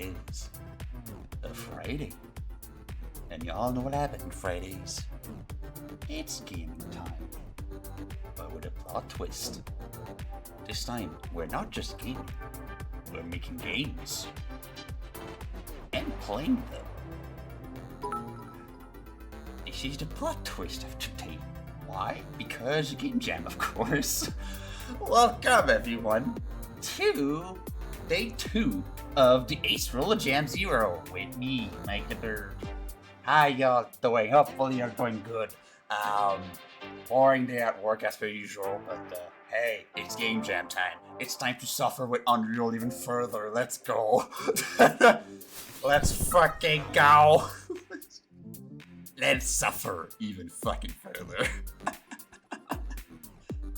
is a Friday. And y'all know what happens on Fridays. It's gaming time. But with a plot twist. This time, we're not just gaming. We're making games. And playing them. This is the plot twist of today. Why? Because Game Jam, of course. Welcome, everyone, to Day 2 of the Acerola Jam 0 with me, Mike the Bird. How y'all doing? Hopefully you're doing good. Boring day at work as per usual, but hey, it's Game Jam time. It's time to suffer with Unreal even further. Let's go. Let's fucking go. Let's suffer even fucking further.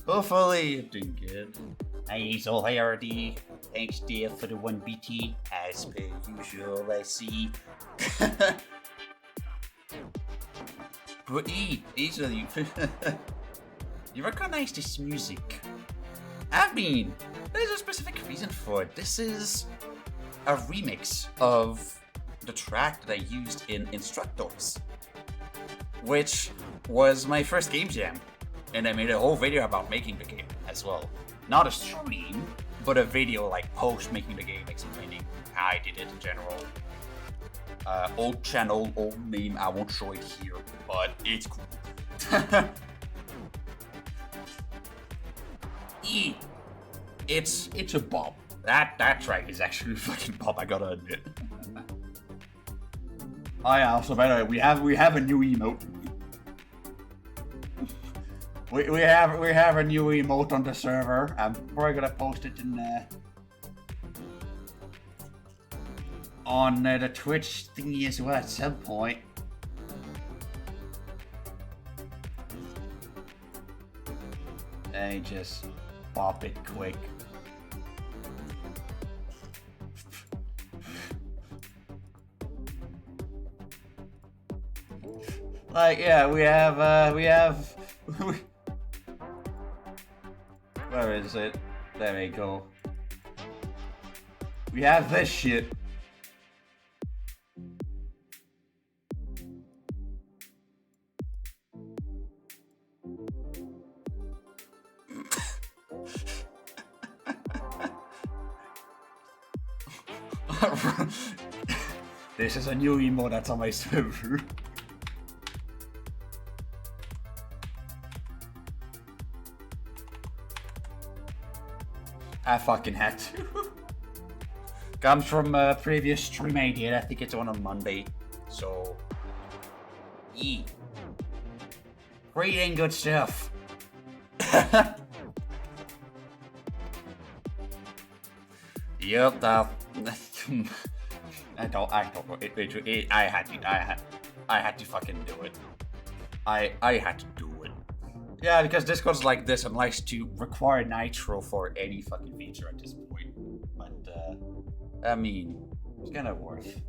Hopefully you're doing good. Nice old ARD. Thanks dear for the 1BT. As per usual, I see. But easily. You recognize this music? I mean, there's a specific reason for it. This is a remix of the track that I used in Instructors, which was my first Game Jam, and I made a whole video about making the game as well. Not a stream, but a video like post making the game, explaining how I did it in general. Old channel, old name, I won't show it here, but it's cool. It's a bop. That track is actually fucking pop, I gotta admit. Oh yeah, also by the way, we have a new emote. we have a new emote on the server. I'm probably gonna post it in on the Twitch thingy as well at some point. Let me just pop it quick. Like, yeah, we have where is it? There we go. We have this shit. This is a new emote that's on my server. I fucking had to. Comes from a previous stream I did. I think it's on a Monday. So, yeah. Great and good stuff. Yep, I don't know. I had to fucking do it. I had to do it. Yeah, because Discord's like this and likes to require Nitro for any fucking feature at this point. But, I mean, it's kind of worth.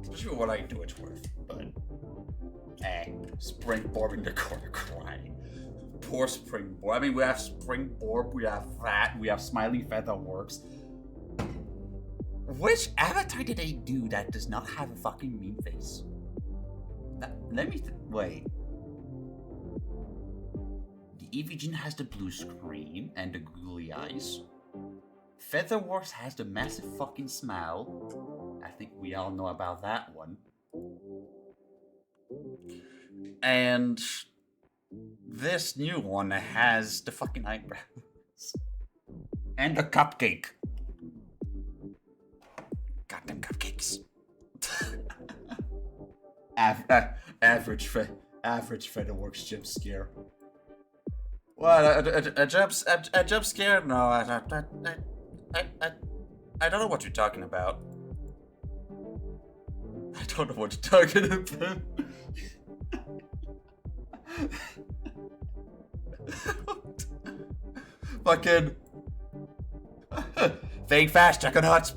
Especially what I do, it's worth. But, Springboard in the corner crying. Poor Springboard. I mean, we have Springboard, we have that, we have Smiley Featherworks. Which avatar did they do that does not have a fucking meme face? Let me wait. The Evigen has the blue screen and the googly eyes. Featherworks has the massive fucking smile. I think we all know about that one. And this new one has the fucking eyebrows. And the cupcake. Goddamn cupcakes. Average Featherworks jump scare. What, a jump scare? No, I don't know what you're talking about. I don't know what you're talking about. Fucking think fast, Juggernauts.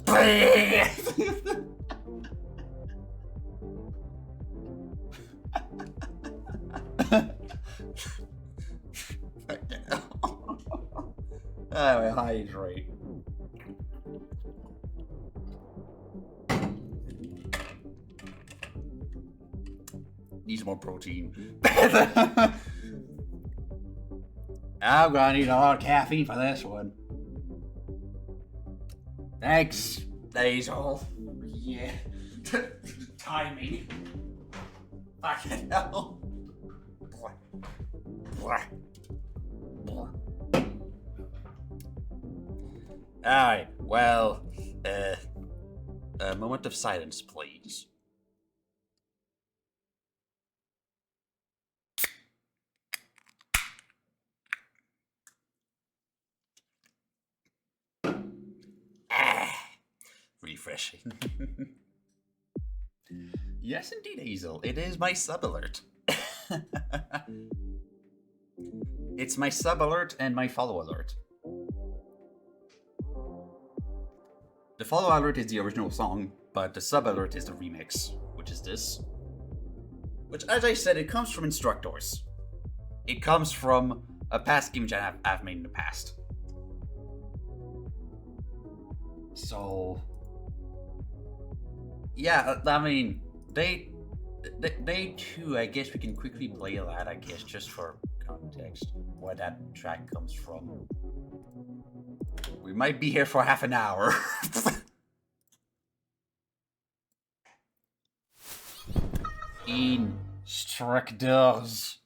Anyway, hydrate. needs more protein. I'm gonna need a lot of caffeine for this one. Thanks, Basil. Yeah. Timing. Fucking hell. Alright, well, a moment of silence, please. Refreshing. Yes, indeed, Hazel. It is my sub alert. It's my sub alert and my follow alert. The follow alert is the original song, but the sub alert is the remix, which is this. Which, as I said, it comes from instructors. It comes from a past game that I've made in the past. So, yeah, I mean, they too, I guess we can quickly play that, I guess, just for context, where that track comes from. We might be here for half an hour. Instructors.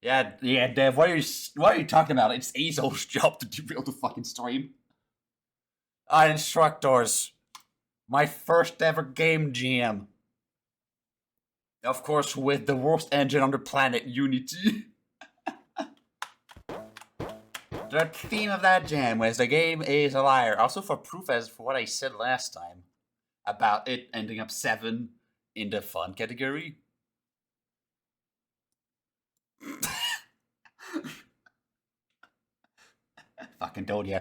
Yeah, Dev, what are you talking about? It's Azel's job to derail the fucking stream. Instructors. My first ever game jam. Of course, with the worst engine on the planet, Unity. The theme of that jam was the game is a liar. Also for proof as for what I said last time about it ending up 7 in the fun category. Fucking told ya.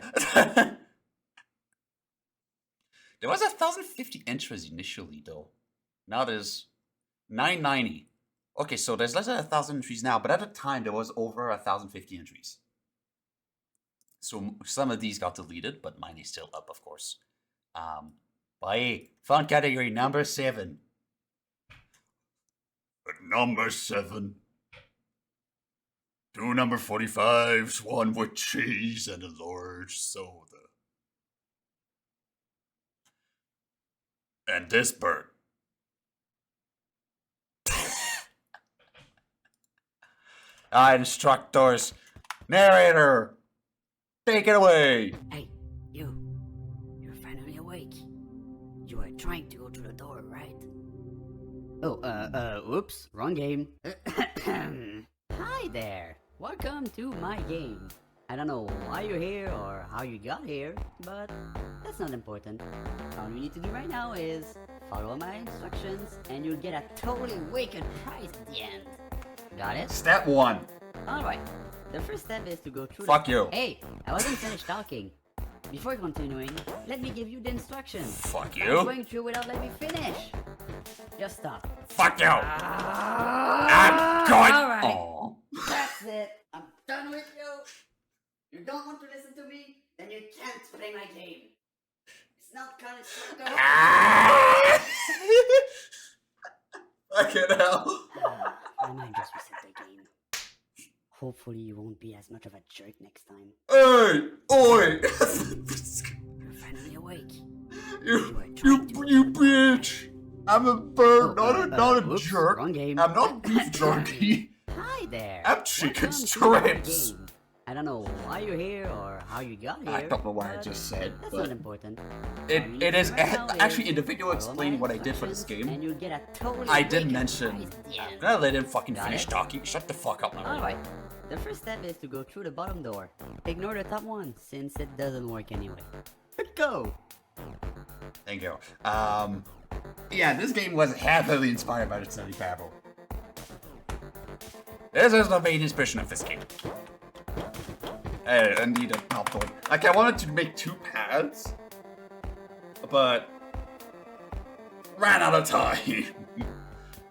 There was 1,050 entries initially, though. Now there's 990. Okay, so there's less than 1,000 entries now, but at the time there was over 1,050 entries. So some of these got deleted, but mine is still up, of course. But hey, fun category number 7. Number 7. 2 number 45s, 1 with cheese and a large soda. And this bird. Instructors. Narrator. Take it away. Hey, you. You're finally awake. You were trying to go through the door, right? Oh, oops. Wrong game. Hi there. Welcome to my game. I don't know why you're here or how you got here, but that's not important. All you need to do right now is follow my instructions and you'll get a totally wicked prize at the end. Got it? Step 1. Alright. The first step is to go through Fuck you. Hey, I wasn't finished talking. Before continuing, let me give you the instructions. Fuck Stop you. going through without letting me finish. Just stop. Fuck you. I'm going. Alright. Aww. That's it. I'm done with you. You don't want to listen to me? Then you can't play my game. It's not called Fucking hell. I might just reset the game. Hopefully you won't be as much of a jerk next time. Hey! Oi! You're finally awake. You bitch! I'm a bird, not a oops, jerk. Wrong game. I'm not beef jerky. Hi there. I'm chicken Welcome to my strips. game. I don't know why you're here or how you got here. I don't know what I but just said, That's but not important. it is Right now actually is in the video follow explaining my what I did for this instructions game. And you'll get a totally I did wicked mention. prize at the I'm end. gonna let him fucking Got finish it? talking. Shut the fuck up now. Alright, the first step is to go through the bottom door. Ignore the top one, since it doesn't work anyway. Go! Thank you. Yeah, this game was heavily inspired by the Stanley Parable. This is the main inspiration of this game. Hey, I need a top one. Like, I wanted to make 2 paths, but ran out of time.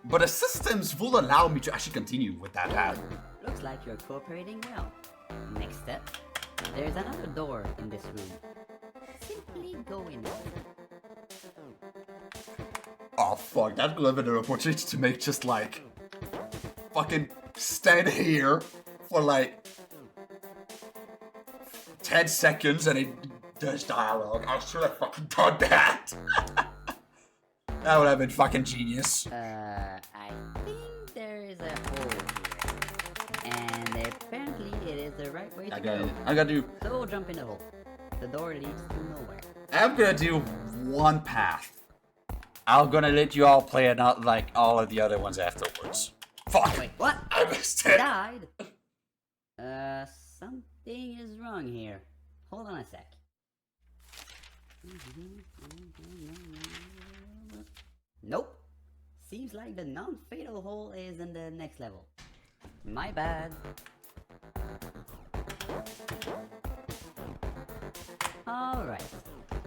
But the systems will allow me to actually continue with that path. Looks like you're cooperating well. Next step, there's another door in this room. Simply go in it. Oh fuck, that would have been an opportunity to make just like fucking stand here for like 10 seconds and it does dialogue. I should have fucking done that. That would have been fucking genius. I think there is a hole here. And apparently it is the right way to go. I'm gonna do. So jump in the hole. The door leads to nowhere. I'm gonna do one path. I'm gonna let you all play it, not like all of the other ones afterwards. Fuck! Wait, what? I missed it! Died? Something is wrong here. Hold on a sec. Nope. Seems like the non-fatal hole is in the next level. My bad. Alright.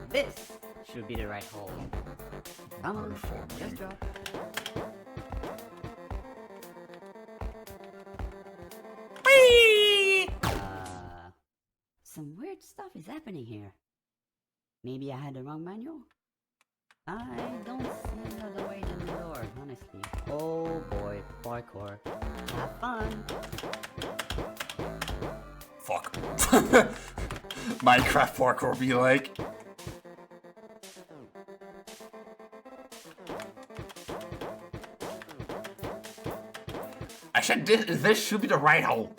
This should be the right hole. Come on, just drop. Some weird stuff is happening here. Maybe I had the wrong manual? I don't see another way than the door, honestly. Oh boy, parkour. Have fun! Fuck. Minecraft parkour be like. I said this should be the right hole.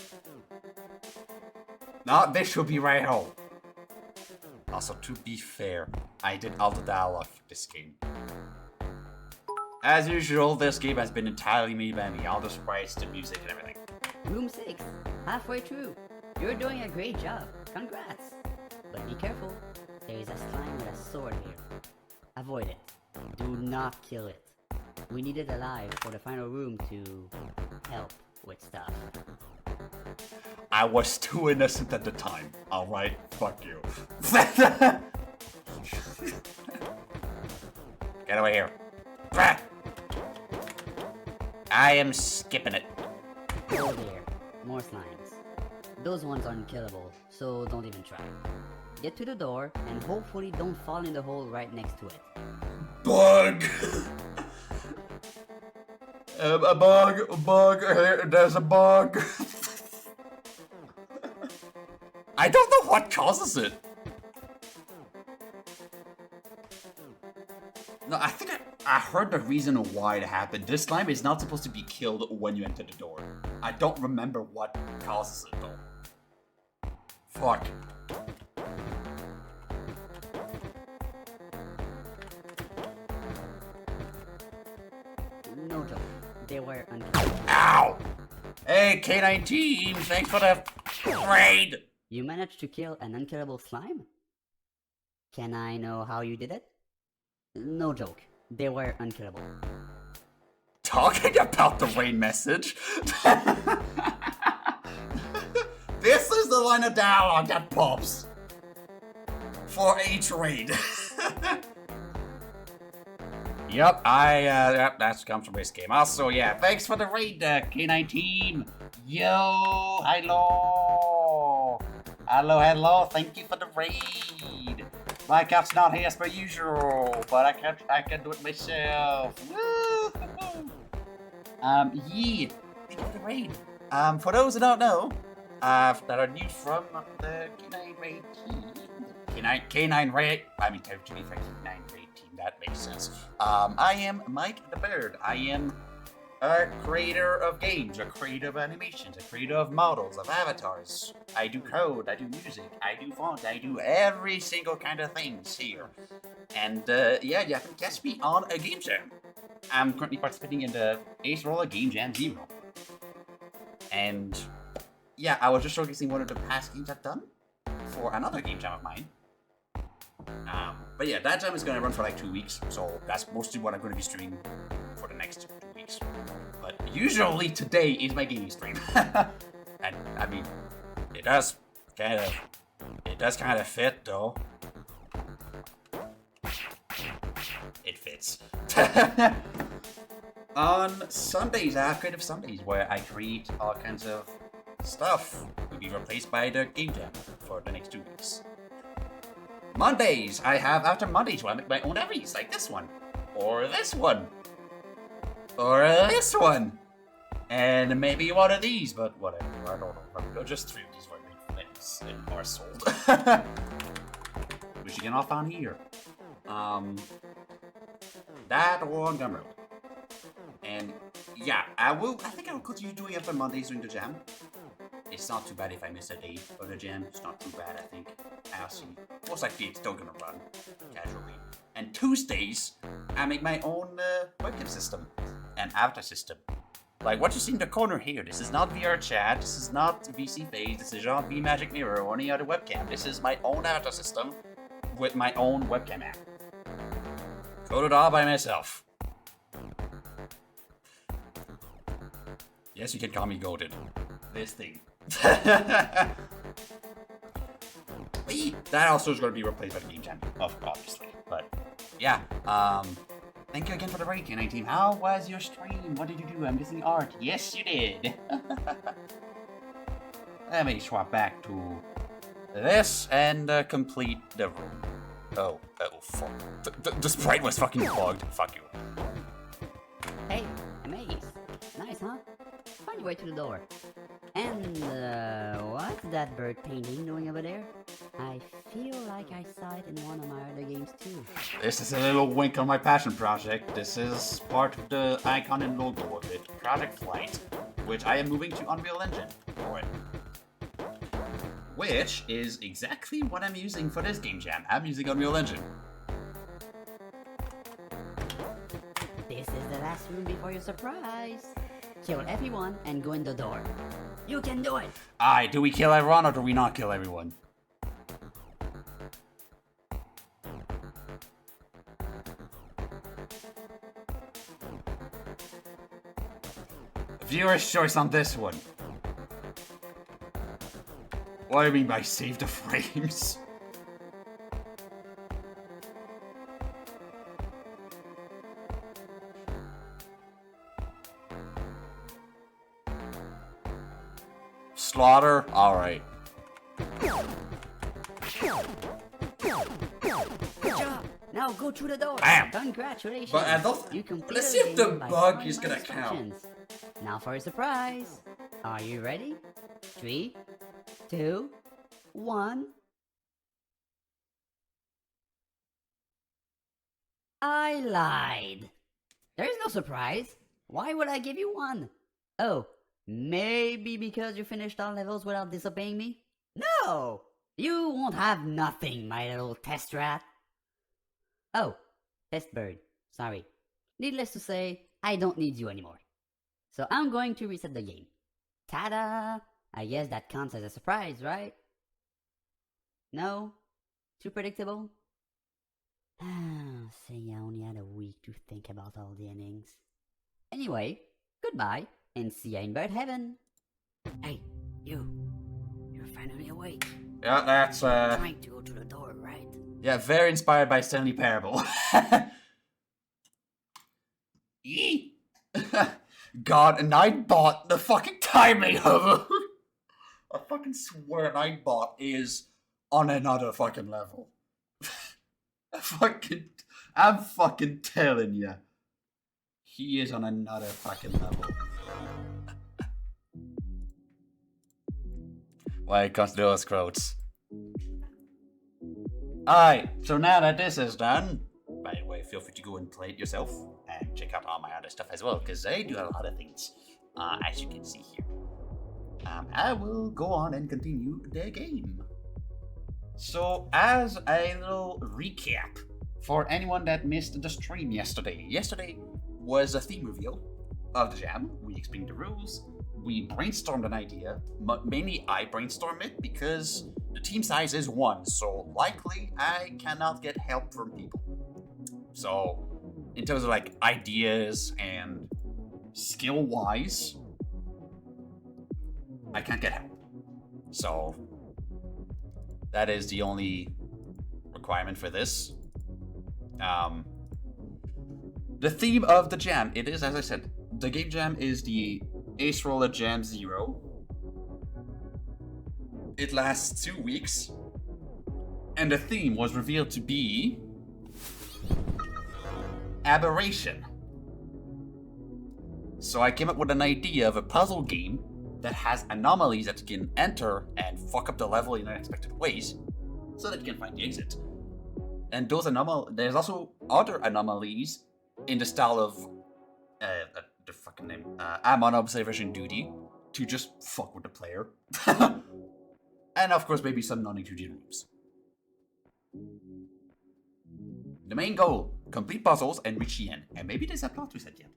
No, this should be right hole. Also, to be fair, I did all the dialogue for this game. As usual, this game has been entirely made by me. All the sprites, the music, and everything. Room 6, halfway through. You're doing a great job. Congrats. But be careful. There is a slime with a sword here. Avoid it. Do not kill it. We need it alive for the final room to help with stuff. I was too innocent at the time. Alright, fuck you. Get away here. I am skipping it. Oh dear, more slimes. Those ones are unkillable, so don't even try. Get to the door, and hopefully don't fall in the hole right next to it. Bug! A bug, there's a bug. I don't know what causes it. No, I think I heard the reason why it happened. This slime is not supposed to be killed when you enter the door. I don't remember what causes it though. Fuck. No joke, they were unkillable. Ow! Hey, K9 team, thanks for the raid! You managed to kill an unkillable slime? Can I know how you did it? No joke, they were unkillable. Talking about the raid message? This is the line of dialogue that pops for each raid. Yep, yep, that comes from this game. Also, yeah, thanks for the raid, K9 team. Yo, hello. Hello, thank you for the raid. My cat's not here as per usual, but I can do it myself. Woo! Yeah, thank you for the raid. For those who don't know, that are new from the K9 raid team, K9 raid, I mean, to be fair, K9 raid team, that makes sense. I am Mike the Bird. I am a creator of games, a creator of animations, a creator of models, of avatars. I do code, I do music, I do font, I do every single kind of things here. And yeah, you can catch me on a game jam. I'm currently participating in the Acerola Jam 0. And yeah, I was just showcasing one of the past games I've done for another game jam of mine. But yeah, that jam is going to run for like 2 weeks, so that's mostly what I'm going to be streaming for the next 2 weeks. But usually today is my gaming stream. And I mean, it does kind of fit though. It fits. On Sundays, I have Creative Sundays where I create all kinds of stuff to be replaced by the game jam for the next 2 weeks. Mondays, I have After Mondays where I make my own everys, like this one. Or this one. Or this one. And maybe one of these, but whatever. I don't know. Just 3 of these things are sold. Which you can all find here. That or on Gumroad. And yeah, I think I will continue doing it on Mondays during the jam. It's not too bad if I miss a day of the jam. It's not too bad, I think. I'll see. Most likely it's still gonna run casually. And Tuesdays, I make my own webcam system and avatar system. Like what you see in the corner here. This is not VR chat. This is not VC Phase. This is not Magic Mirror or any other webcam. This is my own avatar system with my own webcam app. Coded all by myself. Yes, you can call me goated. This thing. That also is going to be replaced by the game jam, obviously. But yeah, thank you again for the break, K9 team. How was your stream? What did you do? I'm missing art. Yes, you did. Let me swap back to this and complete the room. Oh, fuck. The sprite was fucking bugged. Fuck you. Hey, amazed. Nice, huh? Find your way to the door. And, what's that bird painting doing over there? I feel like I saw it in one of my other games too. This is a little wink on my passion project. This is part of the icon and logo of it, Project Flight, which I am moving to Unreal Engine for it. Which is exactly what I'm using for this game jam. I'm using Unreal Engine. This is the last room before your surprise. Kill everyone and go in the door. You can do it! Aye, do we kill everyone or do we not kill everyone? Viewer's choice on this one. What do you mean by save the frames? Slaughter? Alright. Good job! Now go through the door. Bam! Congratulations! But I don't... You completed Let's see if the game by bug following is my gonna count. instructions. Now for a surprise. Are you ready? 3, 2, 1. I lied. There is no surprise. Why would I give you one? Oh, maybe because you finished all levels without disobeying me? No! You won't have nothing, my little test rat. Oh, test bird. Sorry. Needless to say, I don't need you anymore. So I'm going to reset the game. Ta-da! I guess that counts as a surprise, right? No? Too predictable? Saying I only had a week to think about all the endings. Anyway, goodbye, and see ya in bird heaven. Hey, you're finally awake. Yeah, that's Trying to go to the door, right? yeah, very inspired by Stanley Parable. Yee! God, and Nightbot, the fucking timing of it! I fucking swear Nightbot is on another fucking level. I'm fucking telling you. He is on another fucking level. Why it comes to those quotes. Alright, so now that this is done, by the way, feel free to go and play it yourself and check out all my other stuff as well, because I do a lot of things, as you can see here. I will go on and continue the game. So, as a little recap, for anyone that missed the stream yesterday was a theme reveal of the jam. We explained the rules, we brainstormed an idea, mainly I brainstormed it because the team size is 1, so likely I cannot get help from people. So, in terms of like ideas and skill-wise, I can't get help. So, that is the only requirement for this. The theme of the jam, it is, as I said, the game jam is the Acerola Jam 0. It lasts 2 weeks. And the theme was revealed to be... Aberration. So I came up with an idea of a puzzle game that has anomalies that you can enter and fuck up the level in unexpected ways, so that you can find the exit. And those there's also other anomalies in the style of the fucking name. I'm on observation duty to just fuck with the player, and of course maybe some non-2D rooms. The main goal: complete puzzles and reach the end, and maybe there's a plot twist at the end.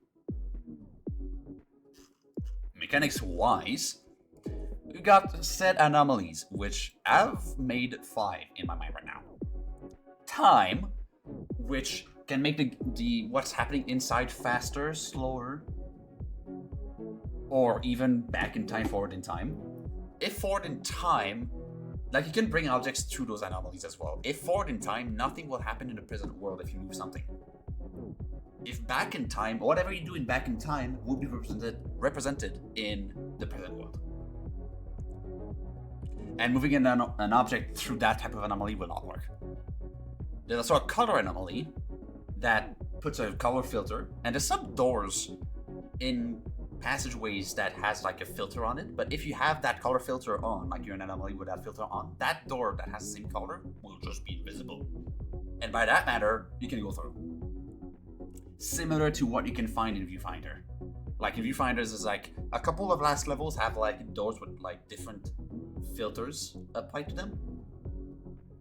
Mechanics-wise, we got set anomalies, which I've made 5 in my mind right now. Time, which can make the what's happening inside faster, slower, or even back in time, forward in time. If forward in time, like you can bring objects through those anomalies as well. If forward in time, nothing will happen in the present world if you move something. If back in time, whatever you do in back in time will be represented in the present world. And moving in an object through that type of anomaly will not work. There's also a color anomaly that puts a color filter, and there's some doors in passageways that has like a filter on it, but if you have that color filter on, like you're an anomaly with that filter on, that door that has the same color will just be invisible. And by that matter, you can go through. Similar to what you can find in Viewfinder. Like in Viewfinders is like a couple of last levels have like doors with like different filters applied to them.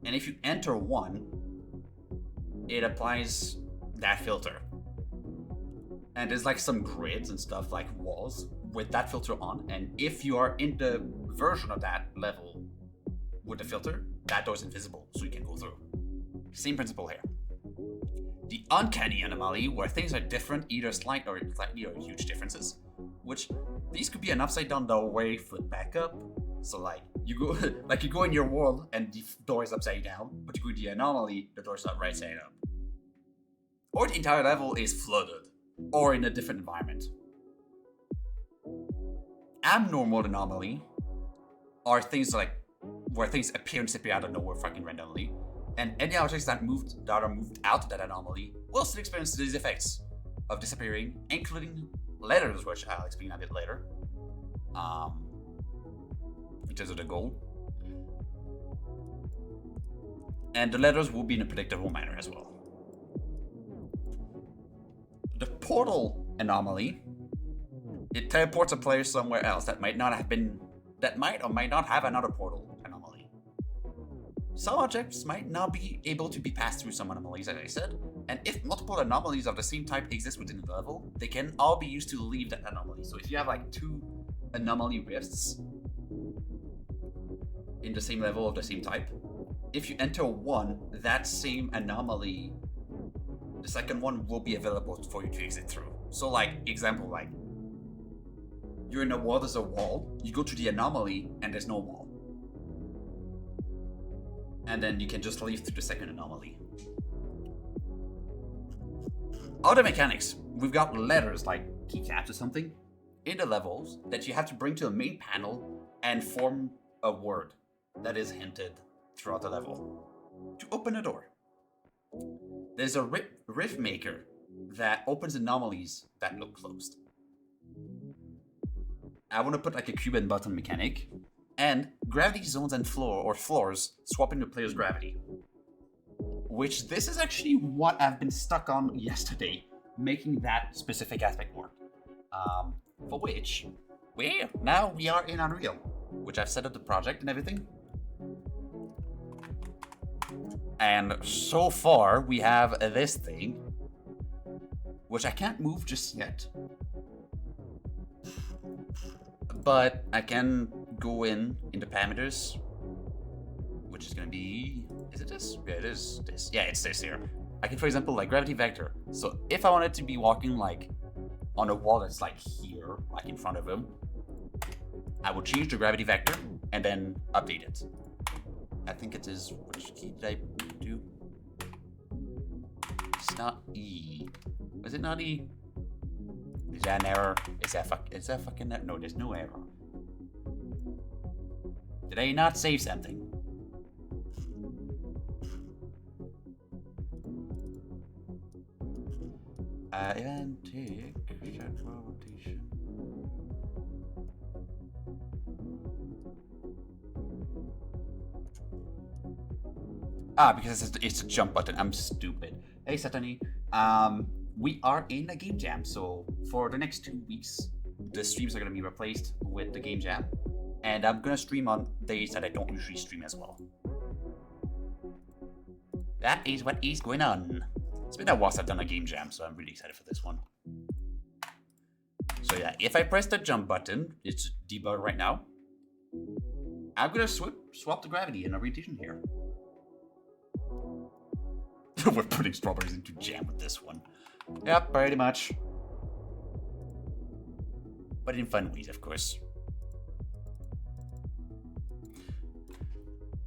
And if you enter one, it applies that filter. And there's like some grids and stuff like walls with that filter on. And if you are in the version of that level with the filter, that door is invisible, so you can go through. Same principle here. The uncanny anomaly, where things are different, either slightly or huge differences, which these could be an upside down doorway flip back up. So like you go in your world and the door is upside down, but you go to the anomaly, the door is not right side up. Or the entire level is flooded, or in a different environment. Abnormal anomaly are things like where things appear and disappear out of nowhere fucking randomly. And any objects that are moved out of that anomaly will still experience these effects of disappearing, including letters, which I'll explain a bit later. In terms of the goal. And the letters will be in a predictable manner as well. The portal anomaly, it teleports a player somewhere else that might or might not have another portal anomaly. Some objects might not be able to be passed through some anomalies, as I said, and if multiple anomalies of the same type exist within the level, they can all be used to leave that anomaly. So if you have like 2 anomaly rifts in the same level of the same type, if you enter one, that same anomaly, the second one will be available for you to exit through. So like, example, like, you're in a wall, there's a wall, you go to the anomaly, and there's no wall. And then you can just leave through the second anomaly. Other mechanics, we've got letters like keycaps or something in the levels that you have to bring to the main panel and form a word that is hinted throughout the level to open a door. There's a rift maker that opens anomalies that look closed. I want to put like a cube and button mechanic, and gravity zones and floors swapping the player's gravity. Which this is actually what I've been stuck on yesterday, making that specific aspect work. For which, now we are in Unreal, which I've set up the project and everything. And so far, we have this thing, which I can't move just yet. But I can go in the parameters, which is going to be... Is it this? Yeah, it is this. Yeah, it's this here. I can, for example, like gravity vector. So if I wanted to be walking like on a wall that's like here, like in front of him, I would change the gravity vector and then update it. I think it is, which key did I do? It's not E. Was it not E? Is that an error? Is that fucking no, there's no error. Did I not save something? Event tick, rotation. Ah, because it's a jump button. I'm stupid. Hey, Satani. We are in a game jam, so for the next 2 weeks, the streams are gonna be replaced with the game jam, and I'm gonna stream on days that I don't usually stream as well. That is what is going on. It's been a while since I've done a game jam, so I'm really excited for this one. So yeah, if I press the jump button, it's debugged right now. I'm gonna swap the gravity and orientation here. We're putting strawberries into jam with this one. Yep, pretty much. But in fun ways, of course.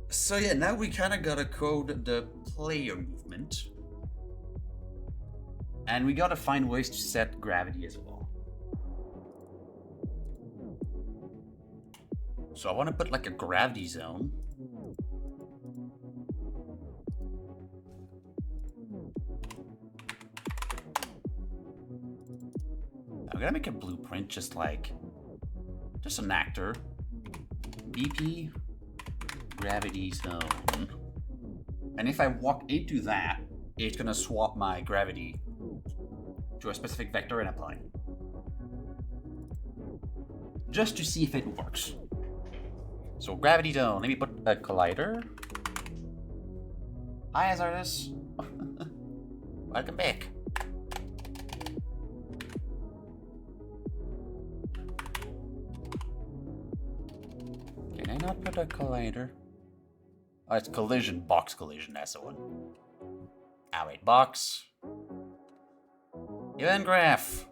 So yeah, now we kind of gotta code the player movement. And we gotta find ways to set gravity as well. So I want to put like a gravity zone. I'm gonna make a blueprint just an actor. BP gravity zone. And if I walk into that, it's gonna swap my gravity to a specific vector and apply. Just to see if it works. So gravity zone, let me put a collider. Hi, Azardus. Welcome back. Can I not put a collider? Oh, it's collision, box collision, that's the one. Ah, wait, box. Event graph.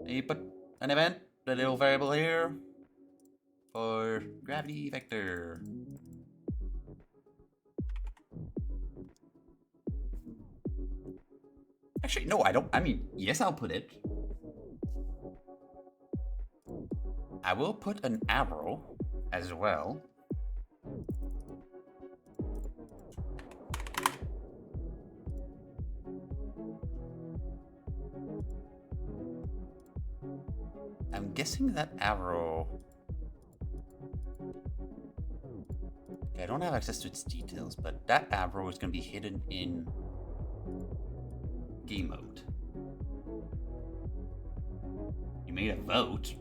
You put an event, the little variable here. For gravity vector. Actually, no, I don't. I mean, yes, I'll put it. I will put an arrow as well. I'm guessing that arrow... I don't have access to its details, but that arrow is going to be hidden in game mode. You made a vote.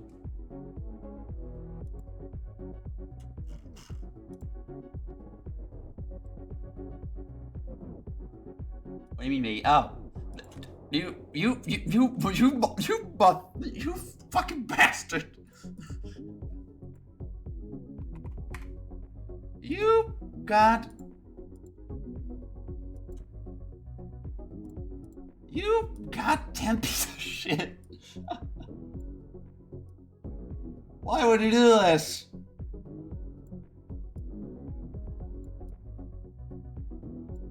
What do you mean, me? Oh, you fucking bastard! You got... You goddamn piece of shit. Why would you do this?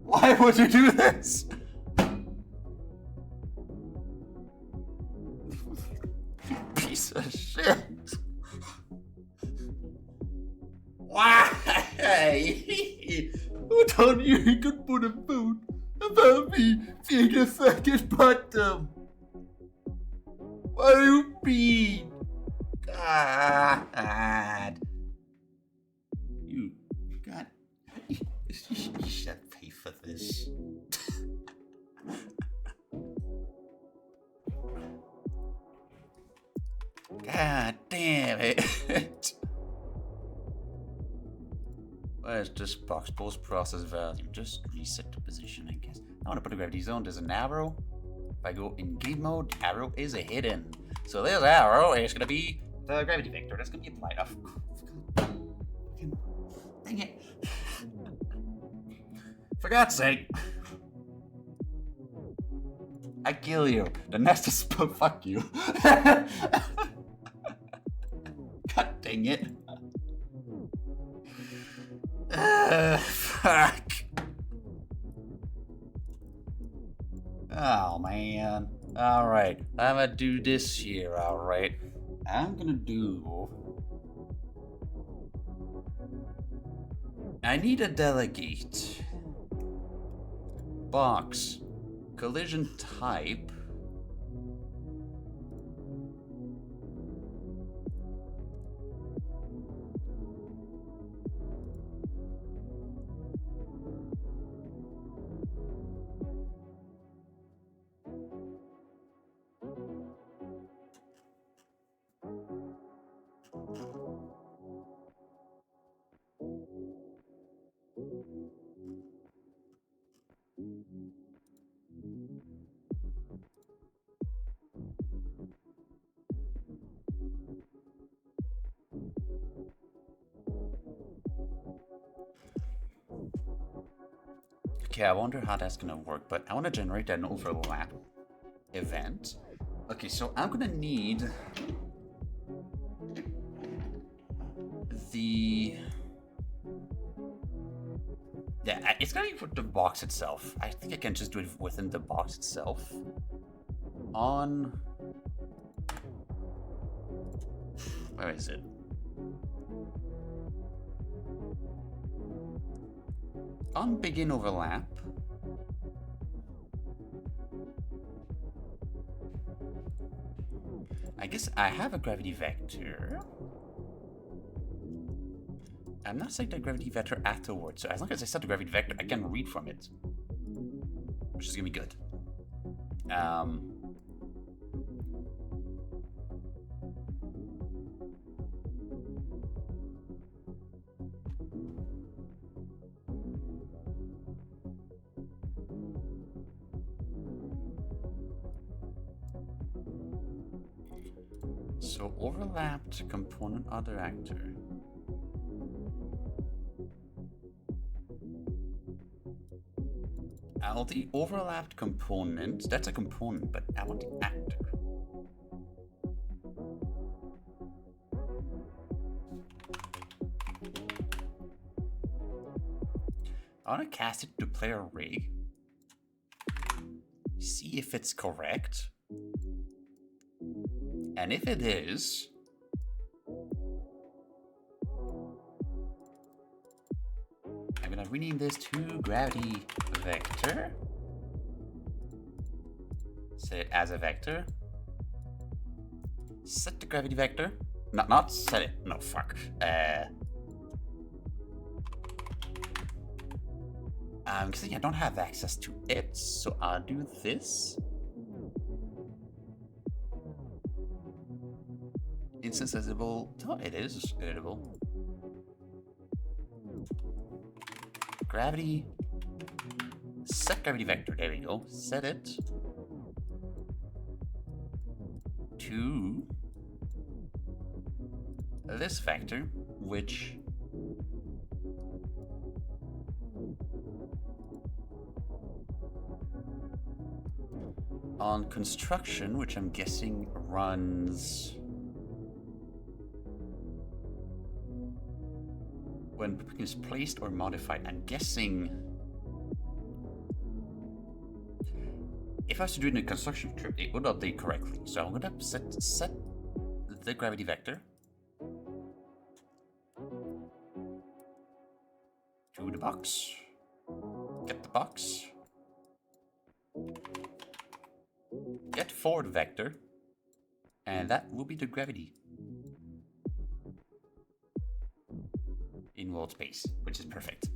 Why would you do this? Piece of shit. Why? Who told you he could put a vote about me being a fucking bottom? What do you mean? God. You should pay for this. God damn it. Where's this box post-process value? Just reset the position, I guess. I want to put a gravity zone. There's an arrow. If I go in game mode, arrow is hidden. So this arrow is going to be the gravity vector. That's going to be applied. Dang it. For God's sake. I kill you. The nest is... Fuck you. God dang it. Fuck. Oh, man. Alright. I'm gonna do this here, alright. I'm gonna do... I need a delegate. Box. Collision type. Okay, I wonder how that's gonna work, but I want to generate an overlap event. Okay, so I'm gonna need the... Yeah, it's gonna be for the box itself. I think I can just do it within the box itself. On... Where is it? On begin overlap. I guess I have a gravity vector. I'm not setting the gravity vector afterwards, so as long as I set the gravity vector, I can read from it. Which is gonna be good. So overlapped component other actor. The overlapped component, that's a component, but I want the actor. I want to cast it to player rig. See if it's correct. And if it is, I'm gonna rename this to gravity vector. Set it as a vector. Set the gravity vector. Not set it. No, fuck. Because I don't have access to it, so I'll do this. Instance editable. Oh, it is editable. Gravity. Set gravity vector. There we go. Set it to this vector, which on construction, which I'm guessing runs when is placed or modified. I'm guessing if I was to do it in a construction script, it would update correctly. So I'm gonna set the gravity vector to the box. Get the box. Get forward vector, and that will be the gravity in world space, which is perfect.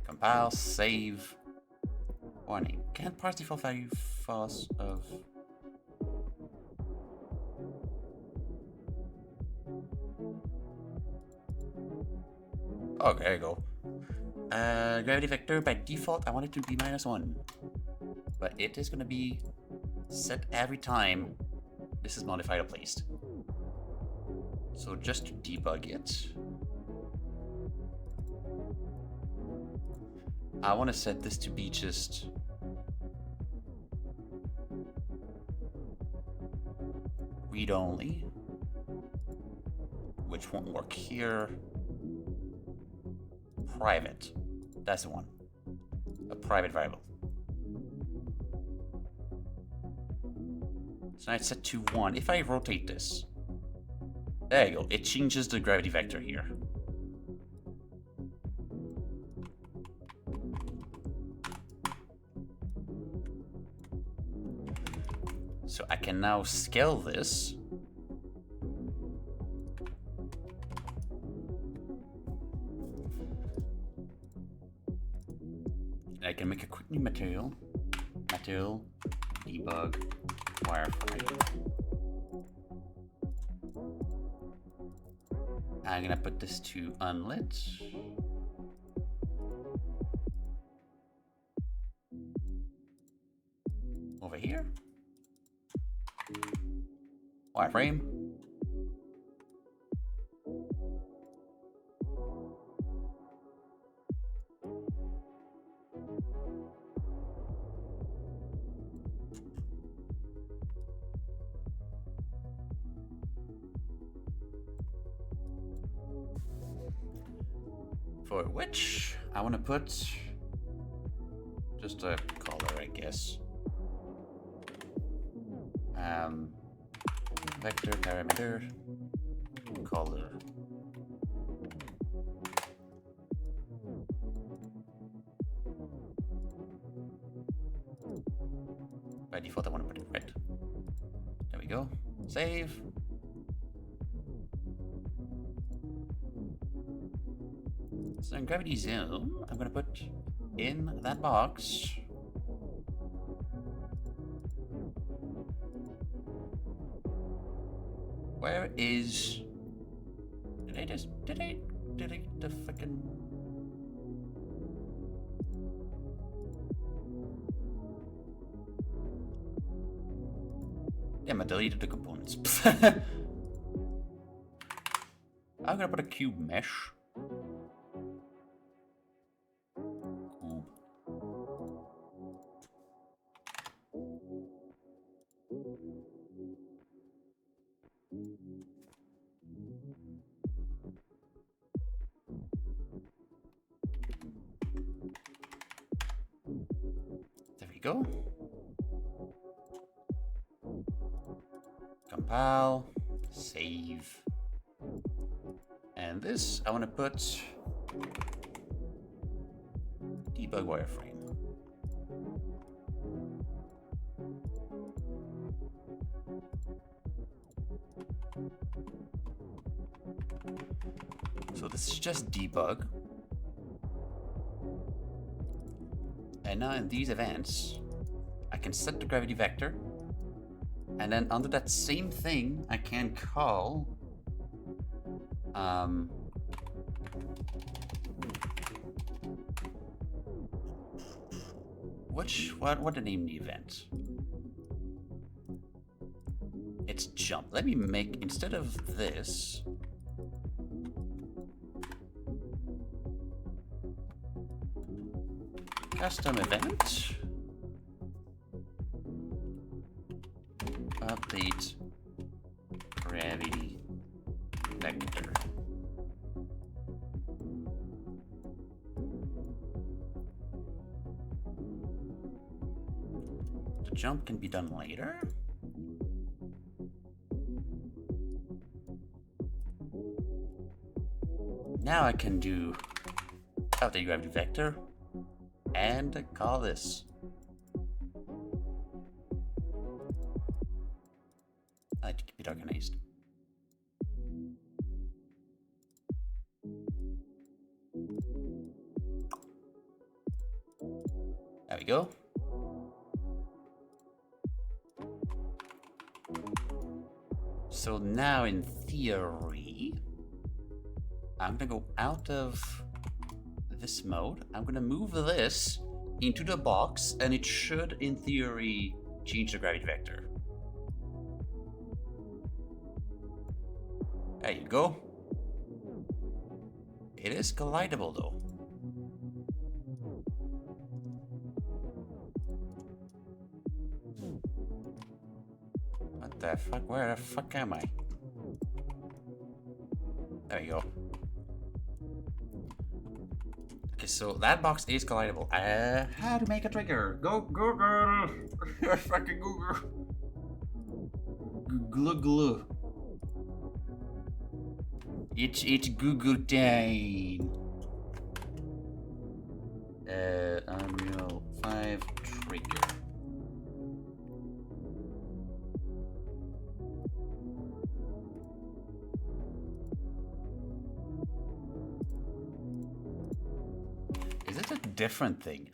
Compile, save. Warning, can't parse default value files of... Oh, there you go. Gravity vector, by default, I want it to be -1. But it is gonna be set every time this is modified or placed. So just to debug it, I want to set this to be just read only, which won't work here. Private, that's the one. A private variable. So now it's set to 1. If I rotate this, there you go, it changes the gravity vector here. So I can now scale this. And I can make a quick new material. Material, debug, wireframe. I'm gonna put this to unlit. Over here. Wireframe. For which I want to put just a color, I guess. Vector parameter color. By default, I want to put it red. There we go. Save. So in gravity zoom, I'm gonna put in that box where is did I delete the fucking damn, I deleted the components. I'm gonna put a cube mesh. There we go. Compile, save. And this, I want to put debug wireframe. So this is just debug. And now in these events, I can set the gravity vector. And then under that same thing, I can call what to name the event? It's jump. Let me make, instead of this, custom event, update gravity vector. The jump can be done later. Now I can do update gravity vector and call this. I like to keep it organized. There we go. So now in theory, I'm gonna go out of this mode. I'm gonna move this into the box and it should, in theory, change the gravity vector. There you go. It is collidable though. What the fuck? Where the fuck am I? There you go. Okay, so that box is collidable. How to make a trigger? Go Google! Fucking Google! Google. It's Google time. Unreal 5 trigger. Is it a different thing?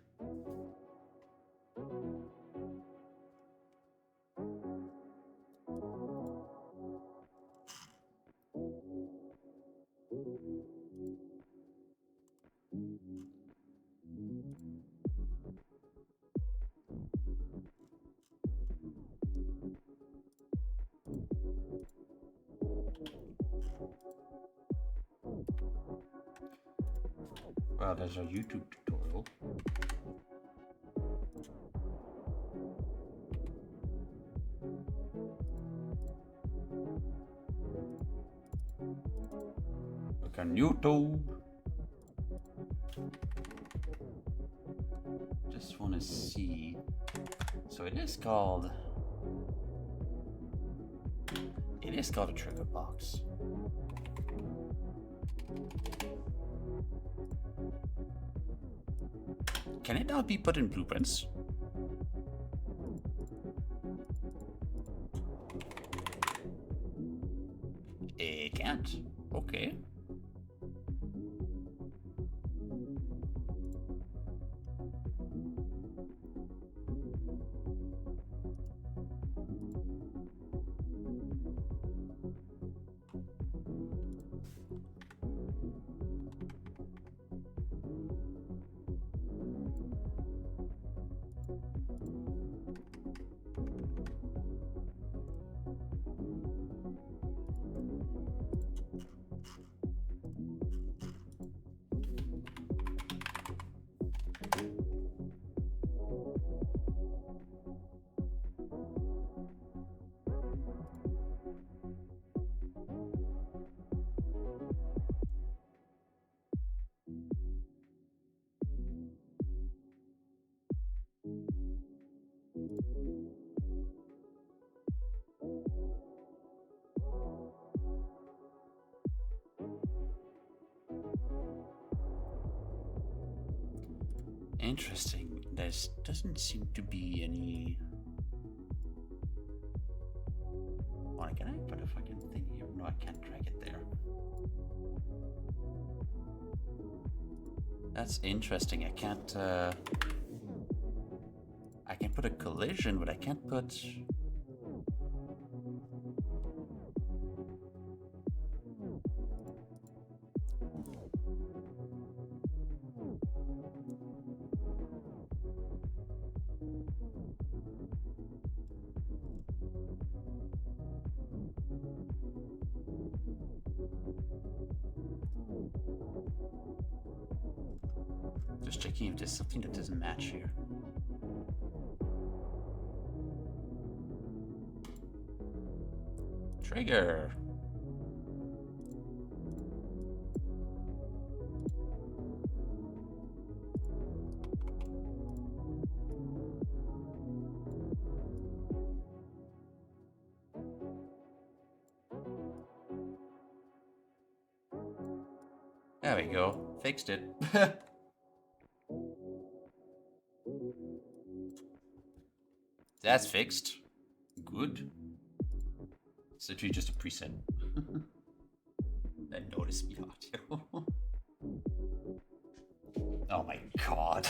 Well, there's a YouTube tutorial. Look on YouTube. just want to see. So it is called a trigger box. Can it not be put in blueprints? It can't. Okay. Interesting. There doesn't seem to be any. Oh, can I put a fucking thing here? No, I can't drag it there. That's interesting. I can't. I can put a collision, but I can't put. Just checking if there's something that doesn't match here. Trigger. There we go. Fixed it. That's fixed. Good. It's literally just a preset. That notice me audio. Oh my god.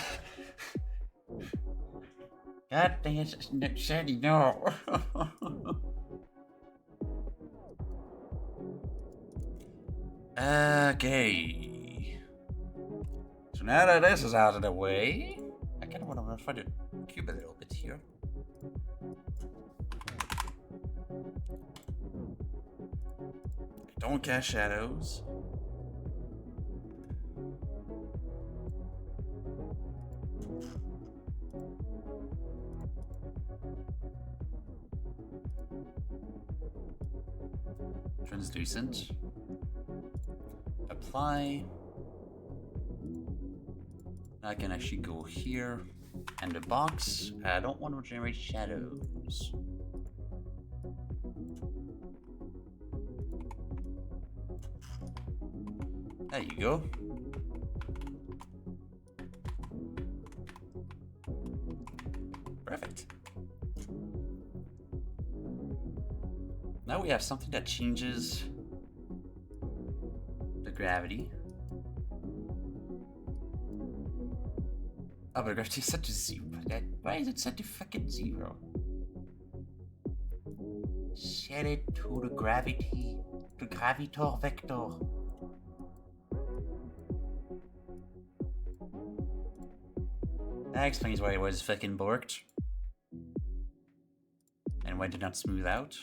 God dang it, Sandy, no. Okay. So now that this is out of the way, I kind of want to try to cube a little bit here. Don't cast shadows. Translucent. Apply. Now I can actually go here. And the box, I don't want to generate shadows. There you go. Perfect. Now we have something that changes the gravity. Oh, but gravity is set to 0. Why is it set to fucking 0? Set it to the gravity, the gravitor vector. That explains why it was fucking borked. And why it did not smooth out.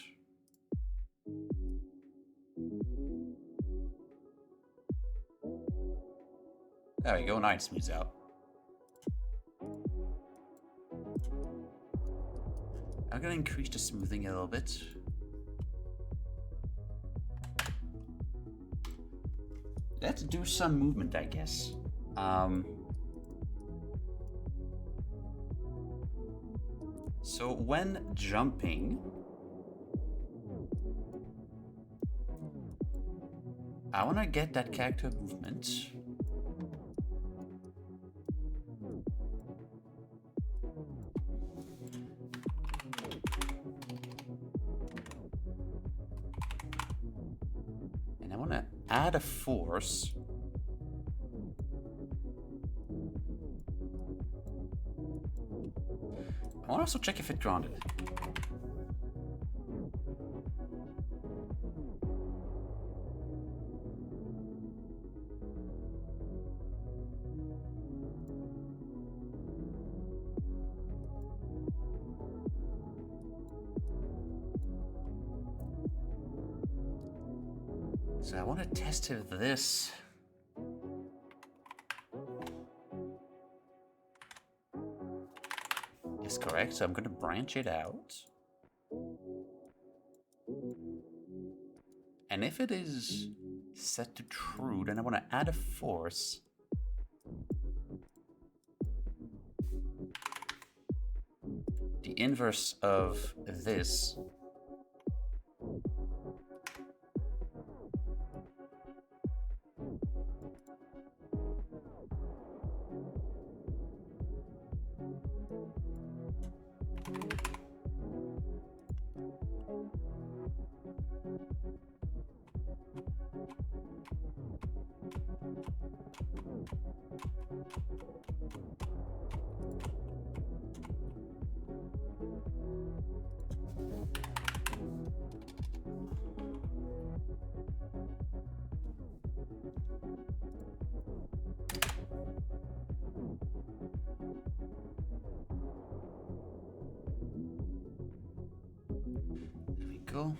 There we go, now it smooths out. I'm gonna increase the smoothing a little bit. Let's do some movement, I guess. So when jumping, I want to get that character movement. And I want to add a force. I want to also check if it's grounded. So I want to test if this is correct. So I'm going to branch it out. And if it is set to true, then I want to add a force. The inverse of this. There we go.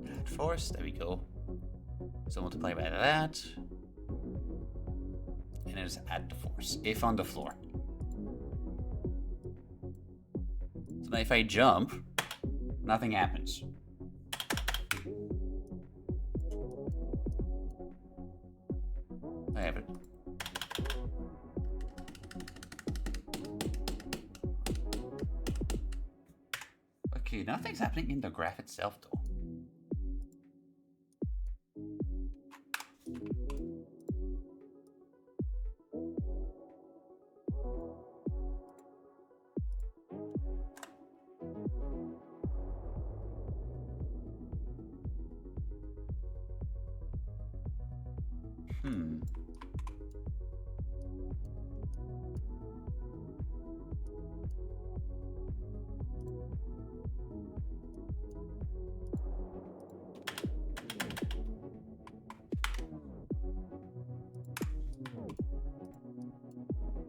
Add force, there we go. So multiply by that. And then just add the force, if on the floor. So now if I jump, nothing happens. I have it. Okay, nothing's happening in the graph itself though.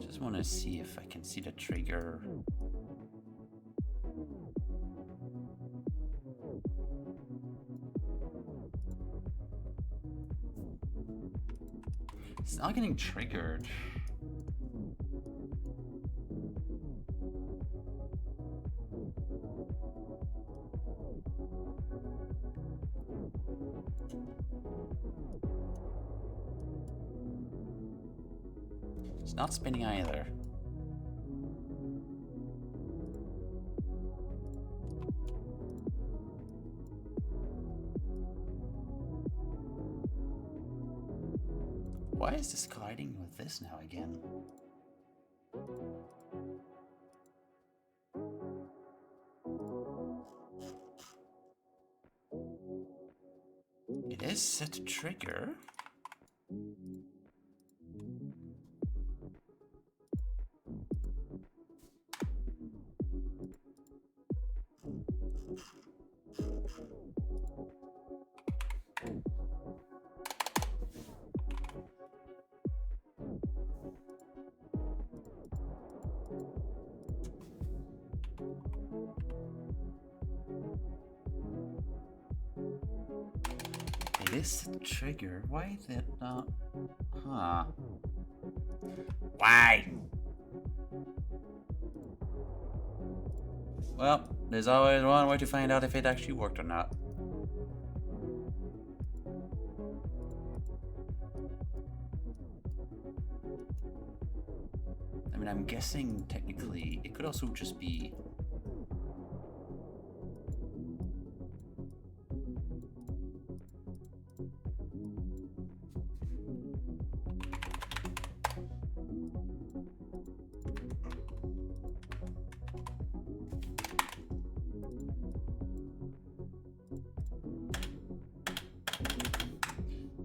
Just want to see if I can see the trigger. It's not getting triggered. It's not spinning either. Why is this colliding with this now again? It is set to trigger. It is set to trigger. Why is it not? Huh. Why? Well, there's always one way to find out if it actually worked or not. I mean, I'm guessing technically it could also just be...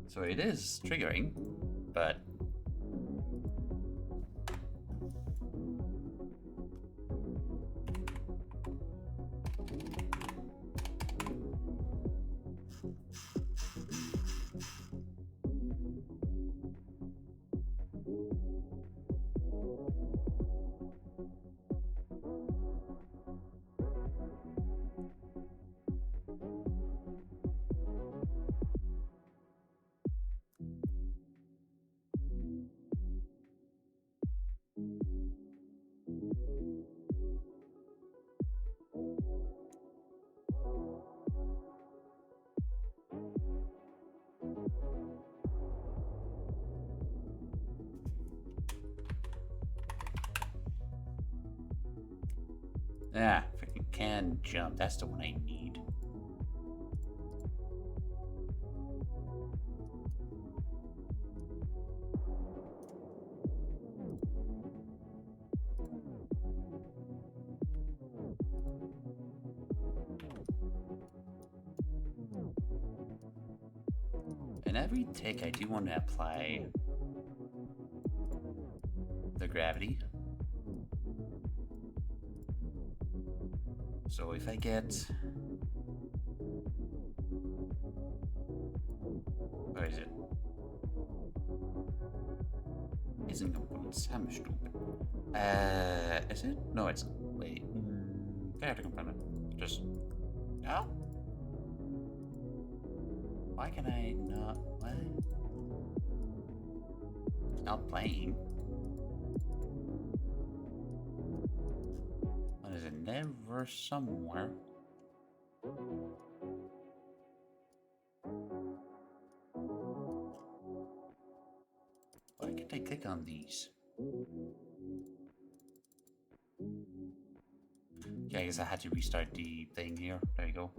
So it is triggering, but... Ah, freaking can jump. That's the one I need. In every take, I do want to apply the gravity. So if I get... Where is it? Isn't components. I'm stupid. Is it? No, it's... Wait. Character component. Just... No? Why can I not... What? It's not playing. What is it? Never somewhere. Why can't I click on these? Yeah, I guess I had to restart the thing here. There you go.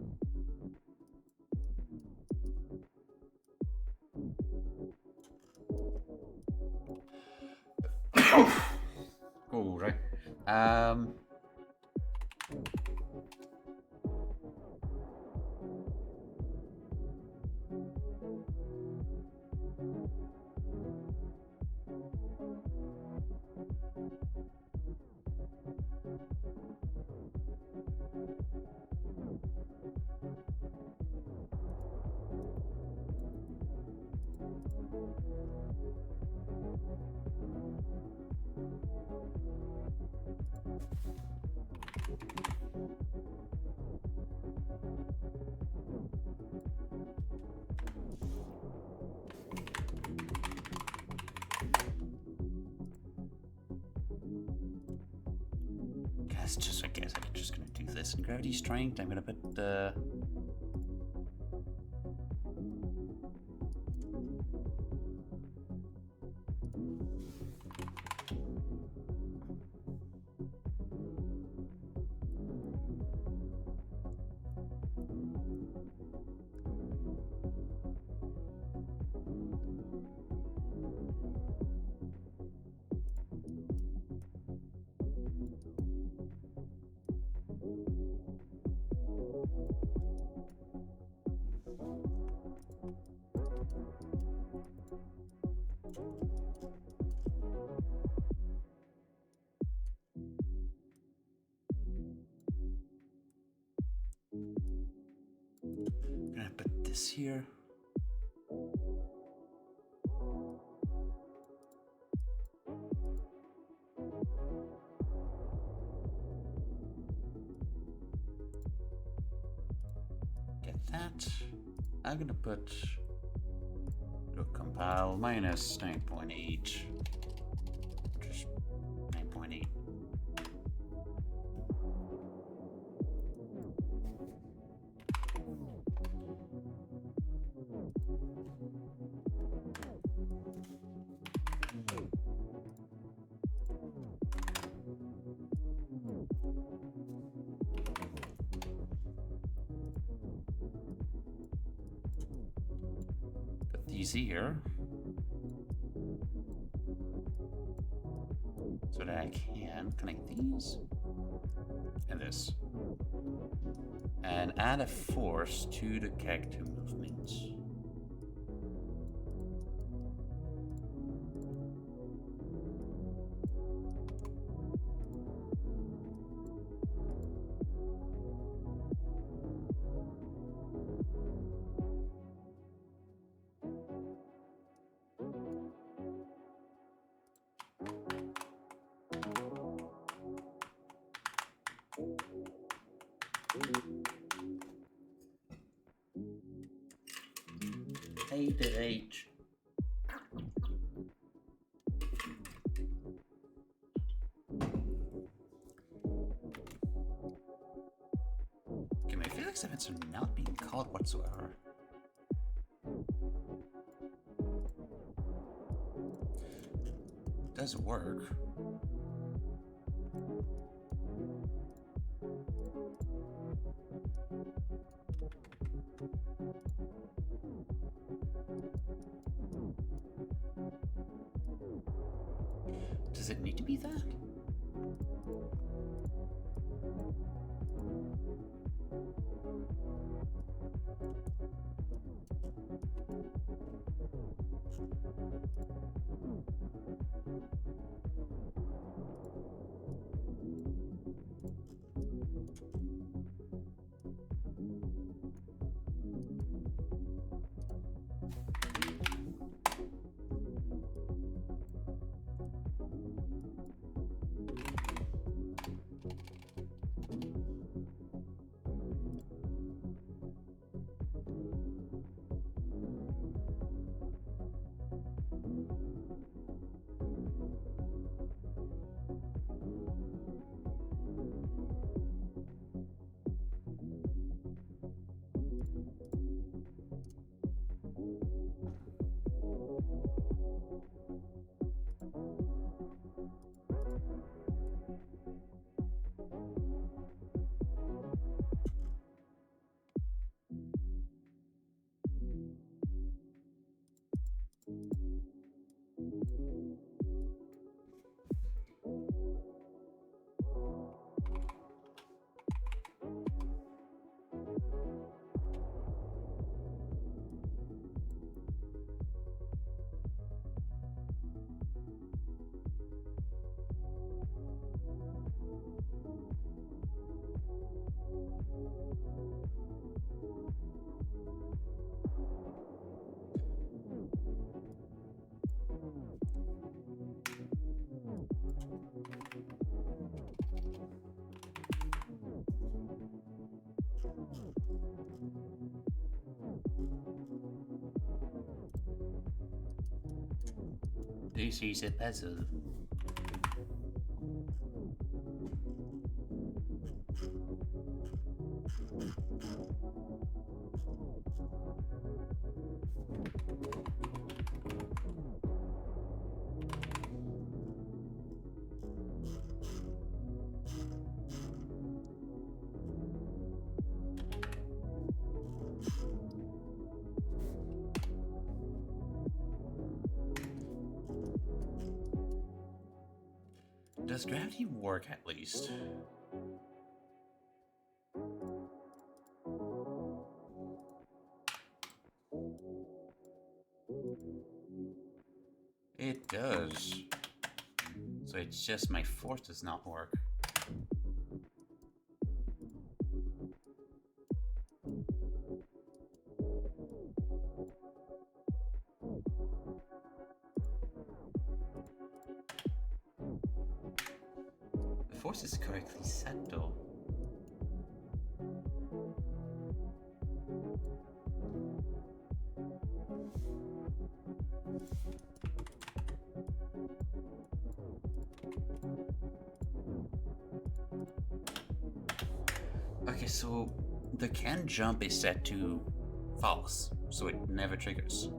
Oh, right. I guess I'm just gonna do this in gravity strength. I'm gonna put the... I'm gonna put this here. Get that. I'm gonna put compile minus 9.8. Just 9.8. easier. So that I can connect these and this. And add a force to the character movement. H. Okay, my Felix events are not being called whatsoever. It does work. Does it need to be that? This is a puzzle. Does gravity work at least? It does. So it's just my force does not work. The force is correctly set though. Okay, so the can jump is set to false, so it never triggers.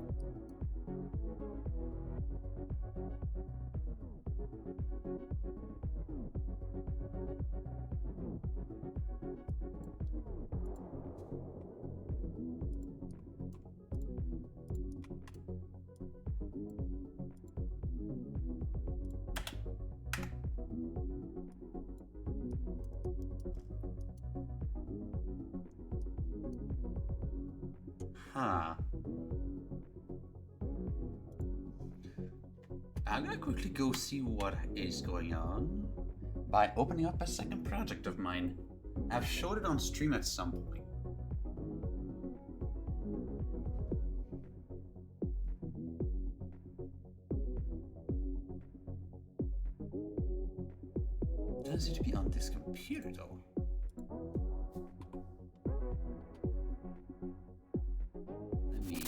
Huh. I'm gonna quickly go see what is going on by opening up a second project of mine. I've showed it on stream at some point. Doesn't seem to be on this computer though. Let me.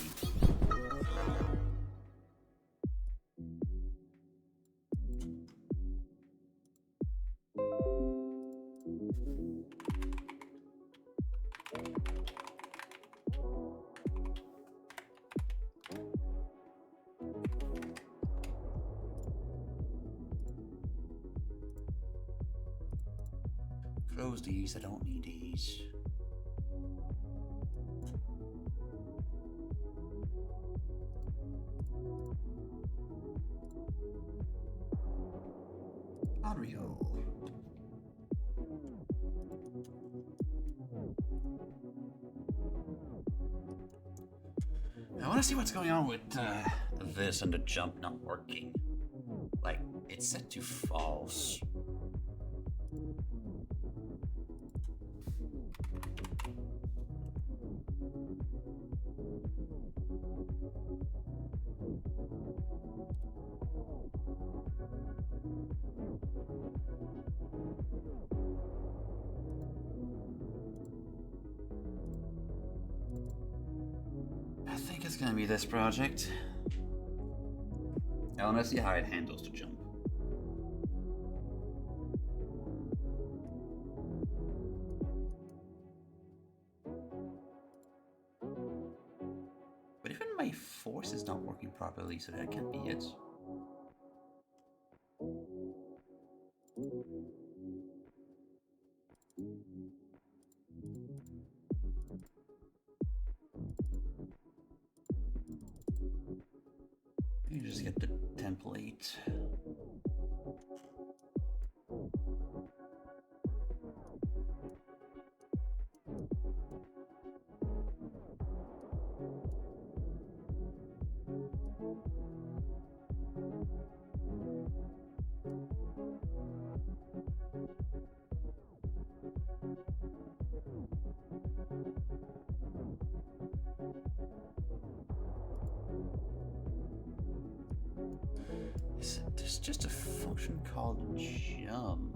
Close these, I don't need these. Unreal. I want to see what's going on with this and the jump not working. Like, it's set to false. I think it's gonna be this project. I wanna see how it handles the jump. But even my force is not working properly, so that can't be it. You just get the template. There's just a function called jump.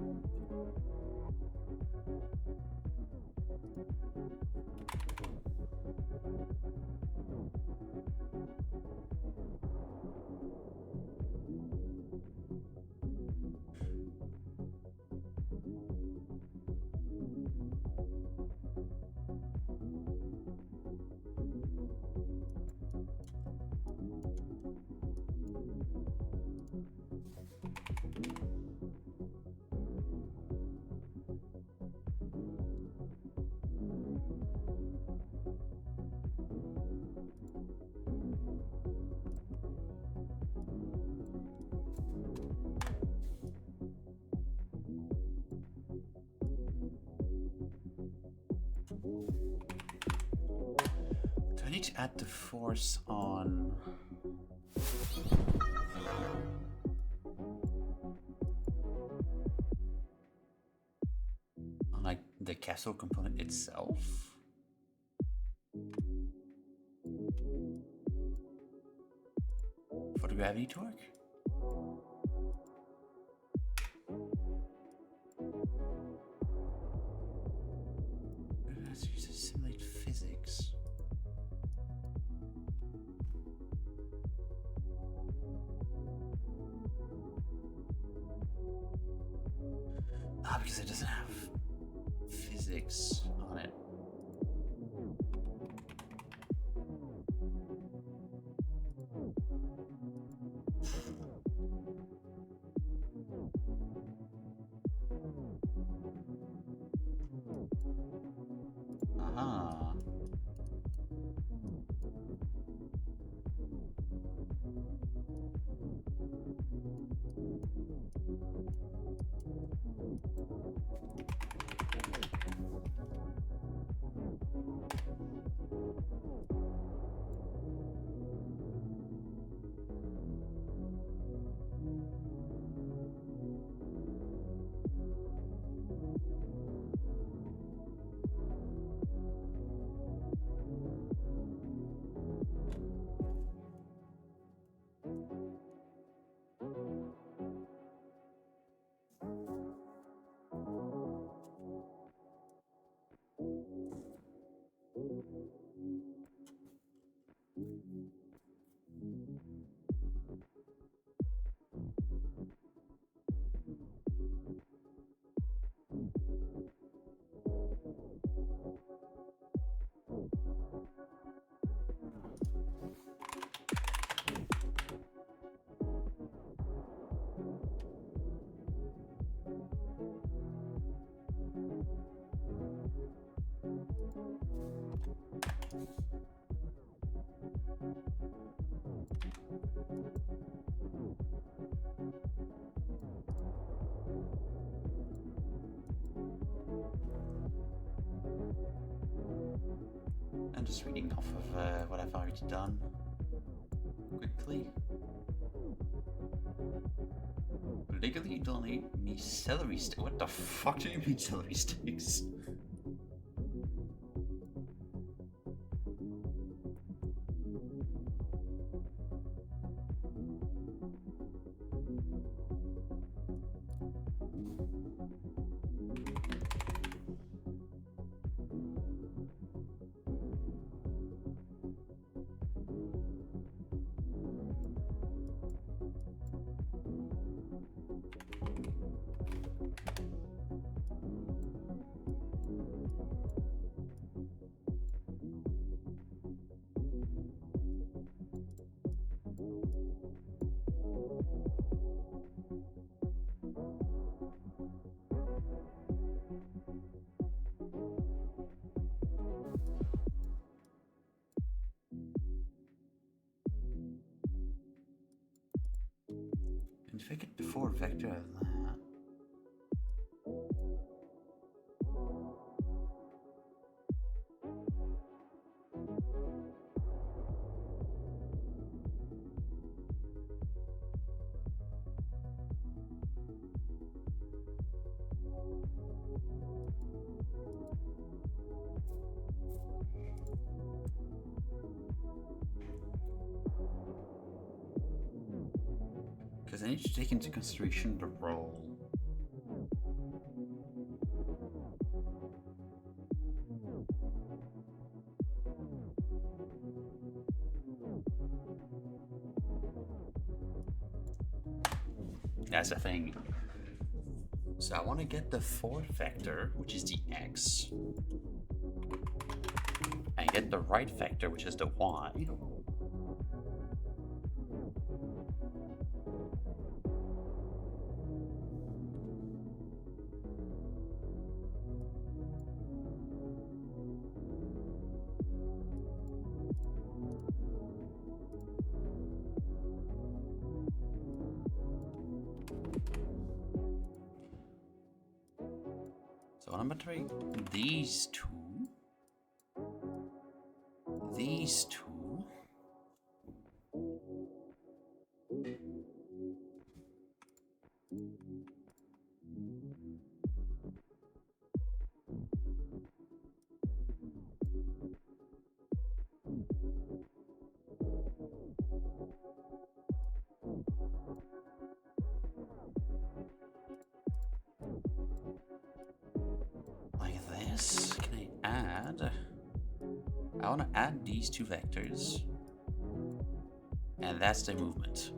Do I need to add the force on? On like the castle component itself? For the gravity to work? Let's use to simulate physics. Ah, because it doesn't have physics on it. Aha. I'm just reading off of what I've already done quickly. Legally donate me celery sticks. What the fuck do you mean celery sticks? And if I get the forward vector of that. Because I need to take into consideration the roll. That's the thing. So I want to get the fourth vector, which is the x, and get the right vector, which is the y. So I'm gonna try these two. These two. Like this. Can I add? I want to add these two vectors. And that's the movement.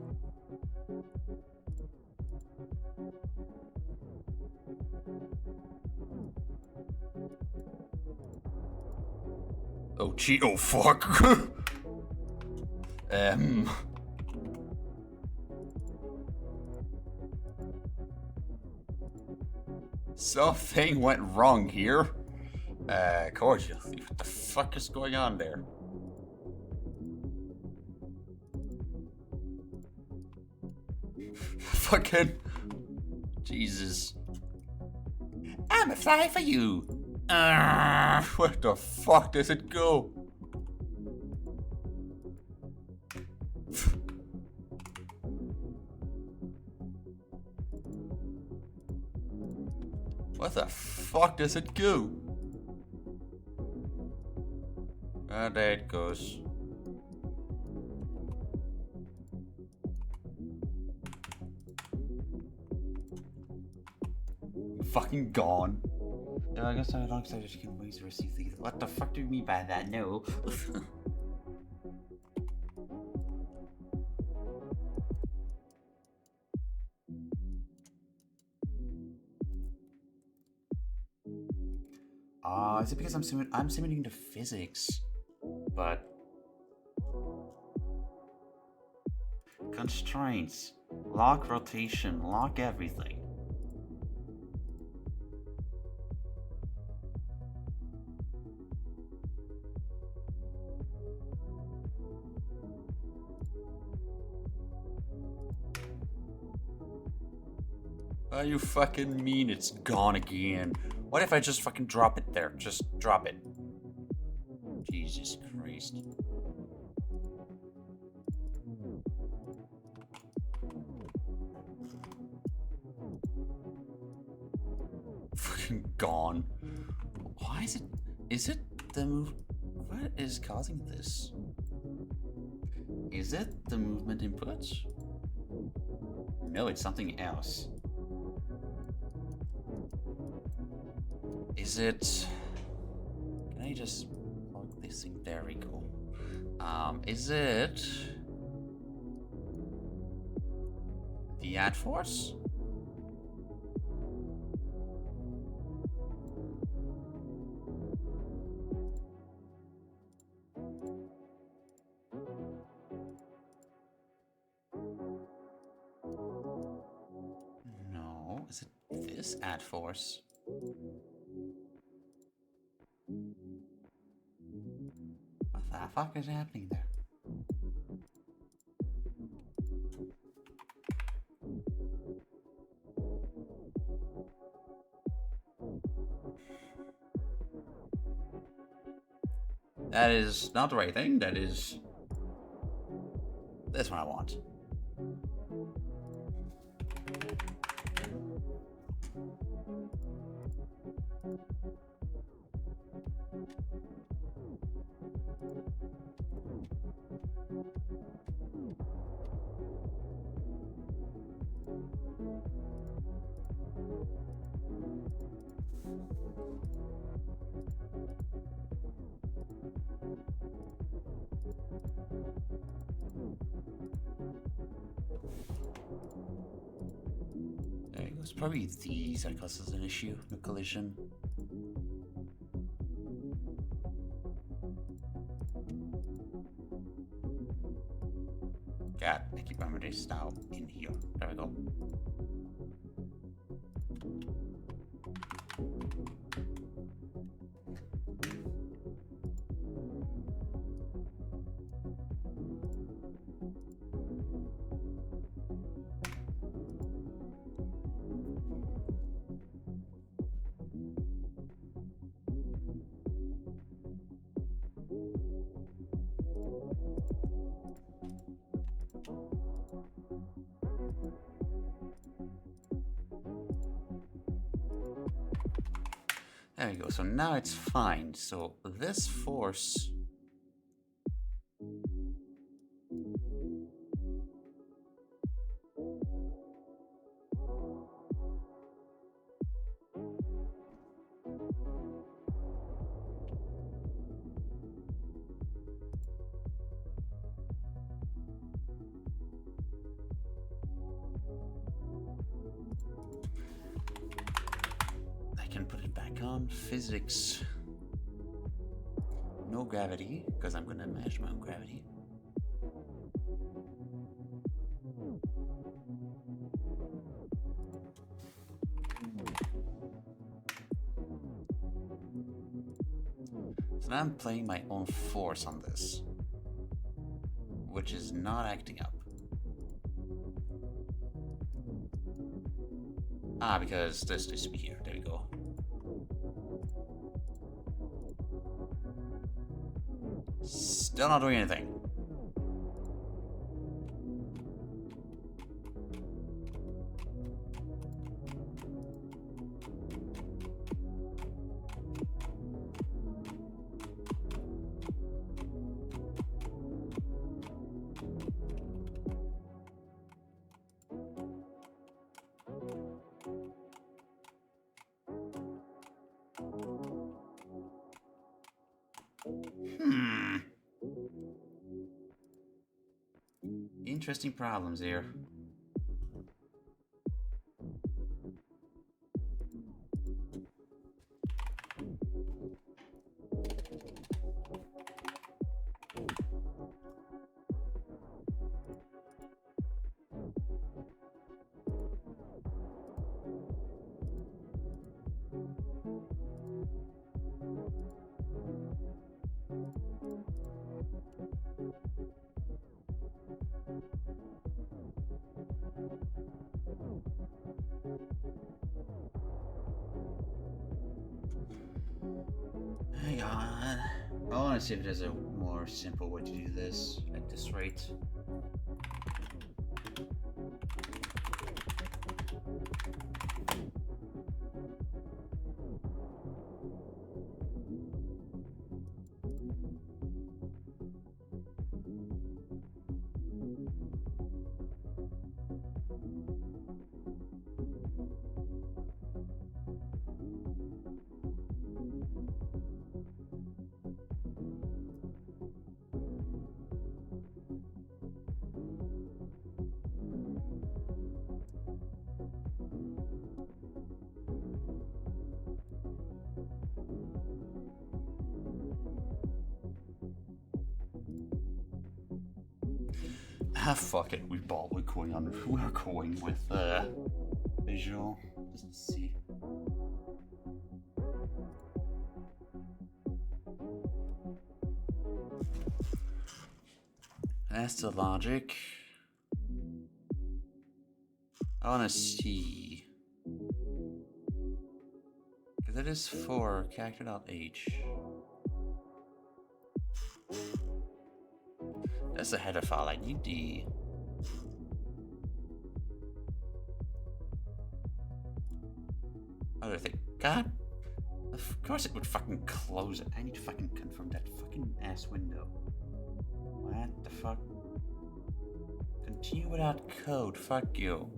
Oh gee, oh fuck. Something went wrong here. Cordial. What the fuck is going on there? Fucking Jesus. I'm a fly for you. Where the fuck does it go? What the fuck does it go? Ah, there it goes. Fucking gone. Yeah, I guess I don't excited to keep ways to receive these. What the fuck do you mean by that? No. Is it because I'm simulating the physics? But constraints, lock rotation, lock everything. What do you fucking mean it's gone again? What if I just fucking drop it there? Just drop it. Jesus Christ. Fucking gone. Why is it? Is it the move? What is causing this? Is it the movement input? No, it's something else. Is it? Can I just plug this thing? There we go. Is it the add force? No, is it this add force? What the fuck is happening there? That is not the right thing. That is this one I want. There it goes. Probably these that causes an issue, no collision. God, I keep remembering this now in here. There we go. There we go. So now it's fine. So this force. Can put it back on. Physics. No gravity, because I'm gonna manage my own gravity. So now I'm playing my own force on this, which is not acting up. Ah, because this needs to be here. There we go. Still not doing anything. Interesting problems here. Hang on. I want to see if there's a more simple way to do this at this rate. Ah, fuck it. We're going on. We're going with visual. Just to see. That's the logic. I want to see. Because it is for character.h. That's a header file. I need the. Other thing. God. Of course it would fucking close it. I need to fucking confirm that fucking ass window. What the fuck? Continue without code. Fuck you.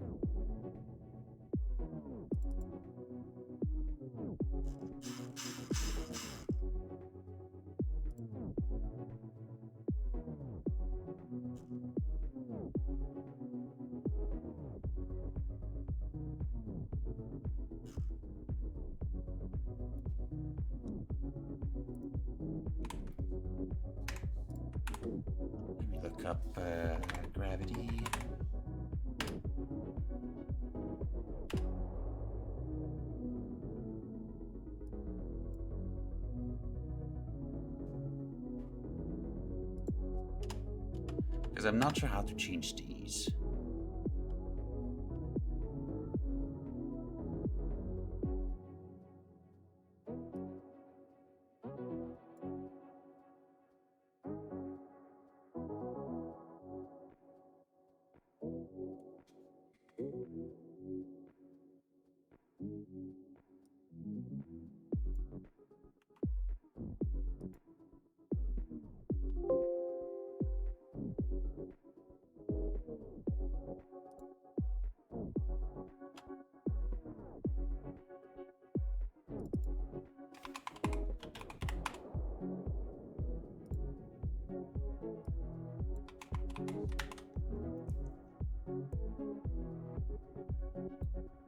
Let me look up gravity. Because I'm not sure how to change these.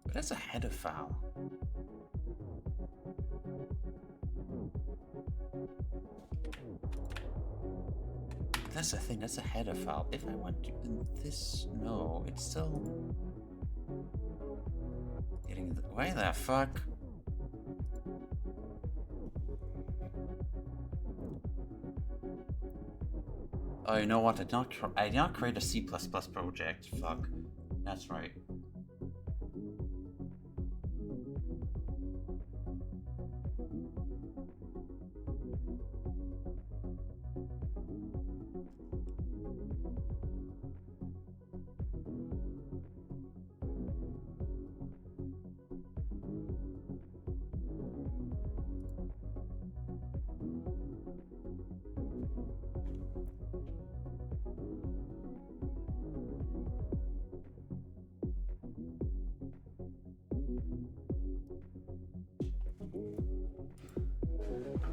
But that's a header file. That's the thing, that's a header file. If I want to this, no, it's still getting the, why the fuck? Oh, you know what? I did not create a C++ project. Fuck. That's right.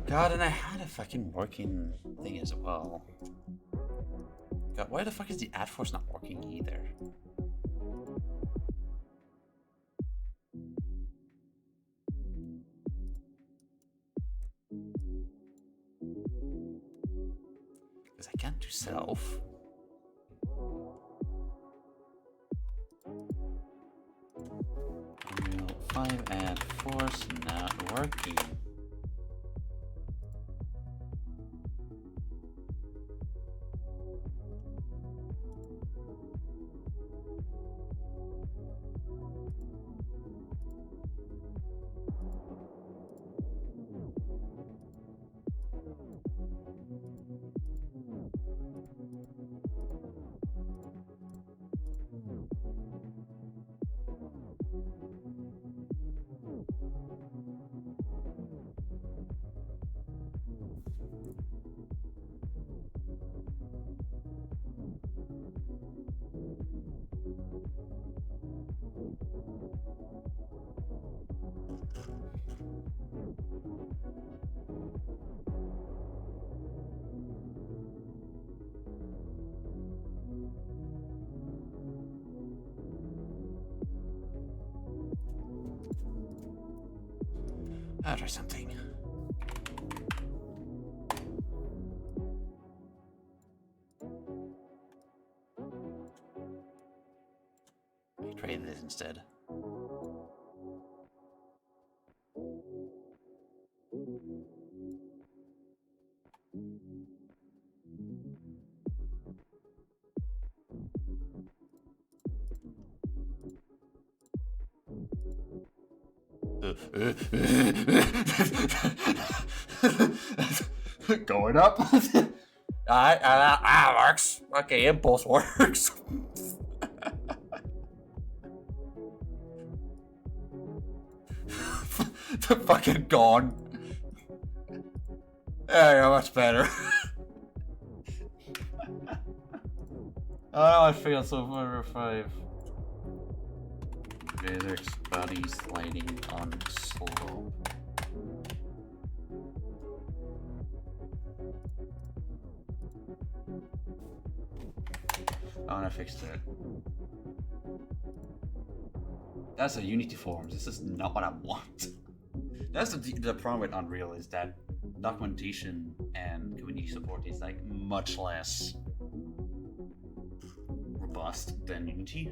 God, and I had a fucking working thing as well. God, why the fuck is the ad force not working either? Because I can't do self. 5 ad force not working. I'll try something. Try this instead. Going up. Works. Okay, impulse works. They're fucking gone. There you go, much better. Oh, I failed so far. 5. Physics body sliding on slope. Oh, I fixed it. That's a Unity forms. This is not what I want. That's the problem with Unreal, is that documentation and community support is like much less robust than Unity.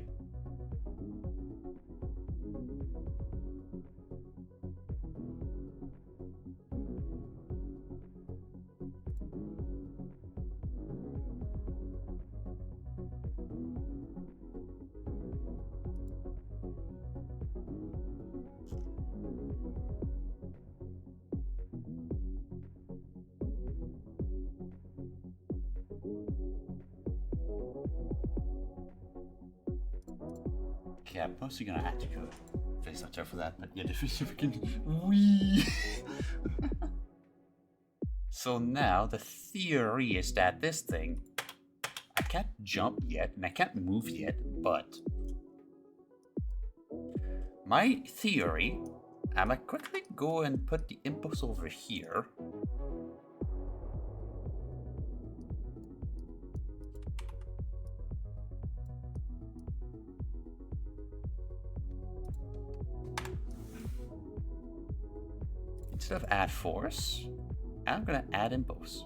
Yeah, I'm mostly gonna have to go face out for that, but yeah, the freaking wee. So now the theory is that this thing, I can't jump yet and I can't move yet, but my theory, I'm gonna quickly go and put the impulse over here. Instead of add force, I'm gonna add impulse.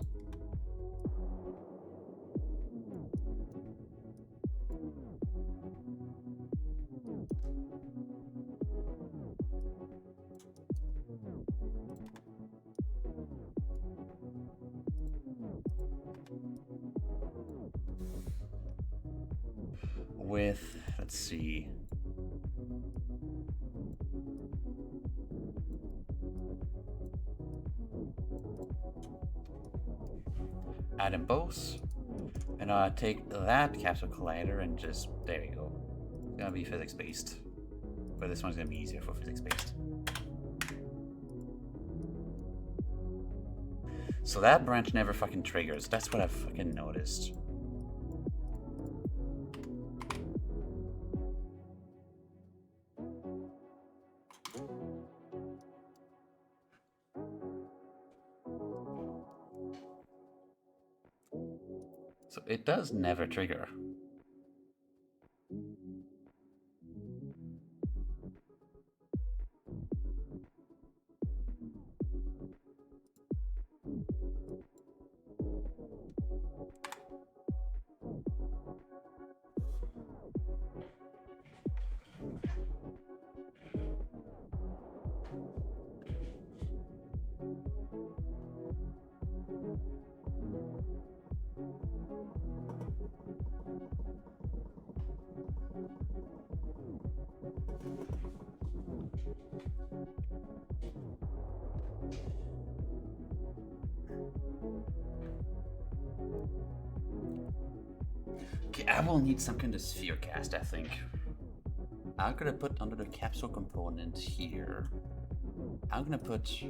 With, let's see. Add impulse, and take that capsule collider and just, there you go. It's gonna be physics based, but this one's gonna be easier for physics based. So that branch never fucking triggers. That's what I've fucking noticed. So it does never trigger. Okay, I will need some kind of sphere cast, I think. I'm gonna put under the capsule component here. I'm gonna put...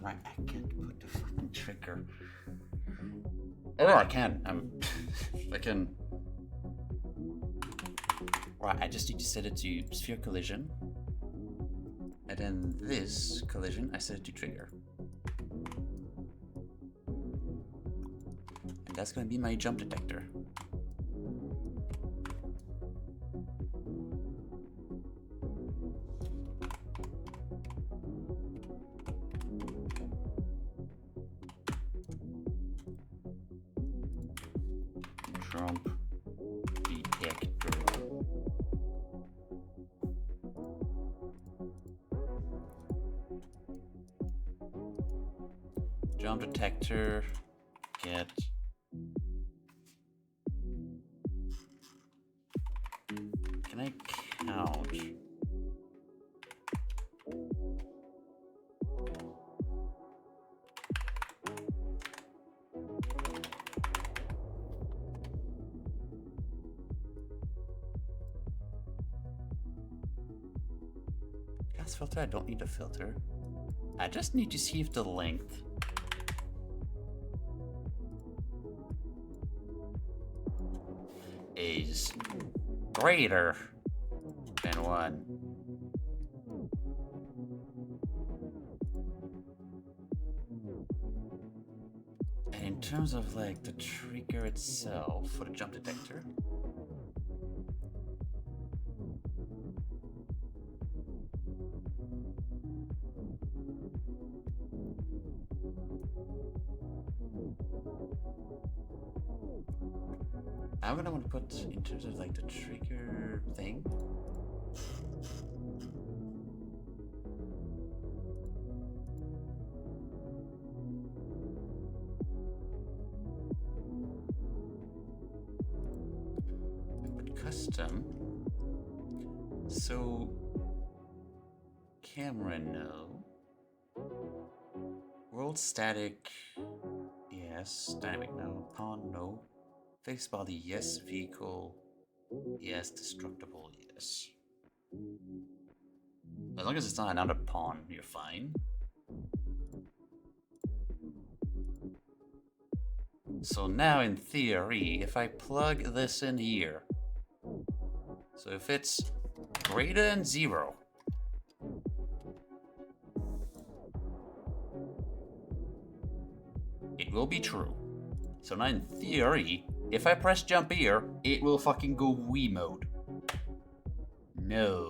Right, I can't put the fucking trigger. Oh, I can. I can... Right, I just need to set it to sphere collision. And then this collision, I set it to trigger. And that's gonna be my jump detector. jump detector. Jump detector, get. Can I count? Gas filter, I don't need a filter. I just need to see if the length is greater than 1. And in terms of like the trigger itself for the jump detector, I'm gonna want to put in terms of like the trigger thing. Put custom. So camera no. World static, yes. Dynamic no. Pawn no. Face body, yes. Vehicle, yes. Destructible, yes. As long as it's not another pawn, you're fine. So now, in theory, if I plug this in here, so if it's greater than 0, it will be true. So now, in theory, if I press jump here, it will fucking go Wii mode. No.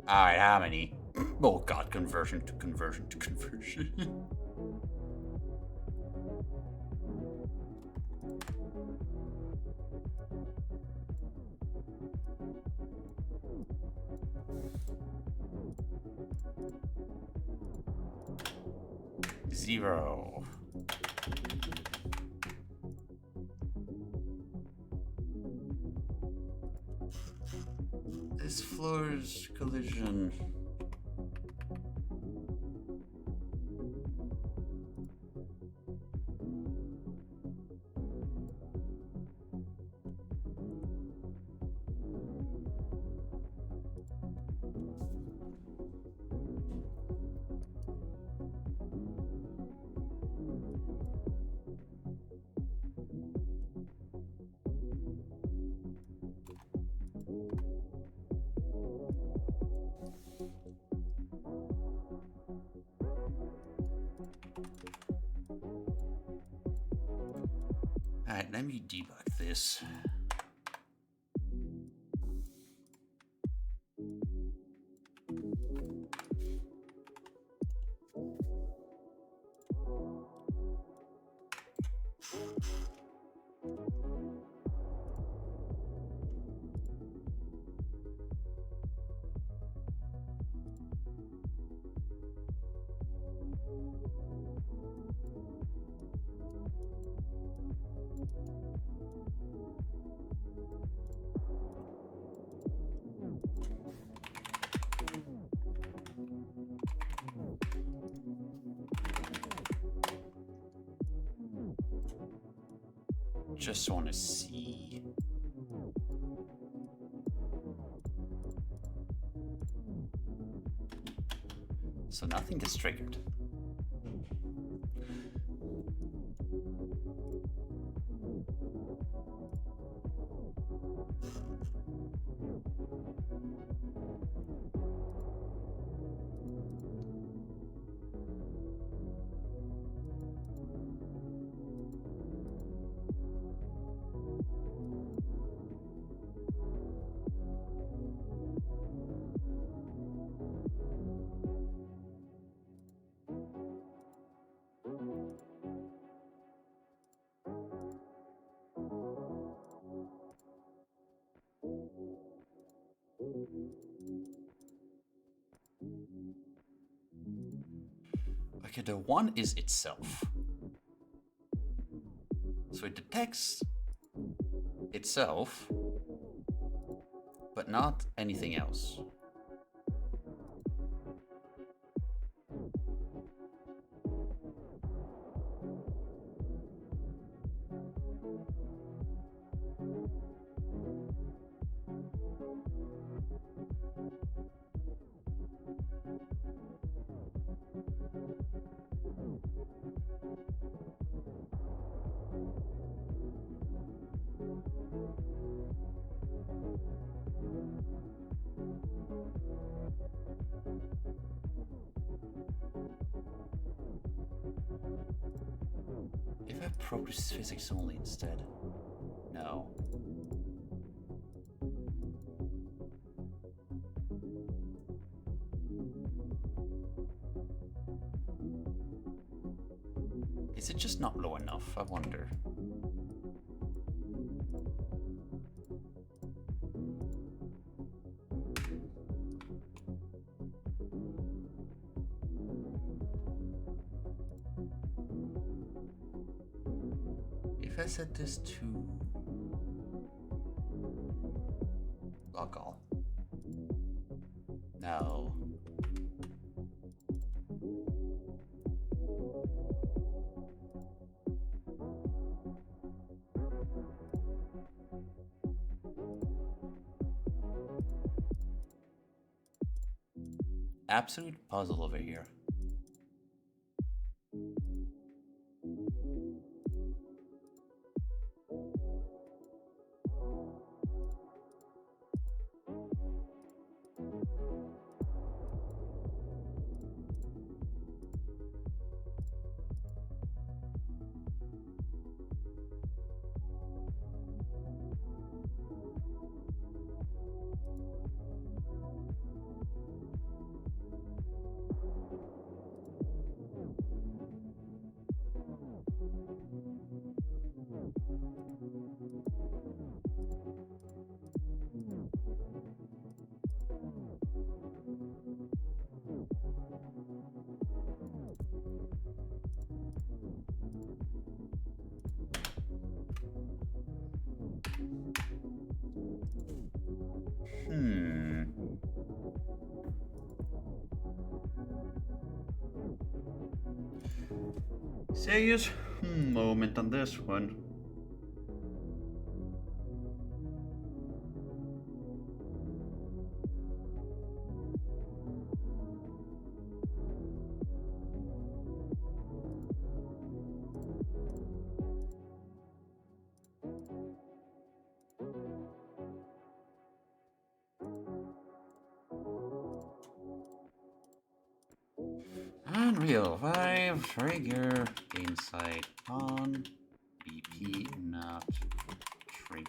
Alright, how many? Oh god, conversion to conversion to conversion. Zero. This floor's collision. Alright, let me debug this. Just want to see. So nothing is triggered. Okay, the one is itself. So it detects itself, but not anything else. If I produce physics only instead? No. Is it just not low enough? I wonder. If I set this to local. No. Absolute puzzle over here. Serious moment on this one. Unreal 5 trigger inside on BP not trigger.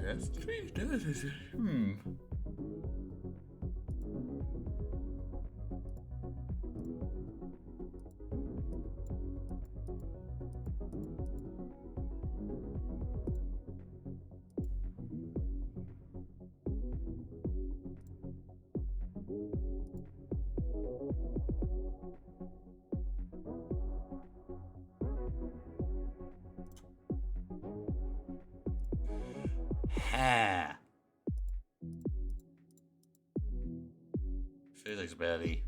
That's 3 does it? Ah. Physics, baby.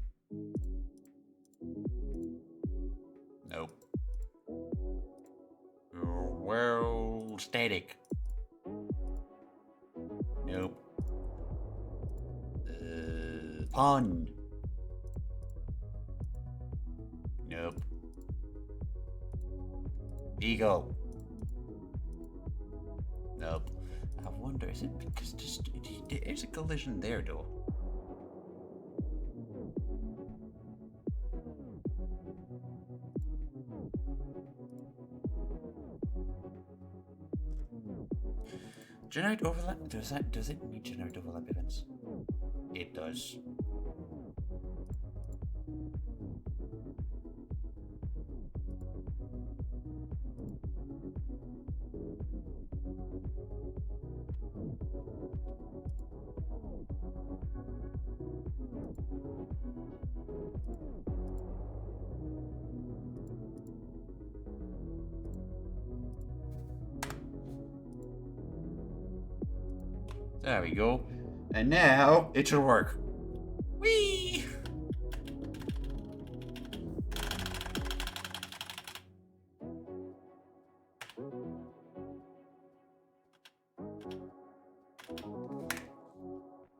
Nope. Well, static. Nope. Pun. Nope. Ego. Nope. I wonder, is it because there's a collision there, though? Generate overlap? Does it need generate overlap events? It does. There we go. And now it should work. Whee!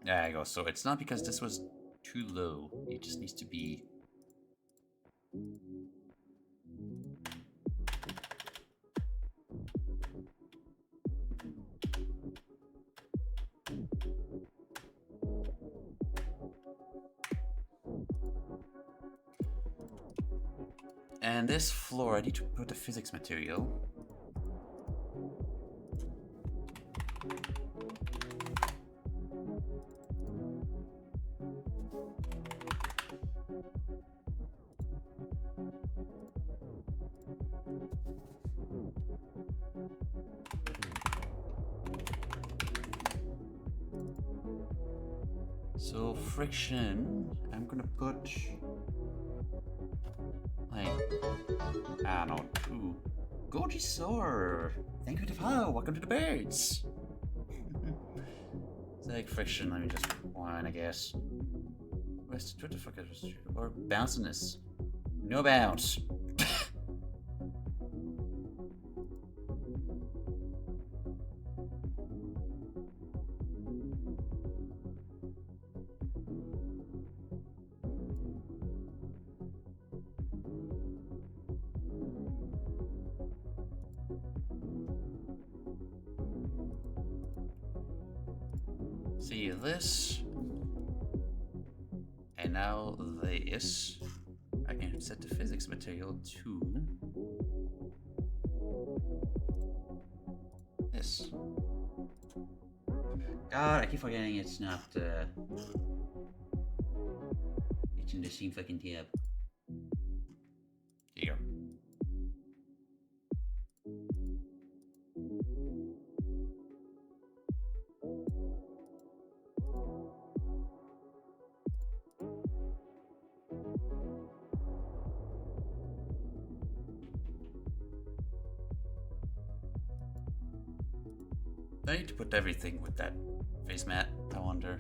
There you go. So it's not because this was too low. It just needs to be... And this floor, I need to put the physics material. So friction, I'm gonna put like, I don't know, 2. Gorgeous sword! Thank you to follow, welcome to the birds! It's like friction, let me just put 1, I guess. What the fuck is this? Or bounciness. No bounce. See this, and now this. I can set the physics material to this. God, I keep forgetting it's not. It's in the same fucking tab. Here. I need to put everything with that face mat, I wonder.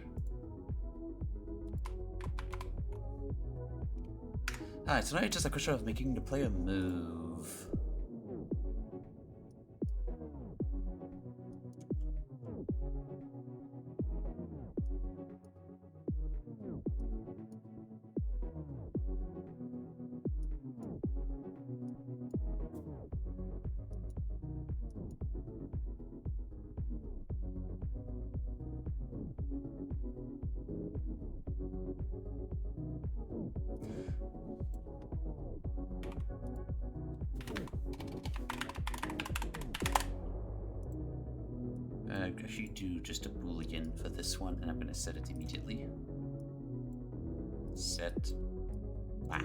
Alright, so now it's just a question of making the player move. I actually do just a boolean for this one, and I'm going to set it immediately. Set. Wow.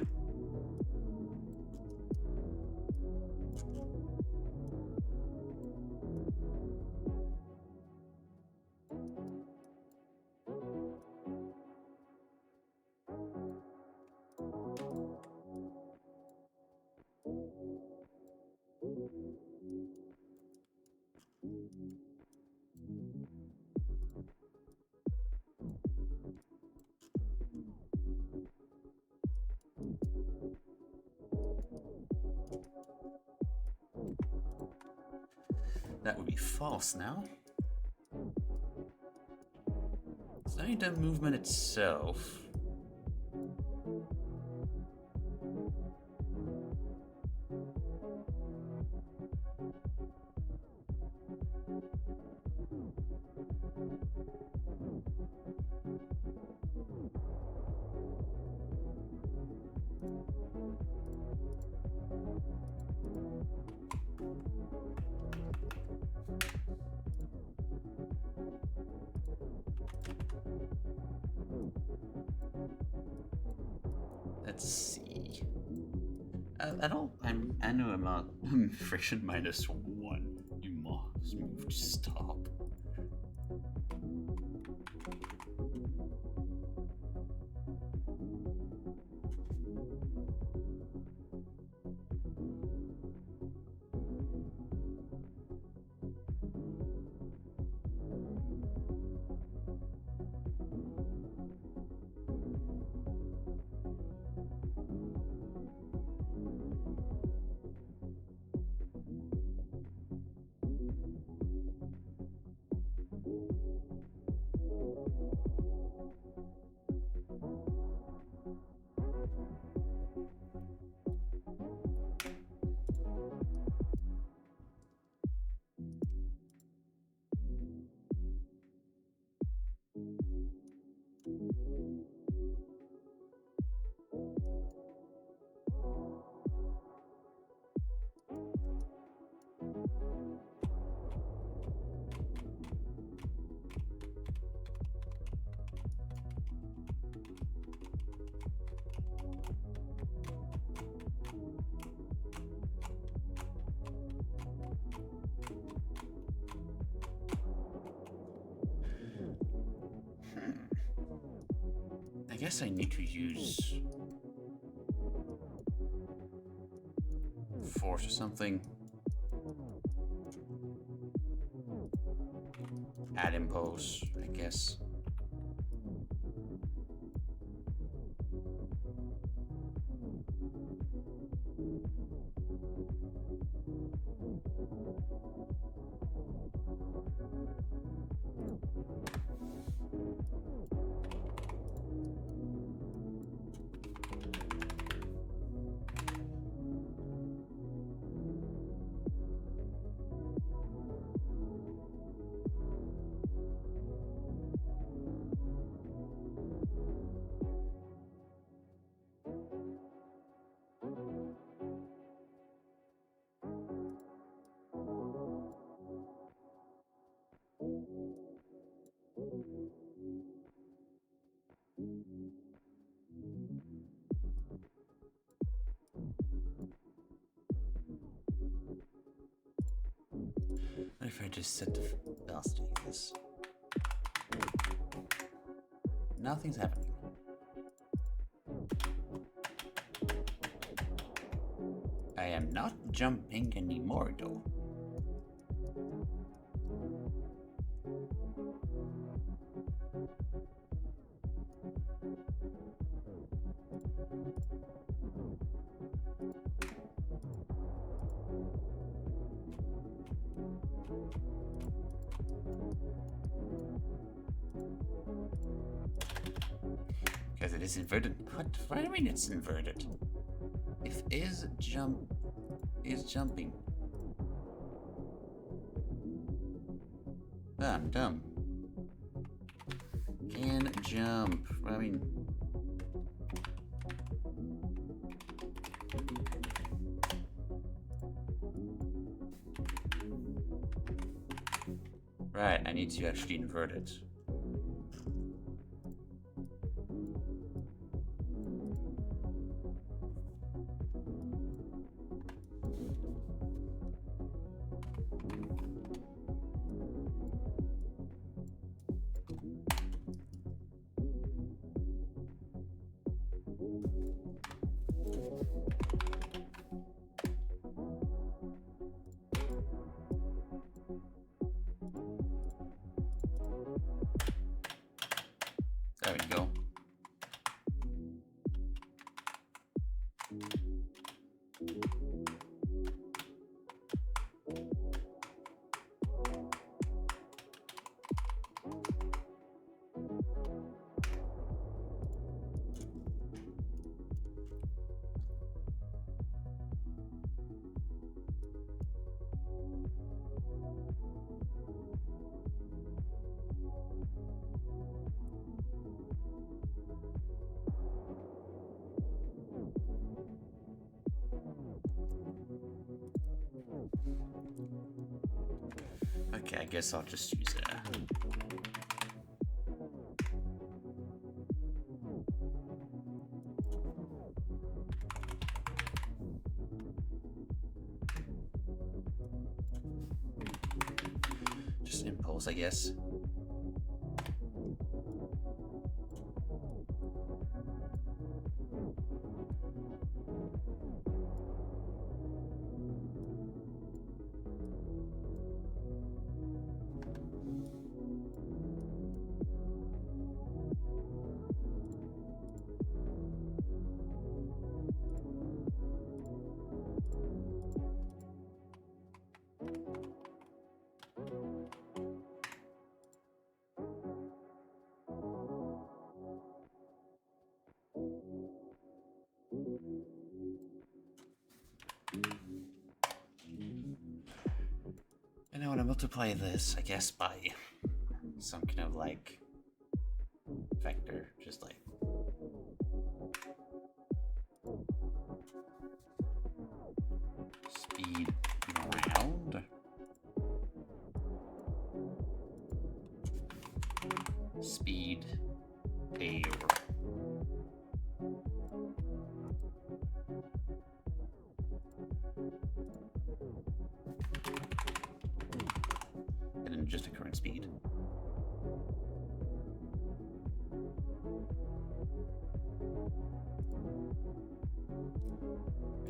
That would be false now. Is that the movement itself? Let's see. I know I'm not friction -1. You must move to stop. I guess I need to use force or something. Add impulse, I guess. What if I just set the velocity of this? Nothing's happening. I am not jumping anymore though. Because it is inverted. What do you mean it's inverted? If is jumping. Ah, I'm dumb. Can jump. I mean. Right, I need to actually invert it. guess I'll just use that. Just impulse, I guess. And I want to multiply this, I guess, by some kind of like vector, just like speed round, speed air. And then just a current speed.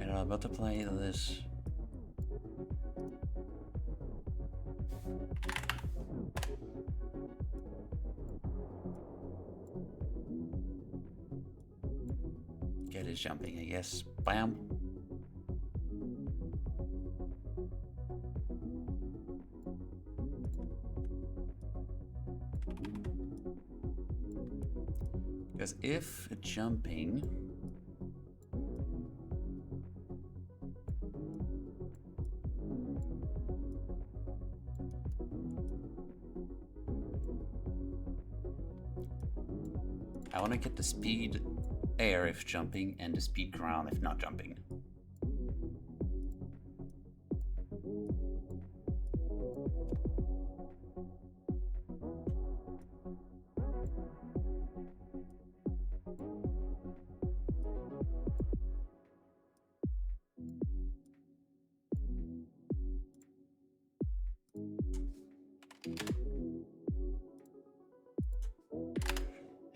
And I'll multiply this. Get his jumping, I guess. Bam. Because if jumping I want to get the speed air if jumping and the speed ground if not jumping.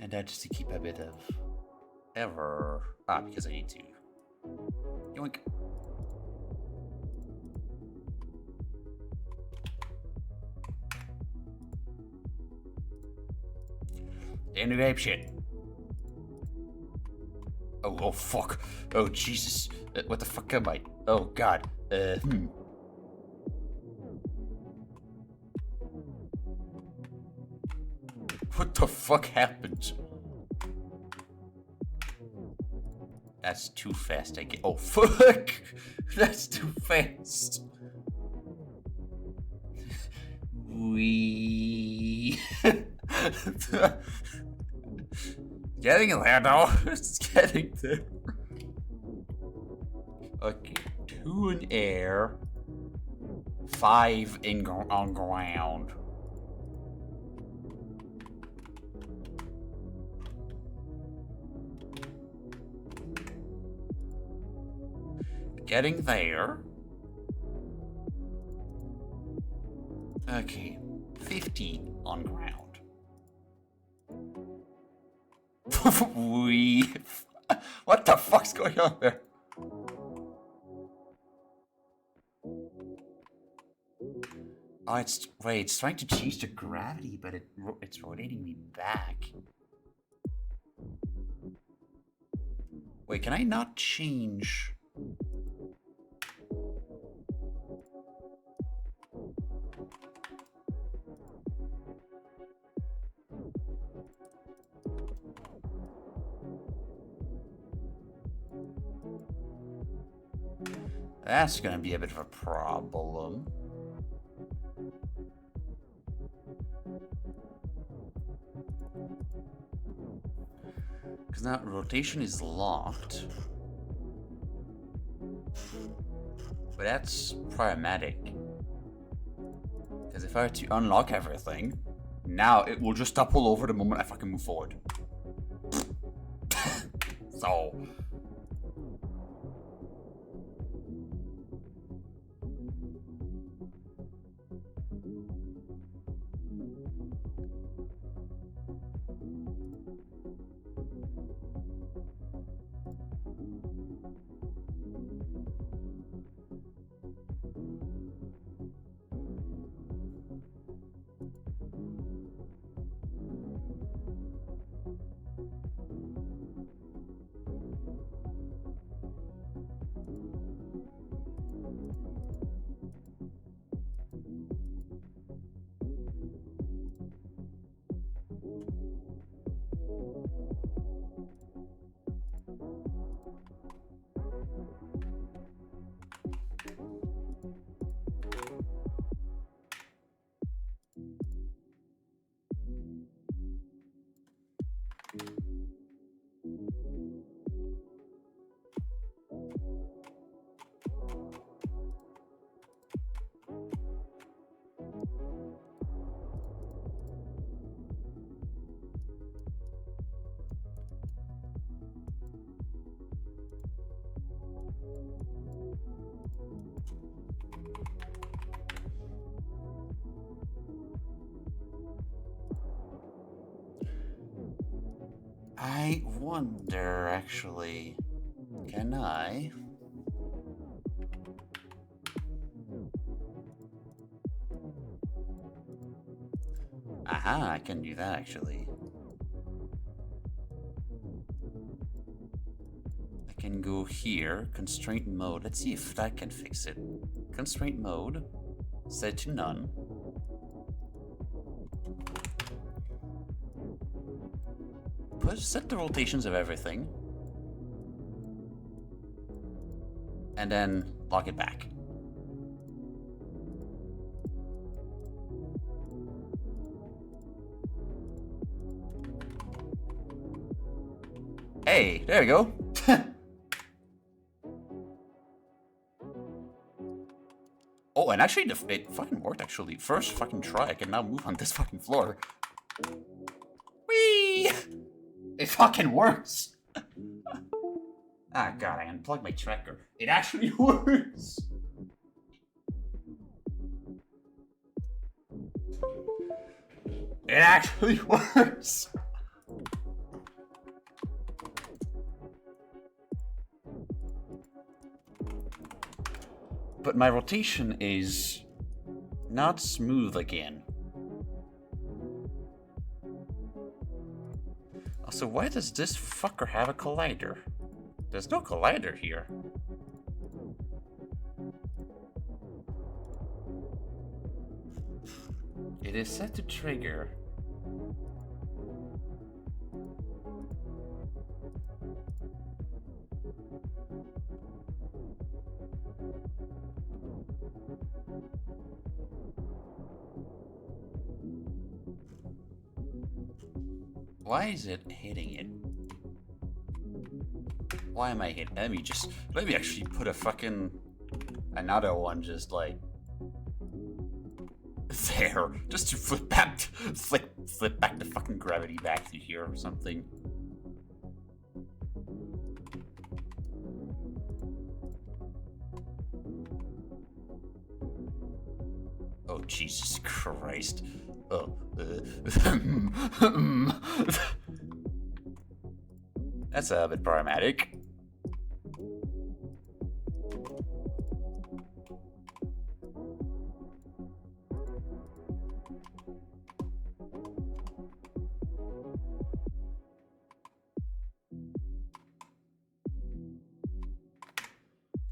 And that just to keep a bit of error. Because I need to. Yoink. End of ape shit. Oh fuck. Oh Jesus. What the fuck am I? Oh god. What the fuck happened? That's too fast, I get. Oh fuck! That's too fast. We getting there though. It's getting there. Okay, 2 in air, 5 on ground. Getting there. Okay, 50 on ground. What the fuck's going on there? Oh, it's trying to change the gravity, but it's rotating me back. Wait, can I not change? That's gonna be a bit of a problem. Because now rotation is locked. But that's problematic. Because Because if I were to unlock everything, now it will just topple over the moment I fucking move forward. So... I wonder, actually, can I? Aha, I can do that, actually. I can go here, constraint mode. Let's see if that can fix it. Constraint mode, set to none. Set the rotations of everything. And then lock it back. Hey, there we go. Oh, and actually, it fucking worked, actually. First fucking try, I can now move on this fucking floor. Whee! It fucking works! Ah, God, I unplugged my tracker. It actually works! It actually works! But my rotation is not smooth again. Also, why does this fucker have a collider? There's no collider here. It is set to trigger. Why is it hitting it? Why am I hitting? Let me actually put a fucking another one just like there, just to flip back the fucking gravity back to here or something. Oh, Jesus Christ. Oh. That's a bit problematic.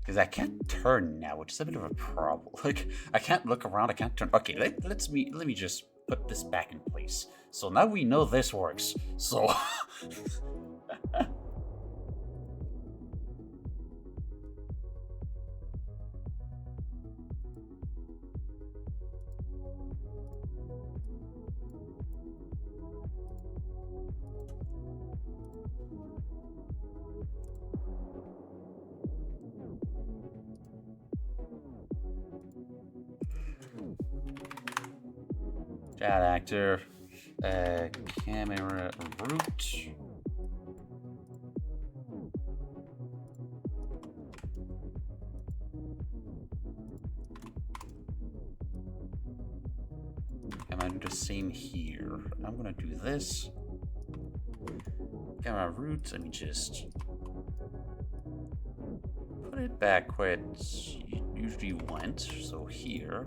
Because I can't turn now, which is a bit of a problem. Like, I can't look around, I can't turn. Okay, let me just put this back in place. So now we know this works. So... Chat actor. Camera root. I'm gonna do the same here. I'm gonna do this. Camera root, let me just put it back where it usually went. So here.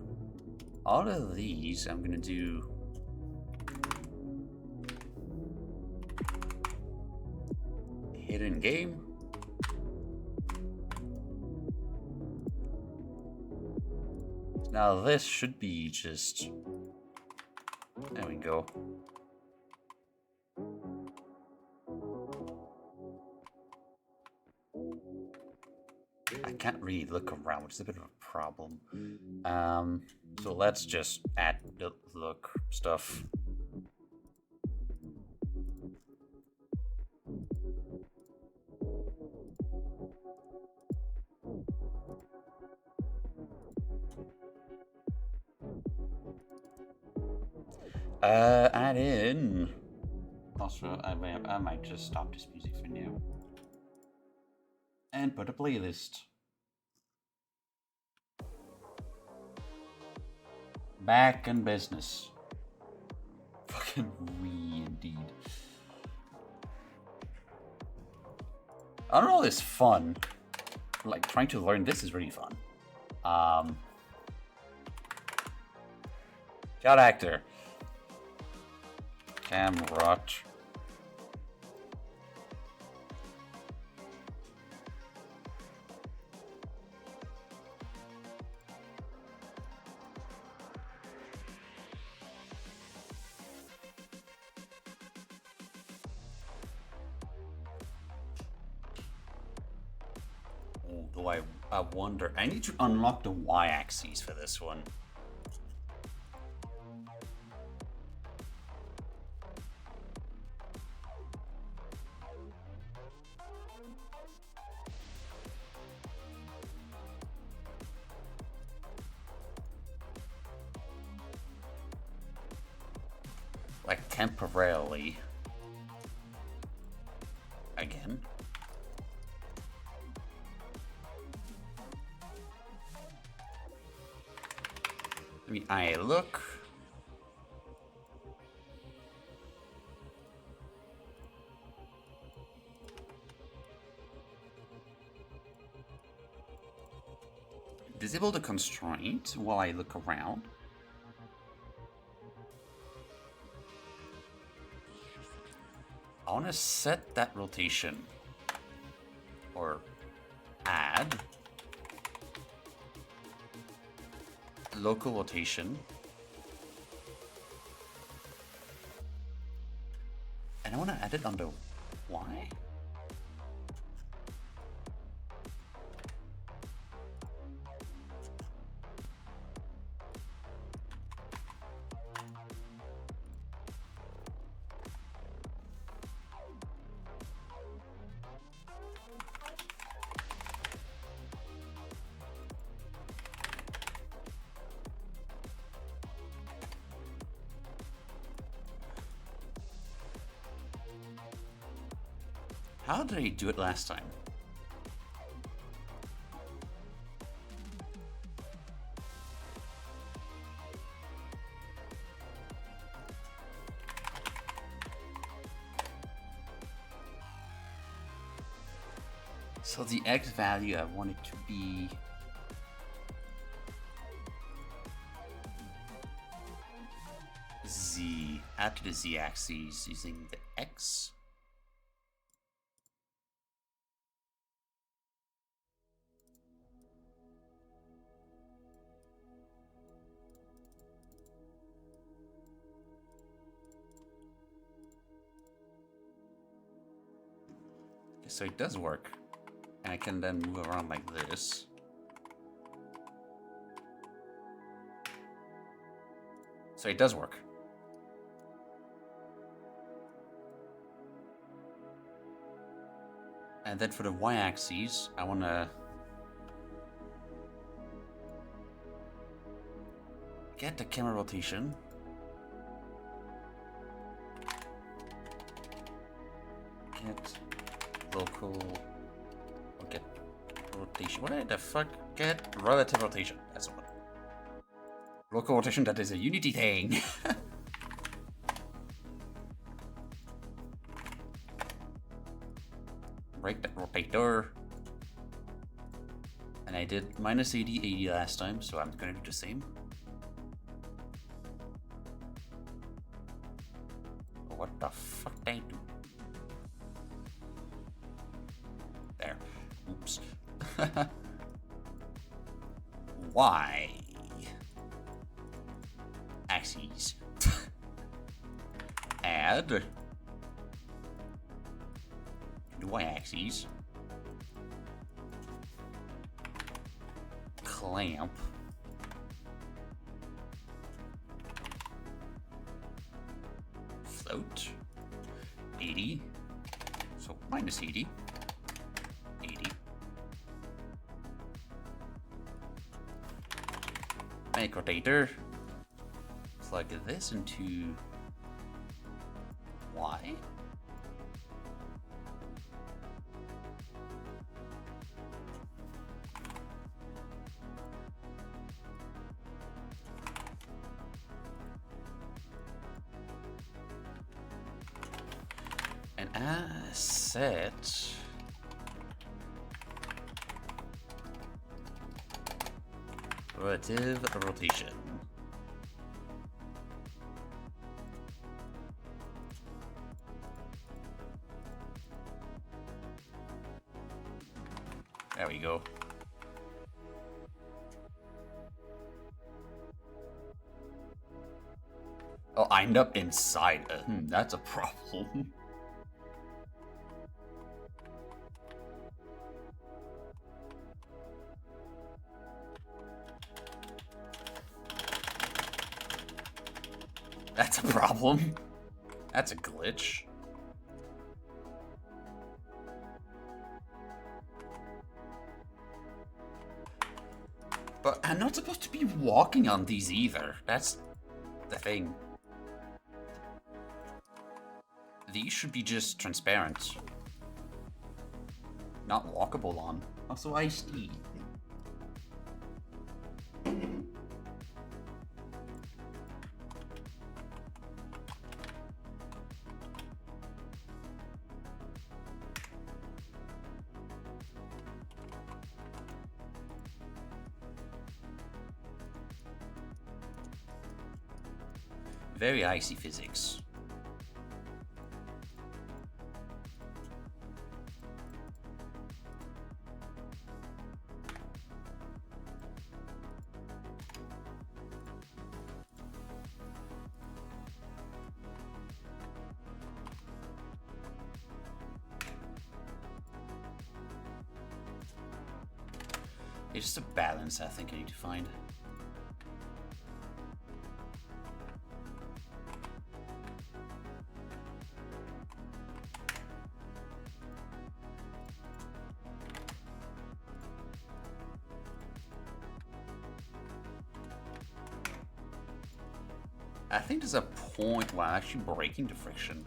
All of these I'm gonna do hidden game. Now this should be just, there we go. I can't really look around, which is a bit of a problem. So let's just add the look stuff. Add in. Also, I might just stop this music for now and put a playlist. Back in business. Fucking we indeed. I don't know, it's fun. Like trying to learn this is really fun. Child actor. Camrot. Although I wonder, I need to unlock the y-axis for this one. Like temporarily. Again. I mean, I look. Disable the constraint while I look around. I want to set that rotation or add local rotation, and I want to add it on the Y. How did I do it last time? So the X value I want it to be Z. Add to the Z axis using the X. So it does work. And I can then move around like this. So it does work. And then for the y-axis, I want to get the camera rotation. local... We'll get rotation. What the fuck? Get relative rotation. That's the one. Local rotation, that is a Unity thing. Break that rotator. And I did minus 80, 80 last time, so I'm gonna do the same. What the fuck they do? There. Oops. Why? Axes. Add. Y axes. Clamp. Float. 80. So minus 80. 80. Make rotator. Plug this into Y. And asset relative rotation. There we go. Oh, I end up inside it. That's a problem. That's a problem. That's a glitch. But I'm not supposed to be walking on these either. That's the thing. These should be just transparent. Not walkable on. Also iced tea. Very icy physics. It's just a balance I think I need to find. I think there's a point where I'm actually breaking the friction.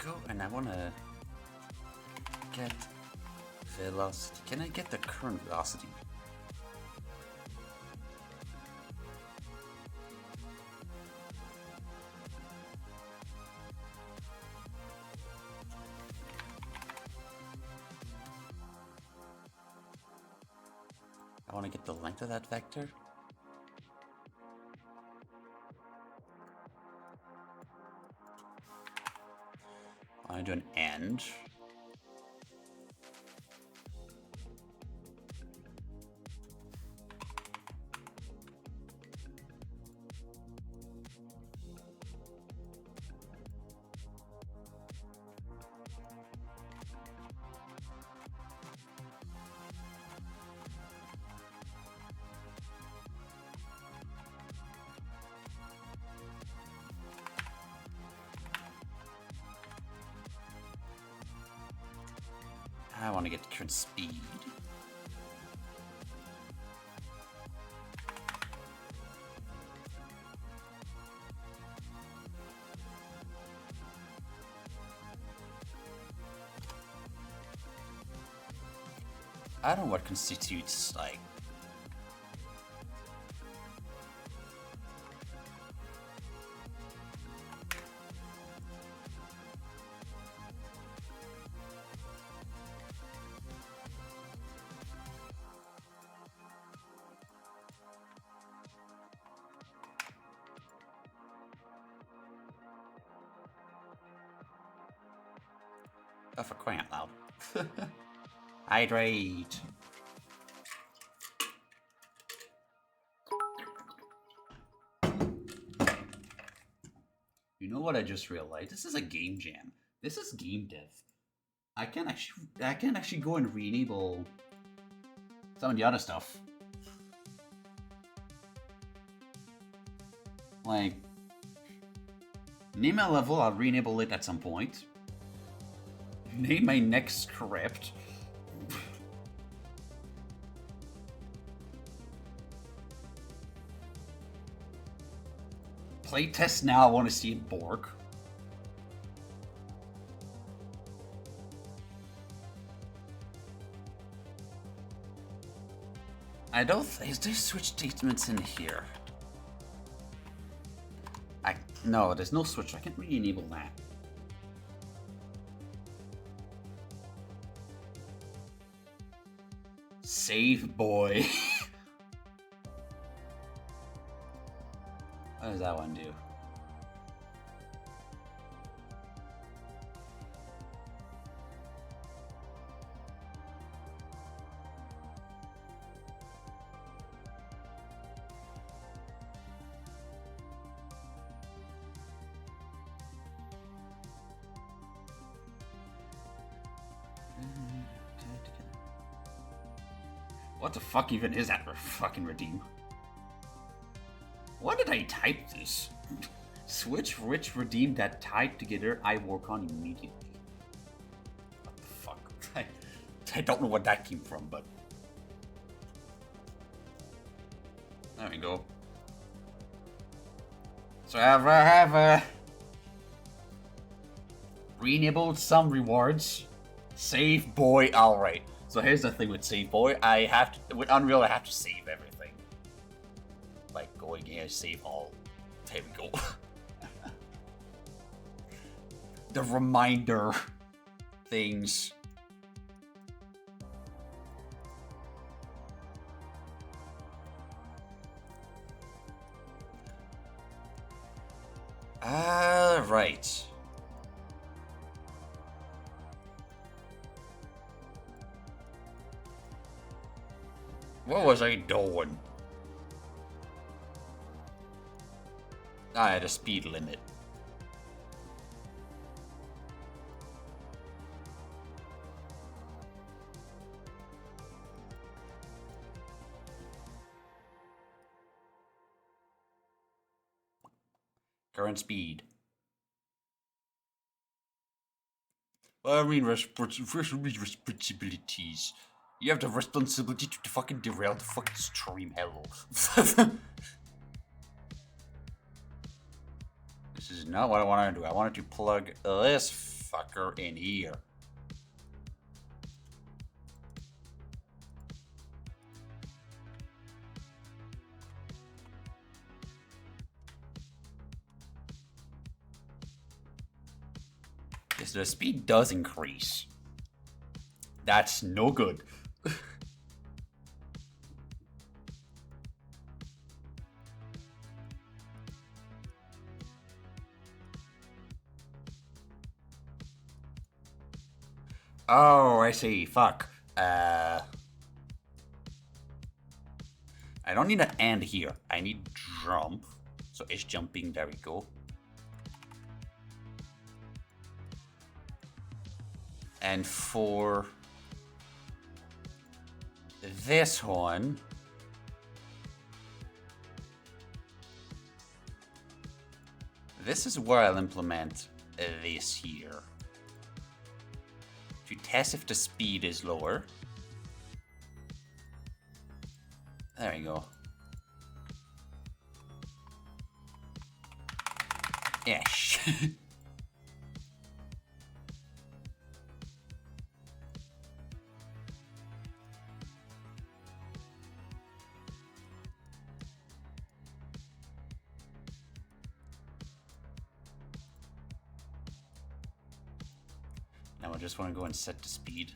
Go, and I want to get velocity. Can I get the current velocity? want to get the length of that vector. I want to do an end. I want to get the current speed. I don't know what constitutes like oh, for crying out loud. Hydrate. You know what I just realized? This is a game jam. This is game dev. I can actually go and re-enable some of the other stuff. Like, name my level, I'll re-enable it at some point. Name my next script. Playtest now, I want to see it Borg. I don't is there switch statements in here? No, there's no switch, I can't really enable that. Save boy. What does that one do? What the fuck even is that for fucking redeem? Why did I type this? Switch rich redeem that tied together I work on immediately. What the fuck? I don't know what that came from, but there we go. So I have re-enabled some rewards. Save boy, alright. So here's the thing with save boy, with Unreal I have to save everything. Like going here, save all. There we go. The reminder things. Right. What was I doing? I had a speed limit. Current speed. Well, I mean, responsibilities. You have the responsibility to fucking derail the fucking stream, hello. This is not what I wanted to do. I wanted to plug this fucker in here. Yes, the speed does increase. That's no good. Oh, I see. Fuck. I don't need an and here. I need jump. So is jumping. There we go. And for this one, this is where I'll implement this here. To test if the speed is lower. There we go. Ish. Now I just want to go and set the speed.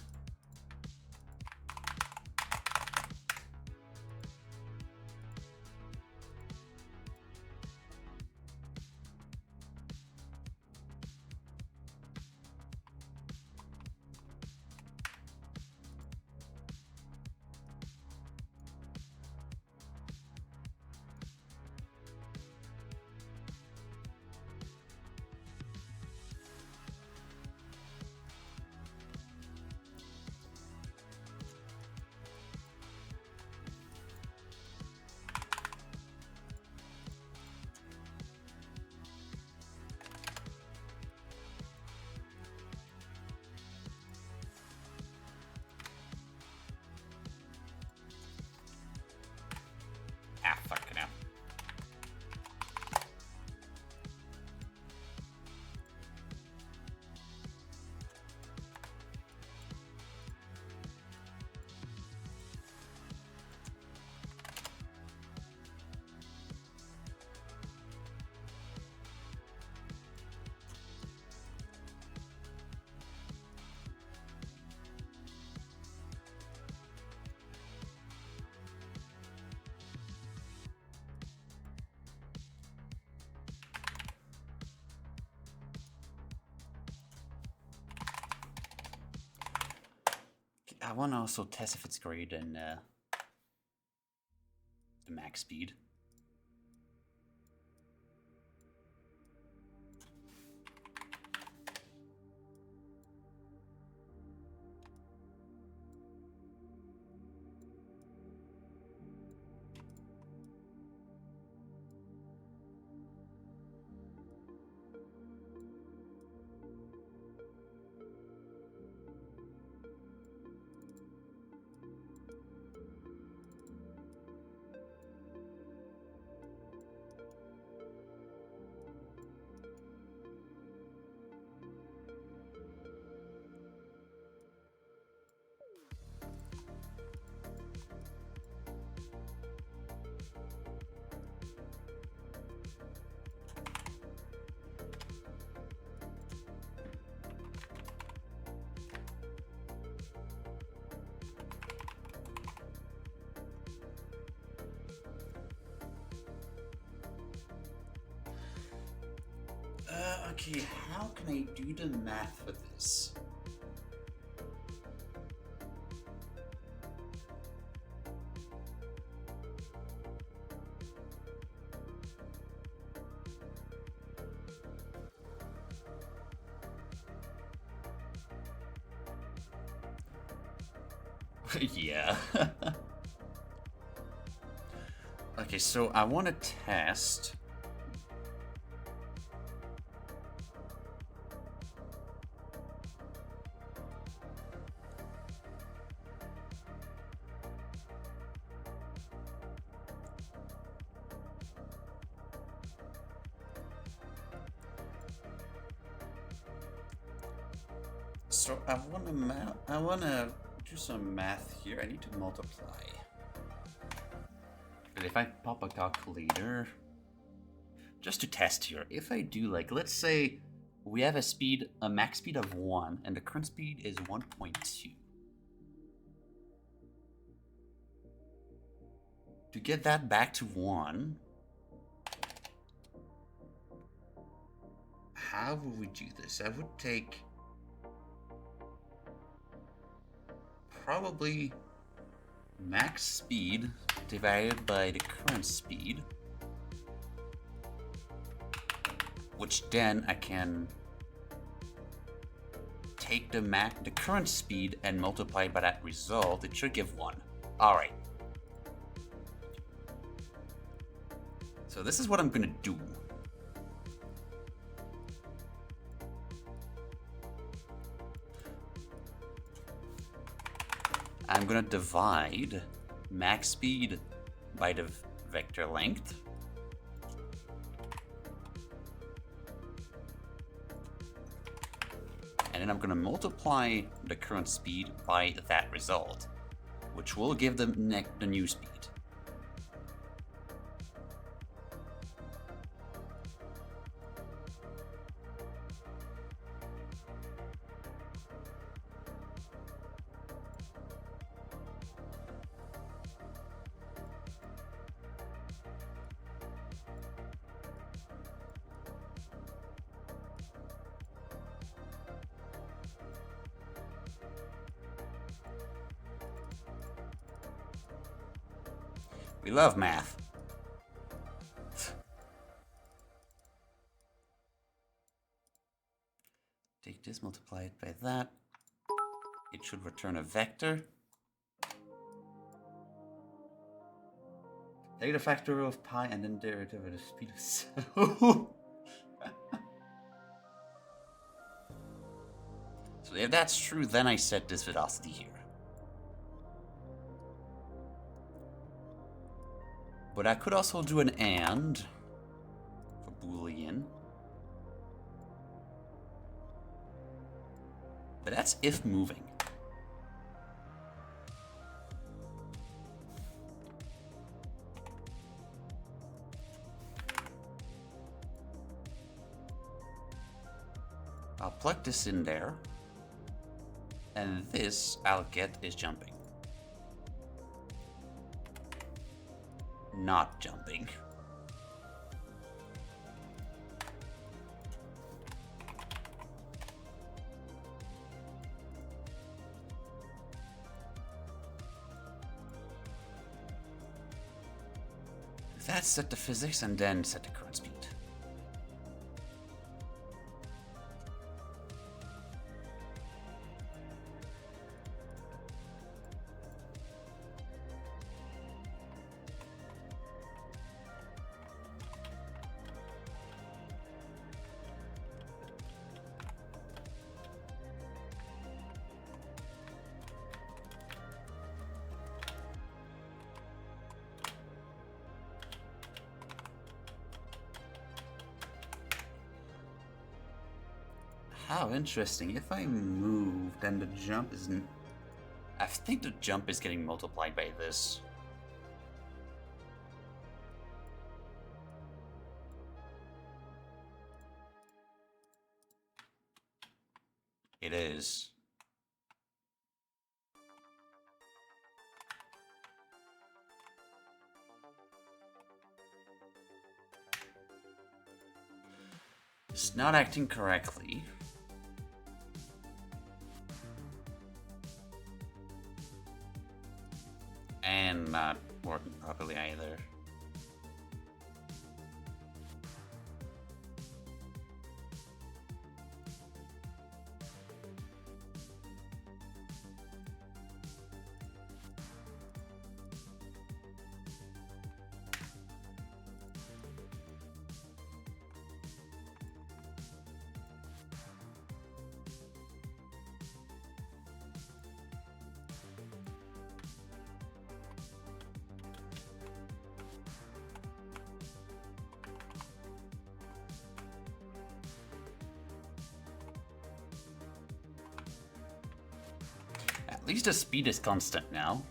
Ah, fucking hell. I want to also test if it's greater than the max speed. Okay, how can I do the math for this? Yeah. Okay, so I want to test. So I want to do some math here. I need to multiply. But if I pop a calculator, just to test here, if I do like, let's say we have a max speed of 1 and the current speed is 1.2. To get that back to 1, how would we do this? I would take probably max speed divided by the current speed, which then I can take the current speed and multiply it by that result. It should give 1. Alright. So this is what I'm gonna do. I'm gonna divide max speed by the vector length. And then I'm gonna multiply the current speed by that result, which will give the new speed. We love math. Take this, multiply it by that. It should return a vector. Take the factor of pi and then derivative of the speed of sound. So if that's true, then I set this velocity here. But I could also do an AND for Boolean. But that's if moving. I'll plug this in there. And this I'll get is jumping. Not jumping. That's set the physics and then set the current speed. How interesting. If I move, then the jump isn't... I think the jump is getting multiplied by this. It is. It's not acting correctly. And not working properly either. At least the speed is constant now.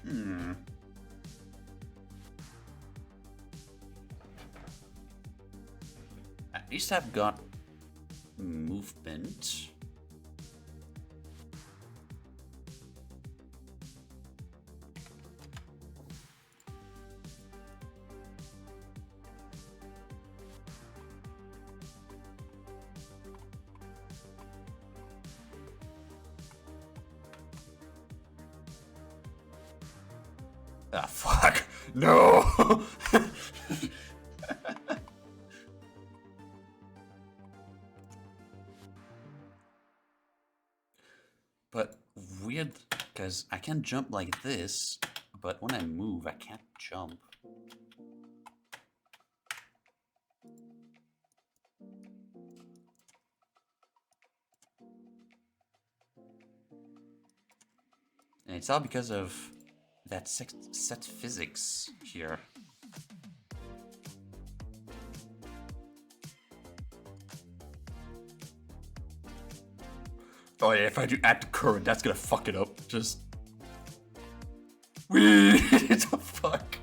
Hmm. At least I've got movement. Ah, fuck. No! But weird, because I can jump like this, but when I move, I can't jump. And it's all because of that set physics here. Oh yeah, if I do add the current, that's gonna fuck it up. Just... Wee! What the fuck?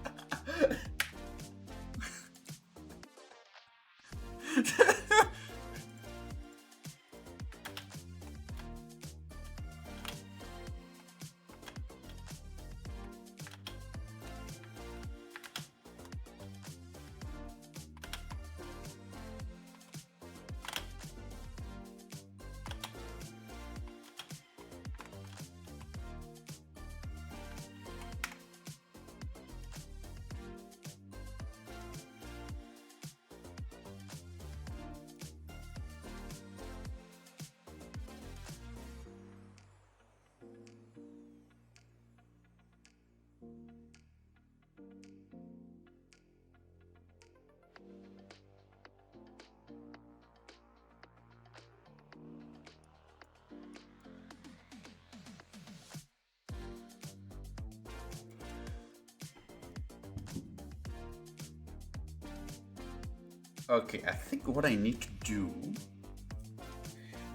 Okay, I think what I need to do,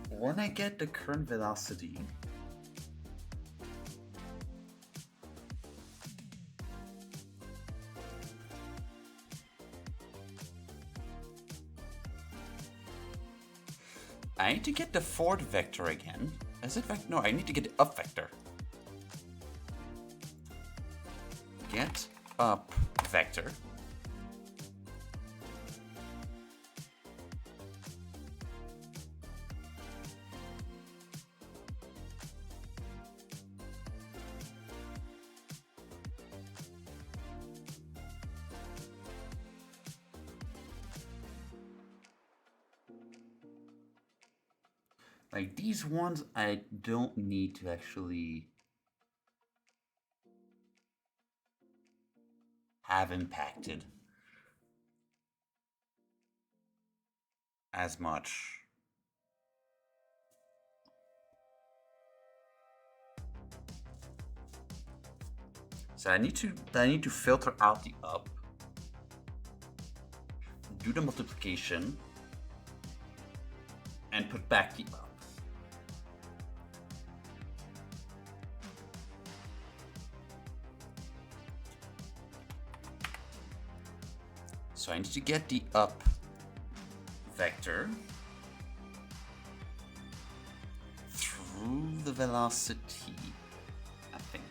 when I get the current velocity, I need to get the forward vector again. Is it vector? No, I need to get the up vector. Get up vector. Like these ones, I don't need to actually have impacted as much. So I need to filter out the up, do the multiplication, and put back the up. So I need to get the up vector through the velocity, I think.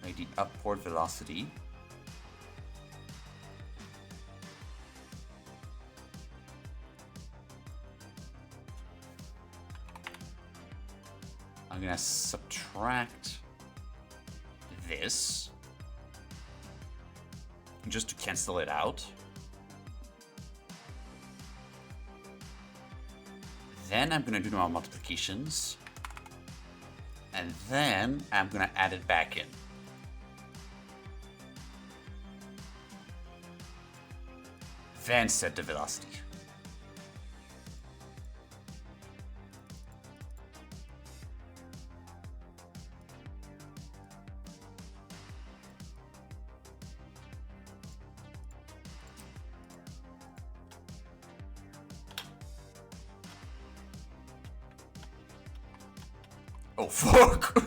Like the upward velocity. I'm gonna subtract this just to cancel it out. Then I'm gonna do my multiplications, and then I'm gonna add it back in. Then set the velocity. Oh, fuck!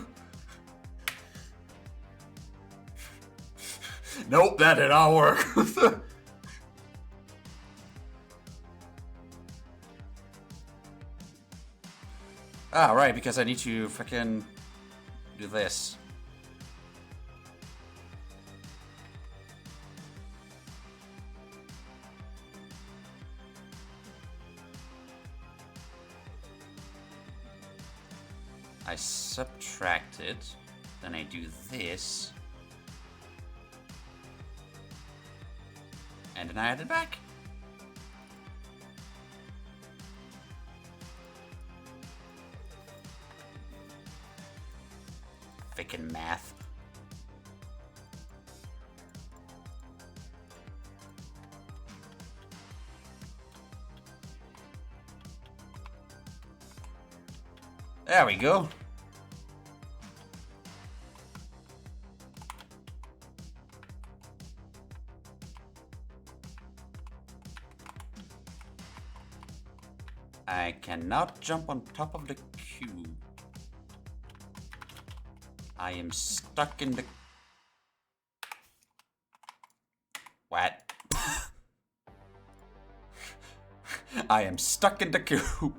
Nope, that did not work. Ah, right, because I need to frickin' do this. I subtract it, then I do this, and then I add it back. Frickin' math. There we go. I cannot jump on top of the cube. I am stuck in the... What? I am stuck in the cube.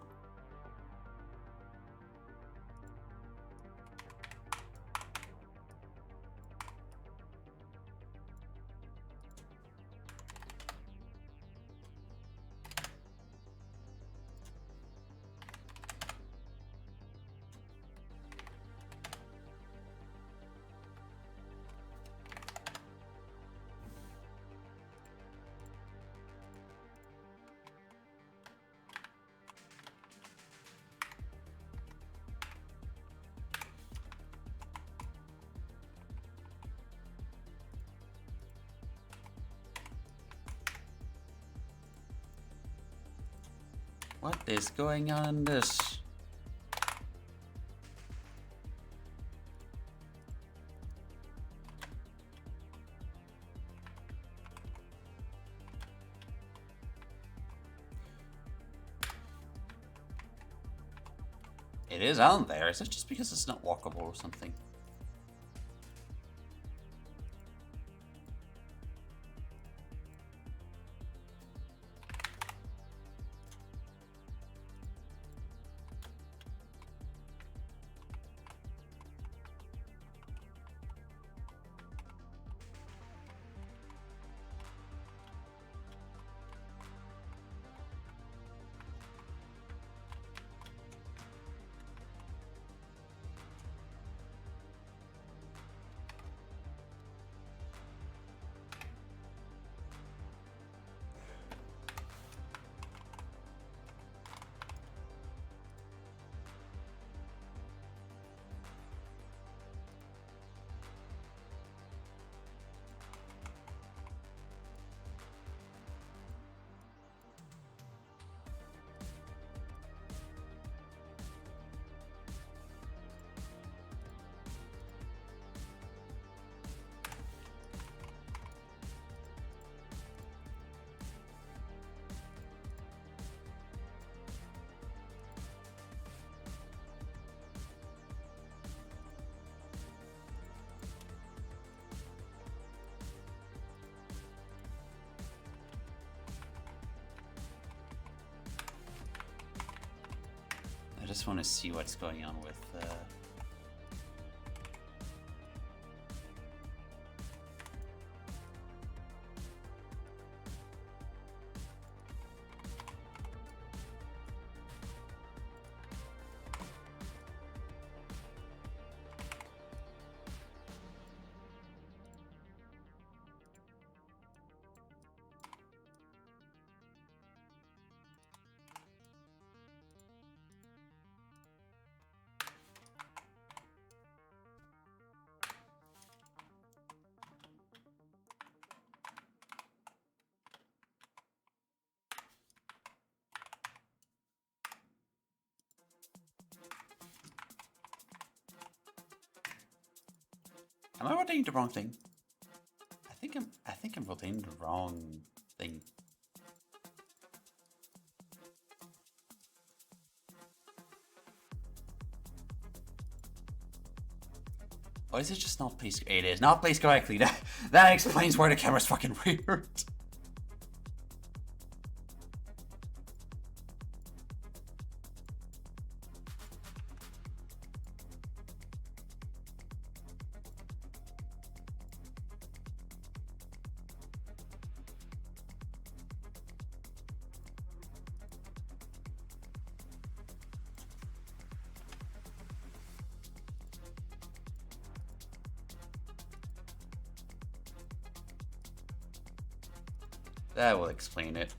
What is going on in this? It is on there. Is it just because it's not walkable or something? I just want to see what's going on with Am I rotating the wrong thing? I think I'm rotating the wrong thing. Or is it just not placed? It is not placed correctly. That explains why the camera's fucking weird. That will explain it.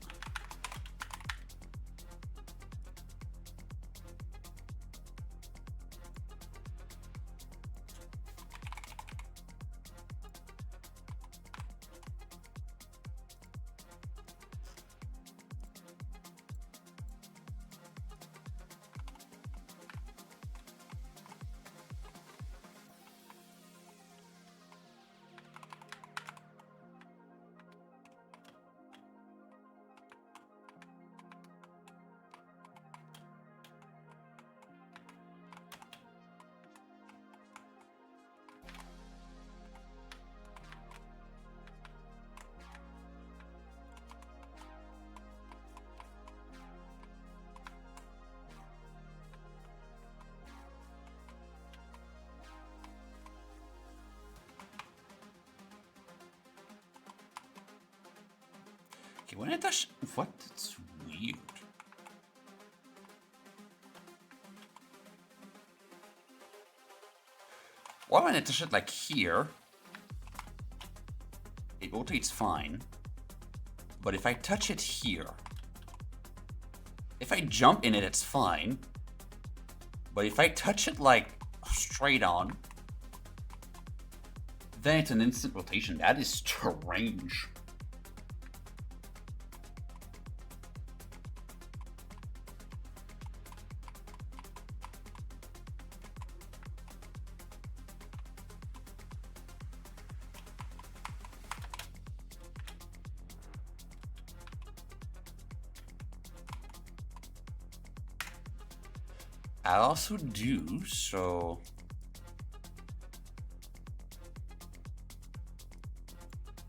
Okay, when I touch... What? It's weird. Why when I touch it like here, it rotates fine. But if I touch it here, if I jump in it, it's fine. But if I touch it like straight on, then it's an instant rotation. That is strange. I also do, so...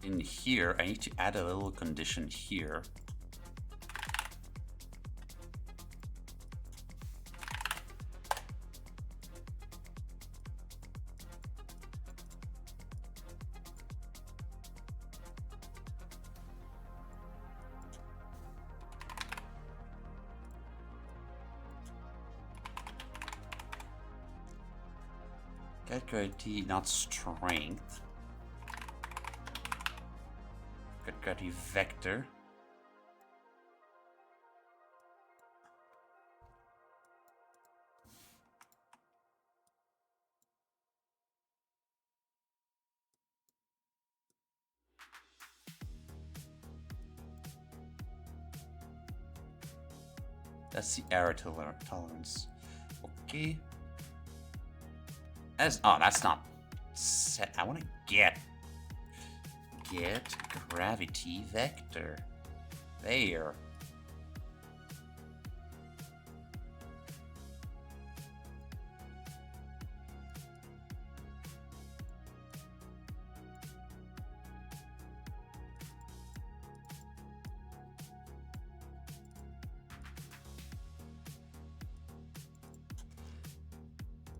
In here, I need to add a little condition here. Get gravity, not strength. Get gravity vector. That's the error tolerance. Okay. That's not set. I want to get gravity vector. There.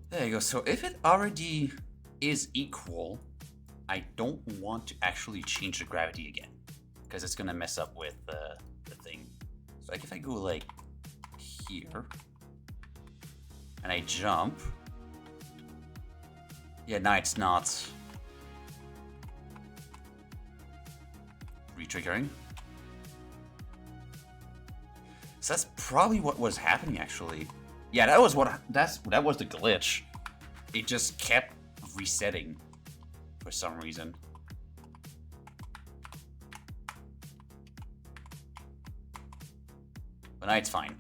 There you go. So if it already is equal, I don't want to actually change the gravity again, because it's gonna mess up with the thing. So like if I go like here and I jump, yeah, now it's not re-triggering. So that's probably what was happening actually. Yeah, that was that was the glitch. It just kept resetting for some reason. But now it's fine.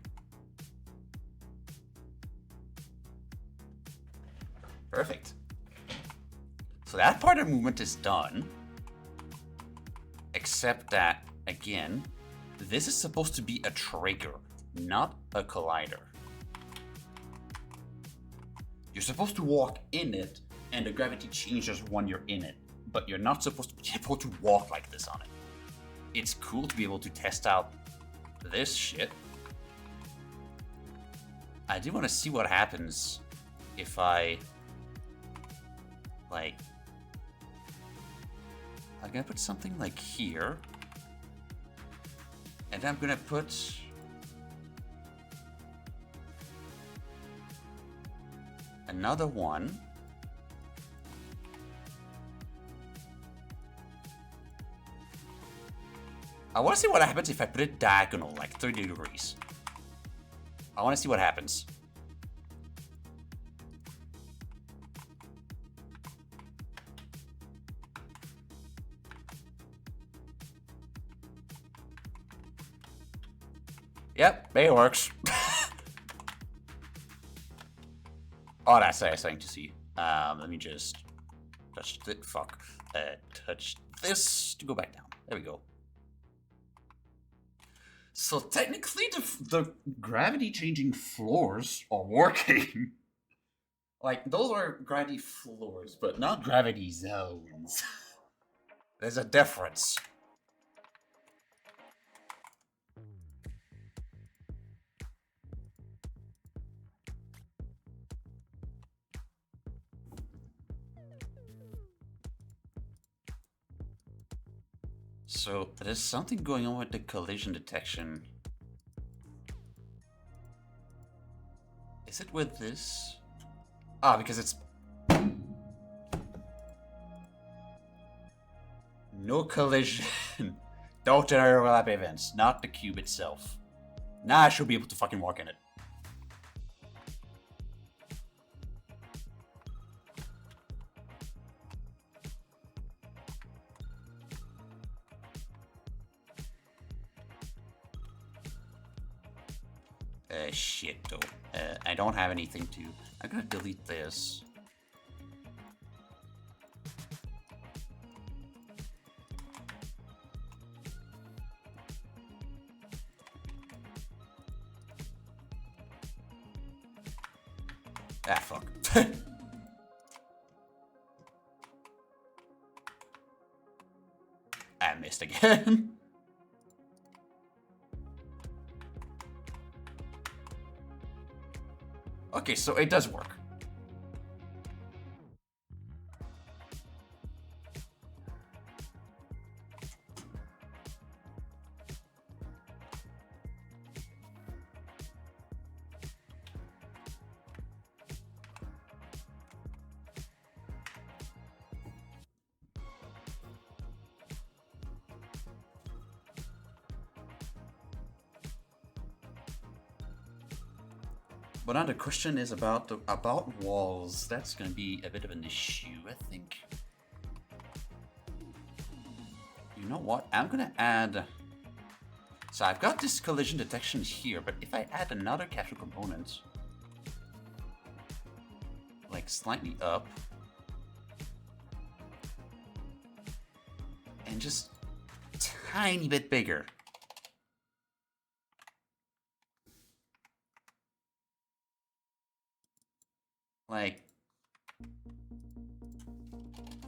Perfect. So that part of the movement is done. Except that, again, this is supposed to be a trigger, not a collider. You're supposed to walk in it and the gravity changes when you're in it, but you're not supposed to be able to walk like this on it. It's cool to be able to test out this shit. I do want to see what happens if I, like, I'm gonna put something like here, and I'm gonna put another one. I want to see what happens if I put it diagonal, like 30 degrees. I want to see what happens. Yep, it works. Oh, that's exciting to see. Let me just touch the touch this to go back down. There we go. So technically, the gravity changing floors are working. Like, those are gravity floors, but not gravity zones. There's a difference. So there's something going on with the collision detection. Is it with this? Ah, because it's... No collision. Don't generate overlap events. Not the cube itself. Now I should be able to fucking walk in it. Shit though. I don't have anything to... I'm gonna delete this. Ah, fuck. I missed again. Okay, so it does work. But now the question is about walls. That's gonna be a bit of an issue, I think. You know what? I'm gonna add... So I've got this collision detection here, but if I add another capsule component, like slightly up, and just a tiny bit bigger. Like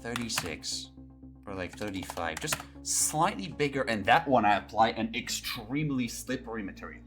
36 or like 35, just slightly bigger, and that one I apply an extremely slippery material.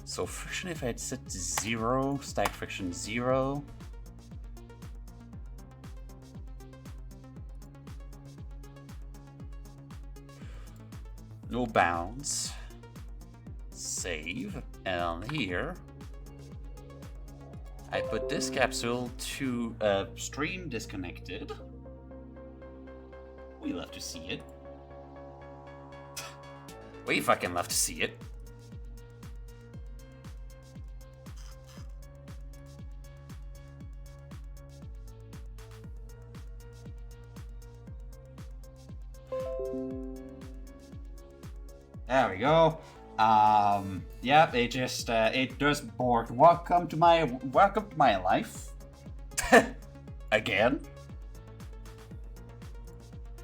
So friction, if I had set to 0, stack friction 0. No bounds. Save. And here, I put this capsule to stream disconnected. We love to see it. We fucking love to see it. There we go. Yeah, it just it just borked. Welcome to my life. Again.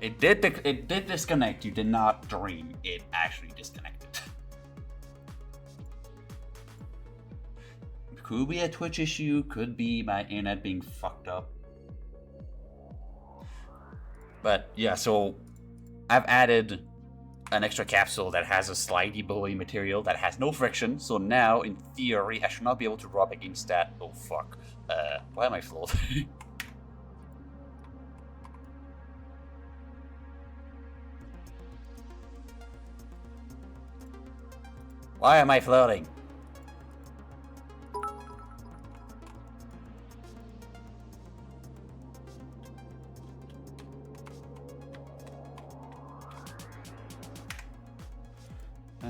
It did disconnect. You did not dream. It actually disconnected. Could be a Twitch issue. Could be my internet being fucked up. But yeah, so I've added an extra capsule that has a slidey buoy material that has no friction. So now, in theory, I should not be able to rub against that. Oh fuck! Why am I floating? Why am I floating?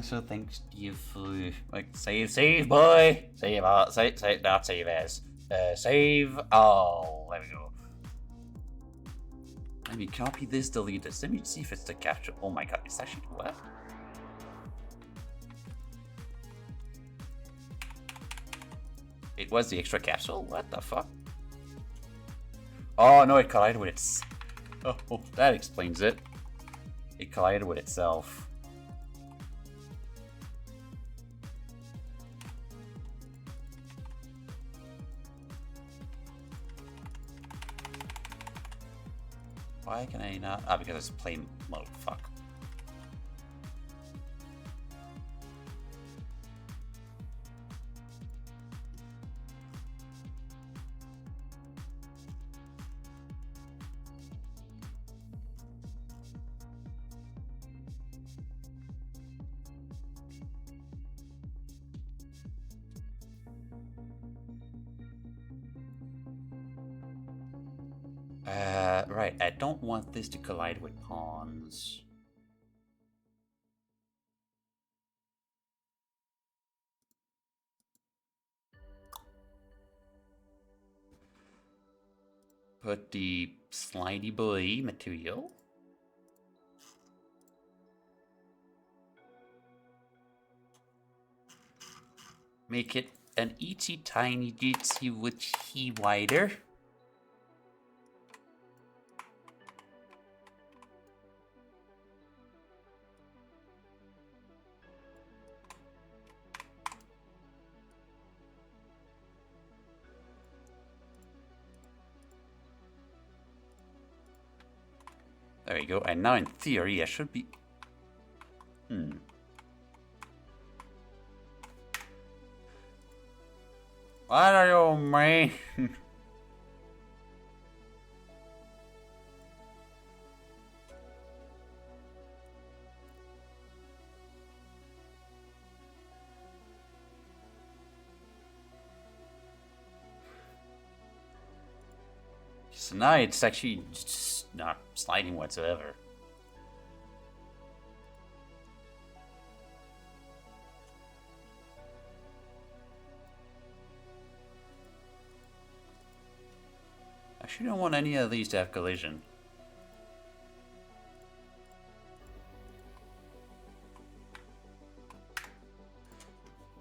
So thanks you for like save boy save not save as save all. There we go. Let me copy this, delete this. Let me see if it's the capture. Oh my god, it's actually what? It was the extra capsule? What the fuck? Oh no, it collided with its. Oh, that explains it. It collided with itself. Why can I not? Ah, because it's play mode. Fuck. Right, I don't want this to collide with pawns. Put the slidey boy material. Make it an itsy tiny ditsy witsy wider. There you go, and now in theory I should be... What are you mean? So now it's actually just not sliding whatsoever. I actually don't want any of these to have collision.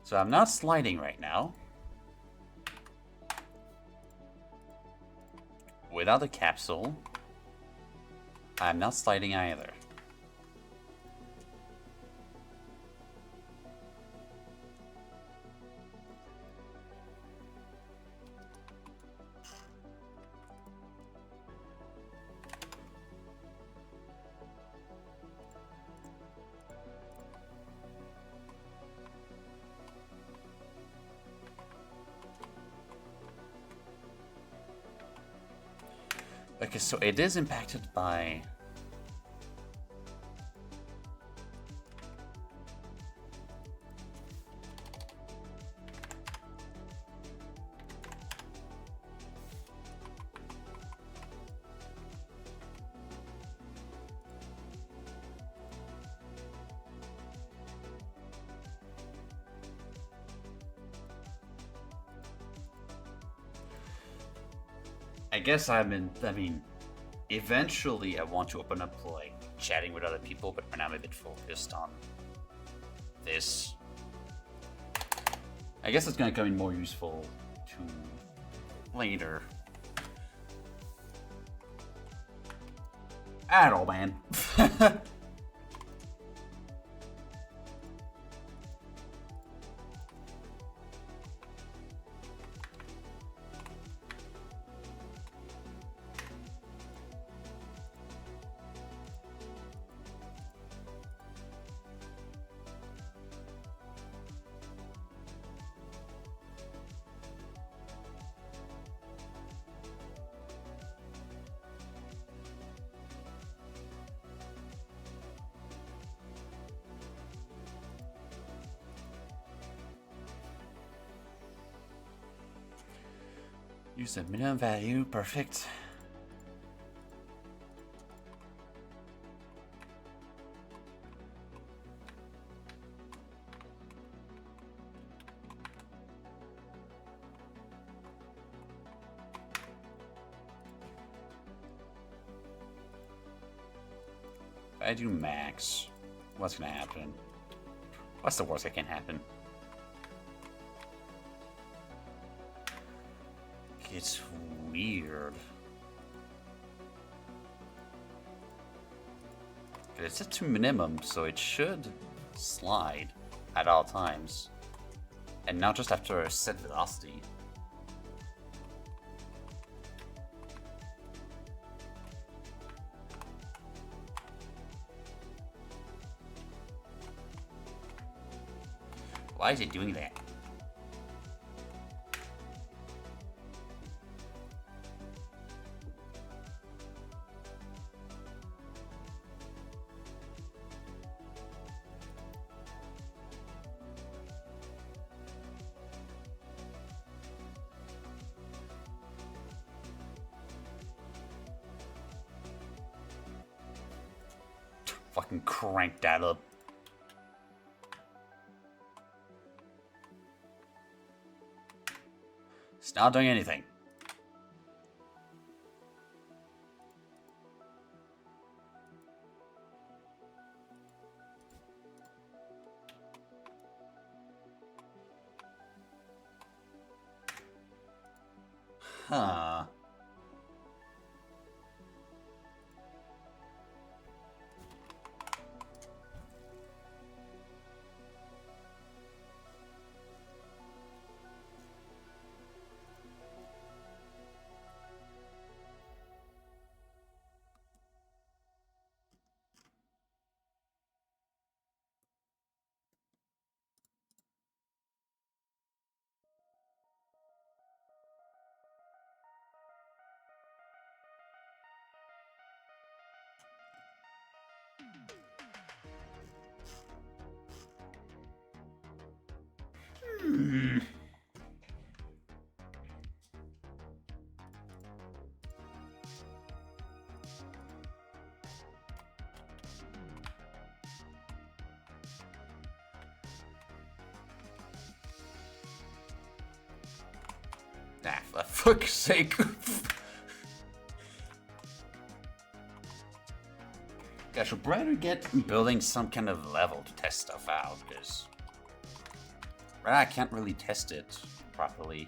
So I'm not sliding right now. Without the capsule, I'm not sliding either. Okay, so it is impacted by... I guess I mean, eventually I want to open up like chatting with other people, but right now I'm a bit focused on this. I guess it's gonna come in more useful to later. I don't know, man. Use the minimum value, perfect. If I do max, what's gonna happen? What's the worst that can happen? It's weird. It's set to minimum, so it should slide at all times. And not just after a set velocity. Why is it doing that? Fucking crank that up. It's not doing anything. Huh. Hmm. Ah, for fuck's sake. I should rather get building some kind of level to test stuff out, because I can't really test it properly.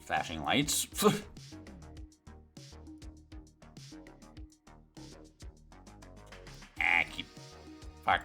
Flashing lights. Keep. Fuck.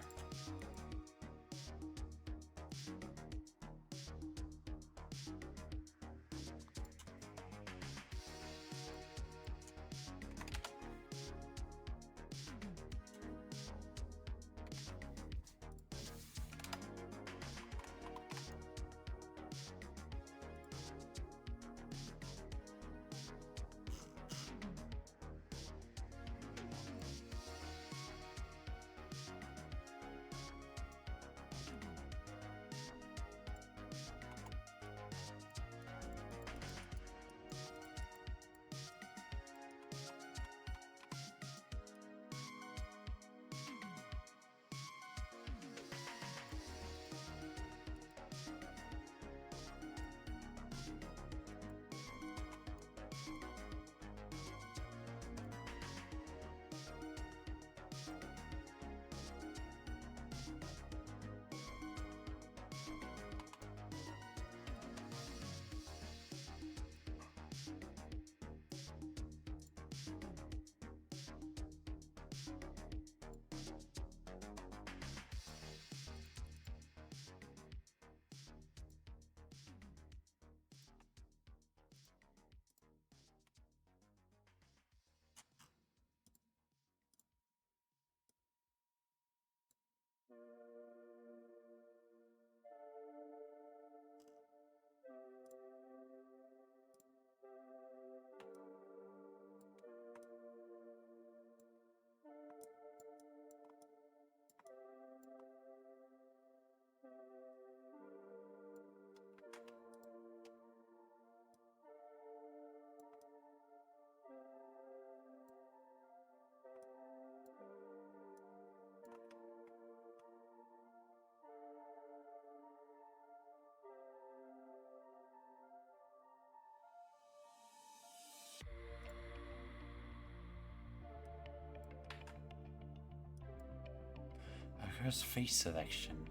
Where's face selection?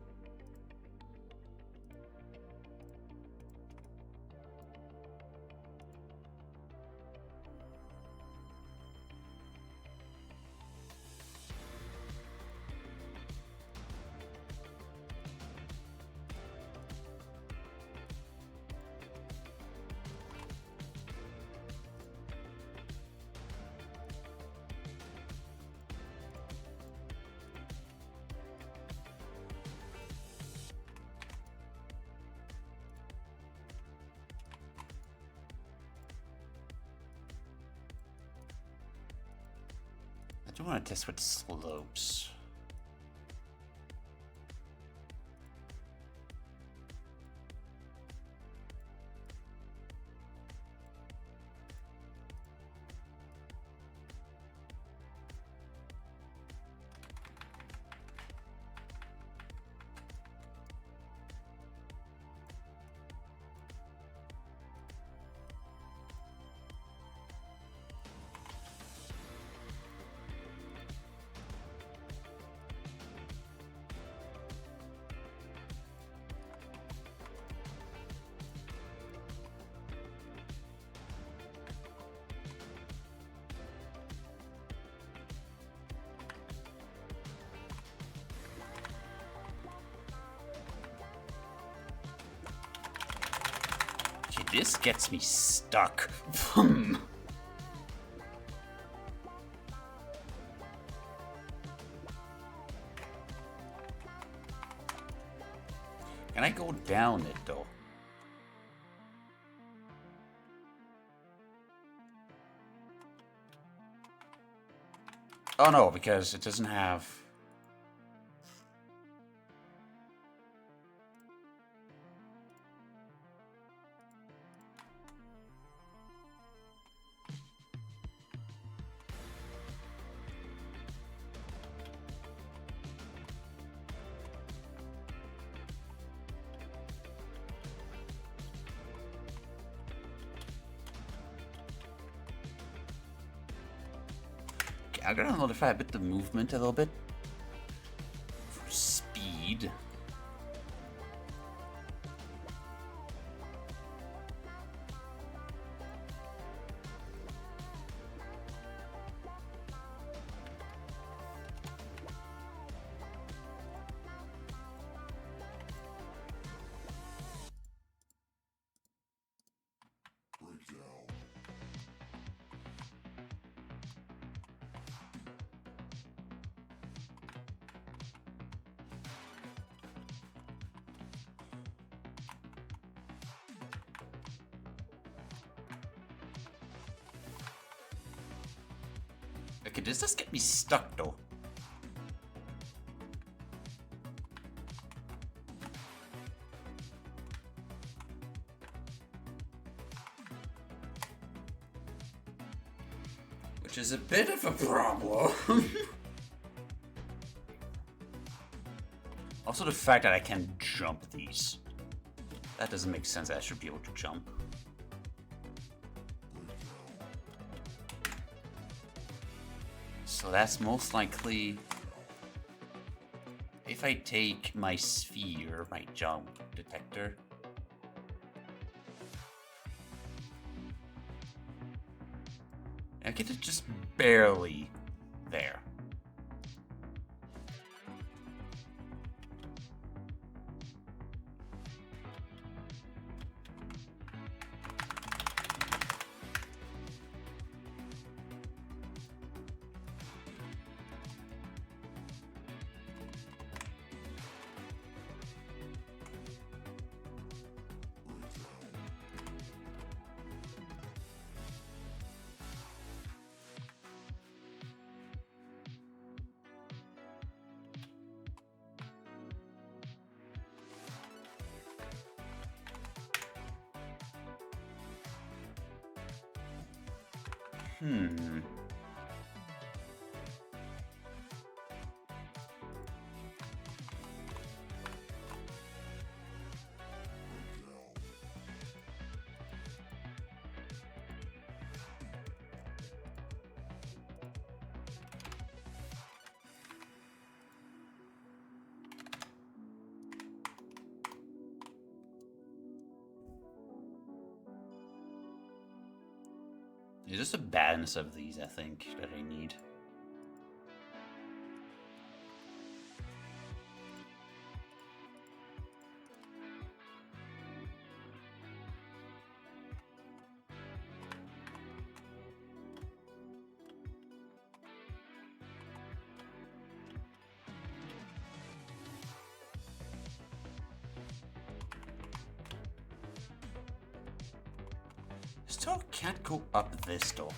I do want to test with slopes. This gets me stuck. Can I go down it though? Oh no, because it doesn't have... I'm gonna modify a bit the movement a little bit for speed. Okay, does this get me stuck though? Which is a bit of a problem. Also the fact that I can jump these. That doesn't make sense. I should be able to jump. So that's most likely if I take my sphere, my jump detector. I get it just barely there. It's just a balance of these, I think, that I need. Still can't go up this door.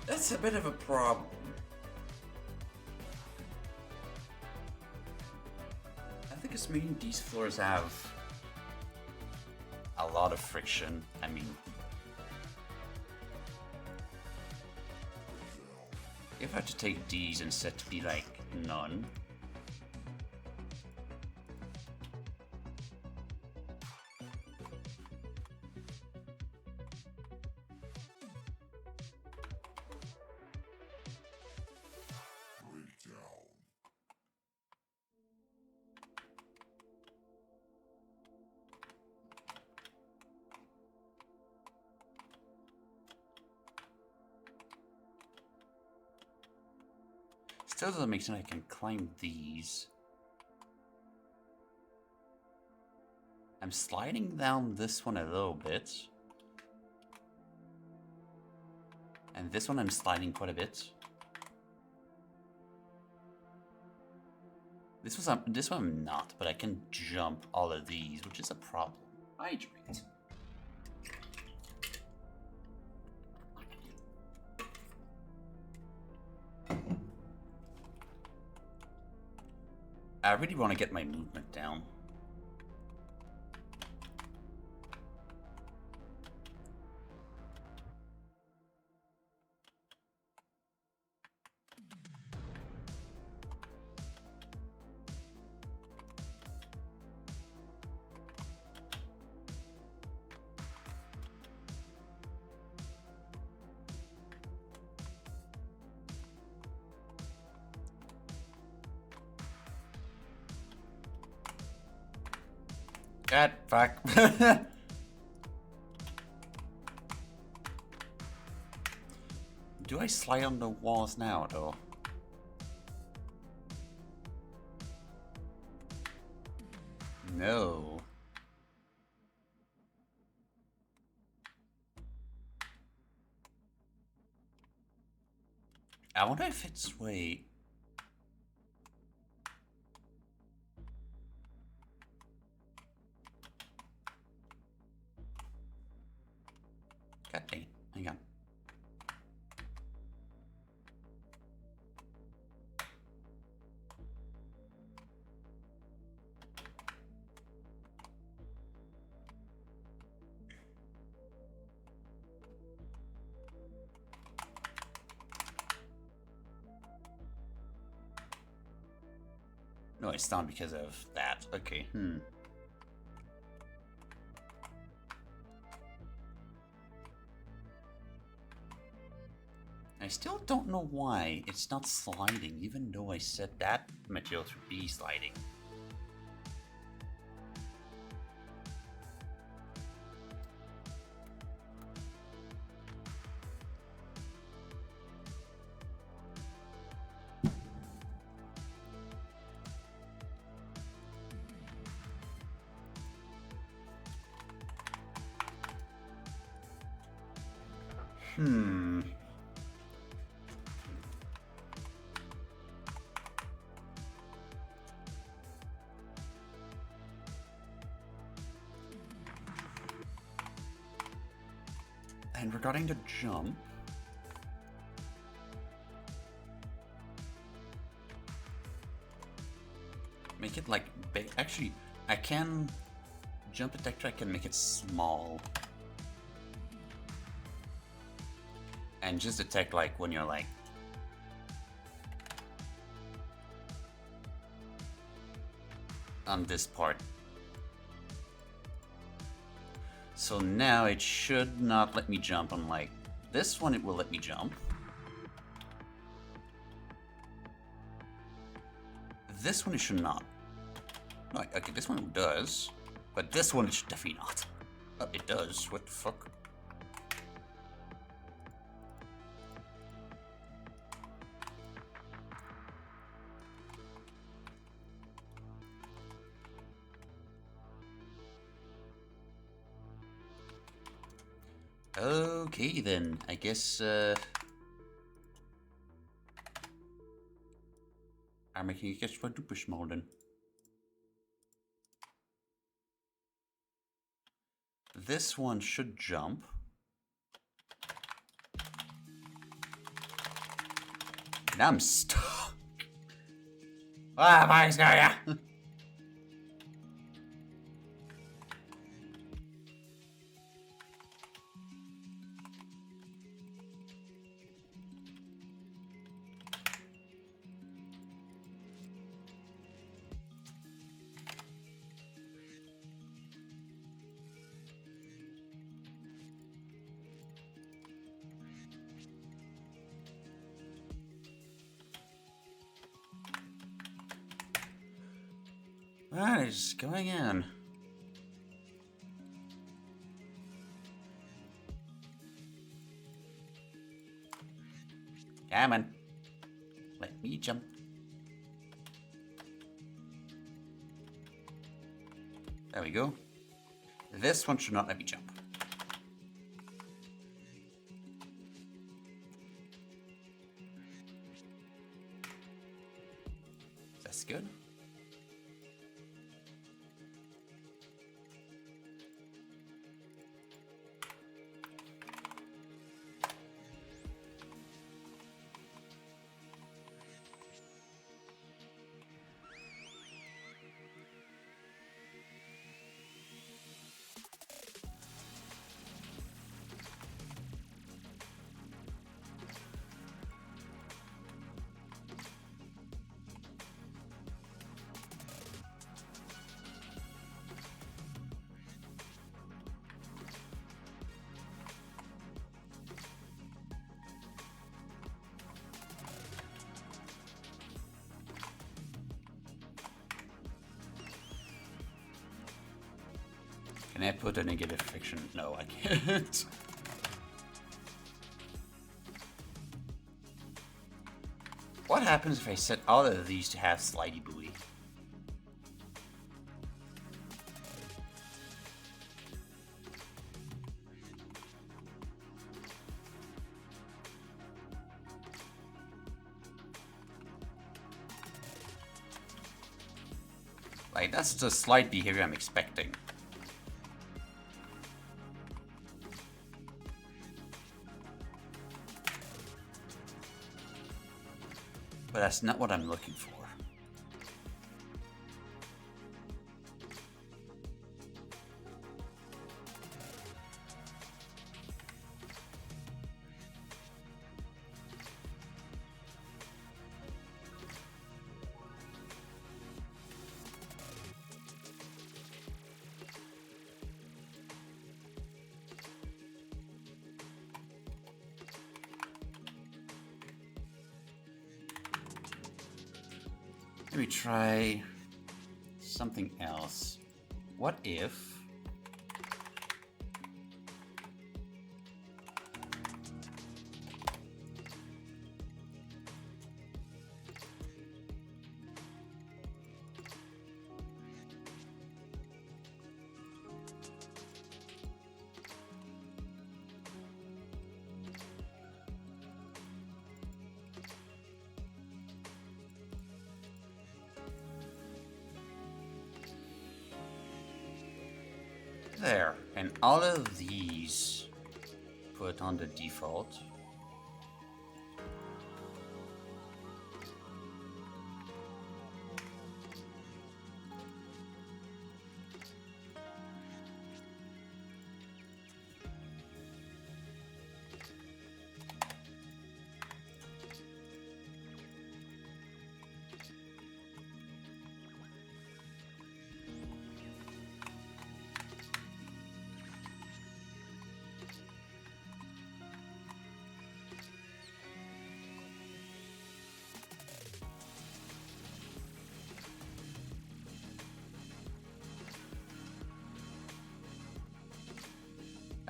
That's a bit of a problem. I think it's meaning these floors have a lot of friction. I mean, if I had to take these and set to be like none. Still doesn't make sense I can climb these. I'm sliding down this one a little bit. And this one I'm sliding quite a bit. This one I'm not, but I can jump all of these, which is a problem. Hydrate. I really want to get my movement down. Get back. Do I slide on the walls now, though? No. I wonder if it's... Wait. God dang. Hang on. No, it's not because of that. Okay, I still don't know why it's not sliding, even though I set that material to be sliding. And regarding the jump, make it like big. Actually, I can jump detector. I can make it small and just detect like when you're like on this part. So now it should not let me jump, unlike this one it will let me jump. This one it should not. No, okay, this one does, but this one it should definitely not. Oh, it does. What the fuck? Okay then, I guess I'm making a guess for duper small then. This one should jump. Now I'm stuck. Ah, thanks, guy. What is going on? Come on. Let me jump. There we go. This one should not let me jump. That's good. Can I put a negative friction? No, I can't. What happens if I set all of these to have slidey buoy? Like, that's the slide behavior I'm expecting. But that's not what I'm looking for. Let me try something else. What if there, and all of these put on the default.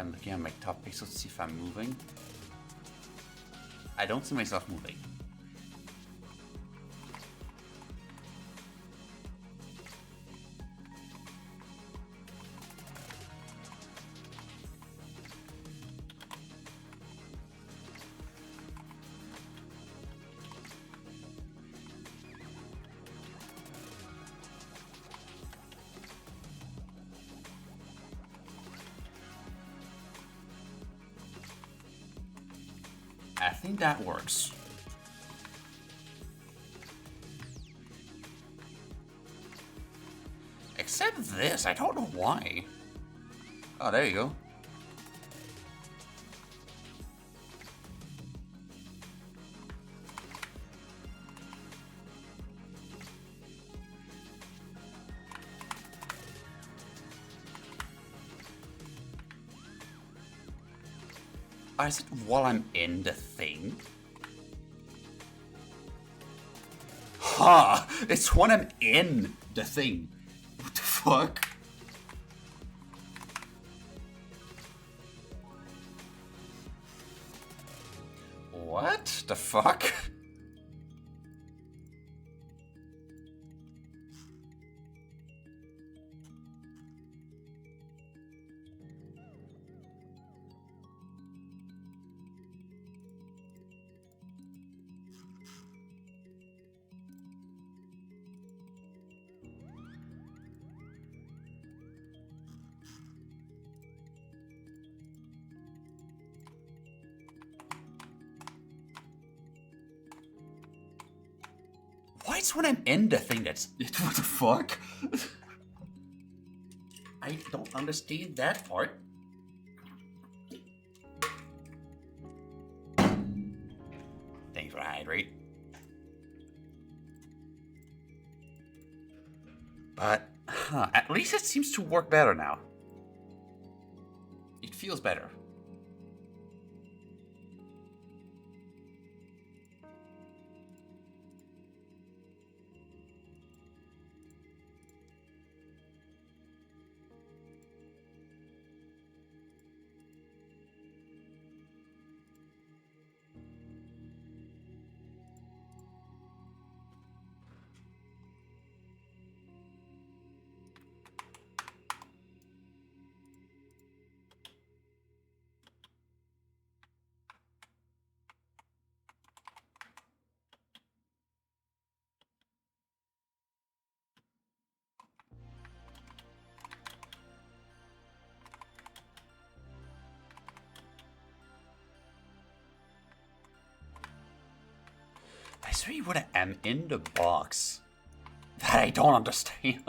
I'm looking at my top pixel to see if I'm moving. I don't see myself moving. I think that works. Except this, I don't know why. Oh, there you go. Oh, is it while I'm in the thing? Ha! Huh, it's when I'm in the thing. What the fuck? What the fuck? Why it's when I'm in the thing that's... What the fuck? I don't understand that part. Thanks for hydrate. But, at least it seems to work better now. It feels better. It's really when I am in the box that I don't understand.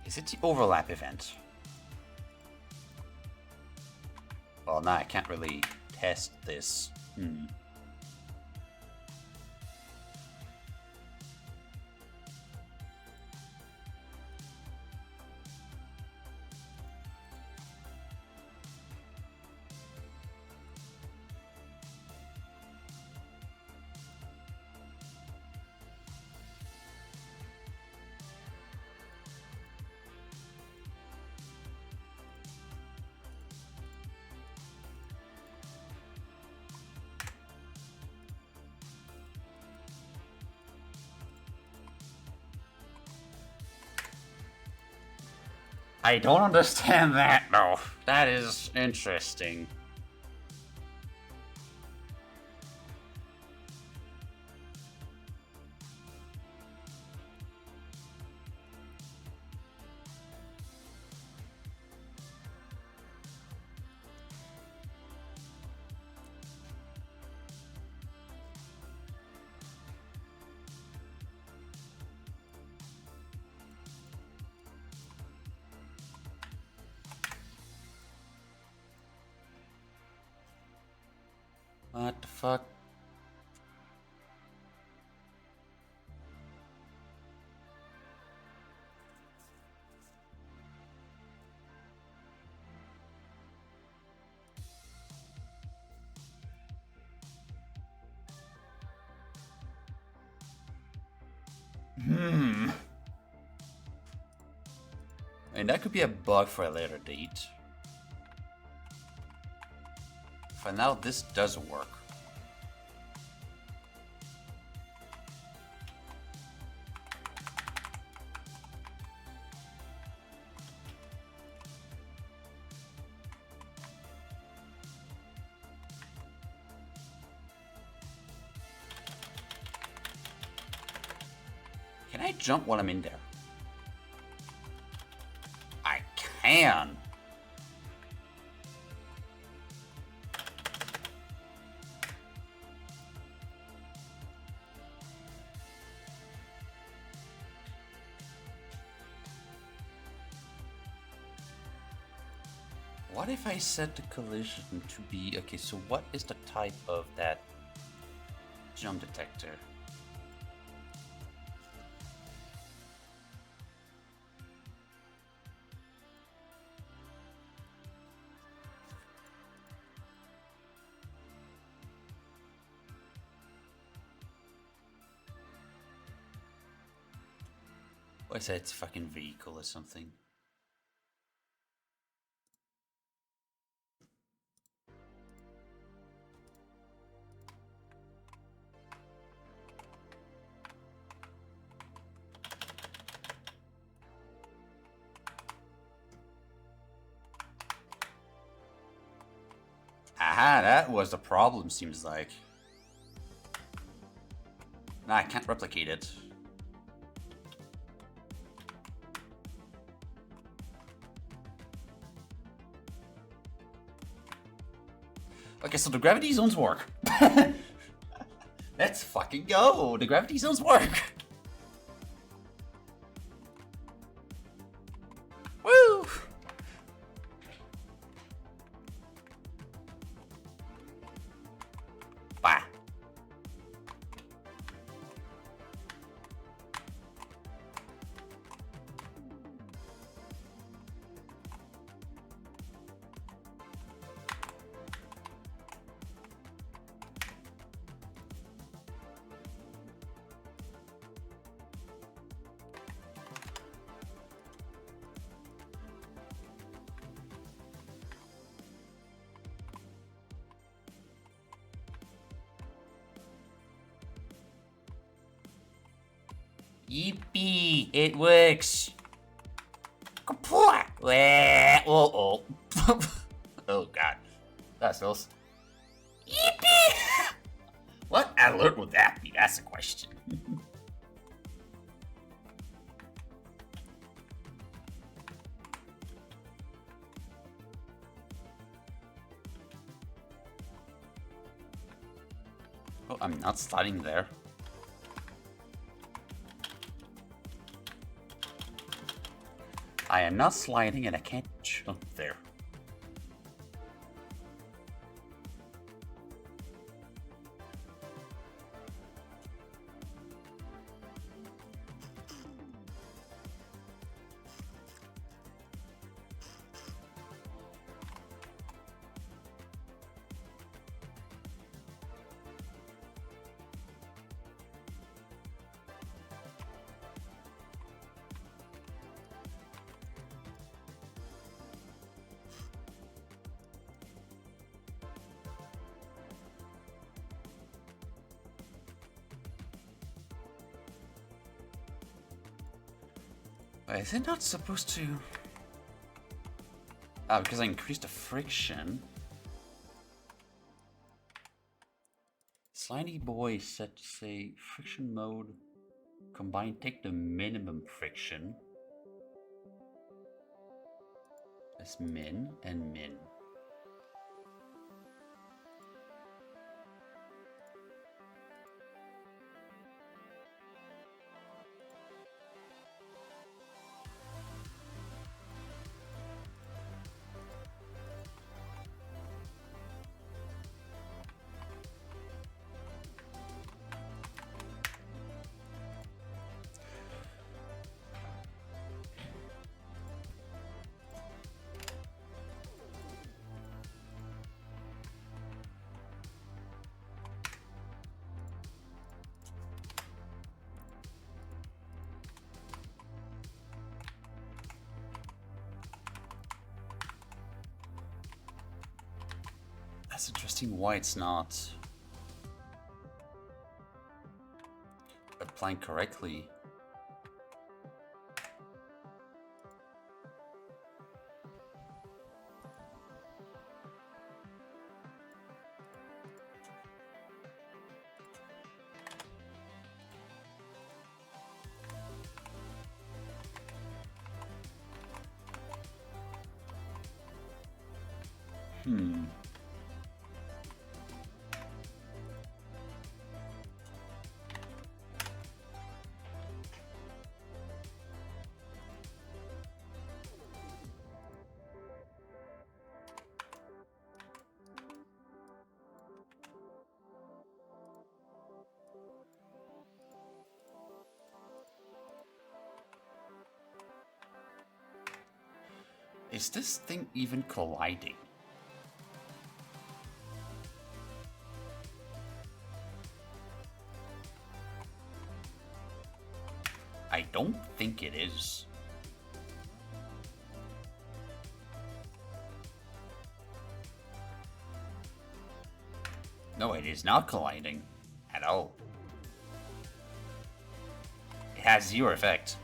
Is it the overlap event? Well, now I can't really test this. I don't understand that, though. That is interesting. What the fuck? And that could be a bug for a later date. For now, this does work. Can I jump while I'm in there? I can. What if I set the collision to be... Okay, so what is the type of that jump detector? I said it's fucking vehicle or something. Aha, that was the problem, seems like. Nah, I can't replicate it. Okay, so the gravity zones work. Let's fucking go. The gravity zones work. Woo! Bah. Yippee! It works! Kaput! Oh, oh. Oh god. That smells. Yippee! What alert would that be? That's the question. Oh, I'm not sliding there. I am not sliding and I can't jump there. Is it not supposed to... Ah, because I increased the friction. Slimy boy set to say friction mode. Combine, take the minimum friction. That's min and min. It's interesting why it's not applying correctly. Is this thing even colliding? I don't think it is. No, it is not colliding at all. It has zero effect.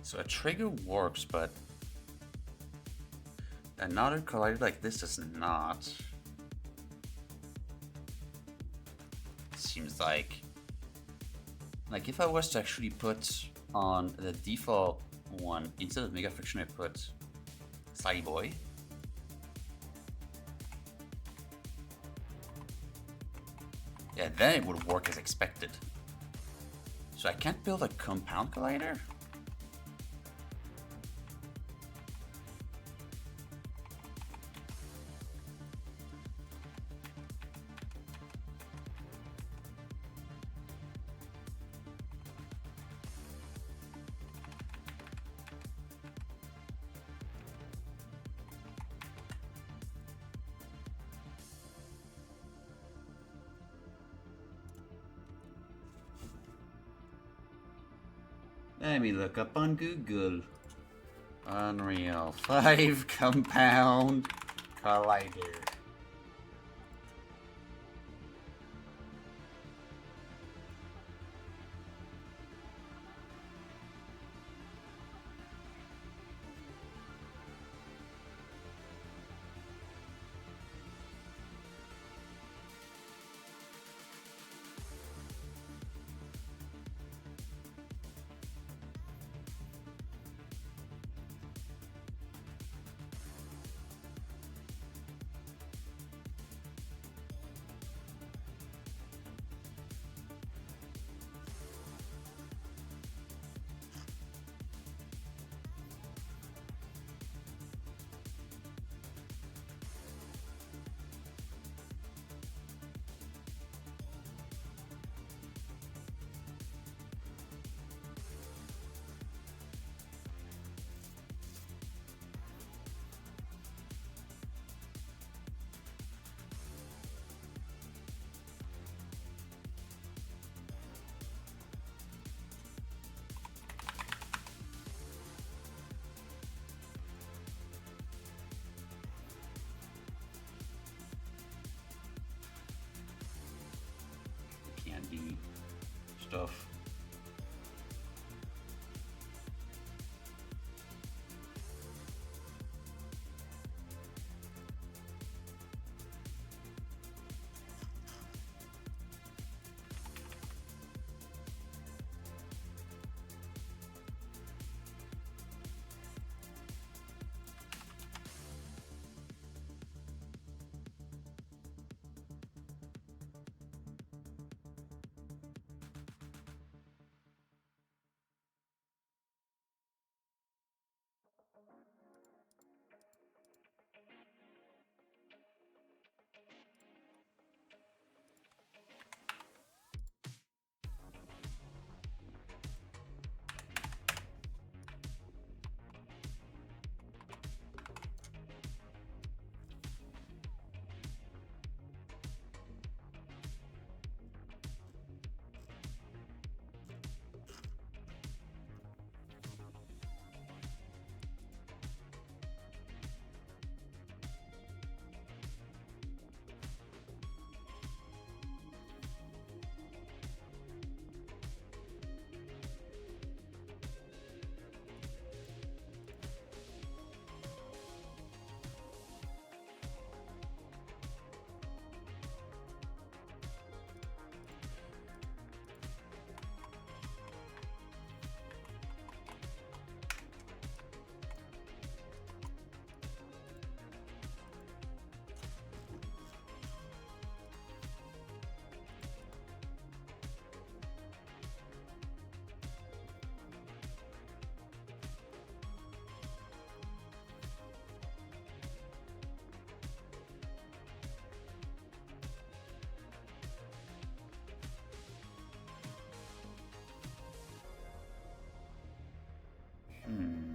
So a trigger works, but another collider like this does not. Seems like if I was to actually put on the default one, instead of Mega Friction, I put Sly Boy. Yeah, then it would work as expected. So I can't build a compound collider? Let me look up on Google. Unreal 5 compound collider. stuff. Hmm.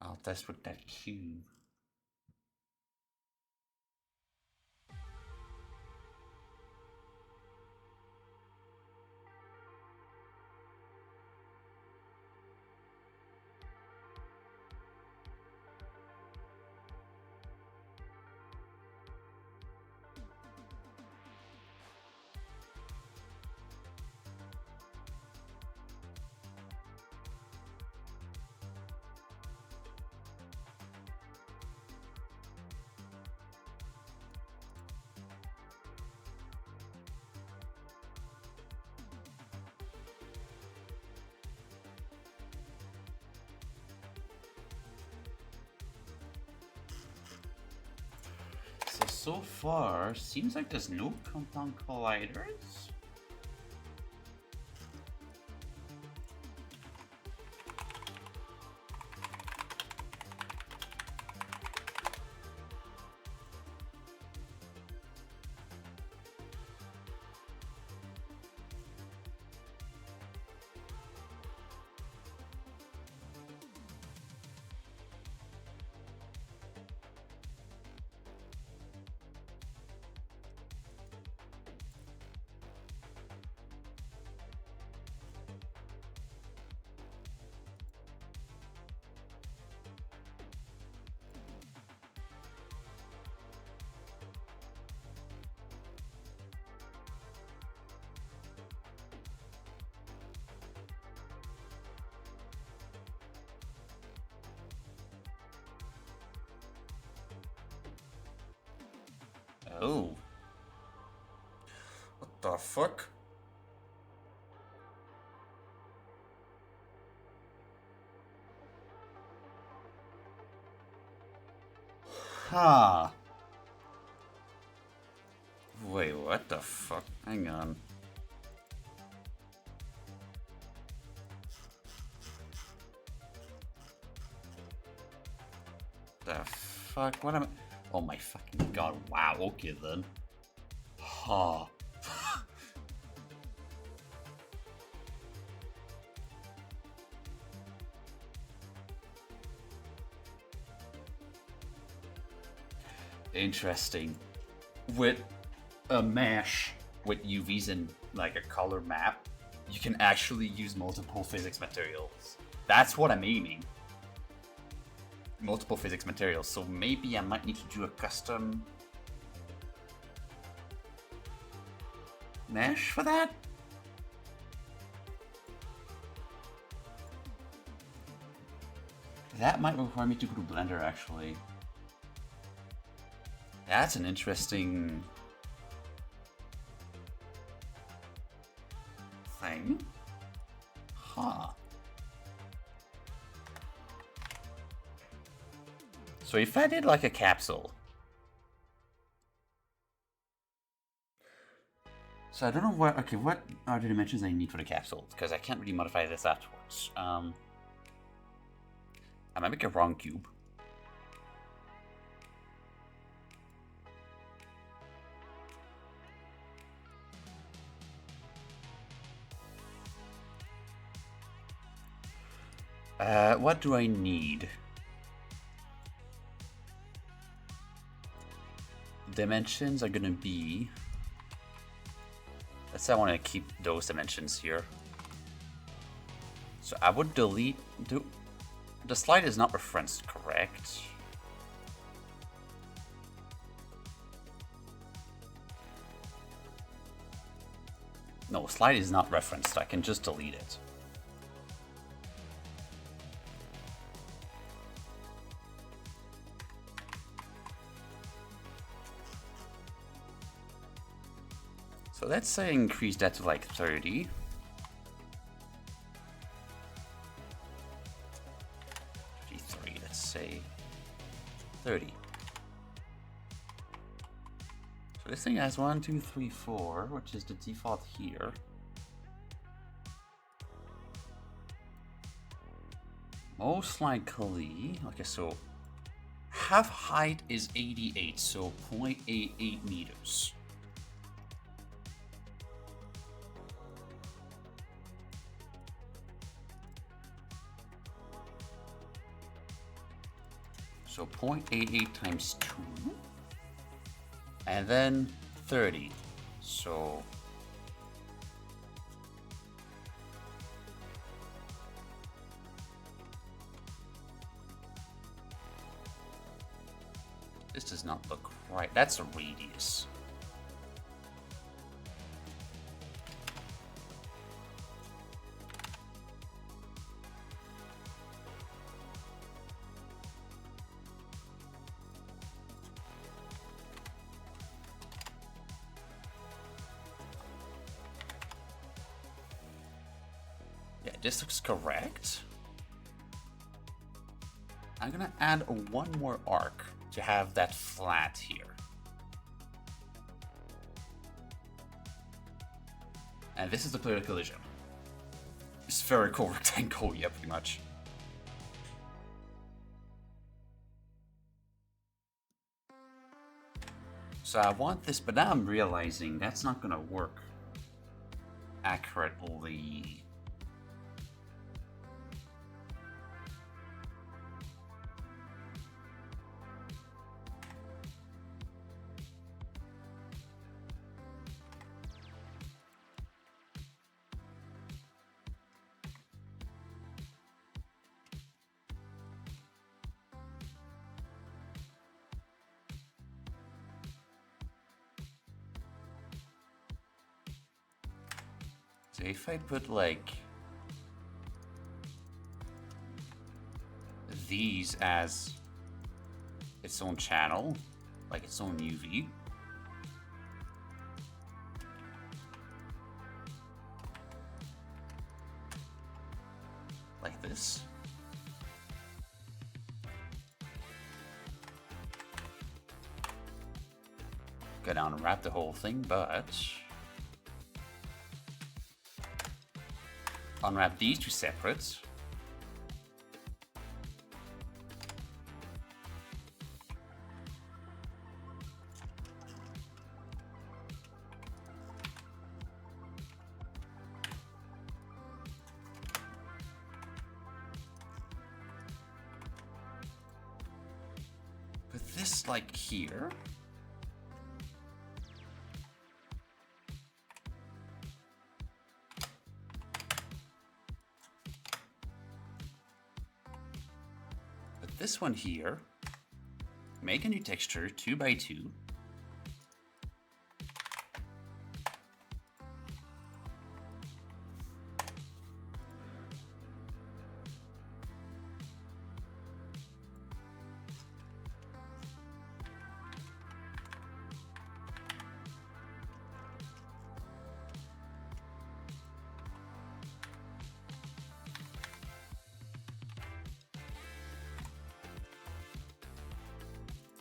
I'll test with that cube. So far, seems like there's no compound colliders. Oh. What the fuck? Huh. Wait, what the fuck? Hang on. The fuck? What am I? Oh my fucking god. Wow, okay then. Huh. Interesting. With a mesh with UVs and like a color map, you can actually use multiple physics materials. That's what I'm aiming. Multiple physics materials, so maybe I might need to do a custom mesh for that? That might require me to go to Blender, actually. That's an interesting thing. Huh. So if I did like a capsule. So I don't know what, okay, what are the dimensions I need for the capsule? Because I can't really modify this afterwards. I might make a wrong cube. What do I need? Dimensions are gonna be... Let's say I want to keep those dimensions here. So I would delete... The slide is not referenced, correct? No, slide is not referenced. I can just delete it. So let's say increase that to like 30. Let's say 30. So this thing has 1, 2, 3, 4, which is the default here. Most likely, okay, so half height is 88, so 0.88 meters. So 0.88 times 2, and then 30. So this does not look right. That's a radius. This looks correct. I'm gonna add one more arc to have that flat here. And this is the planar collision. Spherical rectangle, yeah, pretty much. So I want this, but now I'm realizing that's not gonna work accurately. So if I put like these as its own channel, like its own UV, like this. Could unwrap the whole thing, but unwrap these two separate. Put this like here. Put this one here. Make a new texture 2 by 2.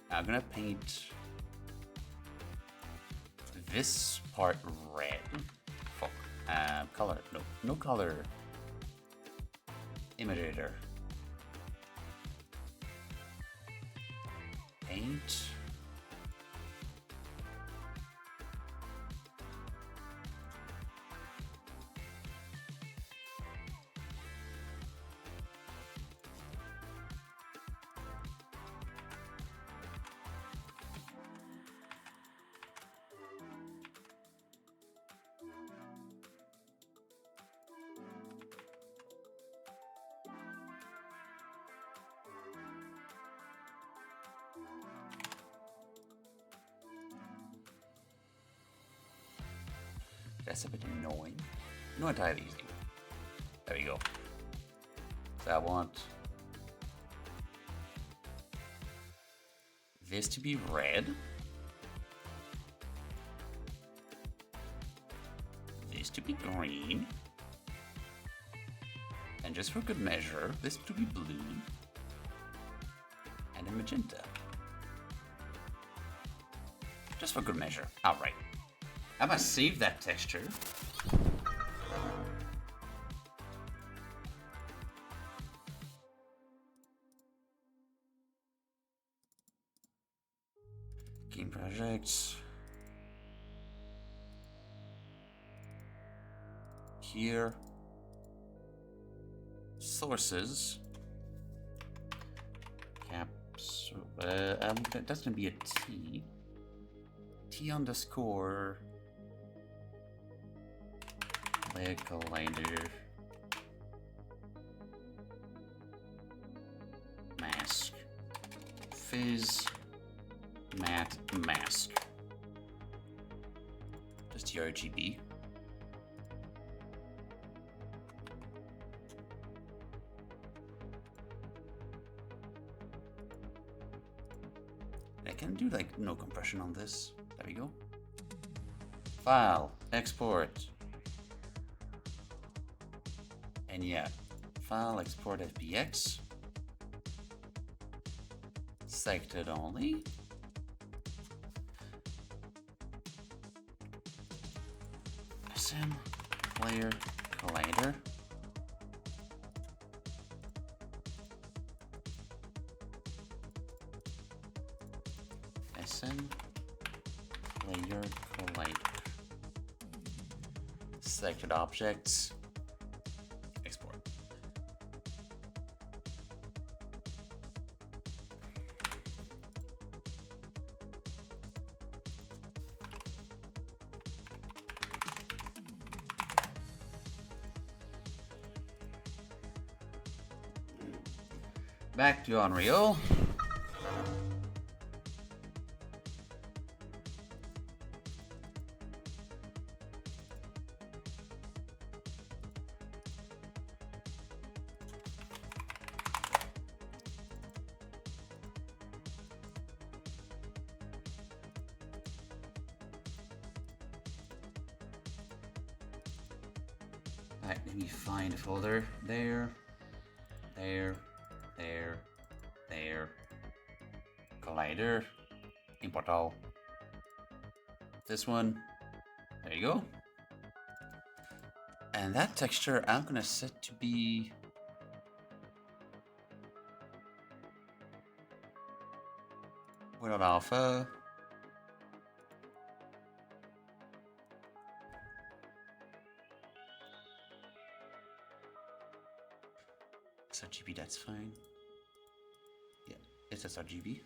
I'm gonna paint this part red. Fuck. Color. No, no color. Image editor. Paint. That's a bit annoying. Not entirely easy. There we go. So I want this to be red. This to be green. And just for good measure, this to be blue. And a magenta. Just for good measure. Alright. I'm gonna save that texture. Game projects. Here. Sources. Caps. That's gonna be a T. T underscore. Layer collider. Mask. Fizz. Matte mask. Just the RGB. I can do like no compression on this. There we go. File, export. And yeah, file, export FBX. Selected only. SM layer collider. SM layer collider. Selected objects. Export. Back to Unreal. Alright, let me find a folder. There. Collider. Import all. this one. There you go. And that texture I'm gonna set to be without alpha. sRGB, that's fine. Yeah, it's sRGB.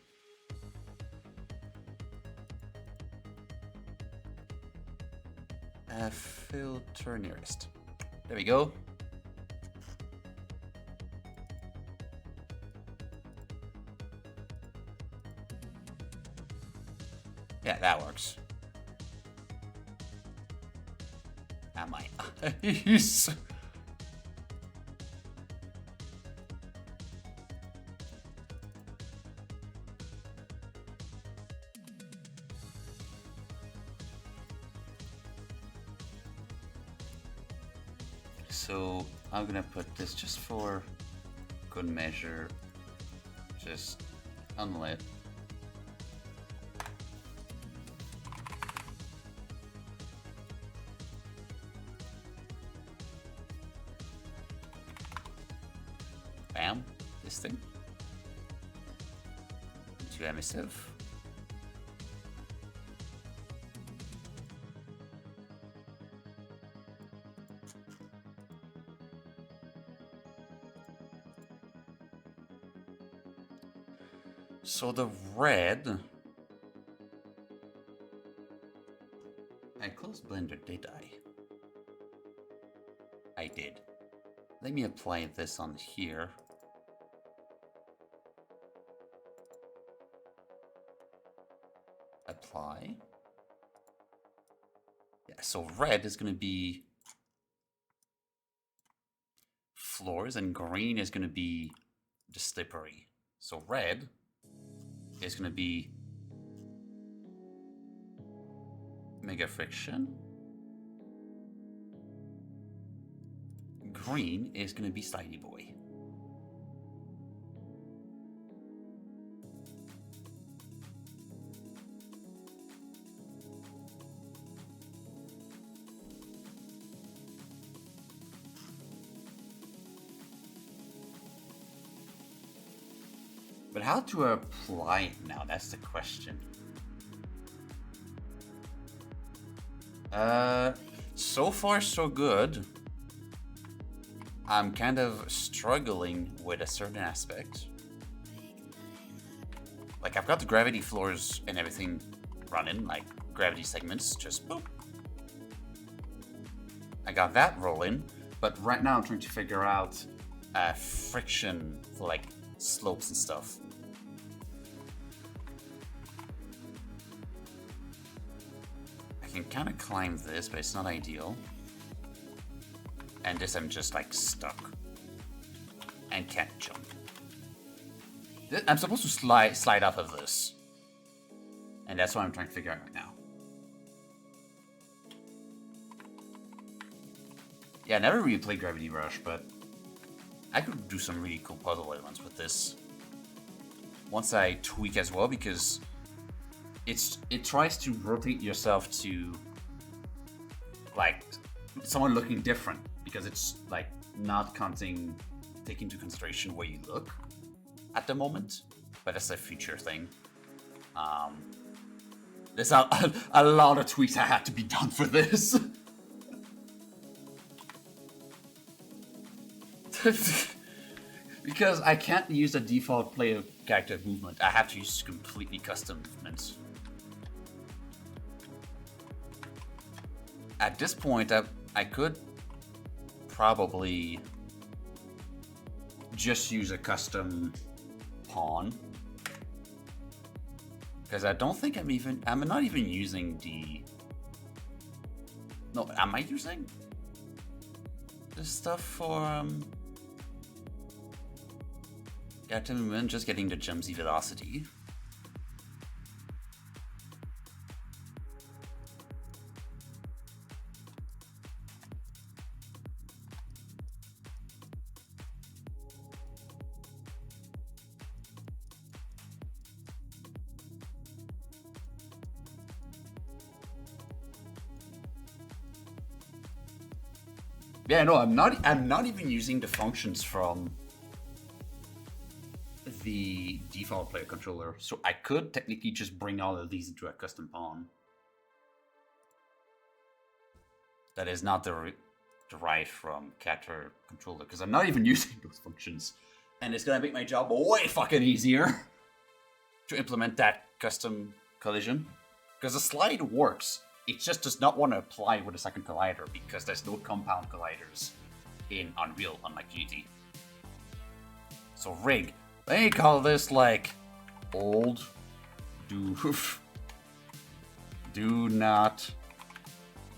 Filter nearest. There we go. Yeah, that works. Am I? So I'm gonna put this just for good measure, just unlit. Bam, this thing. Too emissive. So the red, I closed Blender, did I? I did. Let me apply this on here. Apply. Yeah, so red is going to be floors and green is going to be the slippery. So red is going to be mega friction. Green is going to be slidey boy. But how to apply it now? That's the question. So far so good. I'm kind of struggling with a certain aspect. Like I've got the gravity floors and everything running, like gravity segments, just boop. I got that rolling, but right now I'm trying to figure out friction for like slopes and stuff. I can kind of climb this, but it's not ideal. And this I'm just like stuck and can't jump. I'm supposed to slide off of this, and that's what I'm trying to figure out right now. Yeah, I never really played Gravity Rush, but I could do some really cool puzzle elements with this once I tweak as well, because it tries to rotate yourself to like someone looking different, because it's like not taking into consideration where you look at the moment, but that's a future thing. There's a lot of tweaks that had to be done for this. Because I can't use the default player character movement. I have to use completely custom movements. At this point, I could probably just use a custom pawn, because I don't think I'm not even using the... No, am I using this stuff for character movement, just getting the Jumsy velocity? Yeah, no, I'm not even using the functions from the default player controller, so I could technically just bring all of these into a custom pawn. That is not derived from Catter controller, because I'm not even using those functions. And it's gonna make my job way fucking easier to implement that custom collision. Because the slide works, it just does not want to apply with a second collider, because there's no compound colliders in Unreal, unlike Unity. So rig, they call this like old do not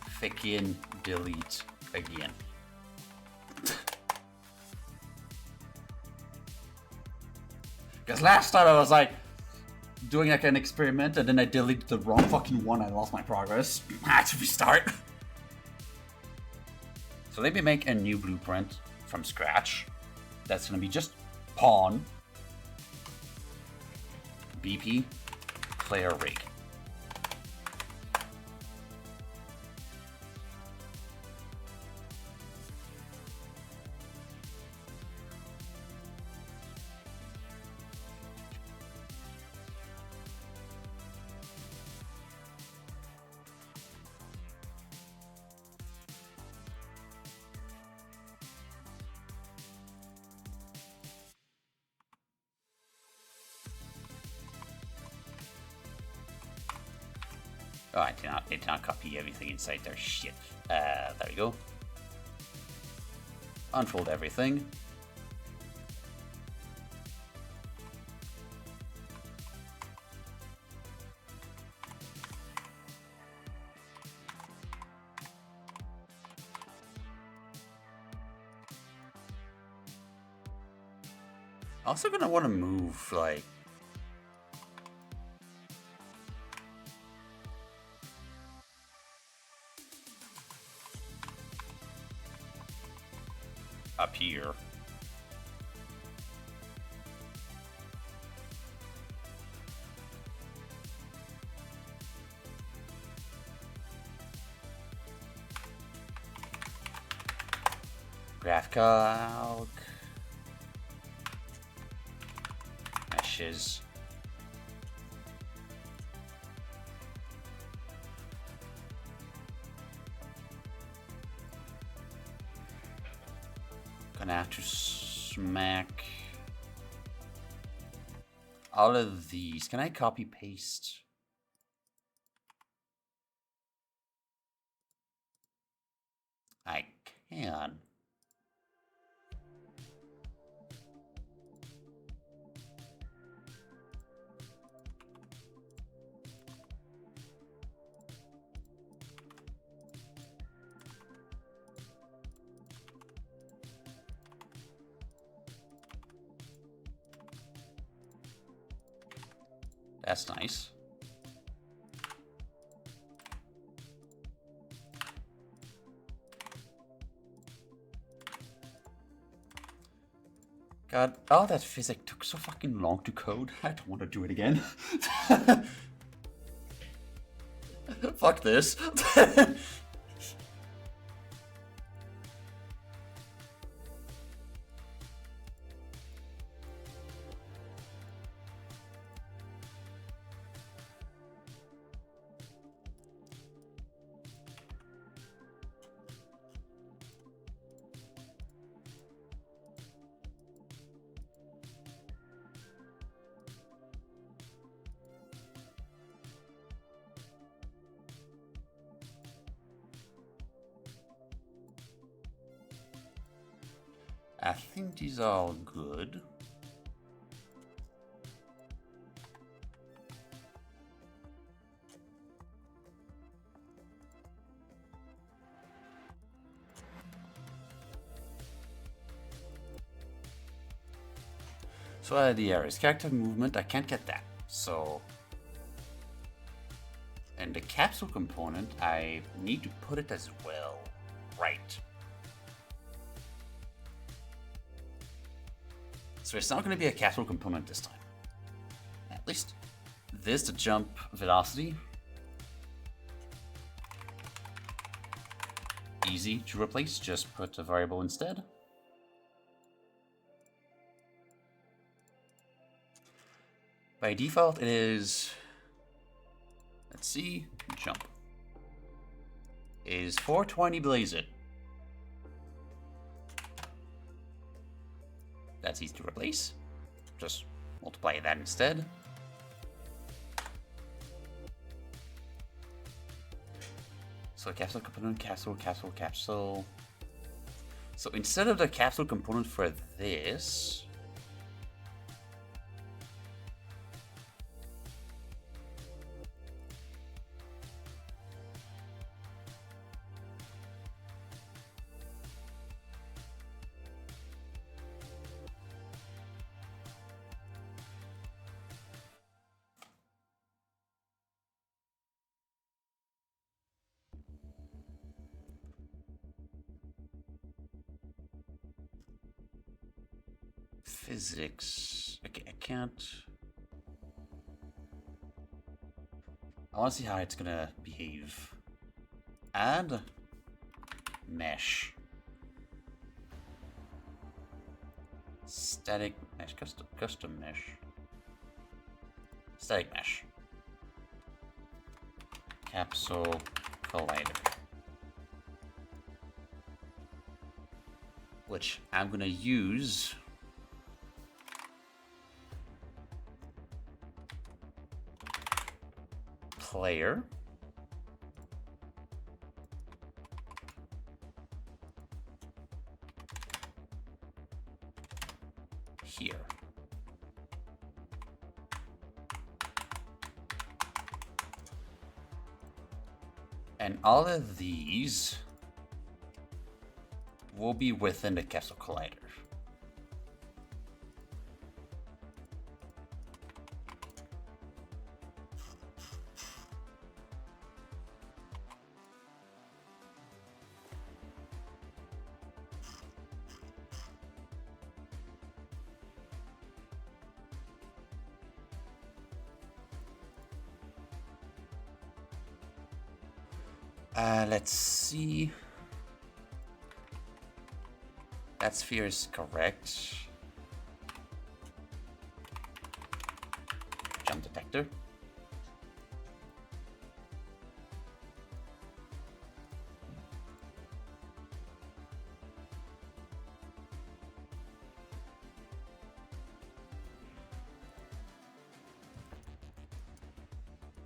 fucking delete again. Because last time I was like doing like an experiment and then I deleted the wrong fucking one. I lost my progress. I had to restart. So let me make a new blueprint from scratch. That's gonna be just pawn, BP, player rig. Oh, I did not copy everything inside there. Shit. There we go. Unfold everything. Also gonna want to move like up here. Graph calc. Meshes. Gonna have to smack all of these. Can I copy paste? I can. That's nice. God, oh, that physics took so fucking long to code. I don't want to do it again. Fuck this. I think these are all good. So the areas, character movement, I can't get that. So, and the capsule component, I need to put it as well. Right. So it's not going to be a capsule component this time. At least this, the jump velocity. easy to replace, just put a variable instead. By default, it is, let's see, jump. Is 420 blaze it? That's easy to replace. Just multiply that instead. So capsule component, capsule, capsule, capsule. So instead of the capsule component for this, physics. Okay, I can't. I want to see how it's gonna behave. Add mesh. Static mesh, custom mesh. Static mesh. Capsule collider. Which I'm gonna use player here. And all of these will be within the capsule collider. Let's see. That sphere is correct. Jump detector.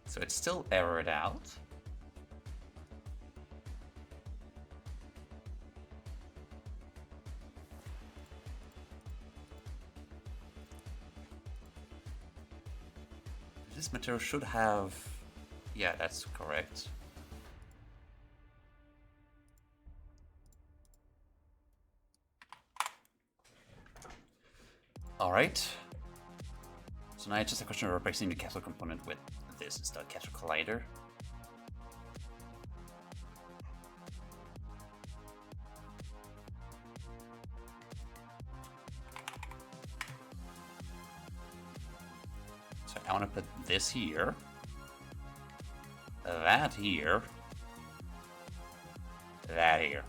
So it's still errored out. This material should have... Yeah, that's correct. Alright. So now it's just a question of replacing the capsule component with this instead of capsule collider. So I want to put this here, that here, that here.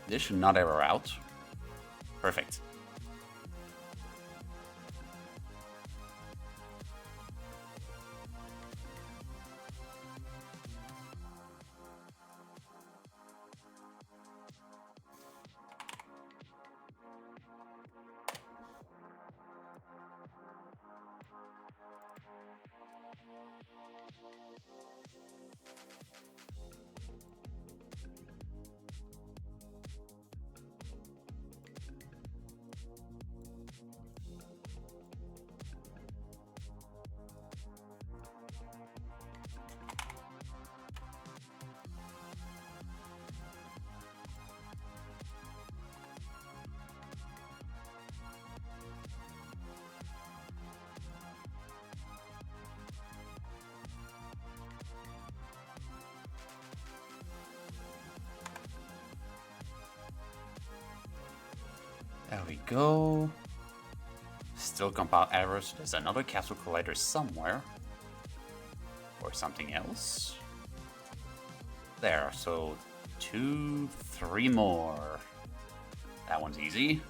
This should not error out. Perfect. There we go. Still compile errors. There's another capsule collider somewhere. Or something else. There, so 2, 3 more. That one's easy.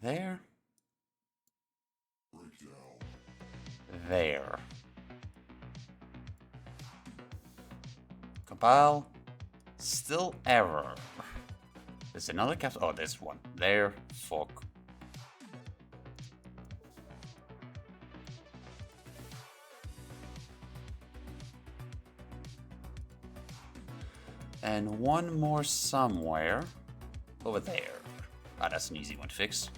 There. There. Compile. Still error. There's another capsule. Oh, this one. There. Fuck. And one more somewhere. Over there. Ah, that's an easy one to fix.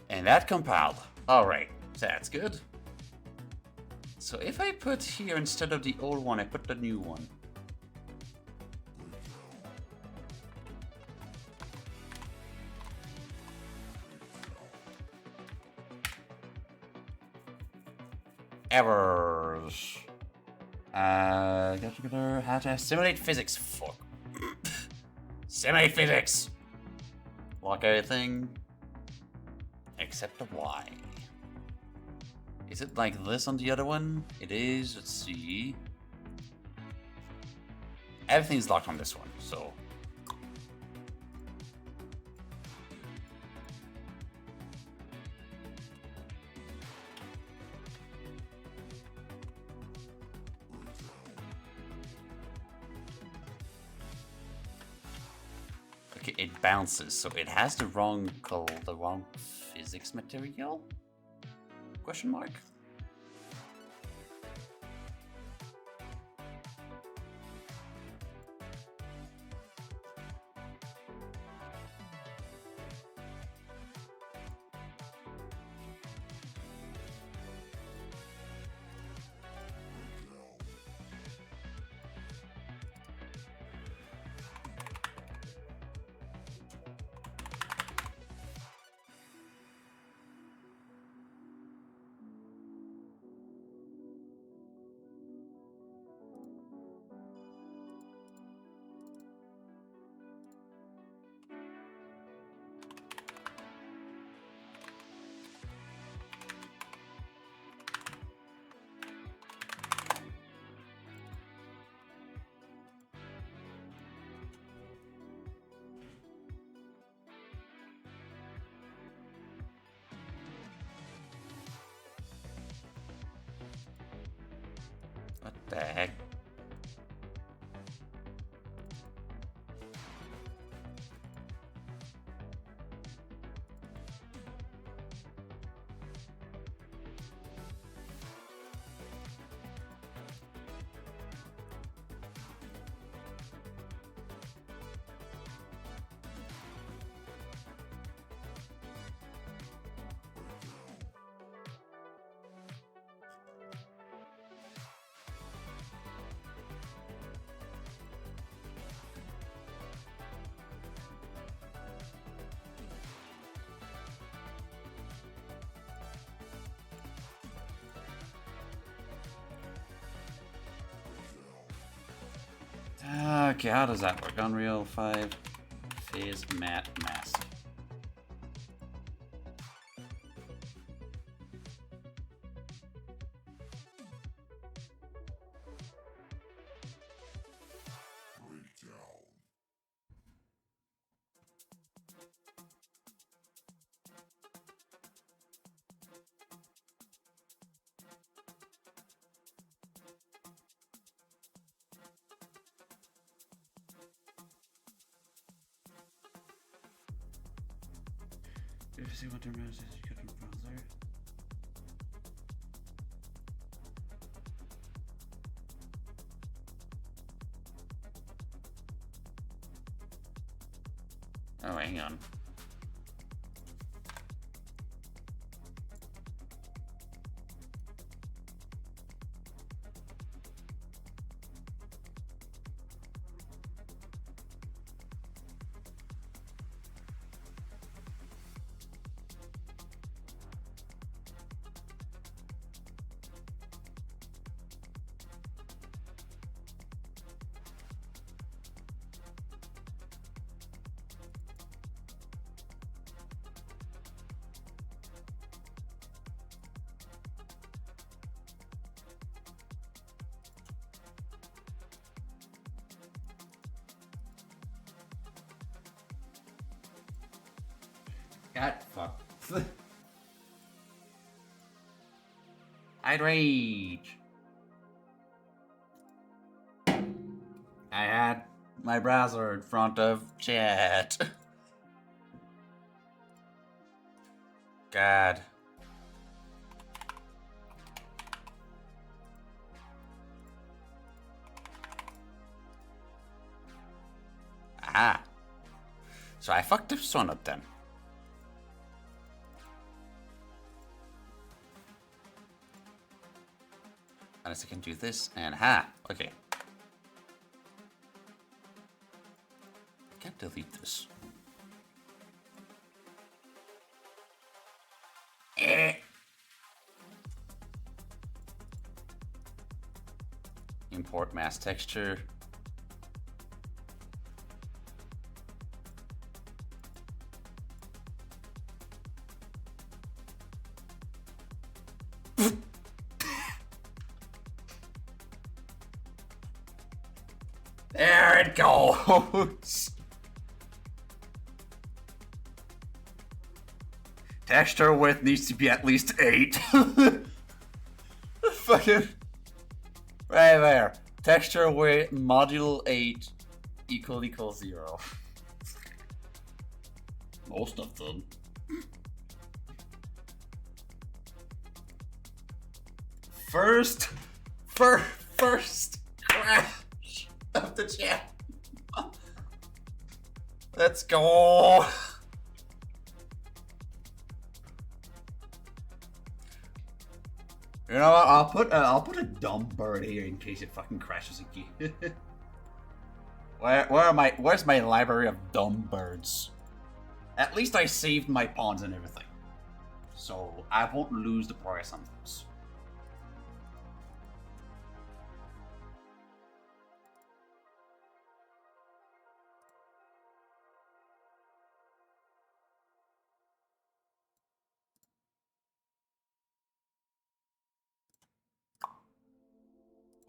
And that compiled. Alright, that's good. So if I put here instead of the old one, I put the new one. Errors. How to simulate physics. Fuck. Simulate physics. Lock everything. Except the Y. Is it like this on the other one? It is. Let's see. Everything's locked on this one, so. Okay, it bounces, so it has the wrong physics material? Question mark? What the heck? Okay, how does that work? Unreal 5 phase matte mask. If you see what the message you get from browser. Oh, hang on. God, fuck. I'd rage. I had my browser in front of chat. God. Ah. So I fucked this one up then. Unless I can do this, and ha! Okay. I can't delete this. Import mask texture. There it goes. Texture width needs to be at least 8. Fucking right there. Texture width module 8 equals 0. Most of them. First crash of the chat. Let's go. You know what? I'll put a dumb bird here in case it fucking crashes again. Where's my library of dumb birds? At least I saved my pawns and everything, so I won't lose the progress on those.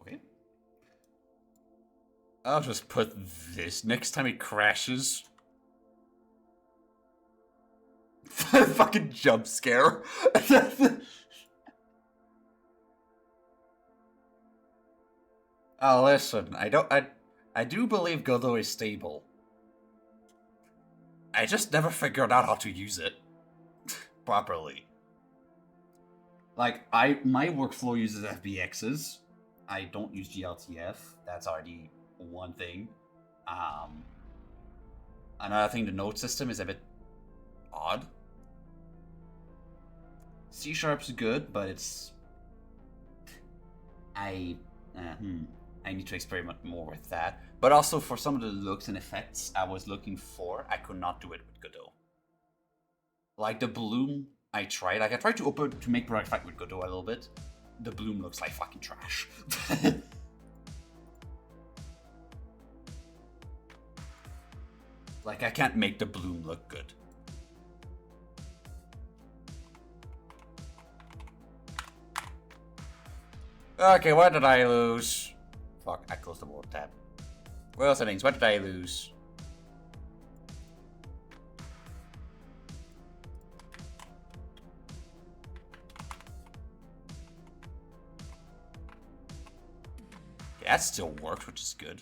Okay. I'll just put this next time it crashes. Fucking jump scare. Oh, listen, I do believe Godot is stable. I just never figured out how to use it properly. Like, my workflow uses FBXs. I don't use GLTF. That's already one thing. Another thing, the node system is a bit odd. C# is good, but it's... I need to experiment more with that. But also, for some of the looks and effects I was looking for, I could not do it with Godot. Like the bloom, I tried to make product fight with Godot a little bit. The bloom looks like fucking trash. Like, I can't make the bloom look good. Okay, what did I lose? Fuck, I closed the world tab. World settings, what did I lose? Yeah, that still works, which is good.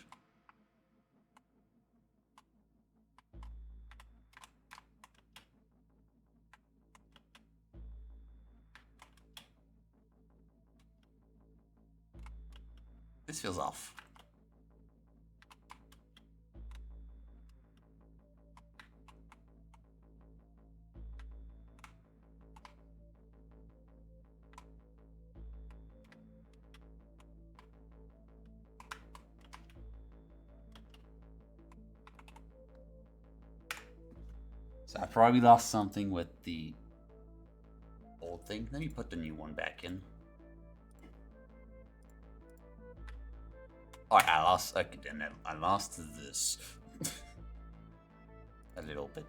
This feels off. So I probably lost something with the old thing. Let me put the new one back in. Alright, I lost. Okay, then I lost this a little bit.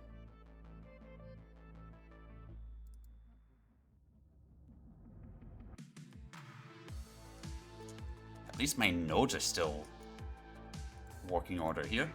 At least my nodes are still working order here.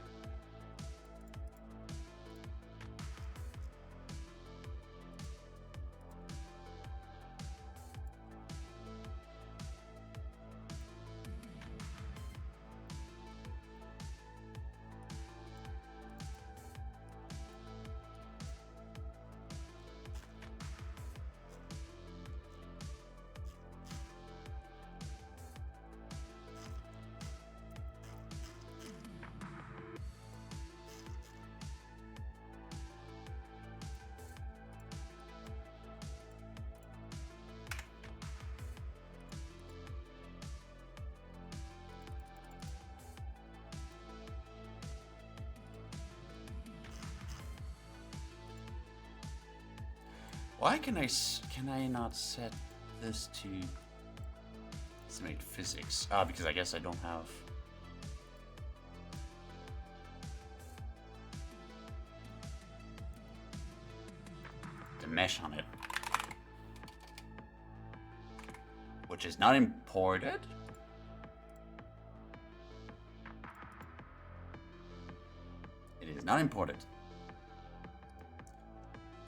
Why can I not set this to simulate physics? Ah, because I guess I don't have the mesh on it, which is not imported. It is not imported.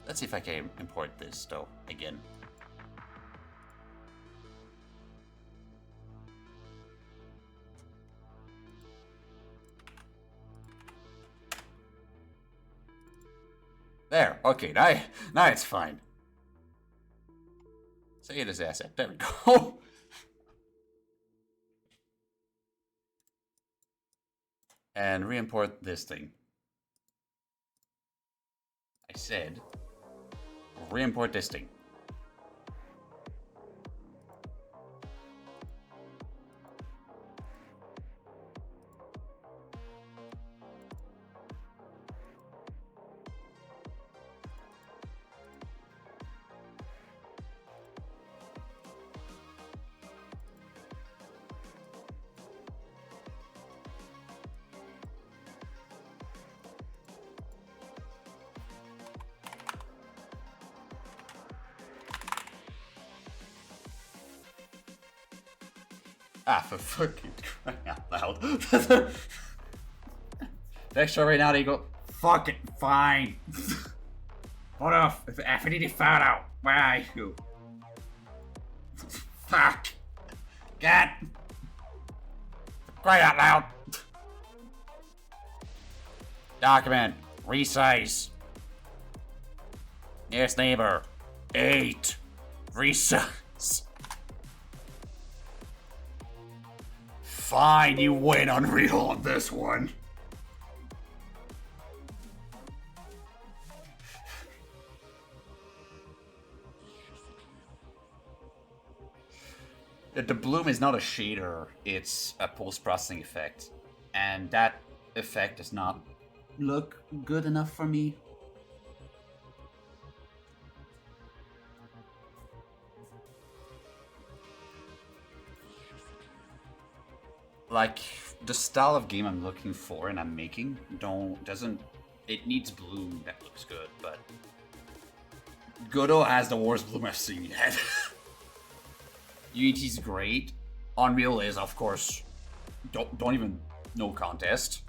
Let's see if I can import this, though, again. There, okay, now it's fine. Save this asset, there we go. And re-import this thing. I said re-import this thing. Ah, for fucking crying out loud. Next show right now, they go, fuck it, fine. What if I need to find out where I go? Fuck. God. Cry out loud. Document. Resize. Yes, neighbor. 8. Resize. Fine, you win Unreal on this one. The bloom is not a shader, it's a post-processing effect. And that effect does not look good enough for me. Like, the style of game I'm looking for and I'm making it needs bloom that looks good, but Godot has the worst bloom I've seen yet. Unity's great. Unreal is, of course, don't even, no contest.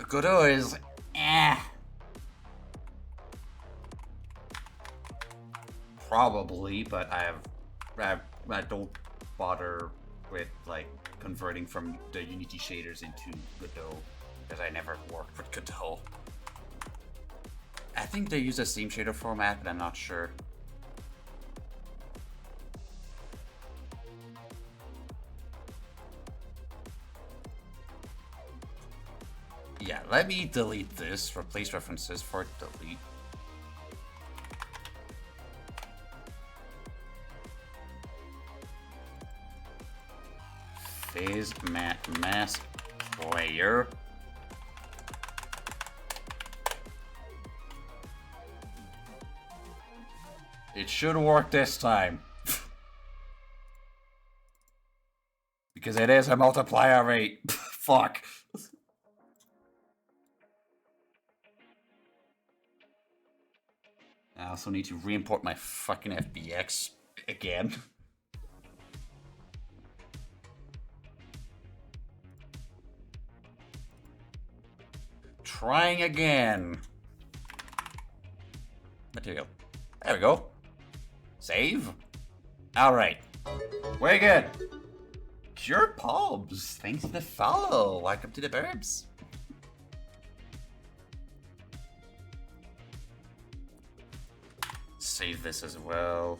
Godot is, probably, but I don't bother with like converting from the Unity shaders into Godot because I never worked with Godot. I think they use the same shader format, but I'm not sure. Yeah, let me delete this. Replace references for delete. Phase mask player. It should work this time. Because it is a multiplier rate. Fuck. I also need to re-import my fucking FBX again. Trying again. Material. There we go. Save. Alright. We're good. Cure Pobs. Thanks for the follow. Welcome to the burbs. Save this as well.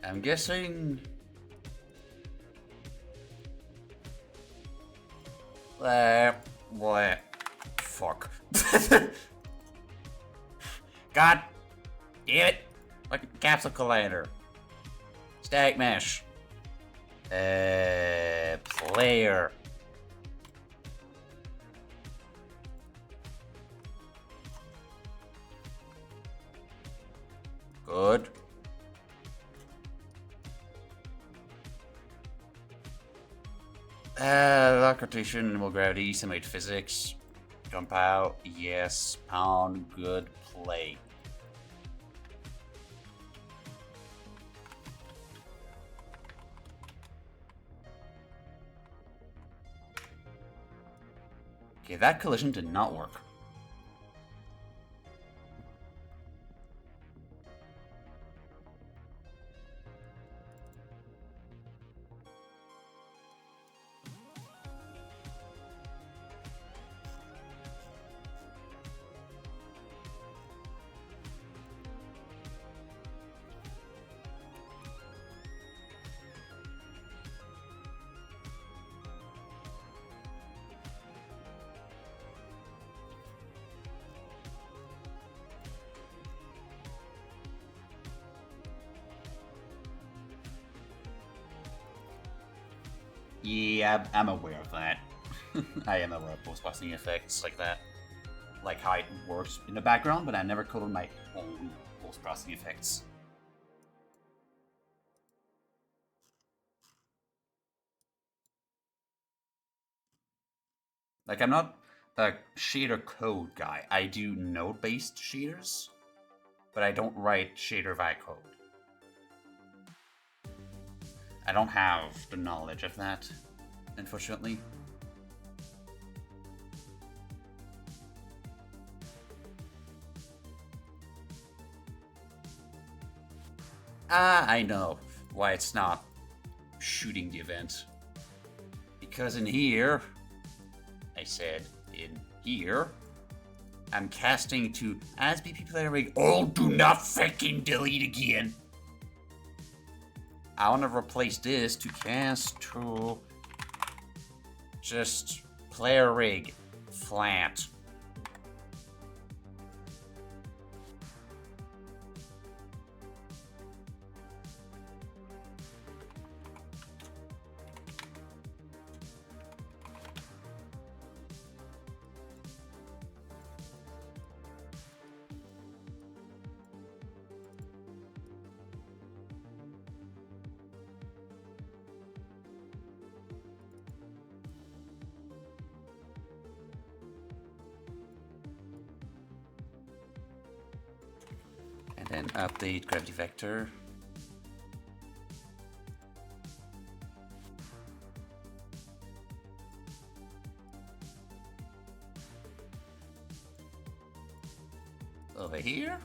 I'm guessing... what? Fuck. God damn it. Like a capsule collider. Static mesh. Player. Good. Lock rotation, minimal gravity, simulate physics. Jump out, yes. Pound, good play. Okay, that collision did not work. Yeah, I'm aware of that. I am aware of post-processing effects like that. Like how it works in the background, but I never coded my own post-processing effects. Like, I'm not a shader code guy. I do node-based shaders, but I don't write shader via code. I don't have the knowledge of that, unfortunately. I know why it's not shooting the event. Because in here, I said in here, I'm casting to as BP player rig. Oh, do not fucking delete again. I want to replace this to cast to just player rig flat. Then update gravity vector. Over here.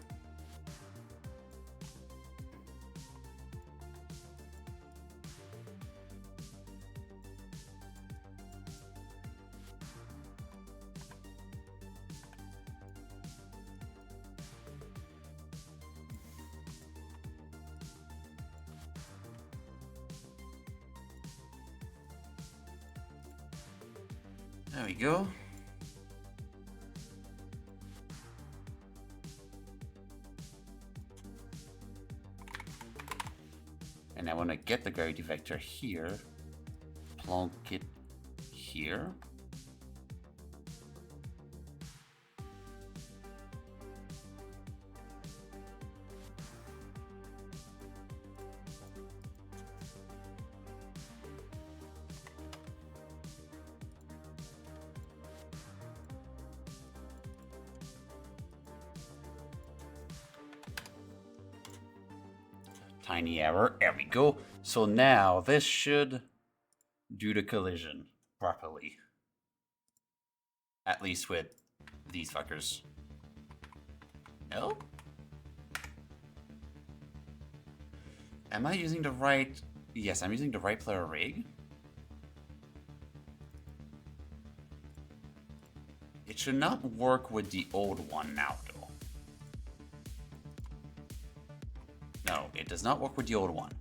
There we go. And I want to get the gravity vector here, plonk it here. Tiny error. There we go. So now this should do the collision properly. At least with these fuckers. No? Am I using the right... Yes, I'm using the right player rig. It should not work with the old one now, though. No, it does not work with the old one.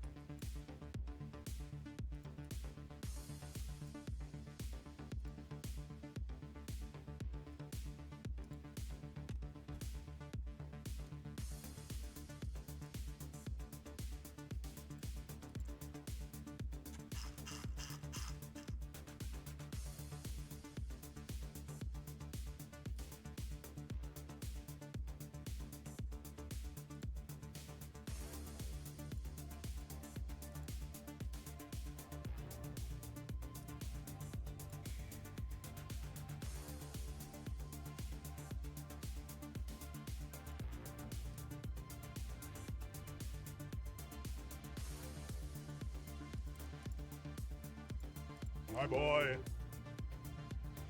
My boy.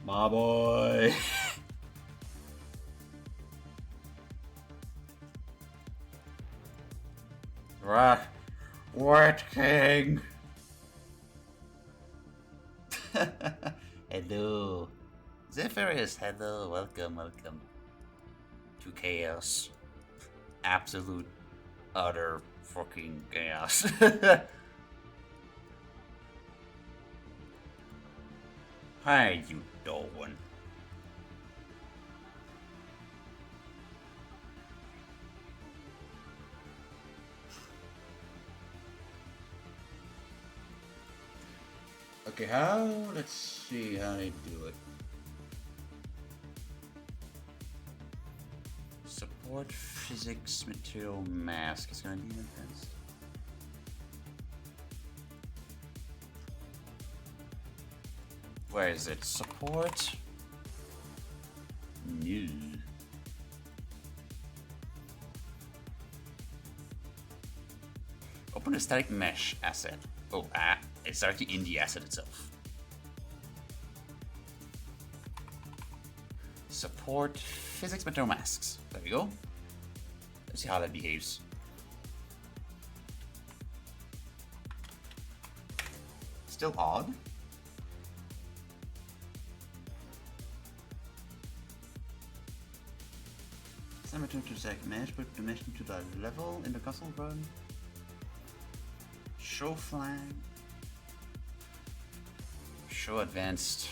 My boy. Rat King. Hello. Zephyrus, hello. Welcome, welcome to chaos. Absolute, utter fucking chaos. How you doing? Okay, let's see how they do it. Support physics material mask. It's gonna be advanced. Where is it? Support? New. Open a static mesh asset. Oh, it's directly in the asset itself. Support physics material masks. There we go. Let's see how that behaves. Still odd. Send return to static mesh, put the mesh into the level in the console run. Show flag. Show advanced.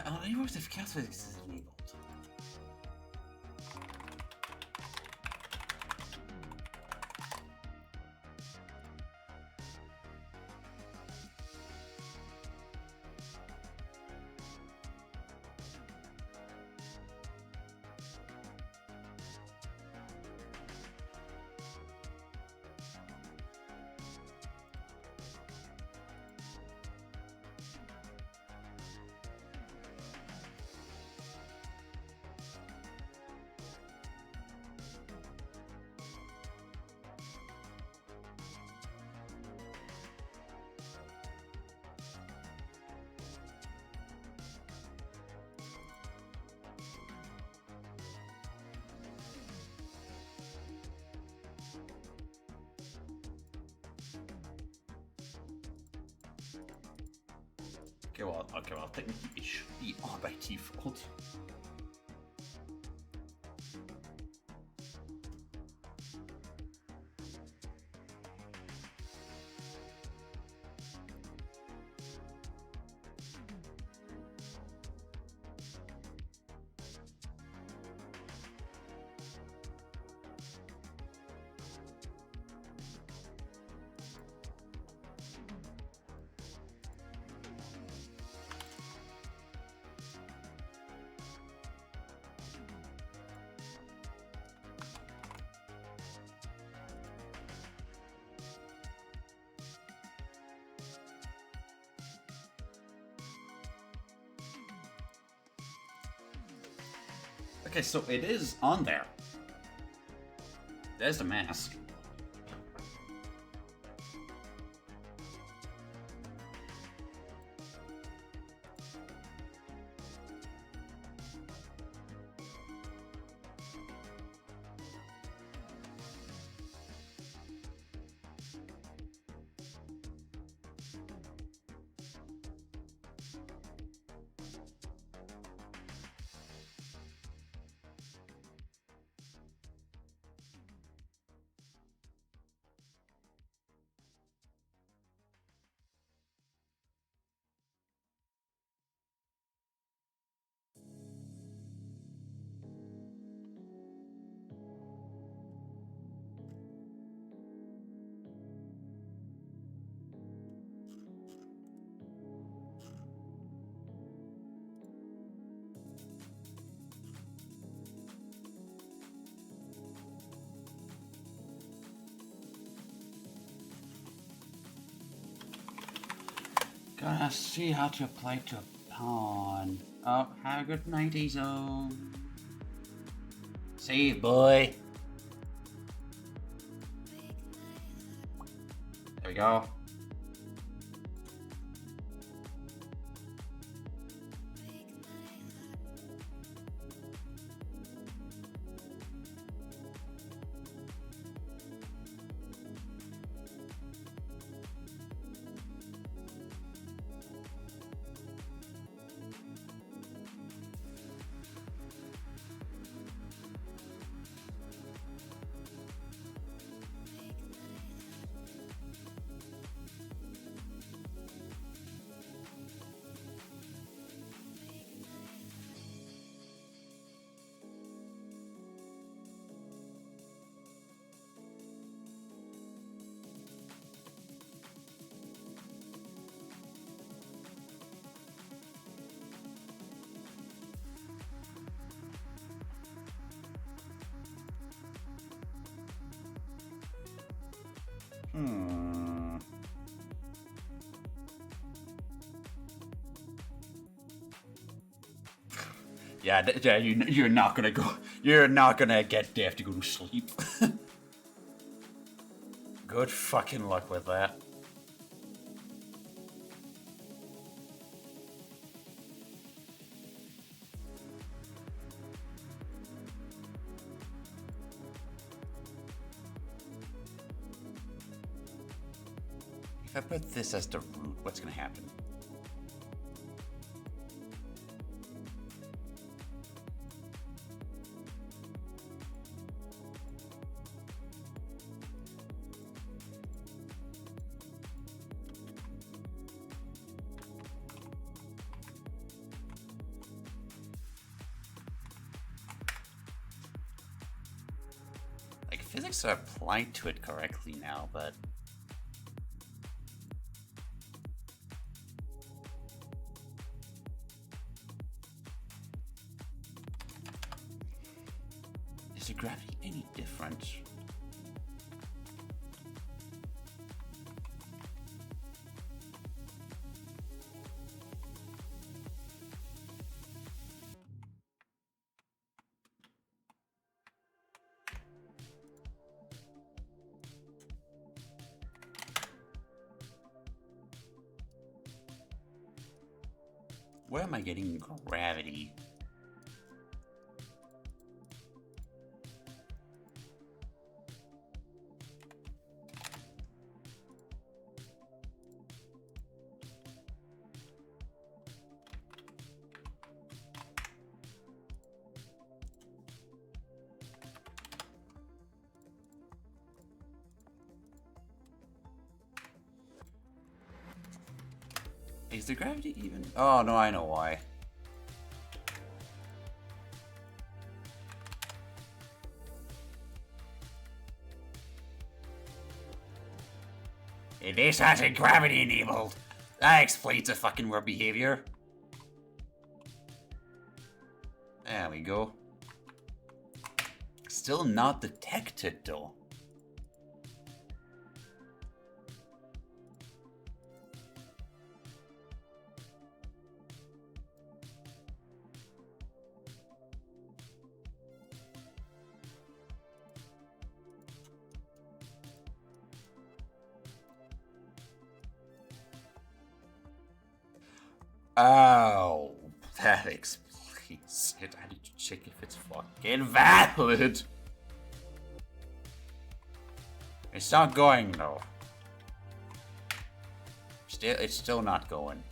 On any works if chaos physics is enabled. Okay, well, technically it should be on by default. Okay, so it is on there. There's the mask. Gotta see how to apply to a pawn. Oh, have a good night, Ezo. Save, boy. There we go. Yeah, you're not gonna go. You're not gonna get Dave to go to sleep. Good fucking luck with that. If I put this as the root, what's gonna happen? Like, physics are applied to it correctly now, but is the gravity any different? Where am I getting gravity? Is the gravity even? Oh no, I know why. This hasn't gravity enabled. That explains the fucking weird behavior. There we go. Still not detected though. Oh, that explains it. I need to check if it's fucking valid. It's not going though. It's still not going.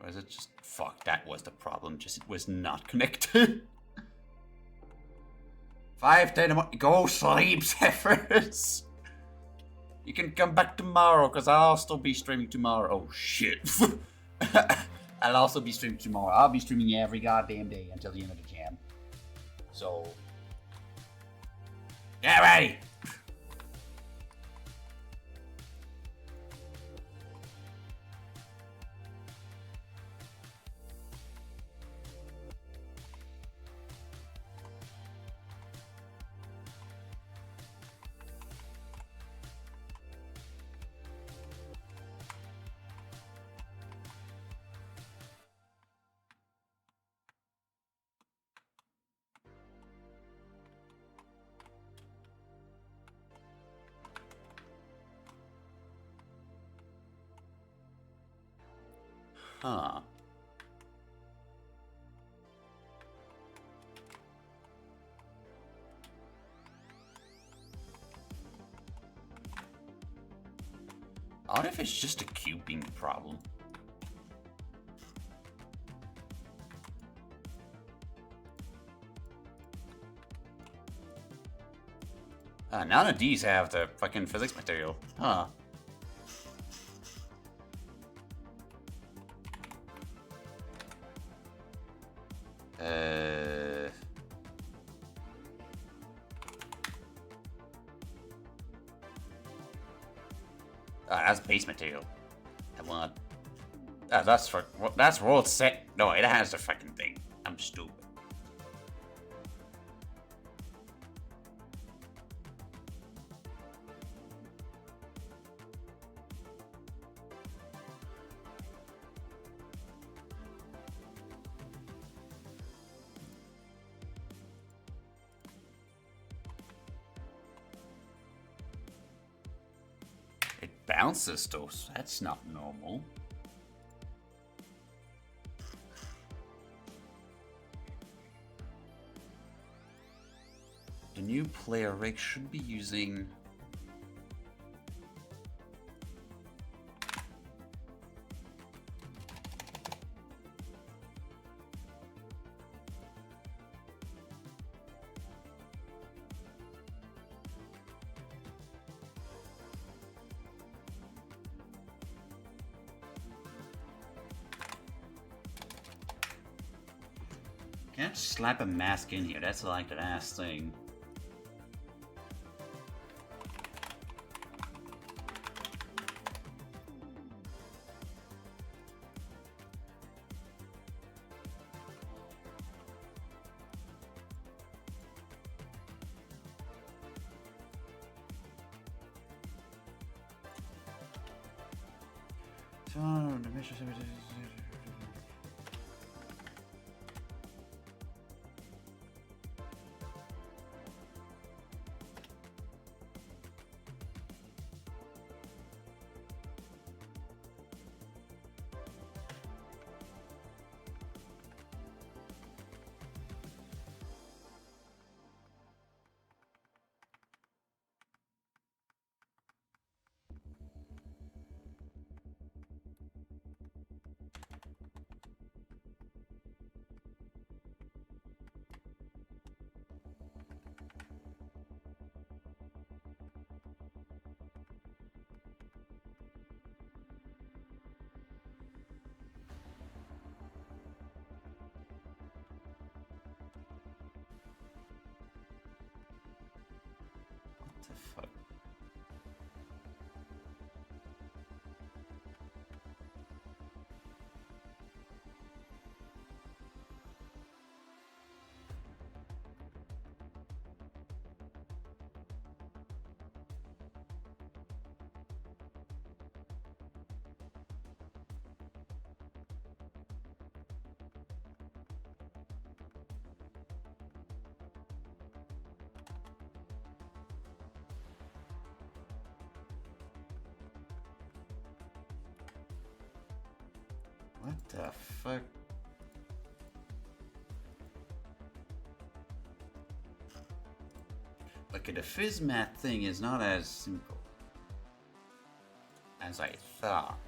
Or is it just... Fuck, that was the problem. Just it was not connected. 5:10 in the morning. Go sleep, Zephyrus. You can come back tomorrow, because I'll still be streaming tomorrow. Oh, shit. I'll also be streaming tomorrow. I'll be streaming every goddamn day until the end of the jam. So... Get ready! Huh. I wonder if it's just a cubing problem. None of these have the fucking physics material. Huh. That's base material. I want... that's world set. No, it has the fucking thing. I'm stupid. Bounces though, so that's not normal. The new player rig should be using... Can't slap a mask in here, that's like the last thing. the fuck? What the fuck? Okay, the fizz math thing is not as simple as I thought.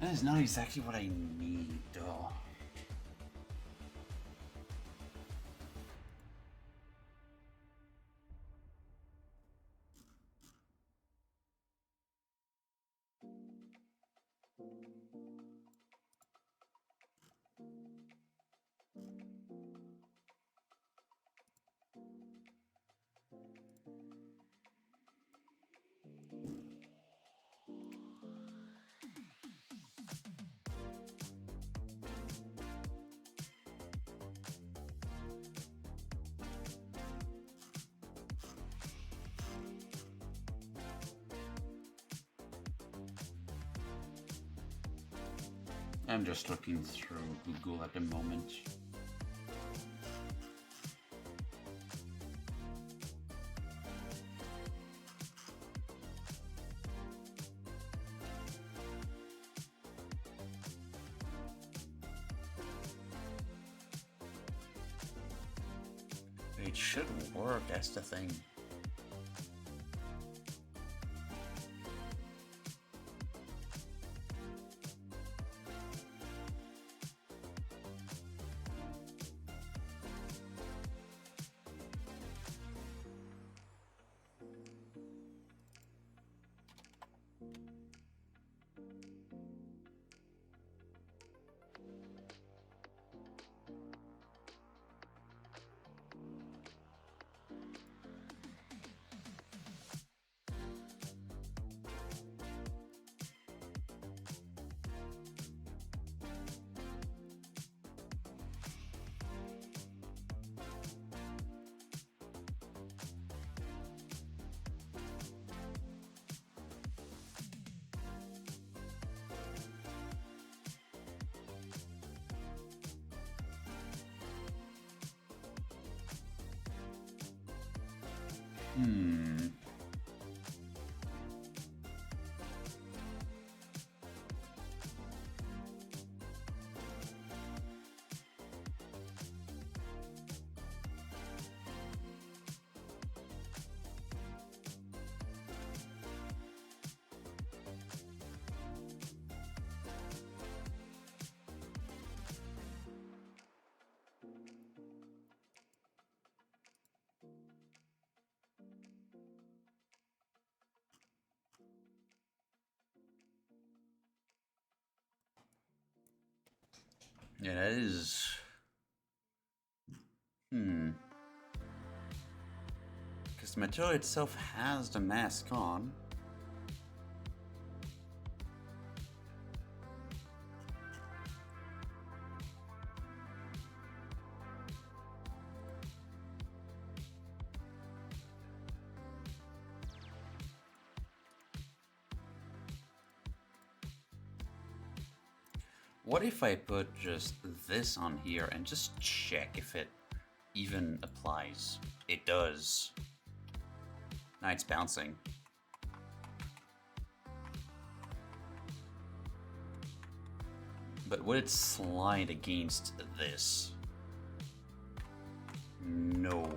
That is not exactly what I need, though. I'm just looking through Google at the moment. It should work, that's the thing. Yeah, that is... Because the material itself has the mask on. What if I put just this on here and just check if it even applies? It does. Now it's bouncing. But would it slide against this? No.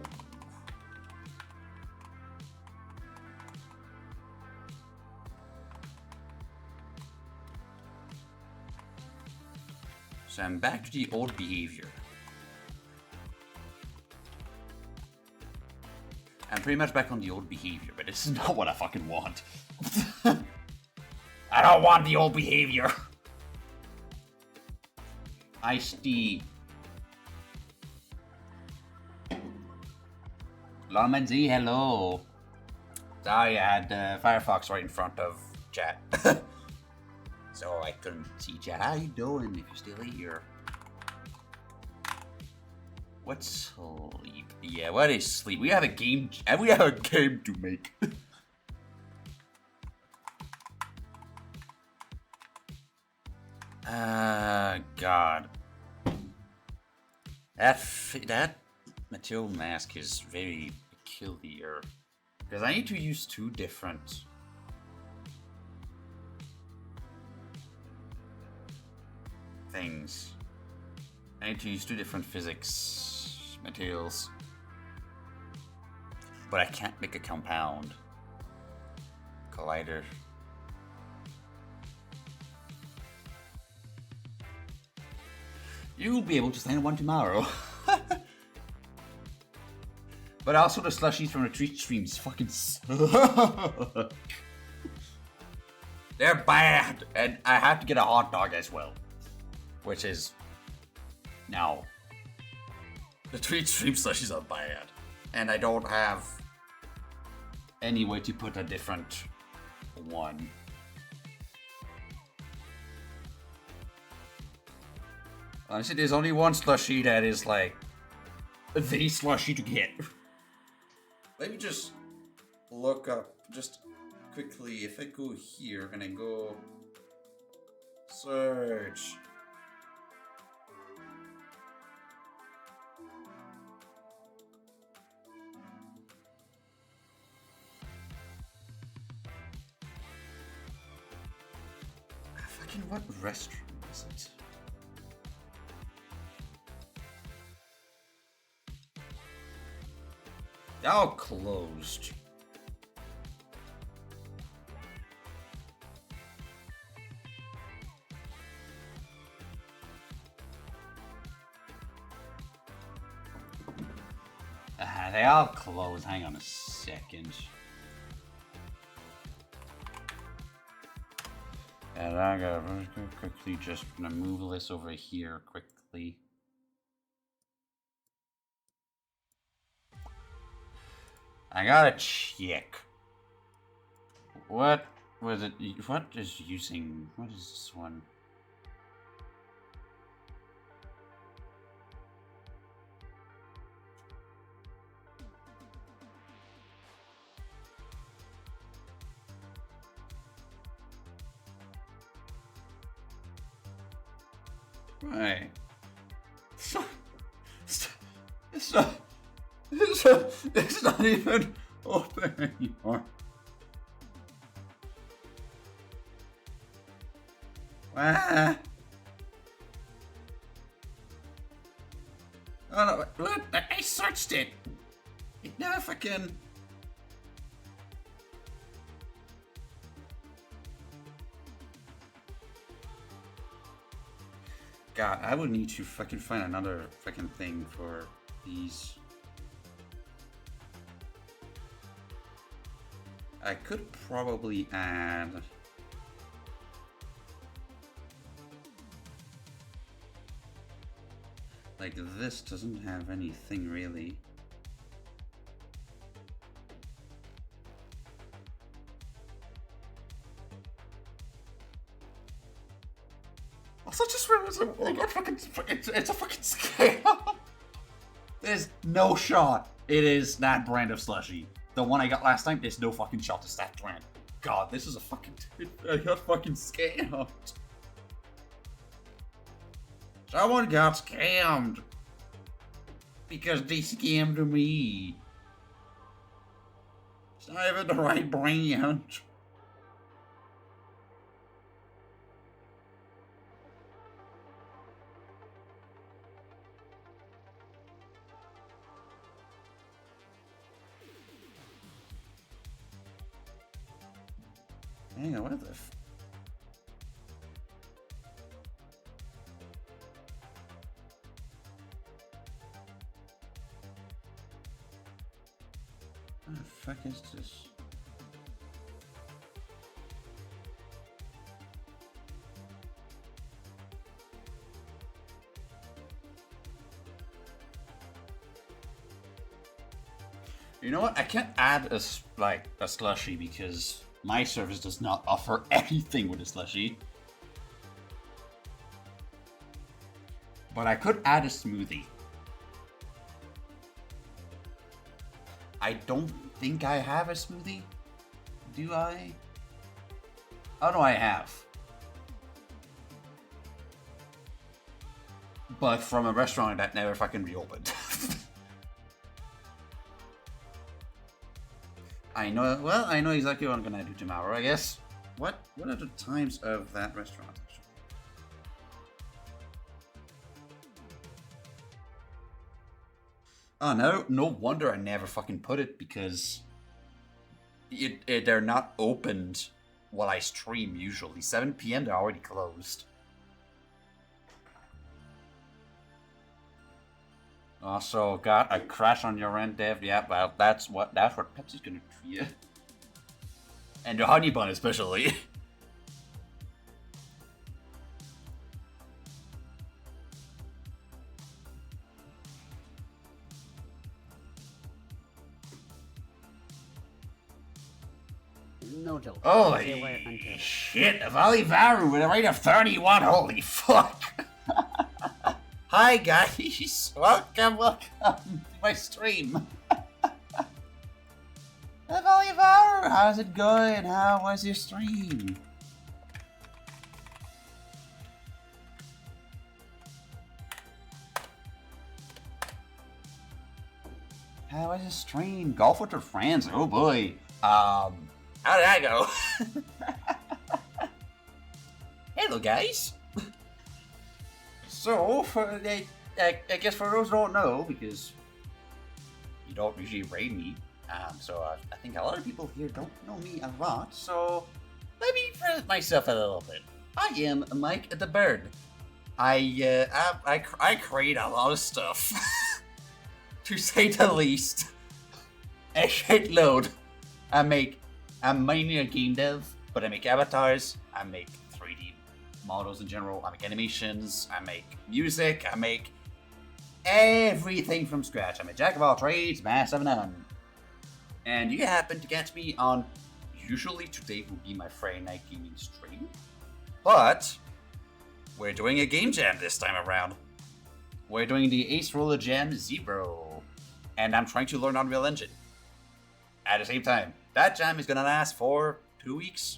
So I'm back to the old behavior. I'm pretty much back on the old behavior, but this is not what I fucking want. I don't want the old behavior. Iced tea. Lomanzi, hello. Sorry, I had Firefox right in front of chat. So I couldn't see chat. How you doing if you're still here? What's sleep? Yeah, what is sleep? We have a game. We have a game to make. God. That material mask is very peculiar. Because I need to use two different things. I need to use two different physics materials. But I can't make a compound collider. You'll be able to stand one tomorrow. But also the slushies from the treat streams fucking suck. They're bad, and I have to get a hot dog as well. Which is... Now. The treat stream slushies are bad. And I don't have any way to put a different one. Honestly, there's only one slushie that is like the slushie to get. Let me just look up just quickly. If I go here and I go search. Fucking what restaurant is it? They're all closed. They all closed. Hang on a second. And I gotta quickly just gonna move this over here quickly. I gotta check. What was it? What is using? What is this one? Right. It's not even open anymore. Ah. Oh no, what? I searched it. It never fucking... God, I would need to fucking find another fucking thing for these. I could probably add... Like, this doesn't have anything really. Also, just realized it's a fucking scale. There's no shot. It is that brand of slushie. The one I got last time, there's no fucking shot to that brand. God, this is a fucking... I got fucking scammed. Someone got scammed. Because they scammed me. It's not even the right brand. Hang on, what the what the fuck is this? You know what? I can't add a slushy because my service does not offer anything with a slushy. But I could add a smoothie. I don't think I have a smoothie. Do I? Oh no, I have. But from a restaurant that never fucking reopened. I know. Well, I know exactly what I'm gonna do tomorrow. I guess. What are the times of that restaurant? Actually? Oh no! No wonder I never fucking put it because they're not opened while I stream. Usually 7 p.m. They're already closed. Also, got a crash on your end, Dev. Yeah, well, that's what Pepsi's gonna do you. And the honey bun especially. No joke. Holy shit, Valivaru with a rate of 31, holy fuck! Hi guys, welcome to my stream. Valivaru, how's it going? How was your stream? How was your stream? Golf with your friends, oh boy. How did I go? Hello, guys. So, I guess for those who don't know, because you don't usually raid me, I think a lot of people here don't know me a lot. So, let me present myself a little bit. I am Mike the Bird. I create a lot of stuff, to say the least. A shitload. I'm mainly a game dev, but I make avatars, I make 3D models in general, I make animations, I make music, I make everything from scratch. I'm a jack of all trades, master of none. And you happen to catch me on, usually today will be my Friday night gaming stream, but we're doing a game jam this time around. We're doing the Acerola Jam 0, and I'm trying to learn Unreal Engine at the same time. That jam is gonna last for 2 weeks.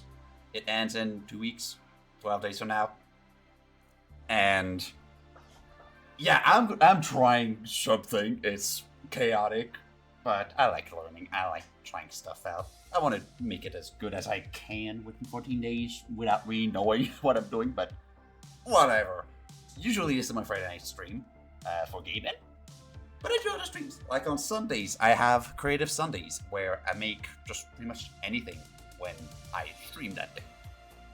It ends in 2 weeks, 12 days from now. And yeah, I'm trying something. It's chaotic, but I like learning. I like trying stuff out. I want to make it as good as I can within 14 days without really knowing what I'm doing, but whatever. Usually this is my Friday night stream for gaming. But I do other streams. Like on Sundays, I have Creative Sundays, where I make just pretty much anything when I stream that day.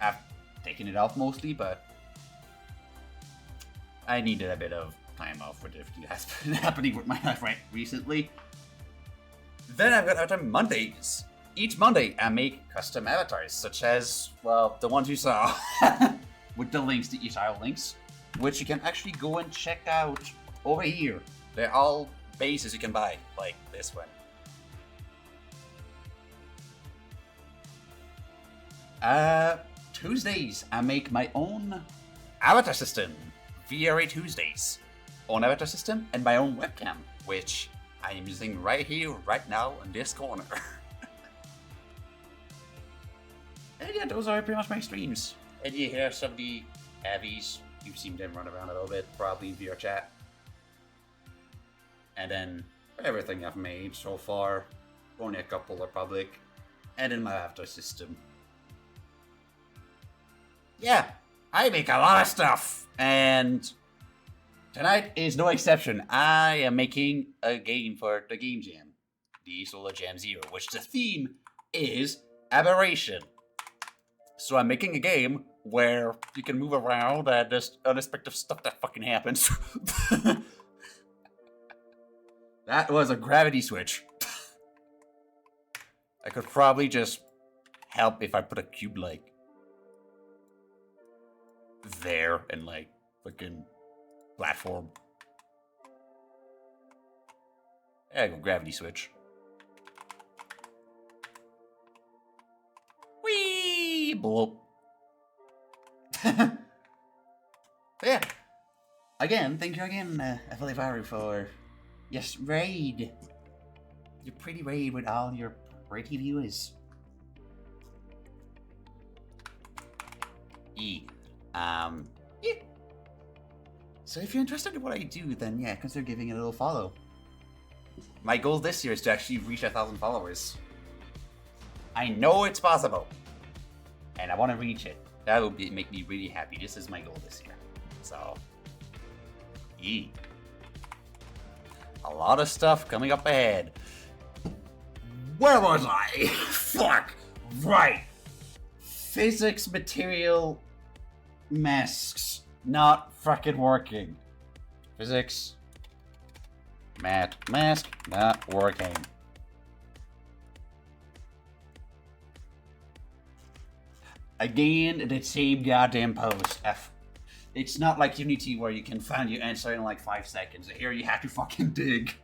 I've taken it off mostly, but I needed a bit of time off with everything that's been happening with my life right recently. Then I've got other Mondays. Each Monday, I make custom avatars, such as, well, the ones you saw, with the links to each tile links, which you can actually go and check out over here. They're all bases you can buy, like this one. Tuesdays, I make my own avatar system. VRA Tuesdays. Own avatar system and my own webcam, which I am using right here, right now, in this corner. And yeah, those are pretty much my streams. And you hear some of the heavies You've seen them run around a little bit, probably in VR chat. And then everything I've made so far, only a couple are public, and in my after system. Yeah, I make a lot of stuff, and tonight is no exception. I am making a game for the Game Jam, the Acerola Jam 0, which the theme is aberration. So I'm making a game where you can move around and there's unexpected stuff that fucking happens. That was a gravity switch. I could probably just help if I put a cube like there and like fucking platform. There you go, gravity switch. Whee! Bloop. Yeah. Again, thank you again, Evolivaru, for yes, raid. Your pretty raid with all your pretty viewers. Yeah. So if you're interested in what I do, then yeah, consider giving it a little follow. My goal this year is to actually reach 1,000 followers. I know it's possible, and I want to reach it. That would make me really happy. This is my goal this year. So, yeah. A lot of stuff coming up ahead. Where was I? Fuck! Right! Physics material masks not fucking working. Physics mask not working. Again, the same goddamn post. It's not like Unity where you can find your answer in like 5 seconds. Here you have to fucking dig.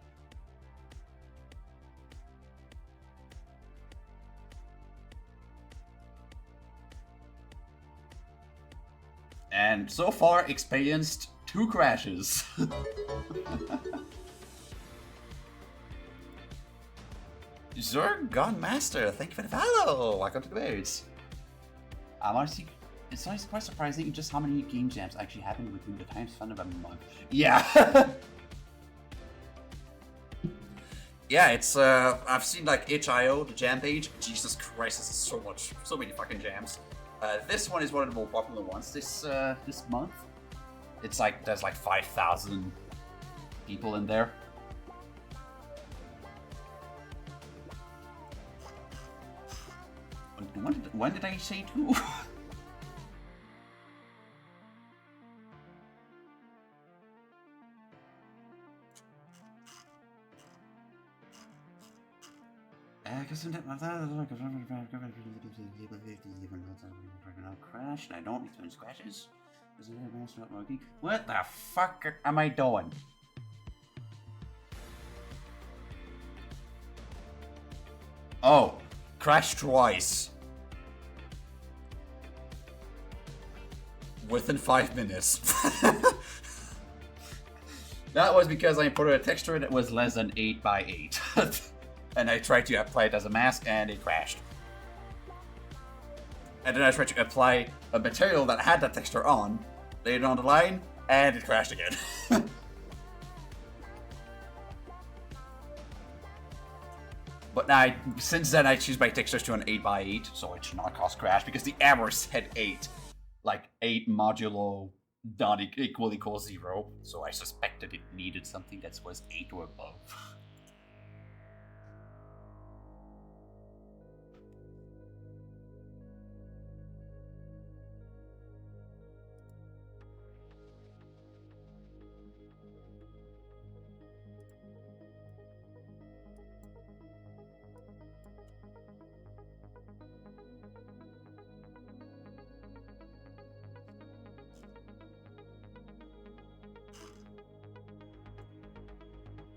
And so far experienced 2 crashes. Zergon Master, thank you for the follow. Welcome to the birds. Honestly, it's always quite surprising just how many game jams actually happen within the time span of a month. Yeah. Yeah, it's I've seen like itch.io, the jam page. Jesus Christ, this is so many fucking jams. This one is one of the more popular ones this month. It's like there's like 5,000 people in there. When did I say 2? Crash, and I don't experience crashes. What the fuck am I doing? Oh, crashed twice. Within 5 minutes. That was because I put a texture that was less than 8 by 8. And I tried to apply it as a mask and it crashed. And then I tried to apply a material that had that texture on, laid it on the line, and it crashed again. But now, since then I choose my textures to an 8 by 8, so it should not cause crash, because the error said 8. Like 8 modulo not equals 0, so I suspected it needed something that was 8 or above.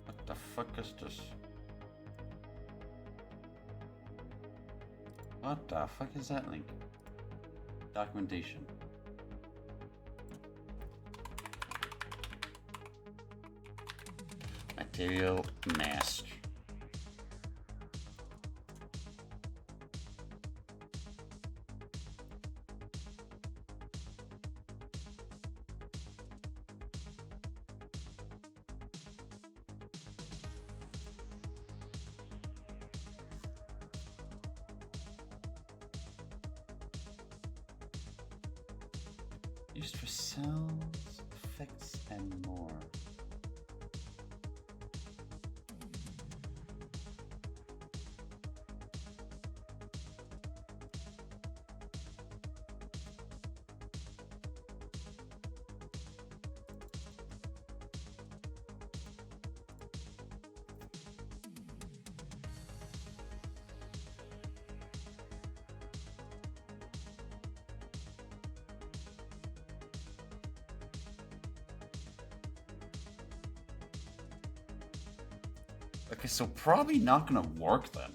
What the fuck is this? What the fuck is that link? Documentation. Material mask. Used for sounds, effects, and more. Okay, so probably not gonna work then.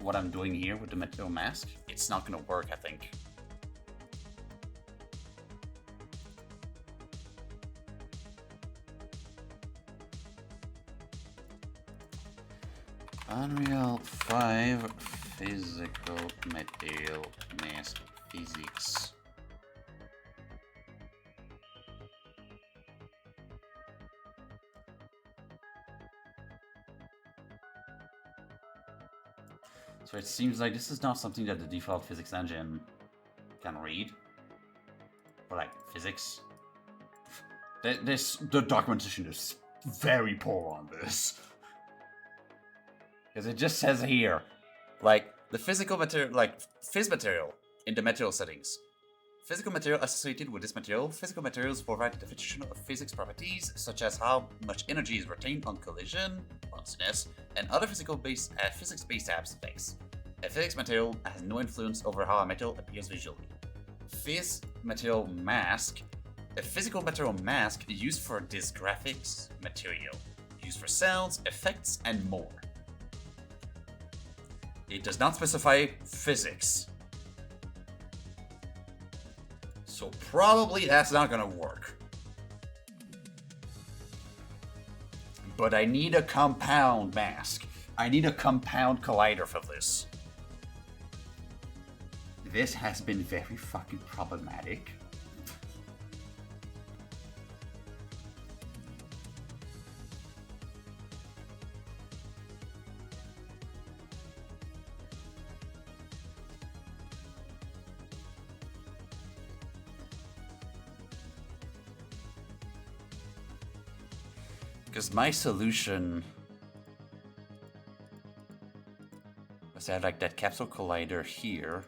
What I'm doing here with the material mask, it's not gonna work, I think. Unreal 5 physical material mask physics. So it seems like this is not something that the default physics engine can read. But like physics, the documentation is very poor on this. Because it just says here, like the physical material, like phys material in the material settings. Physical material associated with this material. Physical materials provide the definition of physics properties, such as how much energy is retained on collision, bounciness, and other physics-based aspects. A physics material has no influence over how a material appears visually. Phys material mask. A physical material mask used for this graphics material, used for sounds, effects, and more. It does not specify physics. So probably that's not gonna work. But I need a compound mask. I need a compound collider for this. This has been very fucking problematic. Because my solution was to have like that capsule collider here.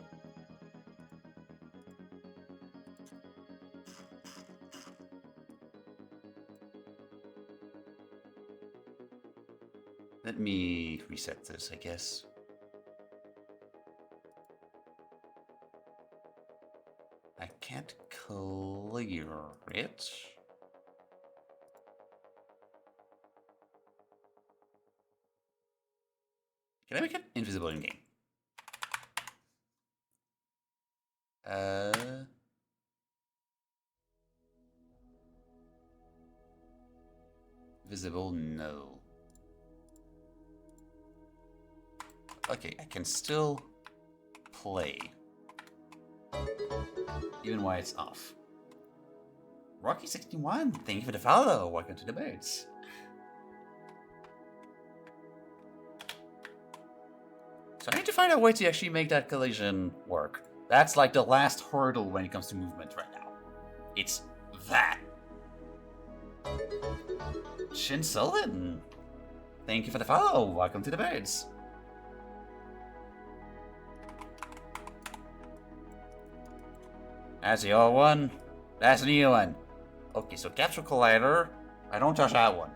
Let me reset this, I guess. I can't clear it. Can I make it invisible in game? Visible, no. Okay, I can still play. Even while it's off. Rocky61, thank you for the follow. Welcome to the birds. So I need to find a way to actually make that collision work. That's like the last hurdle when it comes to movement right now. It's that. Shinsulin, thank you for the follow. Welcome to the birds. That's the old one. That's the new one. Okay, so capsule collider. I don't touch that one.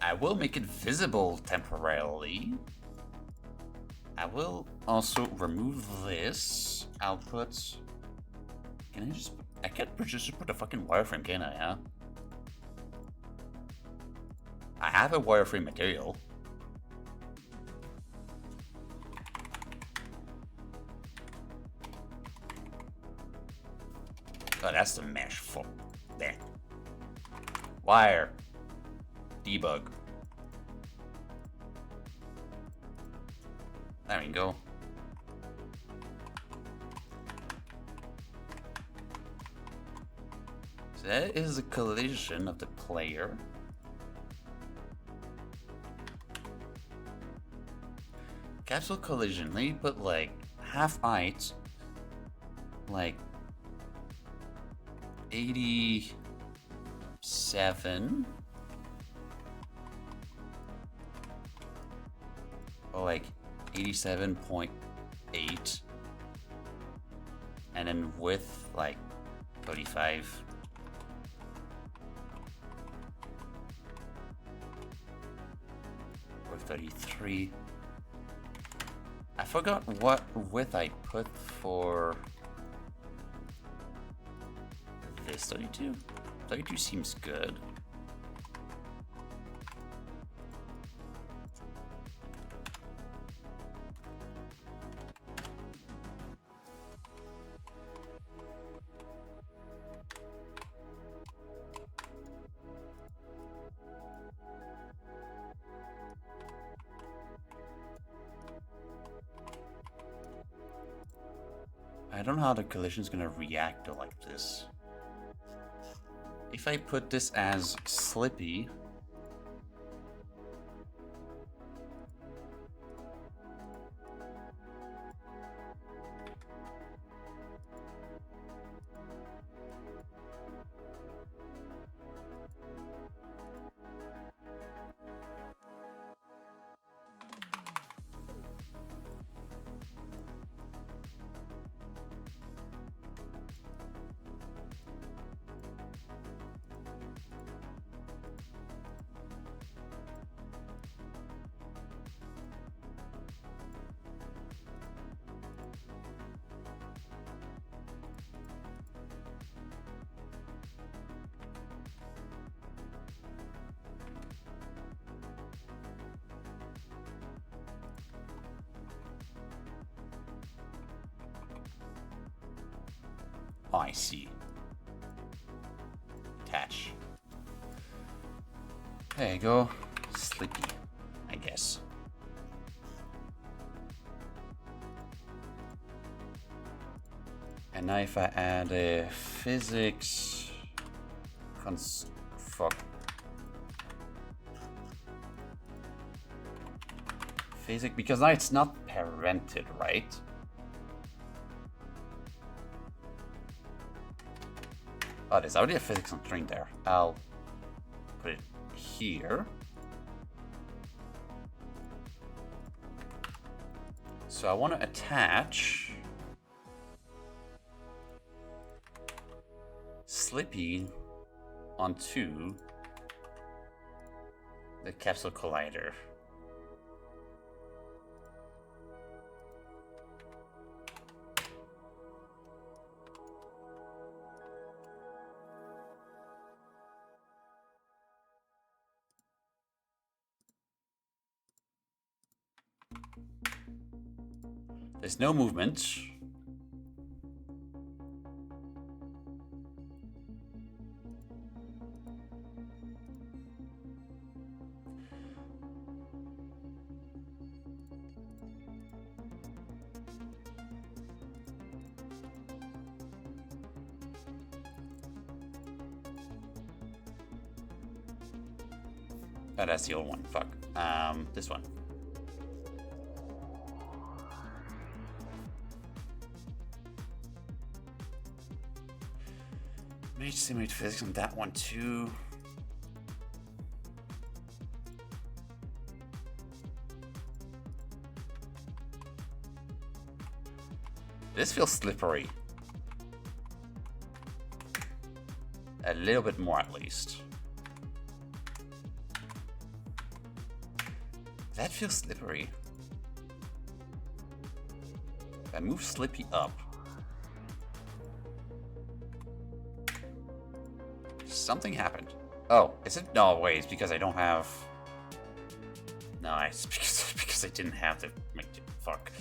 I will make it visible temporarily. I will also remove this output. Can I just... I can't just put a fucking wireframe, can I, huh? I have a wireframe material. Oh, that's the mesh for... There. Wire. Debug. There we go. So that is a collision of the player. Capsule collision. Let me put like half height like 87 or like 87.8, and then width like 35. Or 33. I forgot what width I put for this 32. 32 seems good. I don't know how the collision is gonna react to like this. If I put this as slippy, oh, I see. Attach. There you go. Slippy, I guess. And now if I add a physics fuck. Physics, because now it's not parented, right? Oh, there's already a physics constraint there. I'll put it here. So I want to attach Slippy onto the capsule collider. There's no movement. Oh, that's the old one. Fuck. This one. Maybe simulate physics on that one too. This feels slippery. A little bit more at least. That feels slippery. If I move Slippy up, something happened. Oh, is it? No, wait, it's because I don't have... No, it's because I didn't have the... Fuck.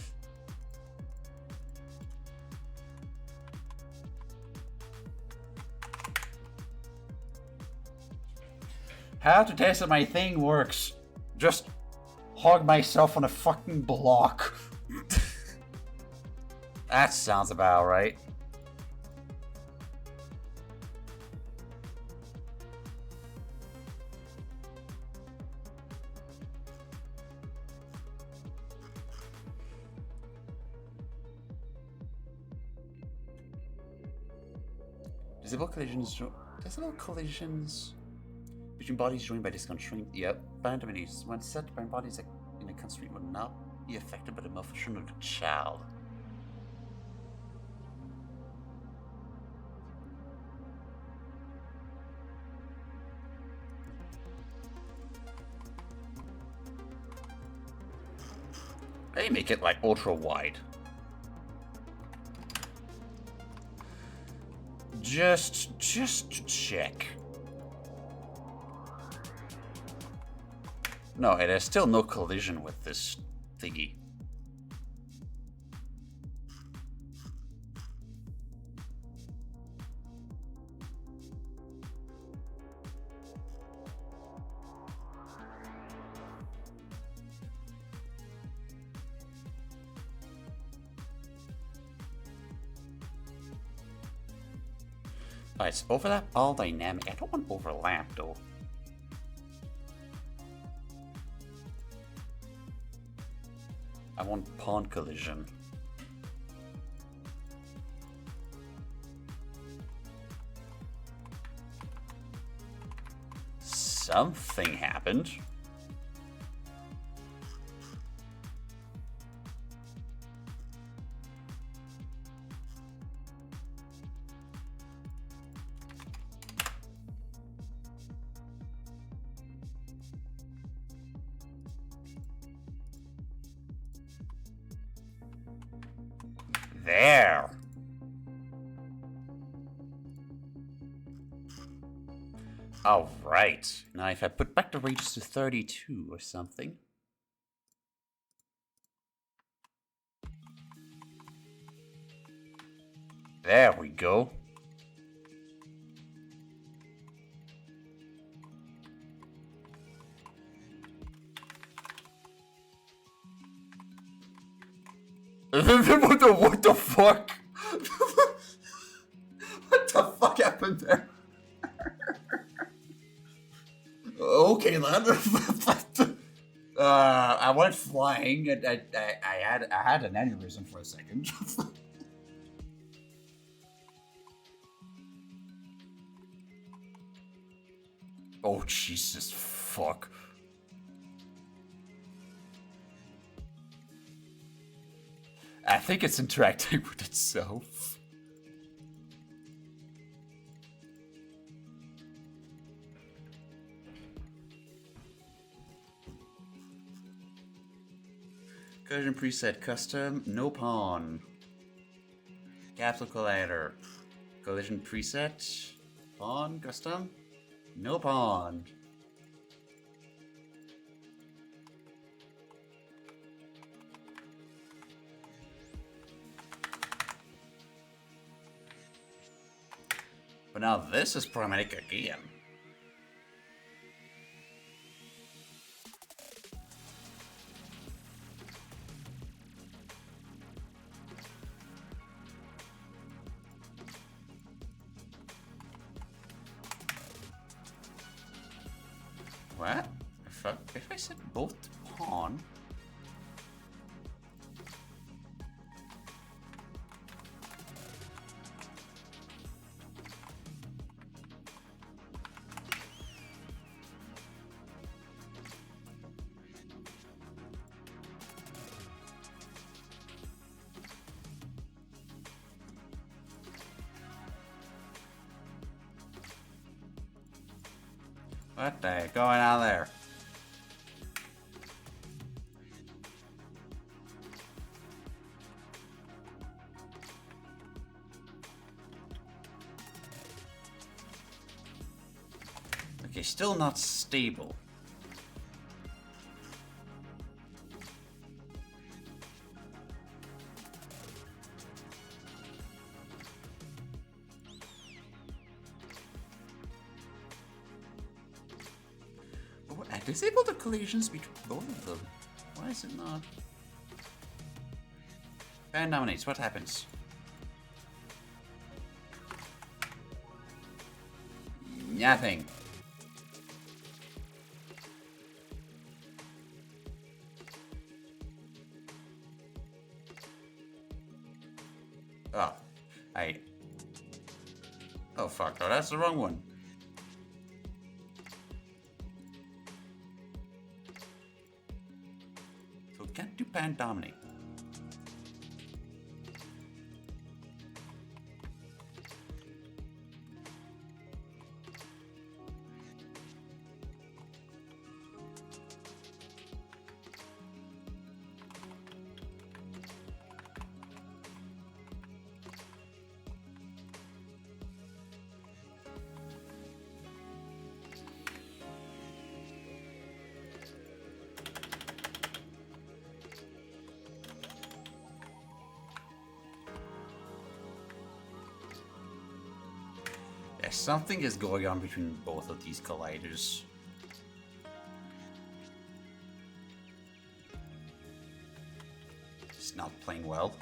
How to test that my thing works. Just hog myself on a fucking block. That sounds about right. Disable collisions. Disable collisions between bodies joined by this constraint. Yep. Bound enemies. When set, bound bodies in a constraint will not be affected by the malfunction of the child. They make it like ultra wide. Just to check. No, there's still no collision with this thingy. Alright, it's overlap all dynamic. I don't want overlap though. I want pawn collision. Something happened. There. All right. Now, if I put back the ranges to 32 or something. There we go. What the fuck? What the fuck happened there? Okay, lad. I went flying and I had an aneurysm for a second. Oh Jesus fuck. I think it's interacting with itself. Collision preset custom, no pawn. Capsule collider. Collision preset, pawn, custom, no pawn. But now this is problematic again. What? If I set both pawn. What the going on there? Okay, still not stable. I disabled the collisions between both of them. Why is it not? Ban nominates, what happens? Nothing. Oh, Oh fuck, oh that's the wrong one. So can't do pan dominate. Yeah, something is going on between both of these colliders. It's not playing well.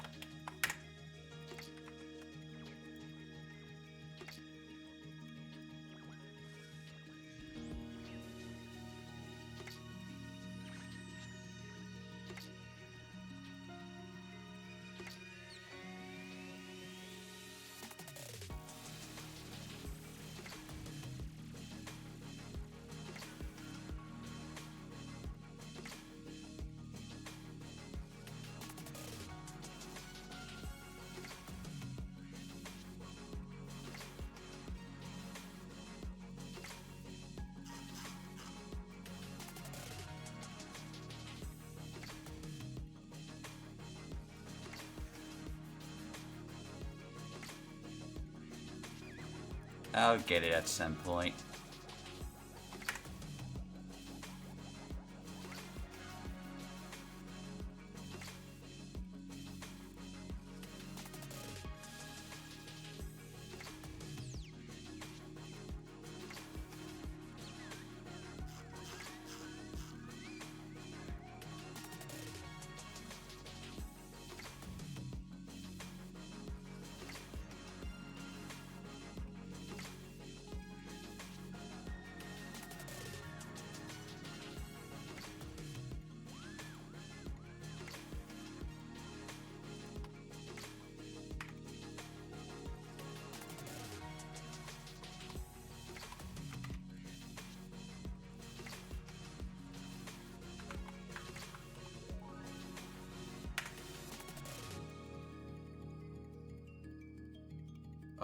I'll get it at some point.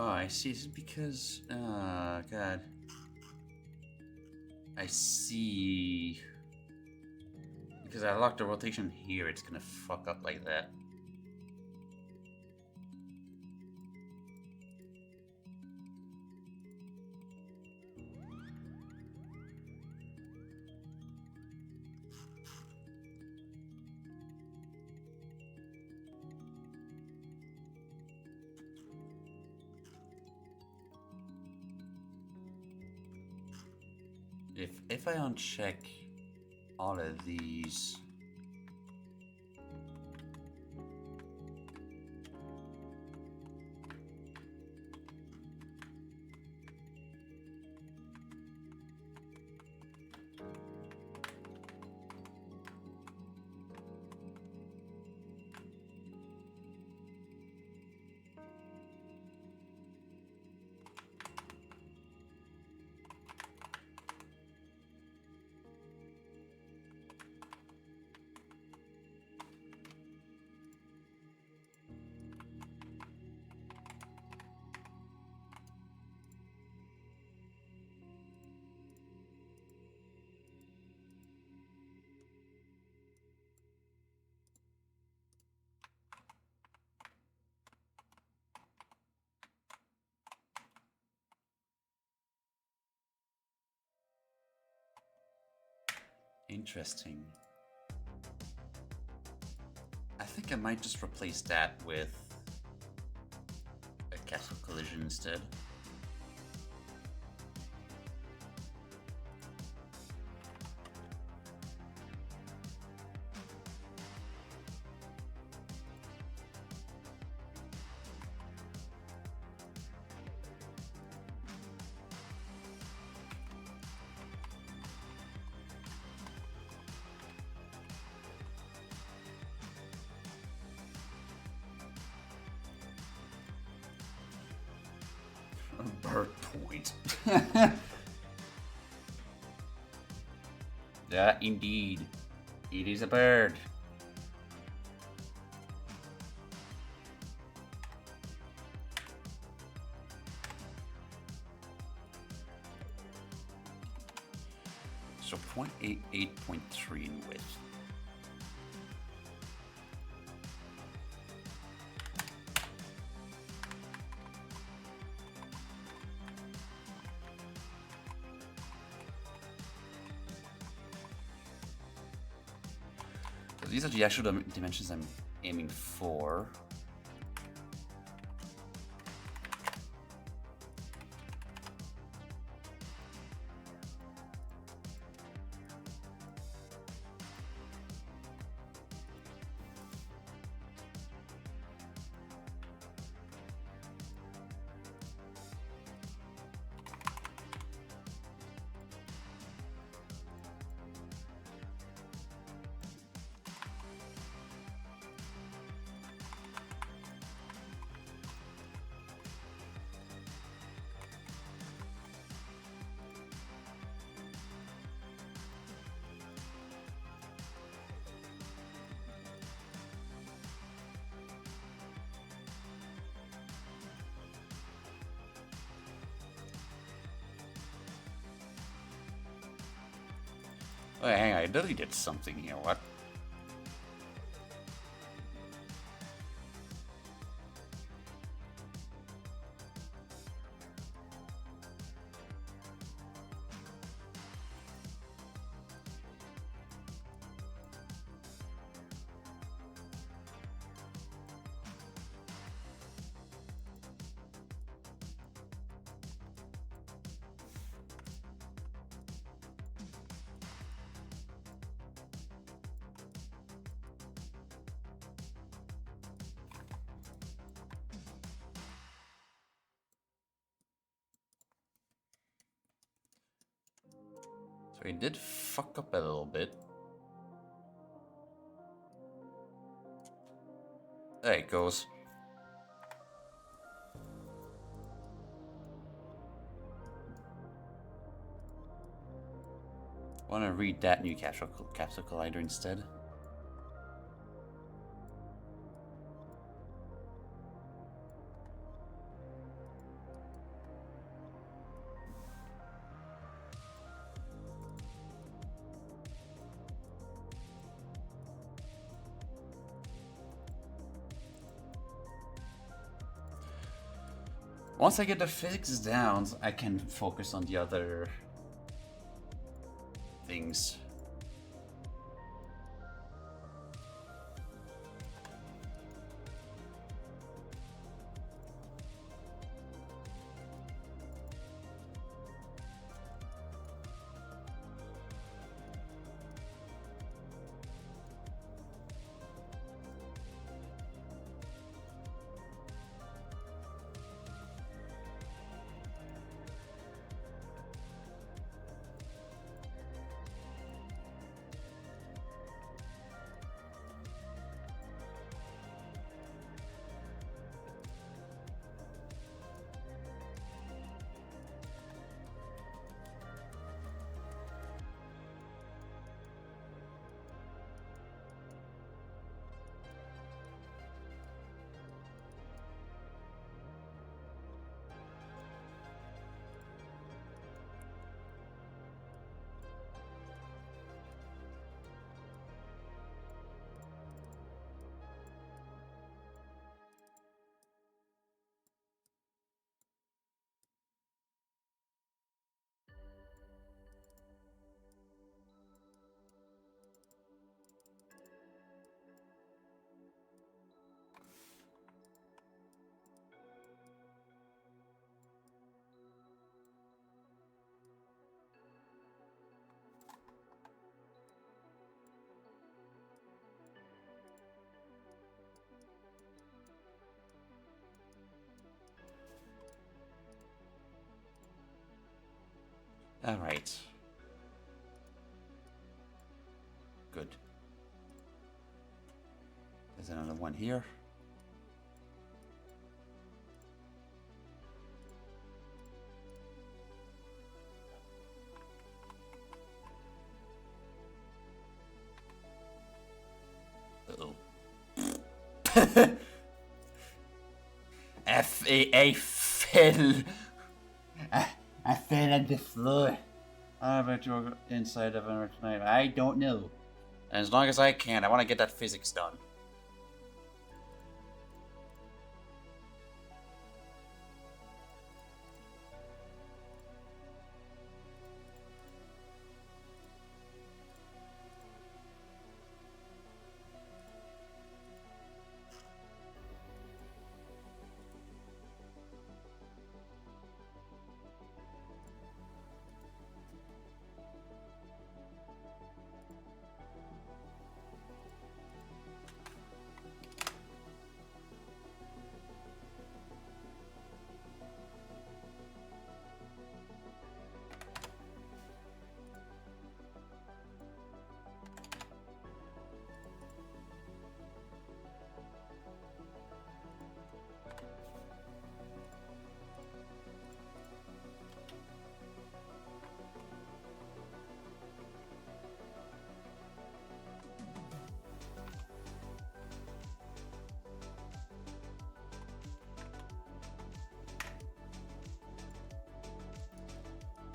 Oh, I see. It's because... Oh, God. I see. Because I locked the rotation here, it's gonna fuck up like that. If I uncheck all of these, interesting. I think I might just replace that with a castle collision instead. Bird point. Yeah, indeed. It is a bird. So 0.88.3 in width. So these are the actual dimensions I'm aiming for. Oh, hang on, I deleted something here, what? So I did fuck up a little bit. There it goes. Want to read that new capsule collider instead? Once I get the physics down, I can focus on the other things. Alright. Good. There's another one here. I fell. I fell on the floor. I bet you're inside of an tonight. I don't know. As long as I can, I want to get that physics done.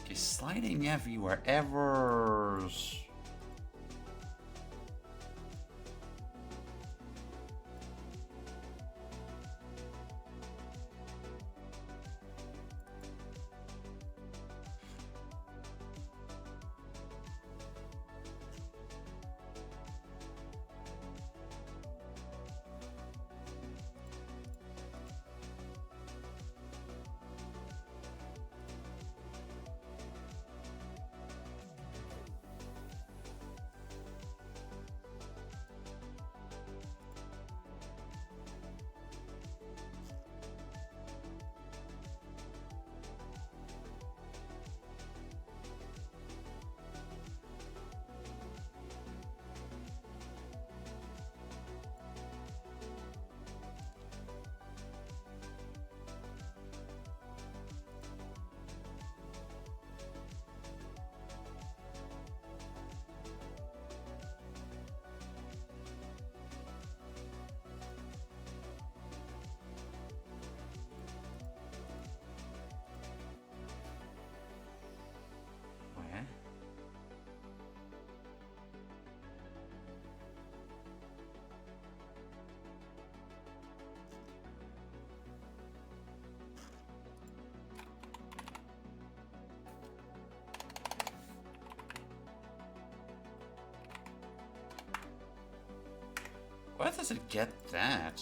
Okay, sliding everywhere. Errors. Where? Where does it get that?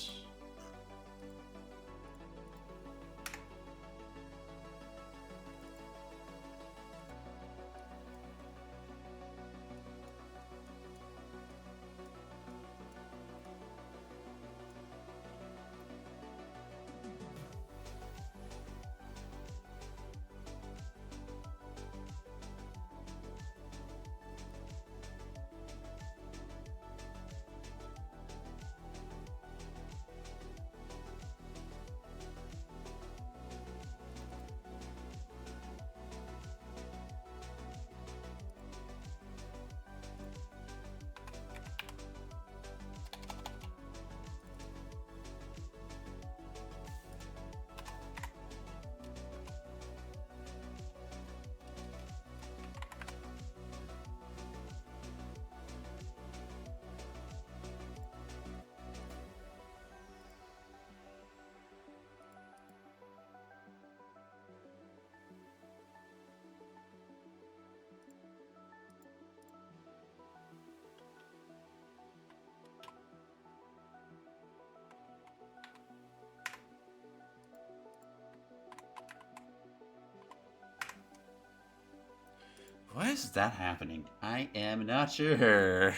Why is that happening? I am not sure.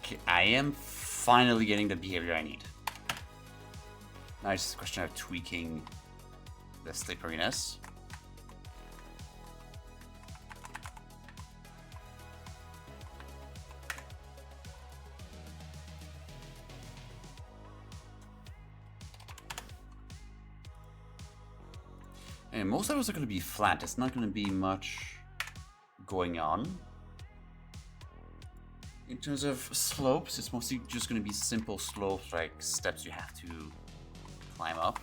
Okay, I am finally getting the behavior I need. Now it's just a question of tweaking the slipperiness. And most levels are going to be flat. It's not going to be much going on. In terms of slopes, it's mostly just going to be simple slopes, like steps you have to climb up.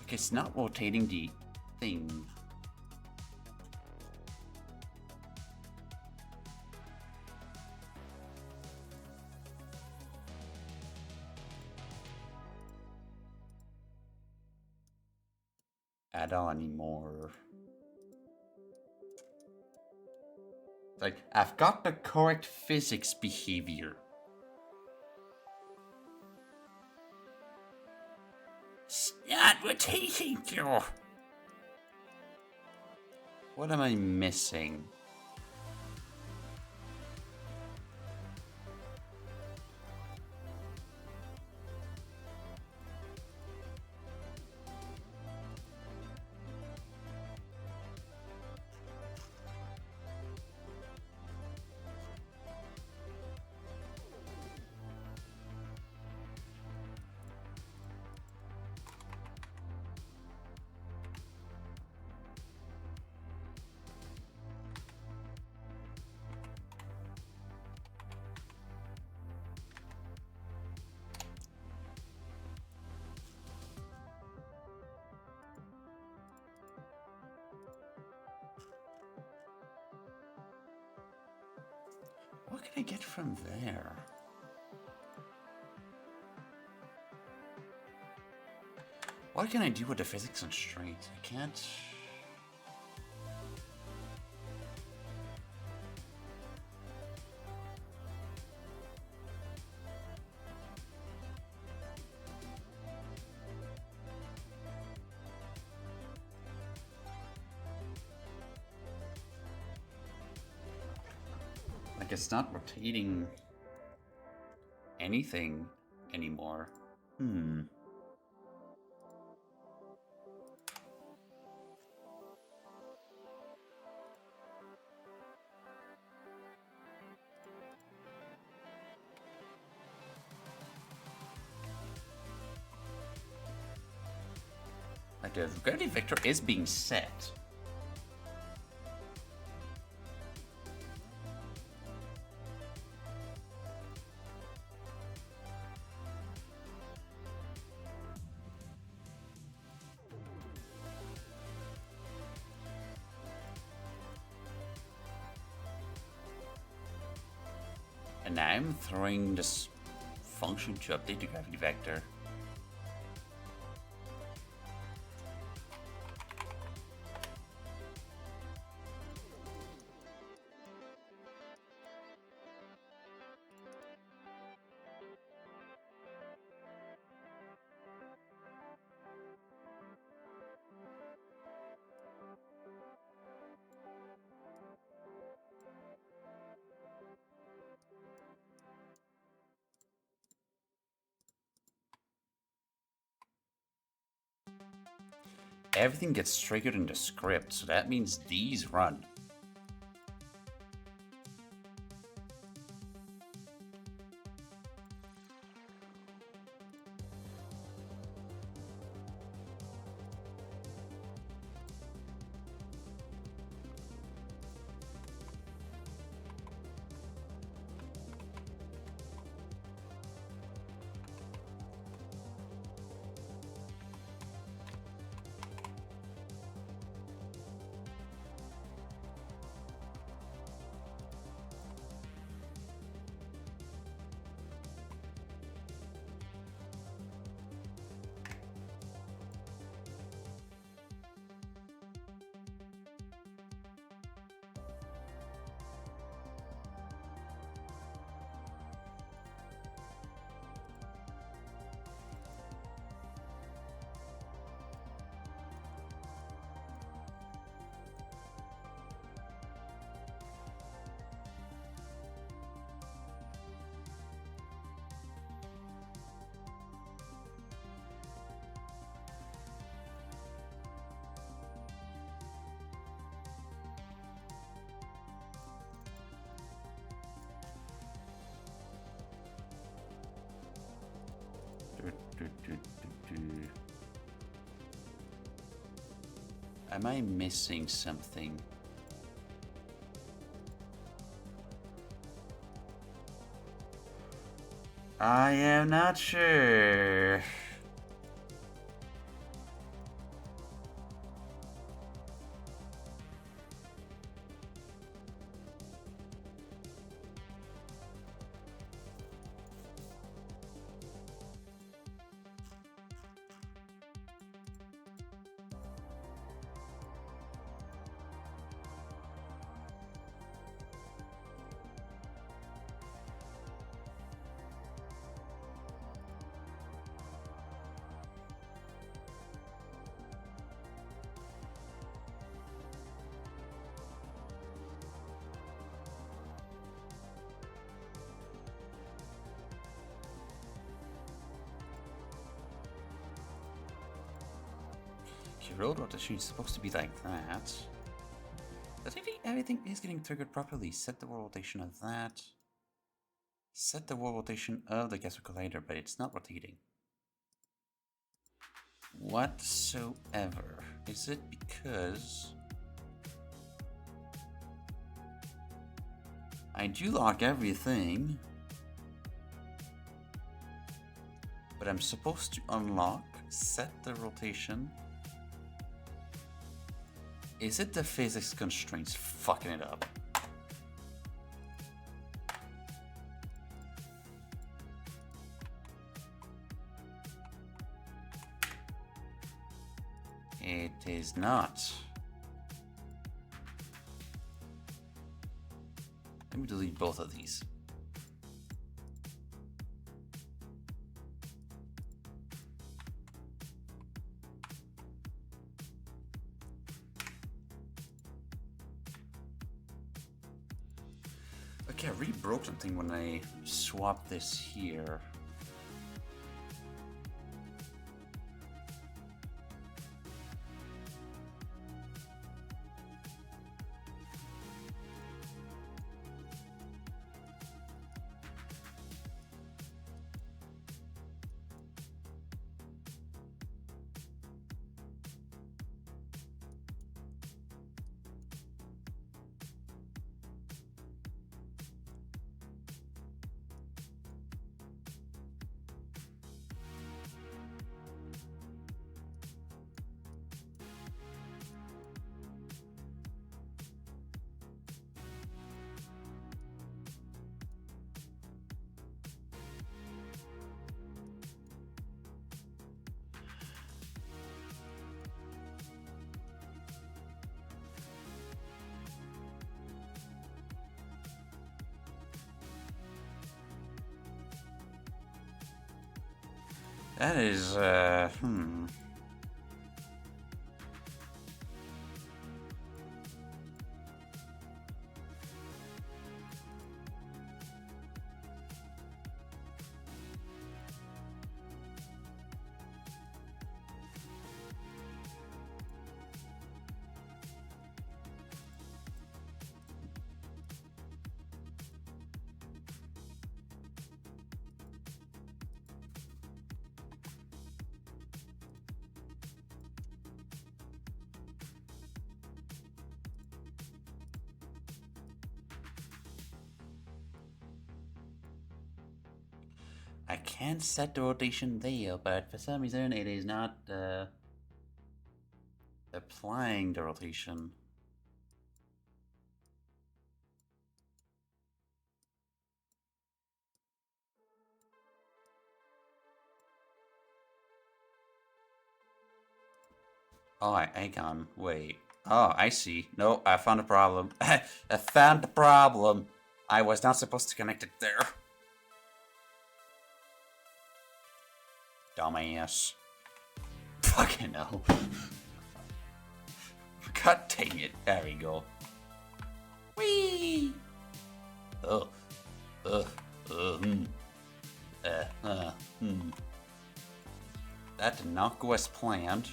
Okay, it's not rotating the thing. Add on anymore. Like, I've got the correct physics behavior. It's not rotating, Joe. What am I missing? What can I get from there? What can I do with the physics on straight? I can't... Like, it's not rotating anything anymore. Like, the gravity vector is being set. And now I'm throwing this function to update the gravity vector. Everything gets triggered in the script, so that means these run. Am I missing something? I am not sure. Road rotation is supposed to be like that. But I think everything is getting triggered properly. Set the world rotation of that. Set the world rotation of the gas collider, but it's not rotating. Whatsoever. Is it because I do lock everything, but I'm supposed to unlock, set the rotation. Is it the physics constraints fucking it up? It is not. Let me delete both of these. Okay, I really broke something when I swapped this here. That is, I can set the rotation there, but for some reason it is not applying the rotation. Oh, hang on, wait. Oh, I see. No, I found a problem. I found the problem. I was not supposed to connect it there. Dumbass. Fucking hell. God dang it. There we go. Whee! Ugh. Ugh. Ugh. That did not go as planned.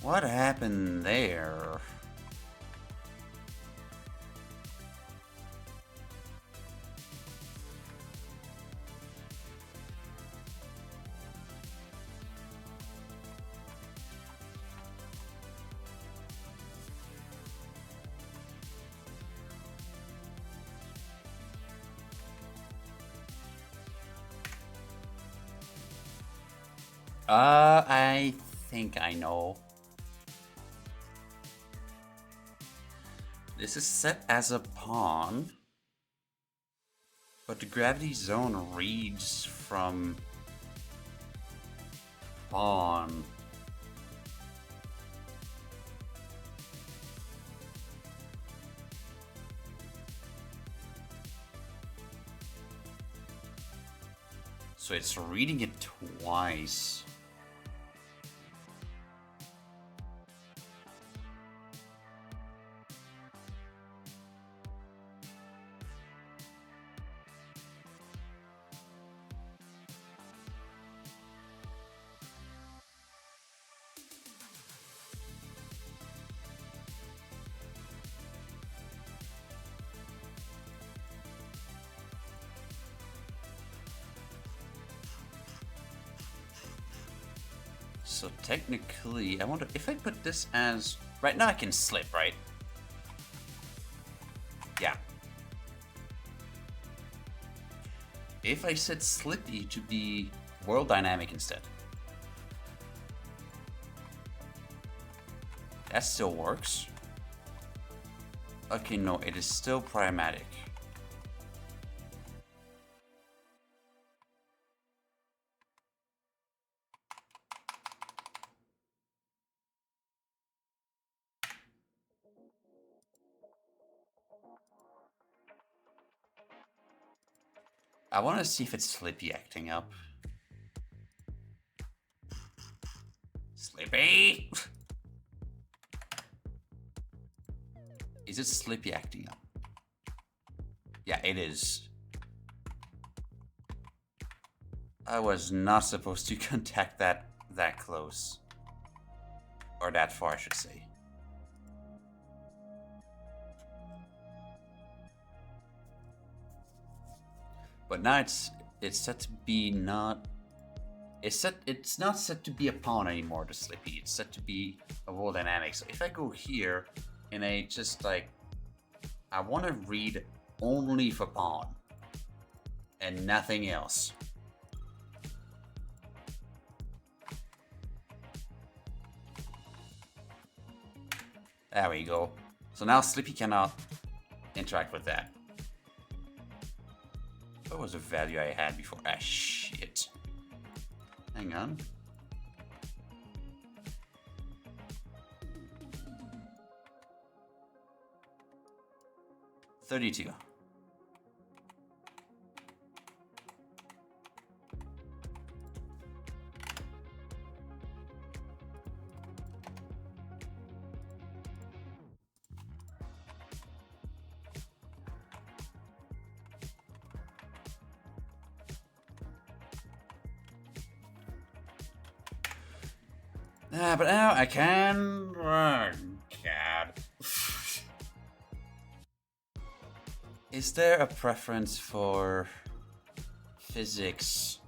What happened there? I think I know. This is set as a pawn, but the gravity zone reads from pawn. So it's reading it twice. So technically, I wonder if I put this as... Right now I can slip, right? Yeah. If I set Slippy to be world dynamic instead. That still works. Okay, no, it is still pragmatic. I want to see if it's Slippy acting up. Slippy! Is it Slippy acting up? Yeah, it is. I was not supposed to contact that close. Or that far, I should say. But now it's set to be not... It's not set to be a pawn anymore, the Slippy. It's set to be a world dynamic. So if I go here and I just like... I want to read only for pawn. And nothing else. There we go. So now Slippy cannot interact with that. What was the value I had before? Ah, shit. Hang on. $32. But now I can... Oh, God. Is there a preference for physics?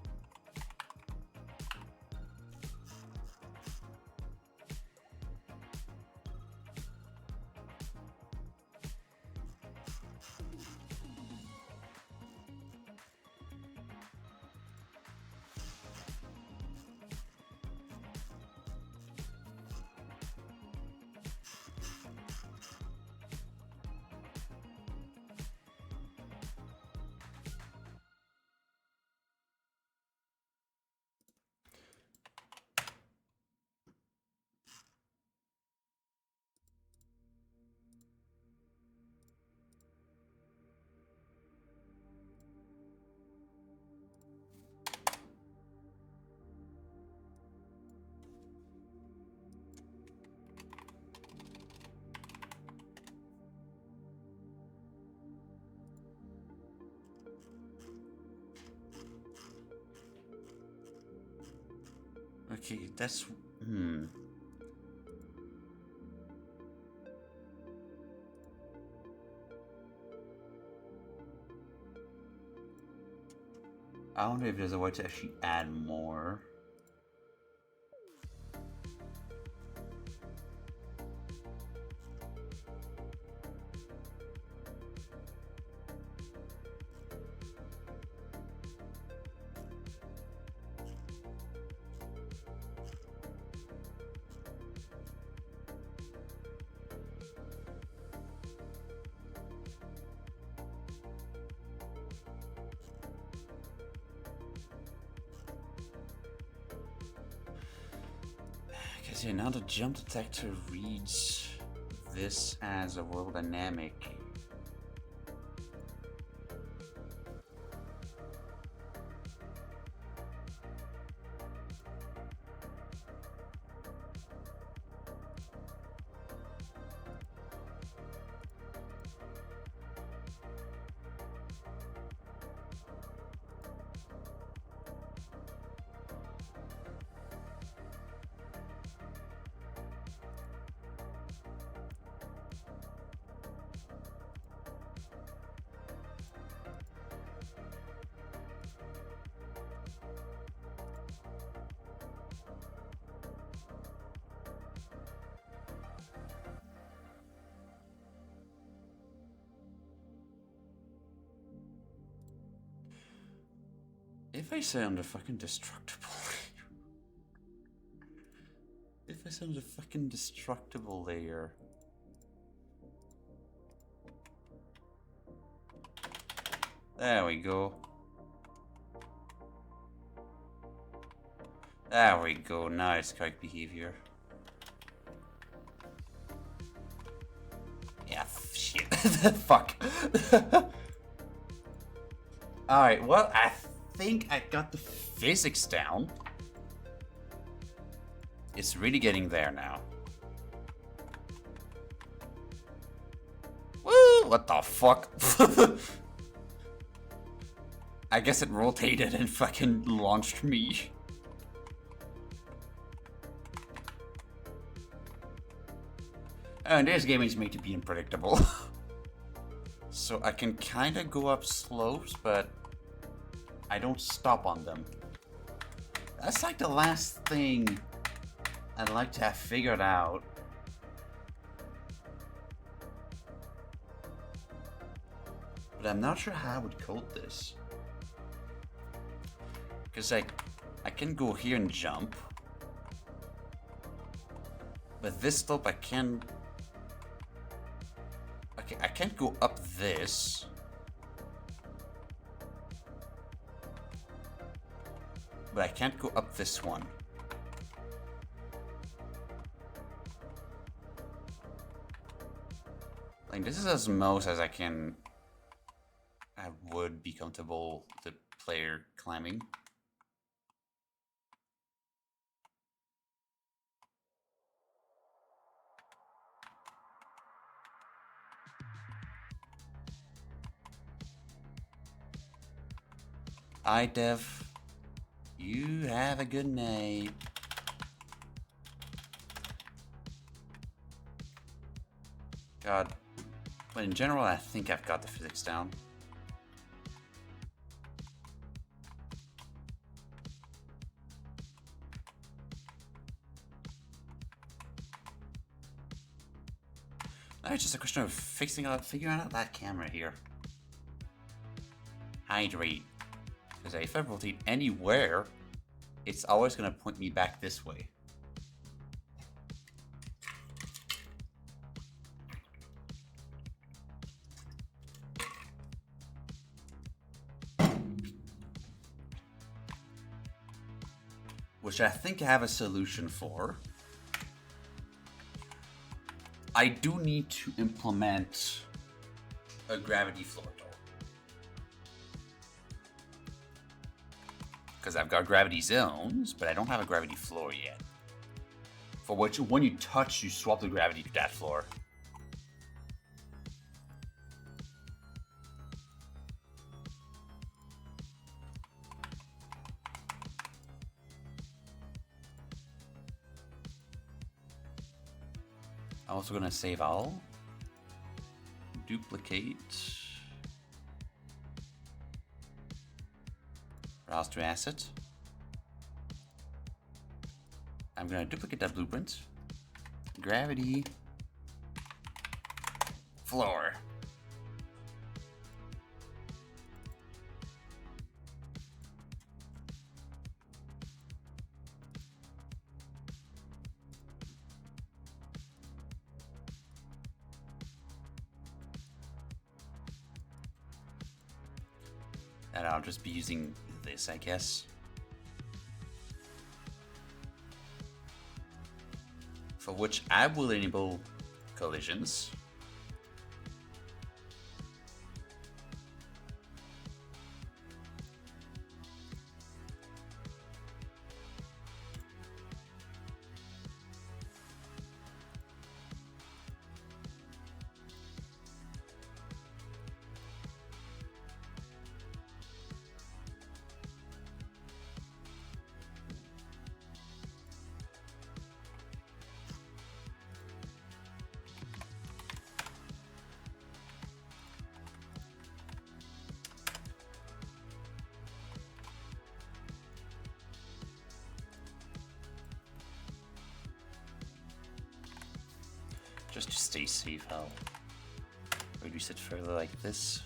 Okay, that's... I wonder if there's a way to actually add more. Because yeah, now the jump detector reads this as a world dynamic. If I say I'm the fucking destructible... if I say I'm the fucking destructible layer... There we go. There we go, now it's correct behavior. Yeah, shit. Fuck. Alright, well, I think I got the physics down. It's really getting there now. Woo! What the fuck? I guess it rotated and fucking launched me. And this game is made to be unpredictable. So I can kinda go up slopes, but I don't stop on them. That's like the last thing I'd like to have figured out. But I'm not sure how I would code this. Because I can go here and jump. But this slope I can... Okay, I can't go up this. But I can't go up this one. Like, this is as most as I would be comfortable the player climbing. Alright, Dev. You have a good night. God. But in general, I think I've got the physics down. Now it's just a question of figuring out that camera here. Hydrate. Because if I rotate anywhere, it's always going to point me back this way. Which I think I have a solution for. I do need to implement a gravity floor door. Because I've got gravity zones, but I don't have a gravity floor yet. For which, when you touch, you swap the gravity to that floor. I'm also gonna save all. Duplicate. Browse to asset. I'm gonna duplicate that blueprint. Gravity. Floor. And I'll just be using this, I guess. For which I will enable collisions. Just to stay safe, I'll reduce it further like this.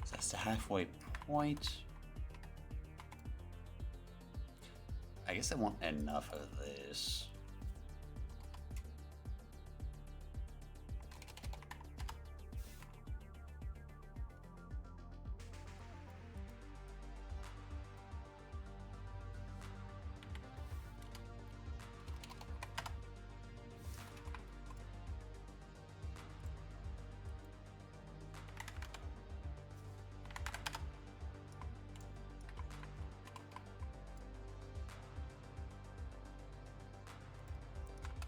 So that's the halfway point. I guess I want enough of this.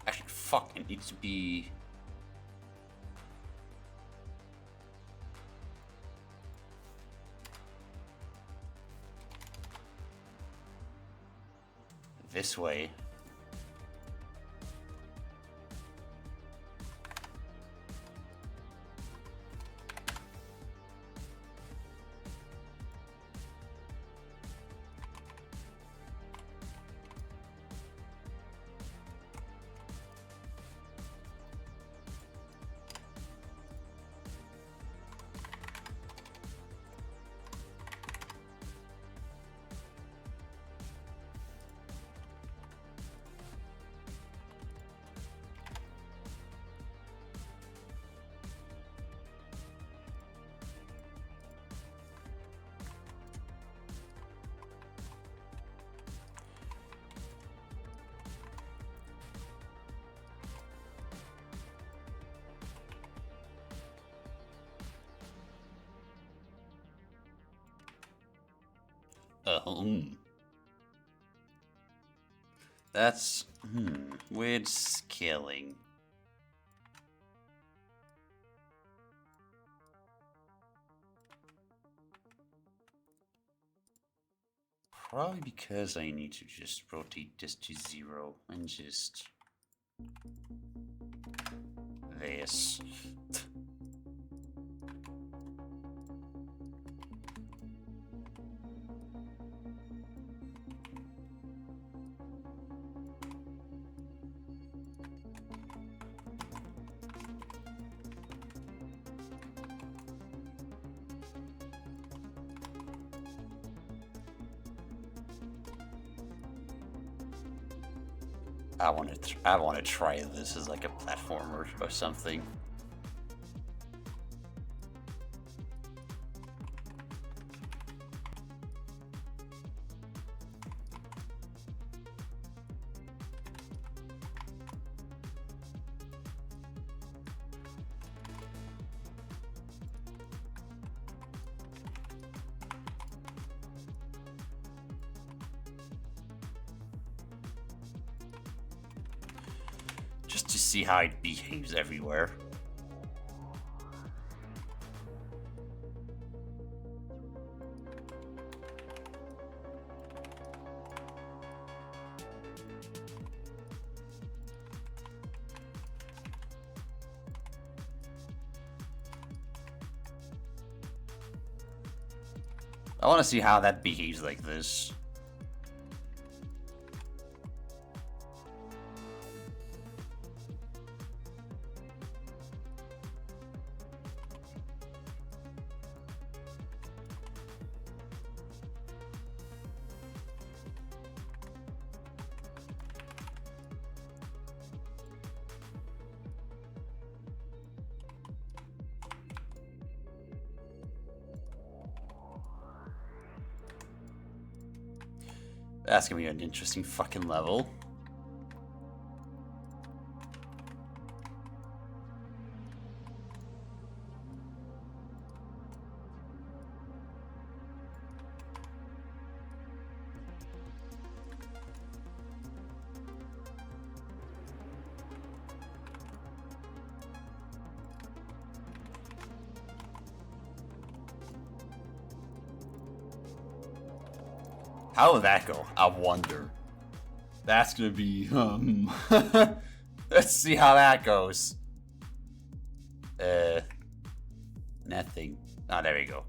Actually, fuck, it needs to be... this way. That's weird scaling. Probably because I need to just rotate this to 0 and just this. I want to try this as like a platformer or something. Just to see how it behaves everywhere. I want to see how that behaves like this. That's gonna be an interesting fucking level. How will that go? I wonder. That's gonna be, let's see how that goes. Nothing. Oh, there we go.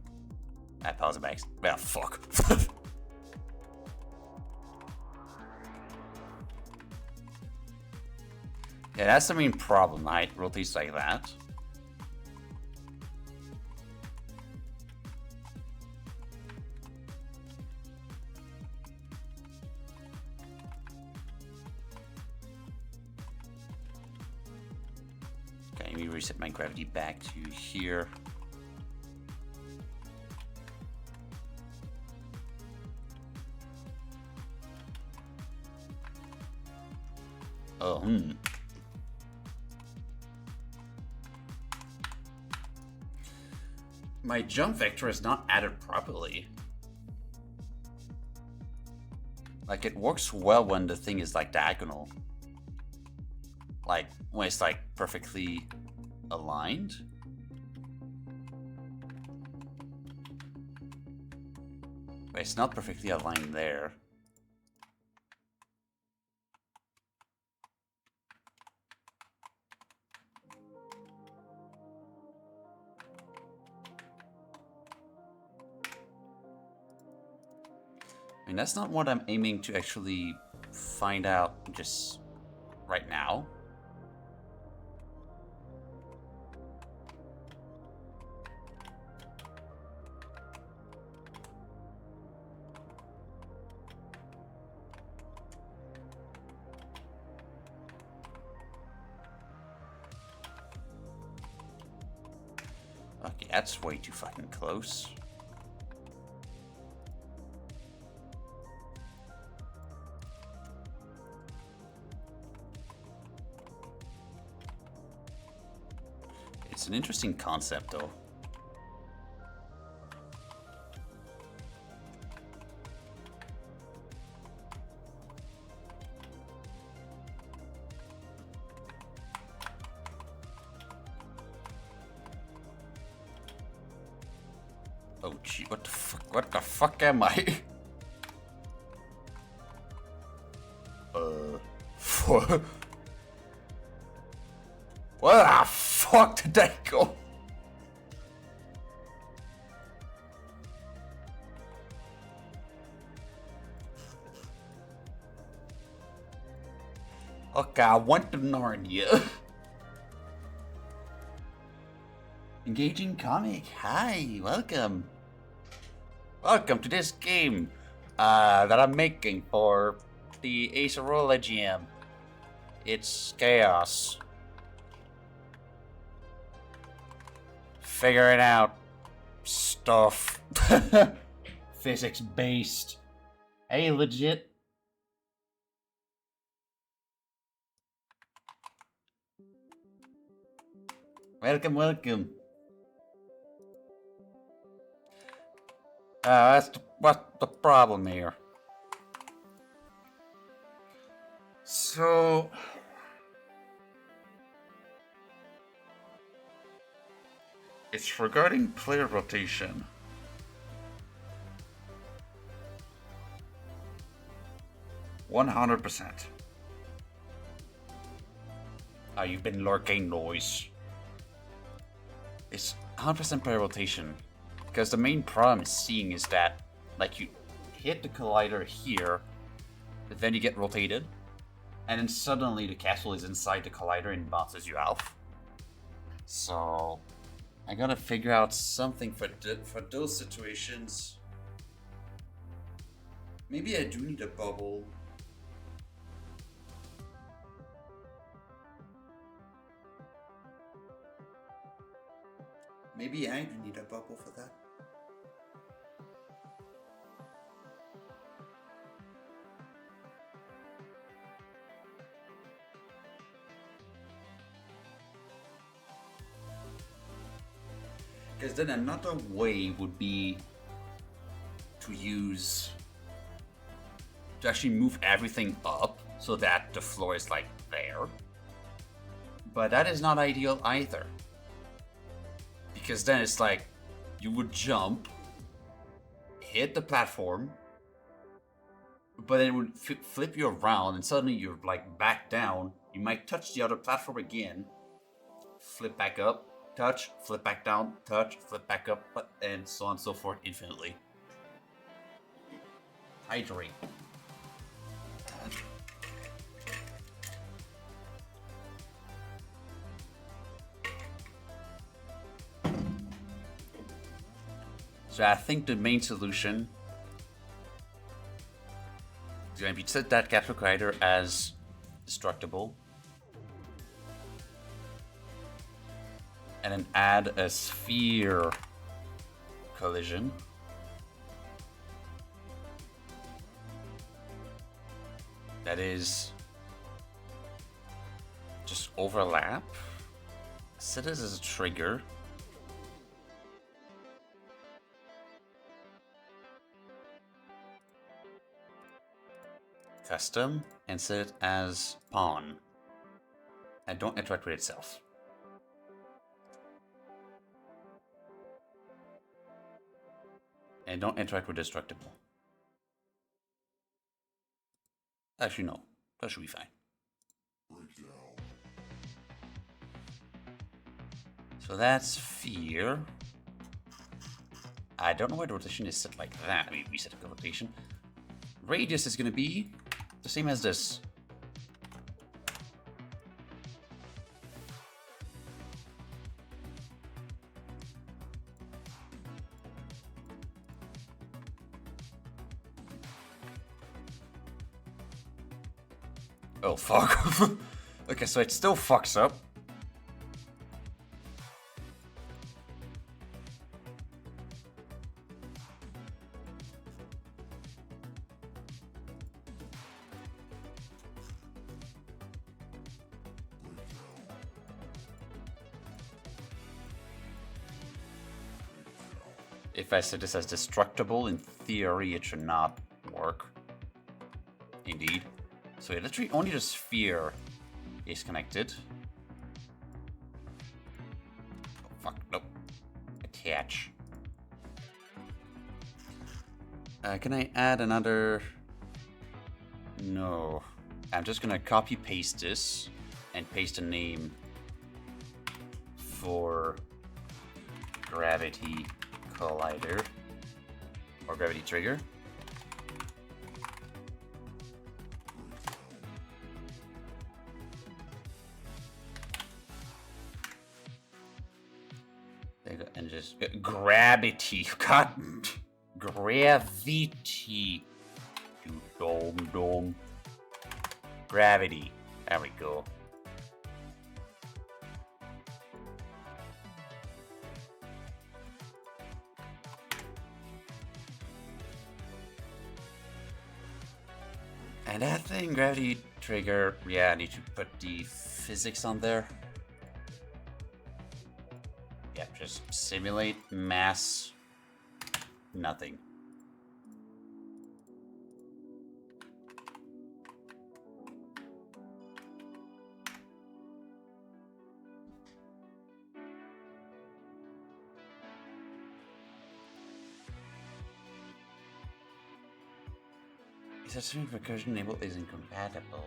I pause it back. Well, fuck. Yeah, that's the main problem, right? Rotates like that. Okay, let me reset my gravity back to here. Oh, My jump vector is not added properly. Like, it works well when the thing is like diagonal. Like, when it's like perfectly aligned. But it's not perfectly aligned there. I mean, that's not what I'm aiming to actually find out just right now. Okay, that's way too fucking close. It's an interesting concept, though. Oh, gee, what the fuck? What the fuck am I? Where the fuck did they go? Okay, I went to Narnia. Engaging comic. Hi, welcome. Welcome to this game that I'm making for the Acerola Jam. It's chaos. Figure it out. Stuff. Physics based. Hey, legit. Welcome, welcome. What's the problem here? So... it's regarding player rotation. %100%. You've been lurking, noise. It's 100% player rotation. Because the main problem seeing is that, like, you hit the collider here, but then you get rotated, and then suddenly the castle is inside the collider and bounces you out. So, I gotta figure out something for those situations. Maybe I do need a bubble. Maybe I do need a bubble for that. Because then another way would be to actually move everything up so that the floor is like there. But that is not ideal either. Because then it's like you would jump, hit the platform, but then it would flip you around and suddenly you're like back down. You might touch the other platform again, flip back up, touch, flip back down, touch, flip back up, and so on and so forth infinitely. Hydrate. So I think the main solution is going to be to set that capture collider as destructible. And then add a sphere collision. That is just overlap. Set it as a trigger. Custom and set it as pawn. And don't interact with itself. And don't interact with destructible. Actually, no. That should be fine. So that's fear. I don't know why the rotation is set like that. I mean, we set a rotation. Radius is going to be the same as this. Oh, fuck. Okay, so it still fucks up. If I set this as destructible, in theory it should not work. Indeed. So literally only the sphere is connected. Oh, fuck, nope. Attach. Can I add another? No. I'm just gonna copy paste this and paste the name for gravity collider or gravity trigger. There you go, and just gravity. God, gravity. You dome. Gravity. There we go. And that thing, gravity trigger, yeah, I need to put the physics on there. Yeah, just simulate mass, nothing. Is that string recursion enable is incompatible?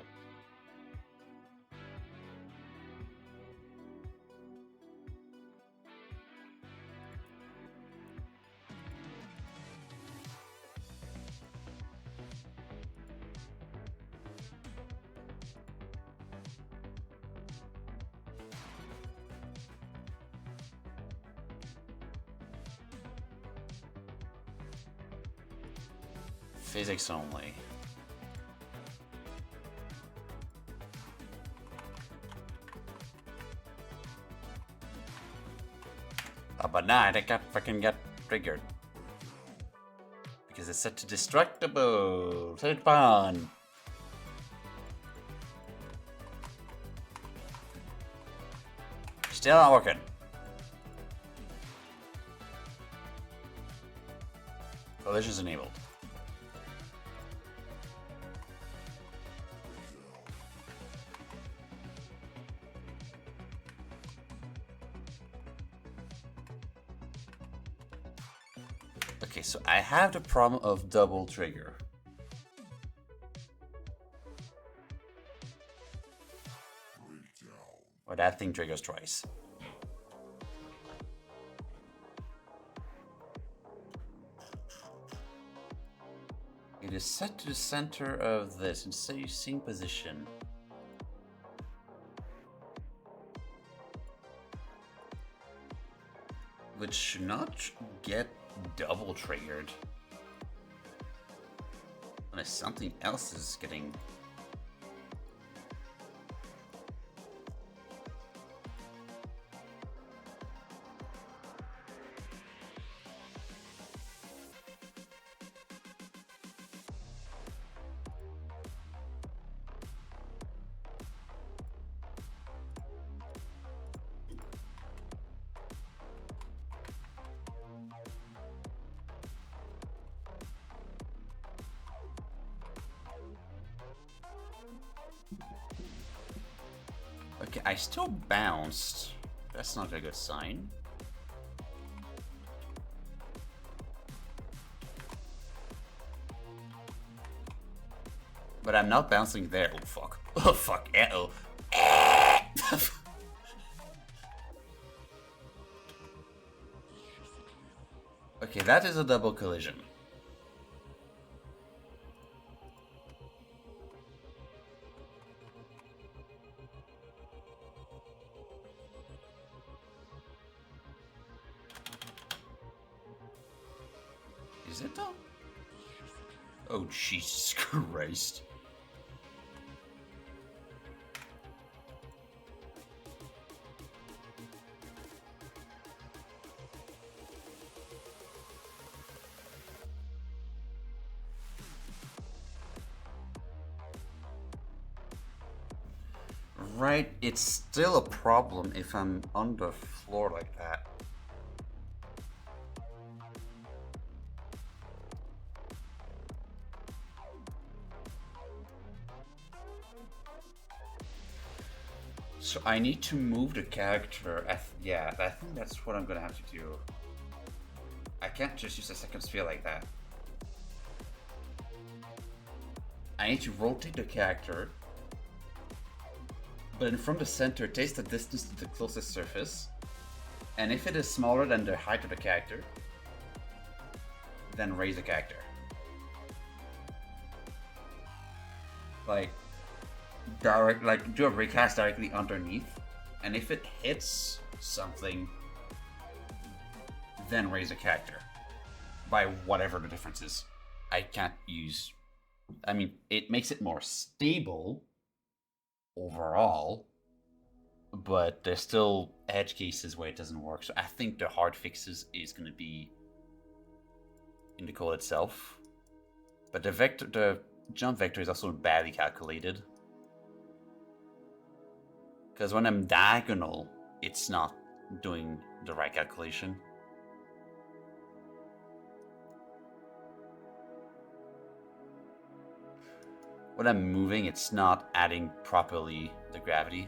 Physics only. Oh, but nah, I can't fucking get triggered. Because it's set to destructible. Set it upon. Still not working. Collision's enabled. Okay, so I have the problem of double trigger. Or that thing triggers twice. It is set to the center of this in sync position. Which should not get double triggered. Unless something else is getting... Okay, I still bounced. That's not a good sign. But I'm not bouncing there. Oh, fuck. Oh, fuck. Uh-oh. Okay, that is a double collision. Is it though? Oh, Jesus Christ. Right, it's still a problem if I'm on the floor like that. So I need to move the character. Yeah, I think that's what I'm gonna have to do. I can't just use a second sphere like that. I need to rotate the character, but then from the center, taste the distance to the closest surface, And if it is smaller than the height of the character, then raise the character. Like do a recast directly underneath, and if it hits something, then raise a character by whatever the difference is. I can't use. I mean, it makes it more stable overall, but there's still edge cases where it doesn't work. So I think the hard fixes is going to be in the code itself. But the jump vector is also badly calculated. Because when I'm diagonal, it's not doing the right calculation. When I'm moving, it's not adding properly the gravity.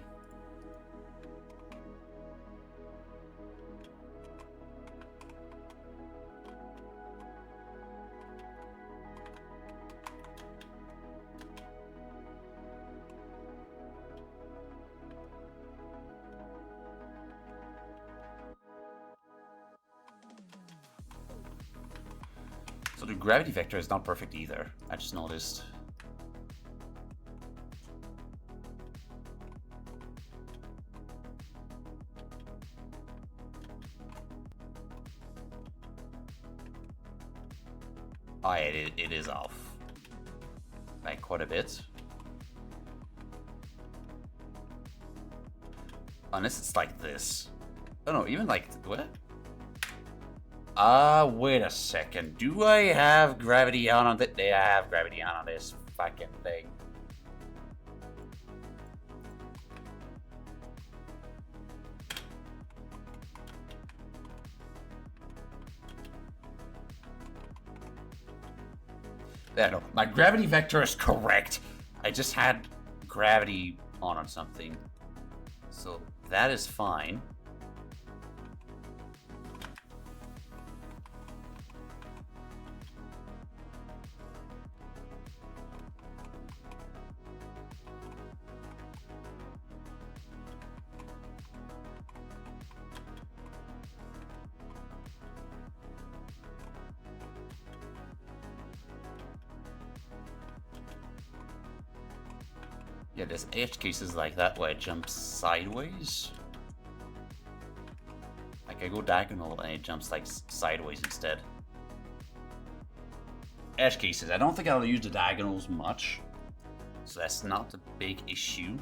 So the gravity vector is not perfect either. I just noticed. Oh, yeah, it is off by quite a bit. Unless it's like this. Oh no, even like what? Wait a second. Do I have gravity on it? Yeah, I have gravity on this fucking thing. Yeah, no, my gravity vector is correct. I just had gravity on something. So that is fine. Yeah, there's edge cases like that where it jumps sideways. Like I go diagonal and it jumps like sideways instead. Edge cases. I don't think I'll use the diagonals much, so that's not a big issue.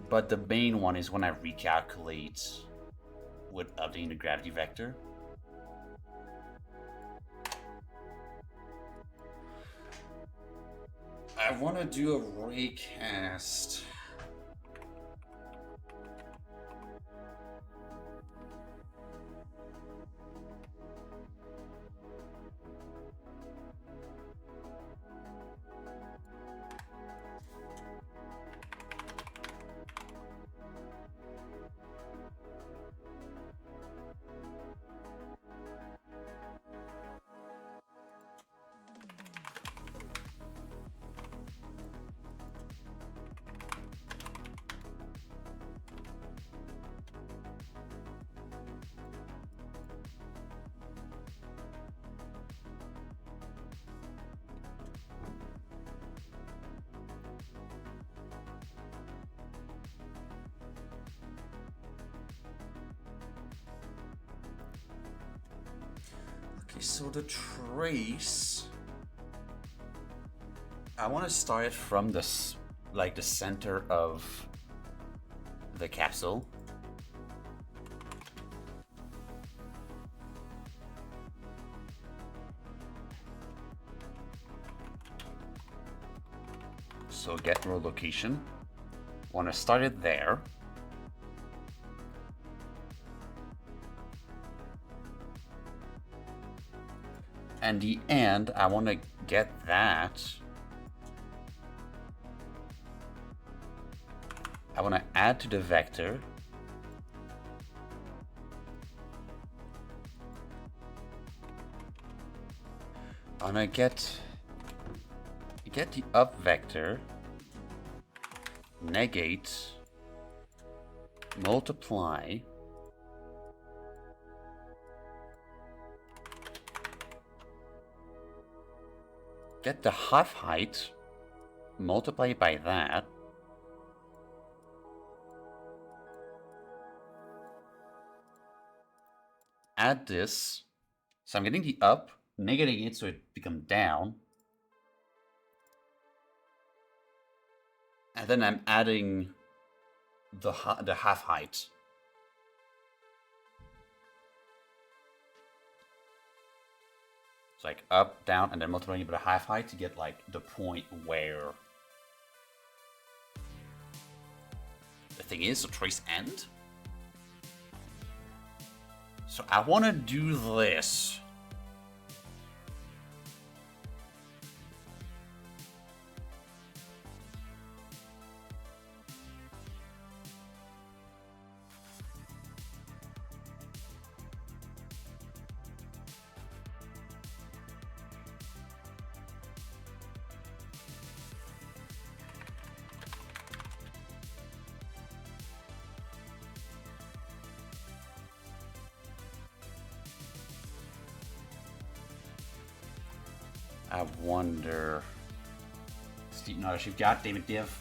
But the main one is when I recalculate with updating the gravity vector. I want to do a recast. Okay, so the trace, I want to start it from this, like the center of the capsule. So get row location. Want to start it there. And the end, I want to get that. I want to add to the vector. I want to get the up vector, negate, multiply, get the half height, multiply it by that. Add this. So I'm getting the up, negating it so it becomes down. And then I'm adding the half height. It's like up, down, and then multiplying it by the half height to get like the point where the thing is, so trace end. So I want to do this. I wonder. Steve, no, you've got David Div.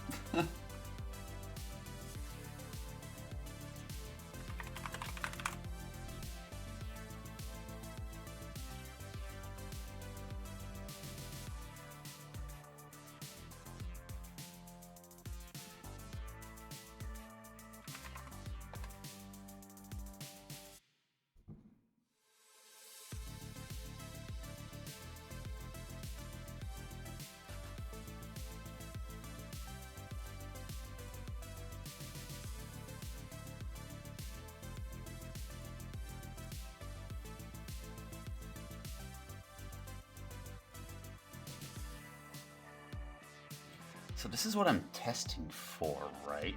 So this is what I'm testing for, right?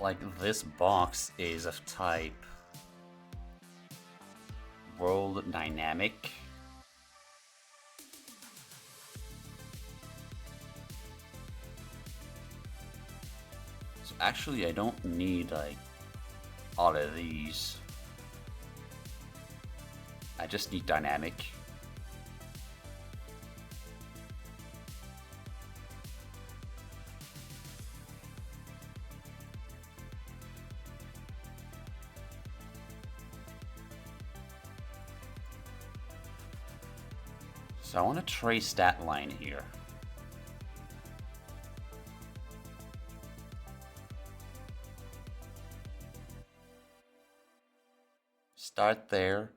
Like this box is of type world dynamic. So actually I don't need like all of these. I just need dynamic. So I want to trace that line here. Start there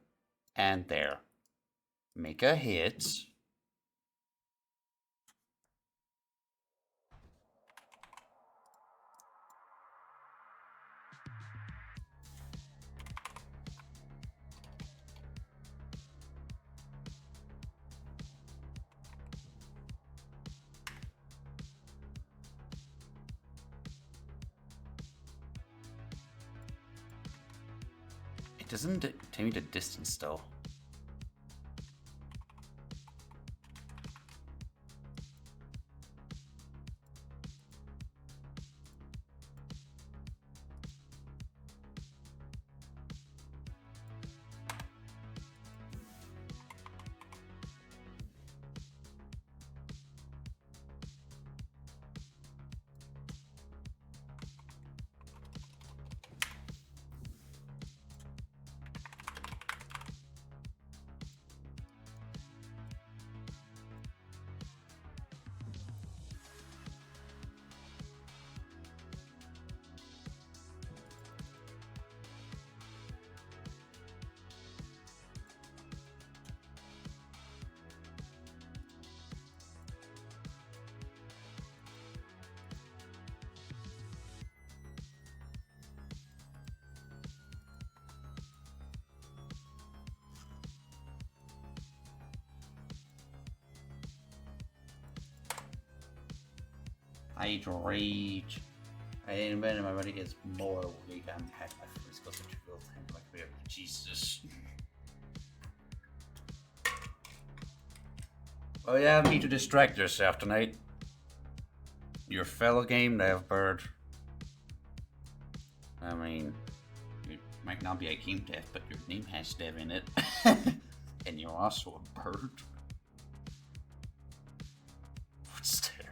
and there. Make a hit. Doesn't it tell me the distance though? I rage. I didn't when my body gets more weak. I'm happy my physical physical and my career. Jesus. Oh yeah, me to distract yourself tonight. Your fellow game dev bird. I mean, you might not be a game dev, but your name has dev in it. And you're also a bird? What's there?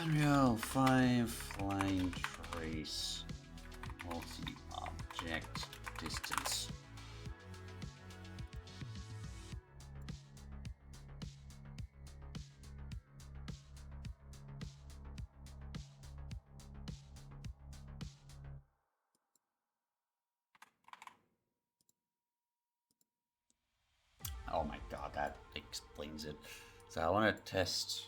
Unreal 5 line trace multi-object distance. Oh my god, that explains it. So I want to test.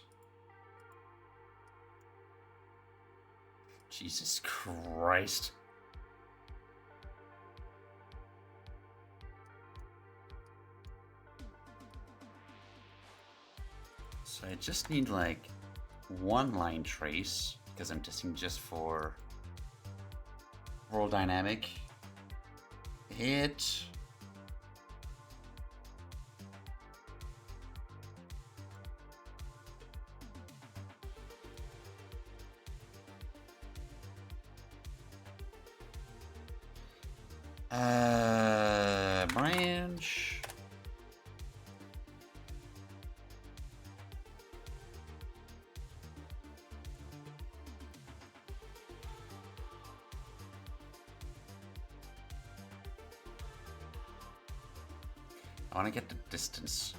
Jesus Christ. So I just need like one line trace because I'm testing just for roll dynamic. Hit. Branch. I want to get the distance.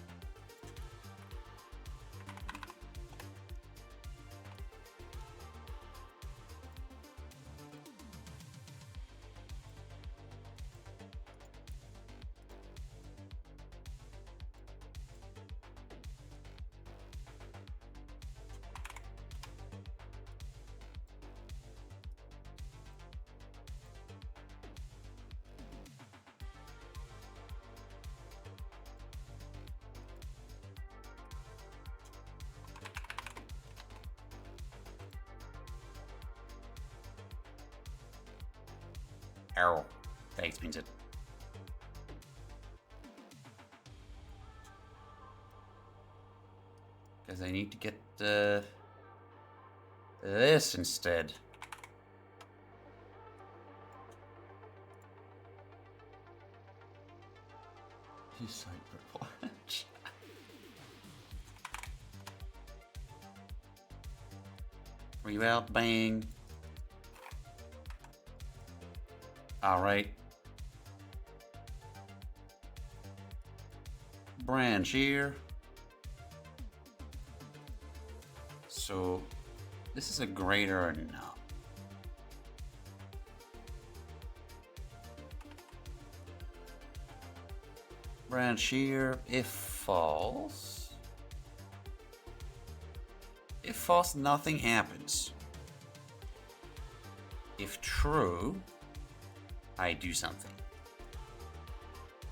Arrow. That explains it. Because I need to get this instead. This watch. Reroute, bang. Alright. Branch here. So, this is a greater or no? Branch here, if false. If false, nothing happens. If true, I do something.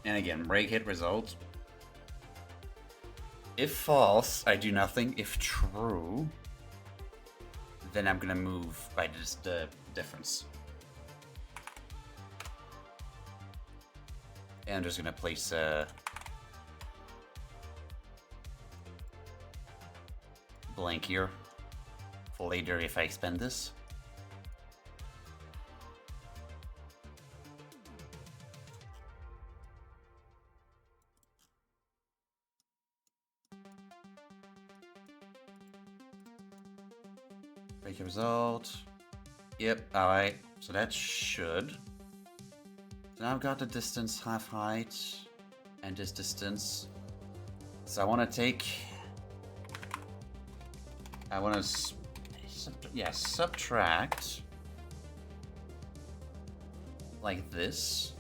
And again, break hit result. If false, I do nothing. If true, then I'm gonna move by just the difference. And I'm just gonna place a blank here for later if I expend this. Break a result. Yep, alright. So that should. So now I've got the distance, half height, and this distance. So I want to take I want to, subtract like this.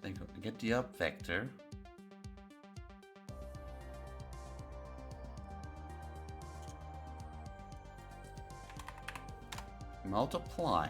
Then get the up vector. Multiply.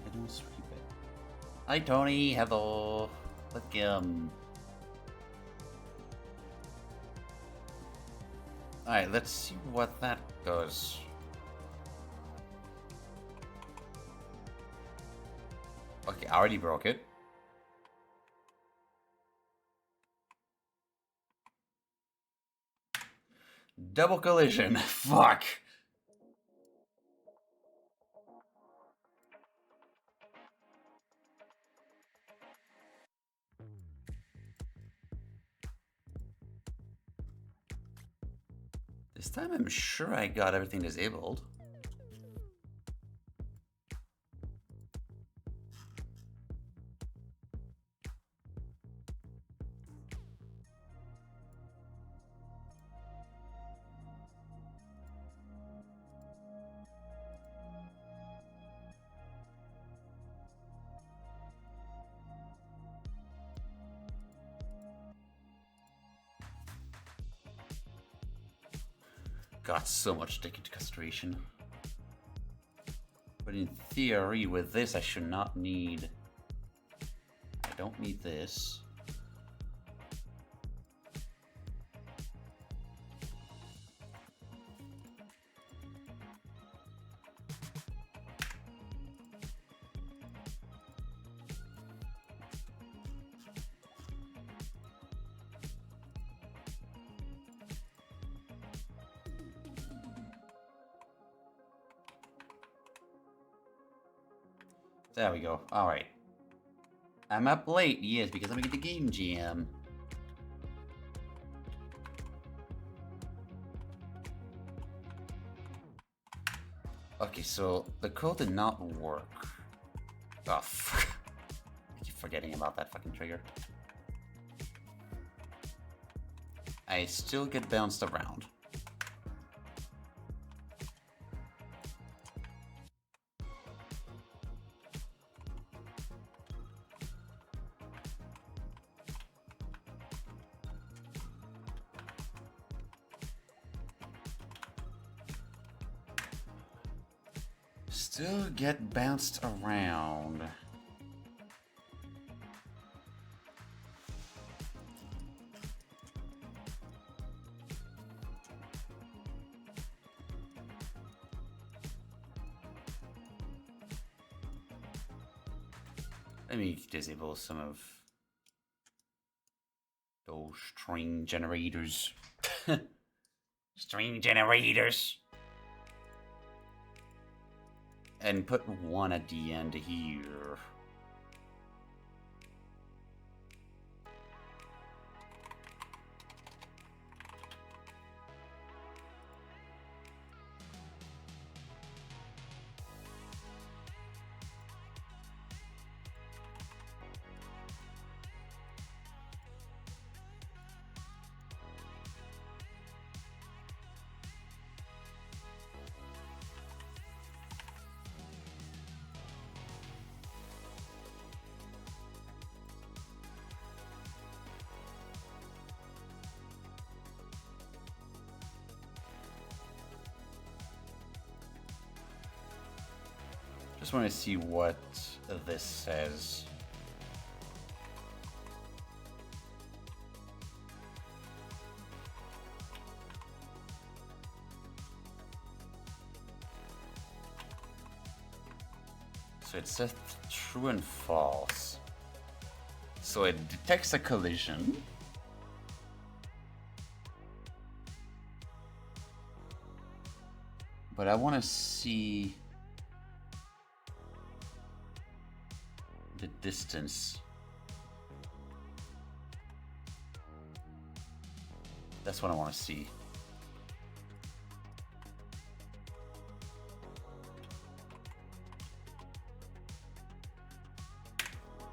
I don't sweep it. Hi Tony, hello. Look Alright, let's see what that does. Okay, I already broke it. Double collision. Fuck. This time I'm sure I got everything disabled. Got so much to take into consideration. But in theory, with this, I should not need... I don't need this. There we go. Alright. I'm up late, yes, because I'm gonna get the game jam. Okay, so the code did not work. Oh, fuck. I keep forgetting about that fucking trigger. I still get bounced around. Still get bounced around. Let me disable some of those string generators. String generators. And put 1 at the end here. Just want to see what this says. So it says true and false. So it detects a collision. But I want to see the distance. That's what I want to see.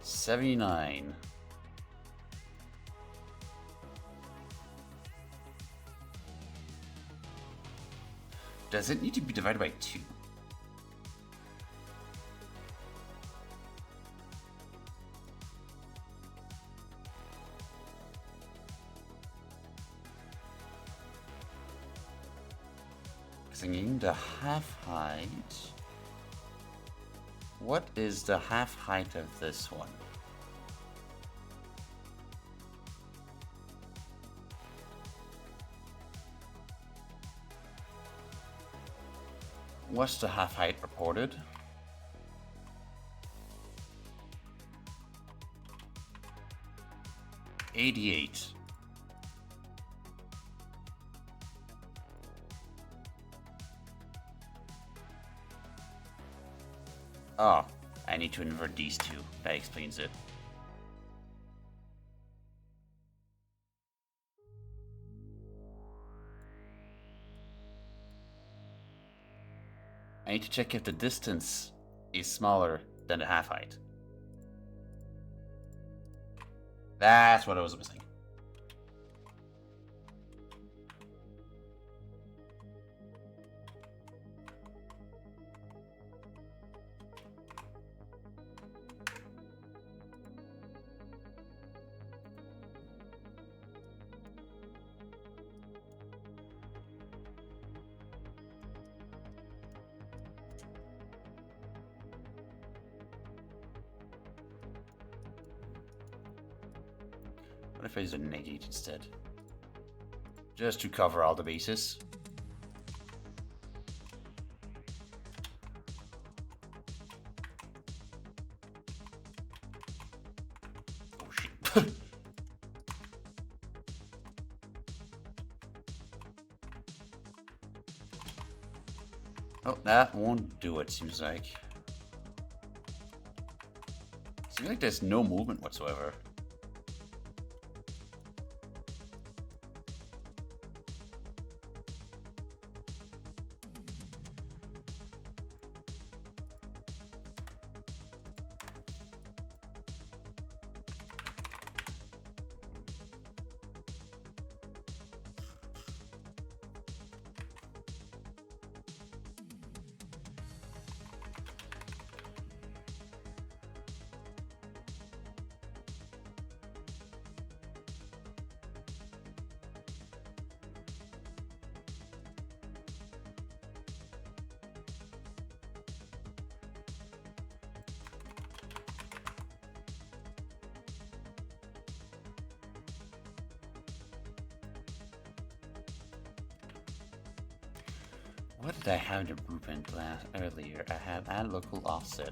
$79. Does it need to be divided by 2? Thinking the half height. What is the half height of this one? What's the half height reported? $88. Oh, I need to invert these two. That explains it. I need to check if the distance is smaller than the half height. That's what I was missing. What if I use a negate instead? Just to cover all the bases. Oh shit. Oh, that won't do it, seems like. Seems like there's no movement whatsoever. What did I have in the blueprint earlier? I have add local offset.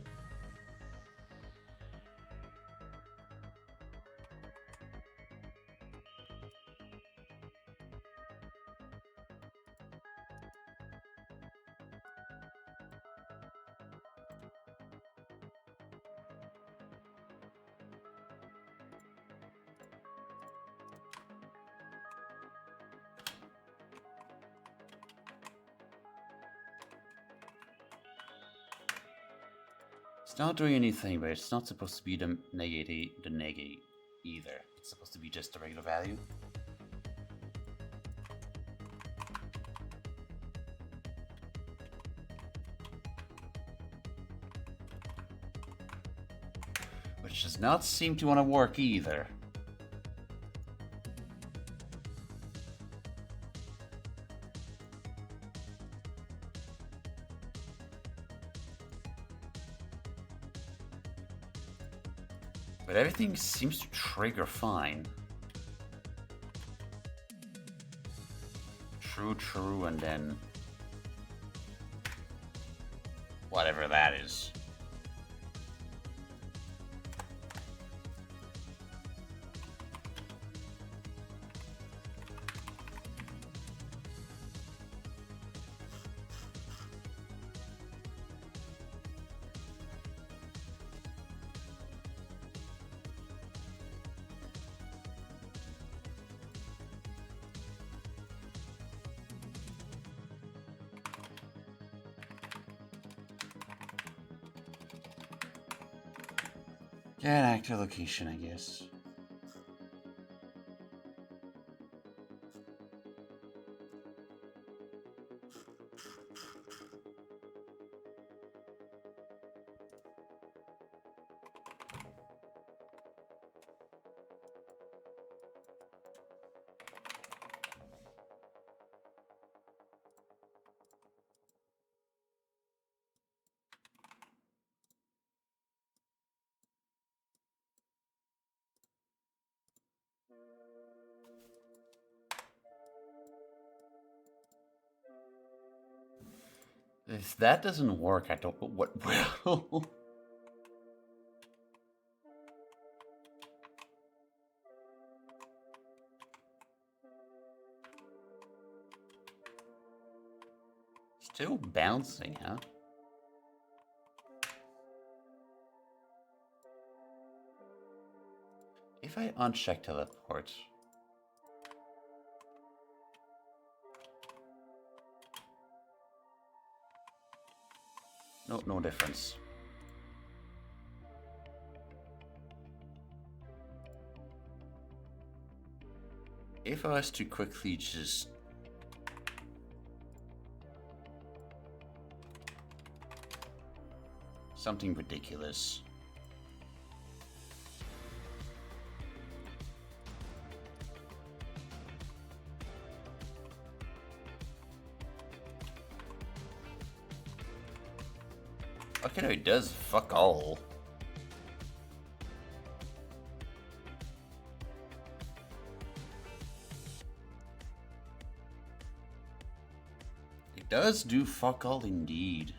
not doing anything, but it's not supposed to be the negate either. It's supposed to be just the regular value. Which does not seem to want to work either. But everything seems to trigger fine. True, and then whatever that is. Get an active location, I guess. If that doesn't work, I don't know what will. Still bouncing, huh? If I uncheck teleport... No difference. If I was to quickly just... something ridiculous. Okay, no, it does fuck all. It does do fuck all indeed.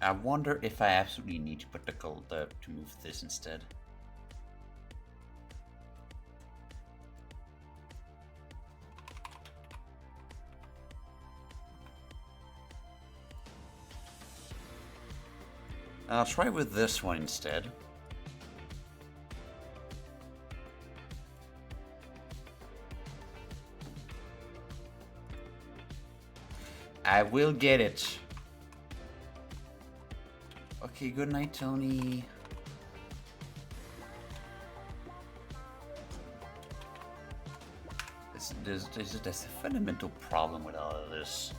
I wonder if I absolutely need to put the gold up to move this instead. I'll try with this one instead. I will get it. Okay, good night, Tony. There's a fundamental problem with all of this.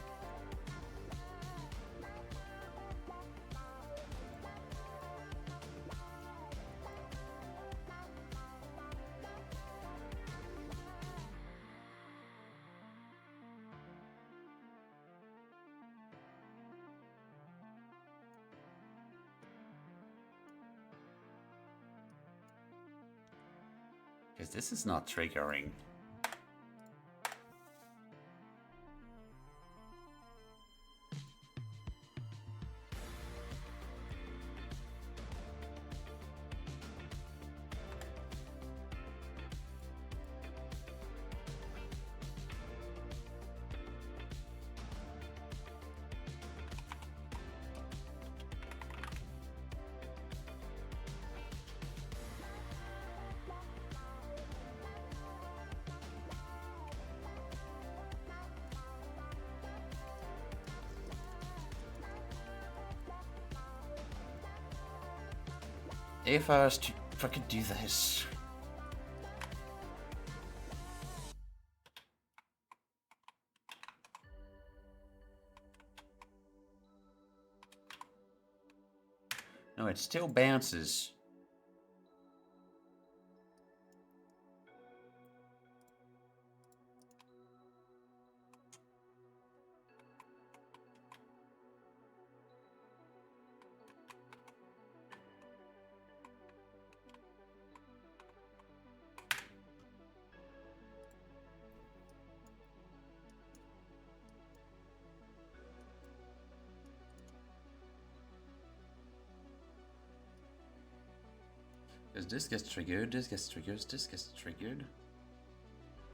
Because this is not triggering. If I could do this. No, it still bounces. Because this gets triggered, this gets triggered, this gets triggered.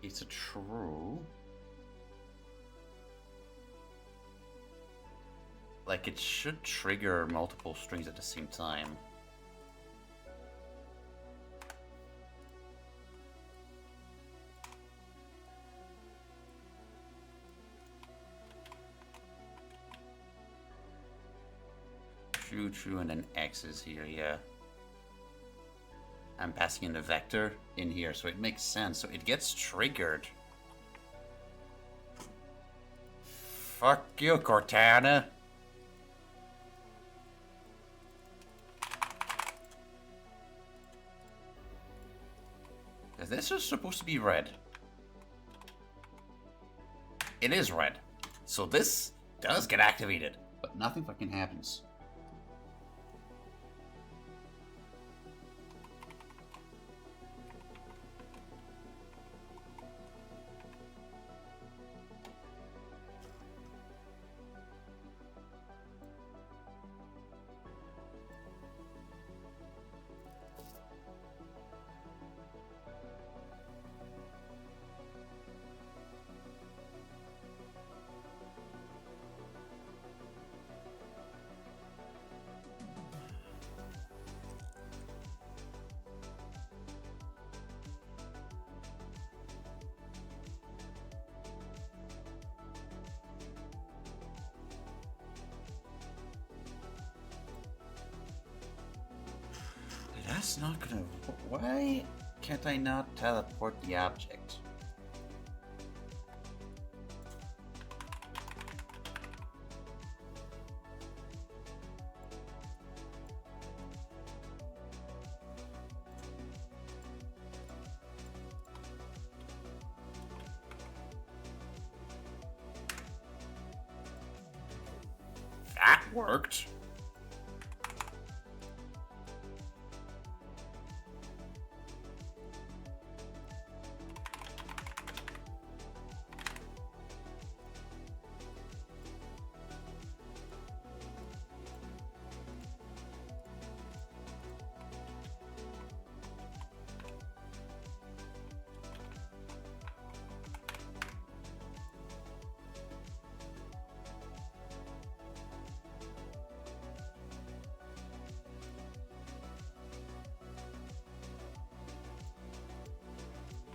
It's a true. Like, it should trigger multiple strings at the same time. True, true, and then X is here, yeah. I'm passing in the vector in here, so it makes sense. So it gets triggered. Fuck you, Cortana. This is supposed to be red. It is red. So this does get activated, but nothing fucking happens. That's not gonna... Why can't I not teleport the object? That worked.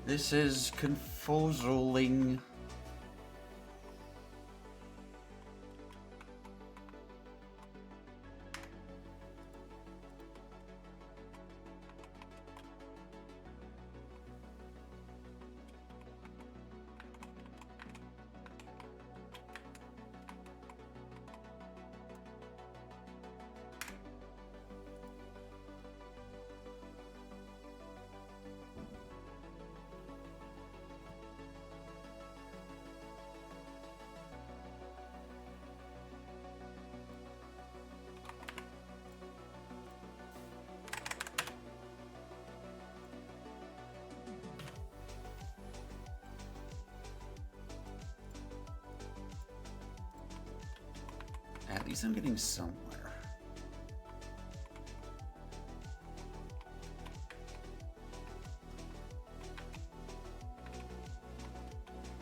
This is confuzzling. At least I'm getting somewhere.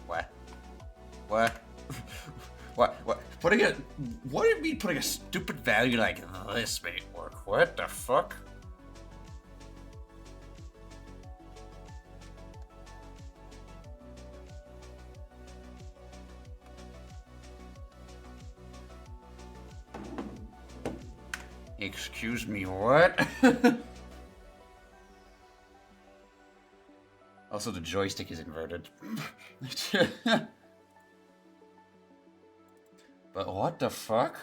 What? What? What? Putting a... What do you mean putting a stupid value like this may work? What the fuck? Excuse me, what? Also, the joystick is inverted. But what the fuck?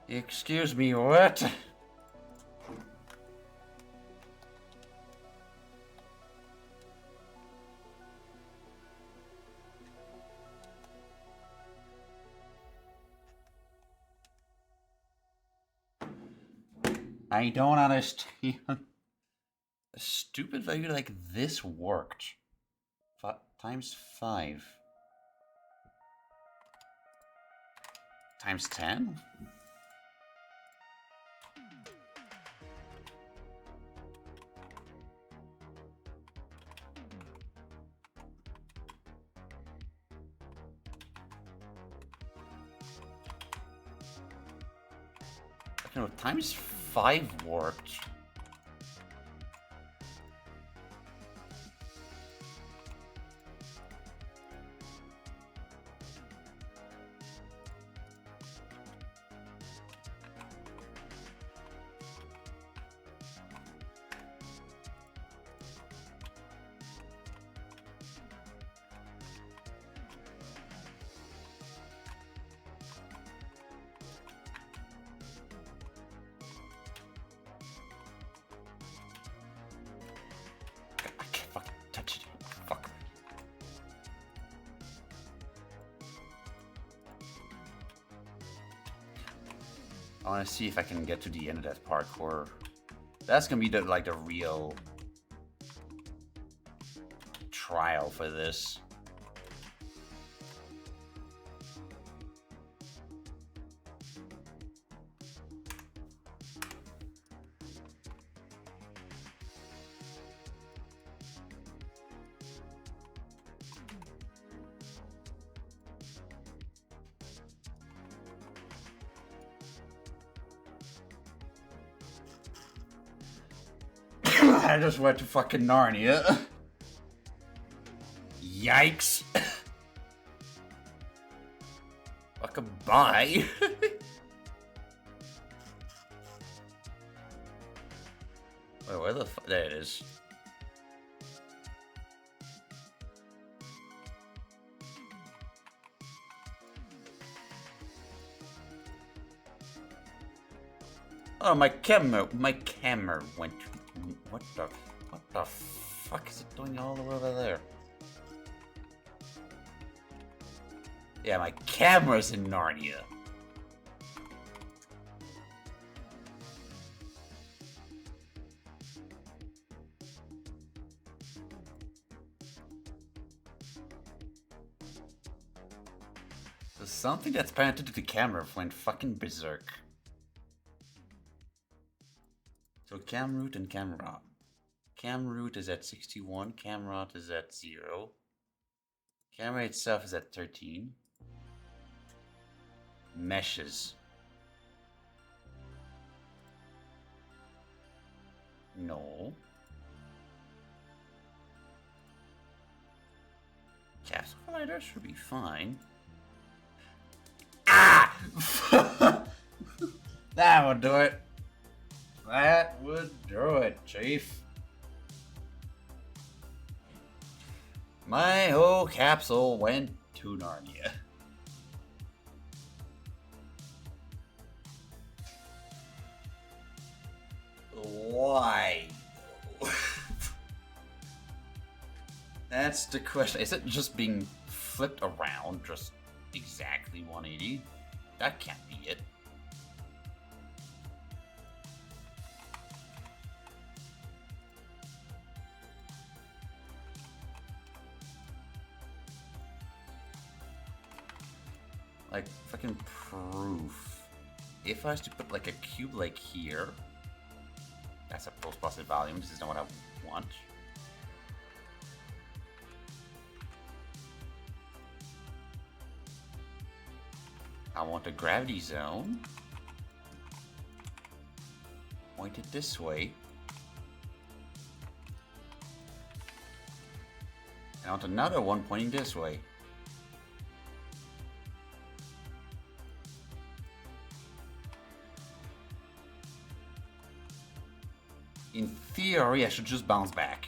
Excuse me, what? I don't understand. A stupid value like this worked. Times 5. Times 10? No, times 5 worked. I want to see if I can get to the end of that parkour. That's gonna be the real trial for this. I just went to fucking Narnia. Yikes. Fucking bye. Wait, where the fuck? There it is. Oh, my camera went. What the fuck is it doing all the way over there? Yeah, my camera's in Narnia. So something that's parented to the camera went fucking berserk. So cam root and camera. Cam root is at 61, cam rot is at 0. Camera itself is at 13. Meshes. No. Capsule collider should be fine. Ah! That would do it. That would do it, Chief. My whole capsule went to Narnia. Why? That's the question. Is it just being flipped around just exactly 180? That can't be it. Like, fucking proof. If I was to put like a cube like here, that's a post positive volume. This is not what I want. I want a gravity zone pointed this way. And on to another one pointing this way. In theory, I should just bounce back.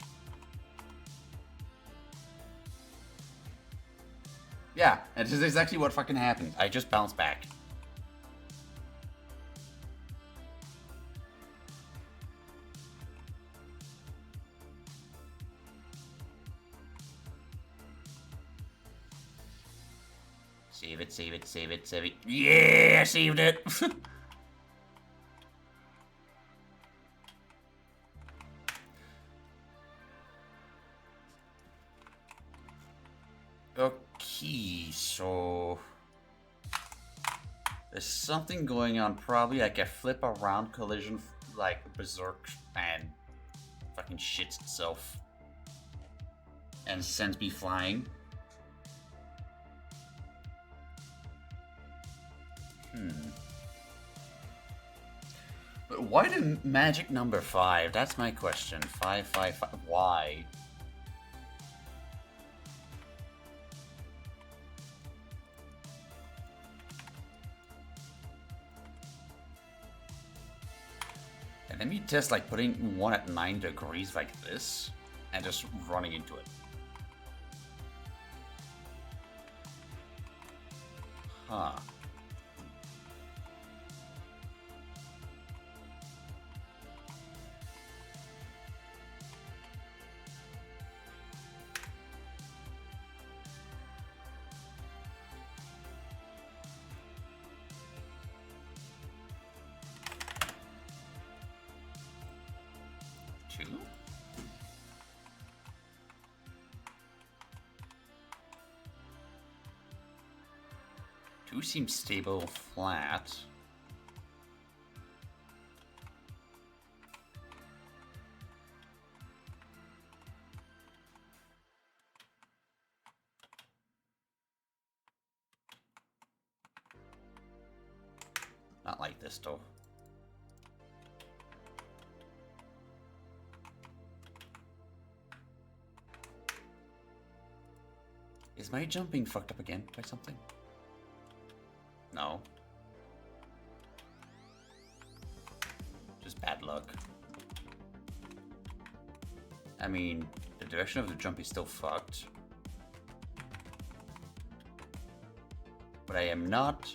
Yeah, and this is exactly what fucking happened. I just bounced back. Save it, save it, save it, save it. Yeah, I saved it! Okay, so... there's something going on, probably like a flip around collision, like berserk, and fucking shits itself. And sends me flying. But why the magic number 5? That's my question. 555. Why? And let me test like putting one at 9 degrees like this and just running into it. Huh. Two seems stable, flat. Not like this though. Is my jumping fucked up again by something? No. Just bad luck. I mean, the direction of the jump is still fucked. But I am not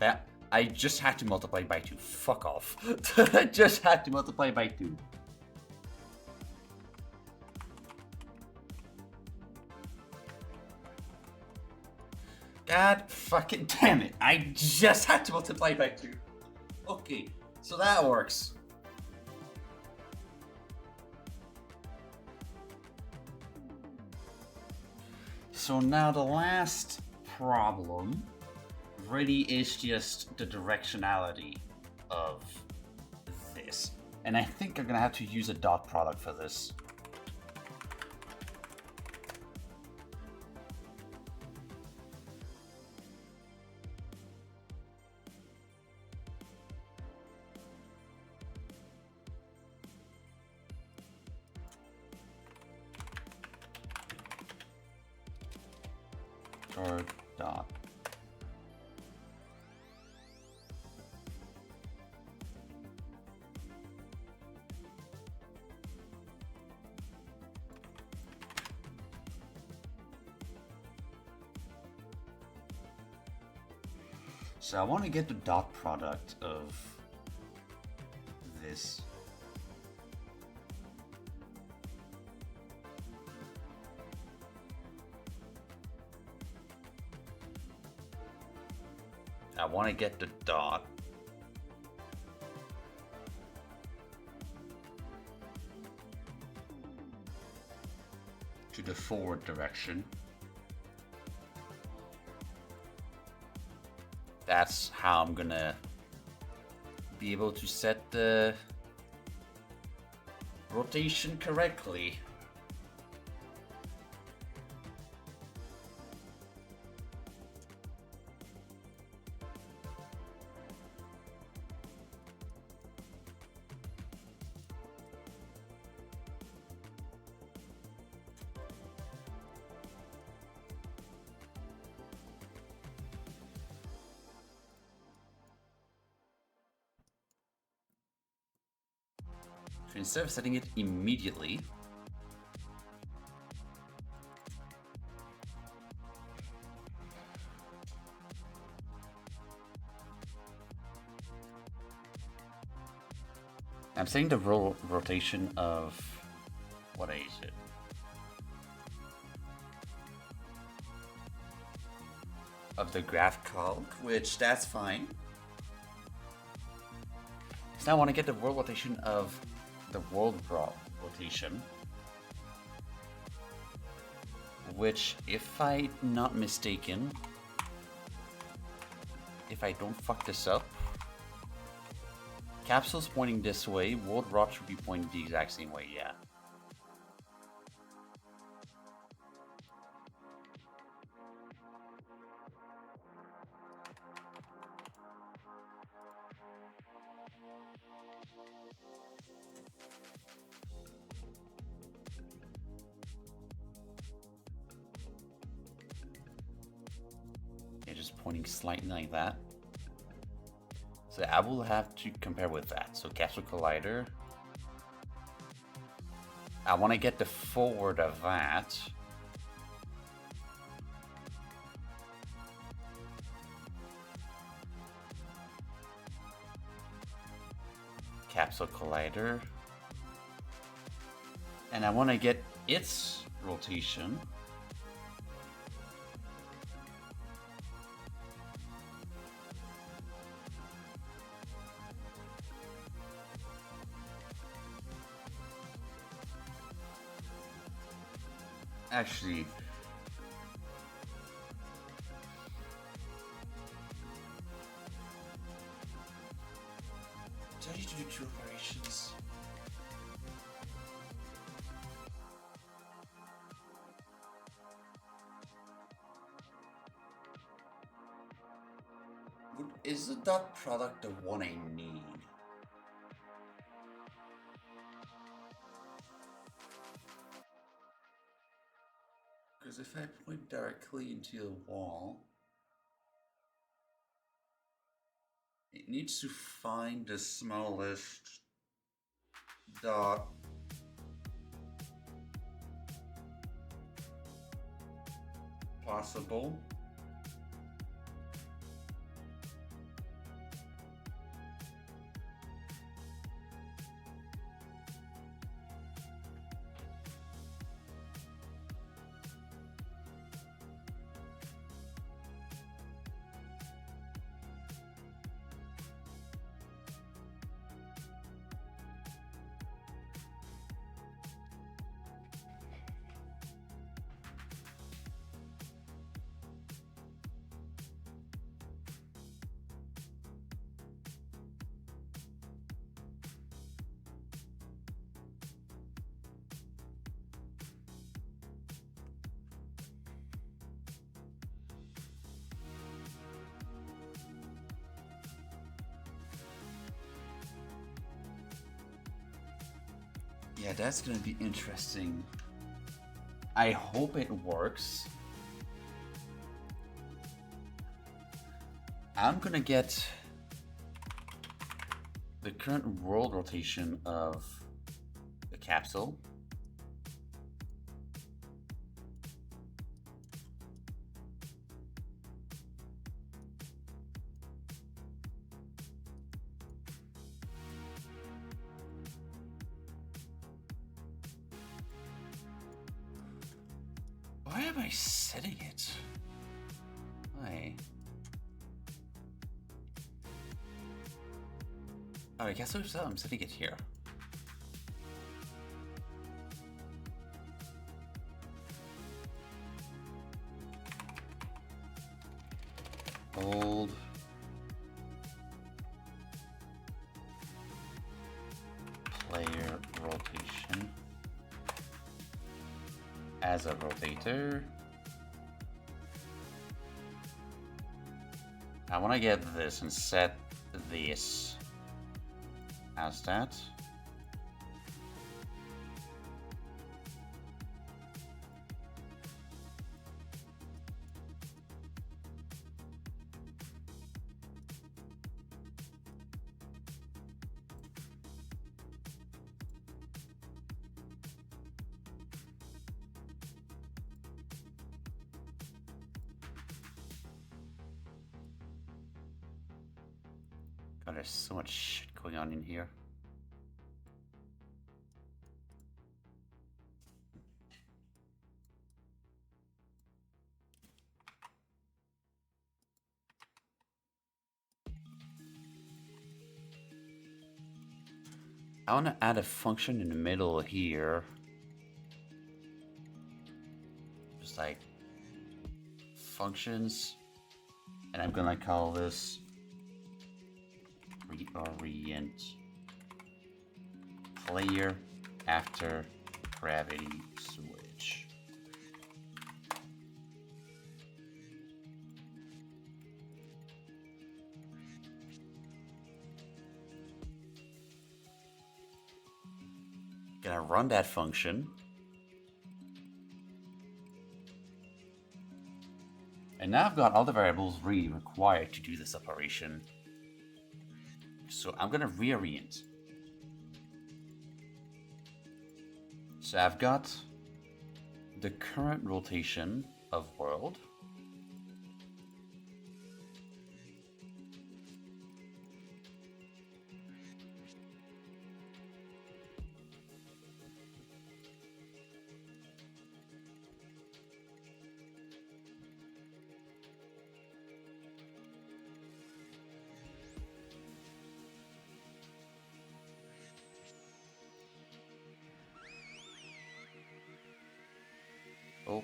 bad. I just had to multiply by 2. Fuck off. I just had to multiply by 2. God fucking damn it. I just had to multiply by 2. Okay, so that works. So now the last problem really is just the directionality of this. And I think I'm gonna have to use a dot product for this. Or dot. So I want to get the dot product of this. I want to get the dot. To the forward direction. That's how I'm gonna be able to set the rotation correctly. So instead of setting it immediately, I'm setting the rotation of, what is it? Of the graph calc, which that's fine. So now I want to get the world rotation of the world rotation, which, if I'm not mistaken, if I don't fuck this up, capsule's pointing this way, world rot should be pointing the exact same way, yeah. Yeah, just pointing slightly like that. So I will have to compare with that. So capsule collider. I want to get the forward of that. Capsule collider. And I want to get its rotation. Actually, do I need to do two operations? Is the dot product the one I need? Because if I point directly into the wall, it needs to find the smallest dot possible. Yeah, that's gonna be interesting. I hope it works. I'm gonna get the current world rotation of the capsule. Why am I setting it? Why? Oh, I guess I'm setting it here. Hold. Player rotation. As a rotator. I want to get this and set this as that. Oh, there's so much shit going on in here. I want to add a function in the middle here. Just like functions. And I'm gonna call this reorient player after gravity switch. Gonna run that function. And now I've got all the variables really required to do this operation. So I'm gonna reorient. So I've got the current rotation of world.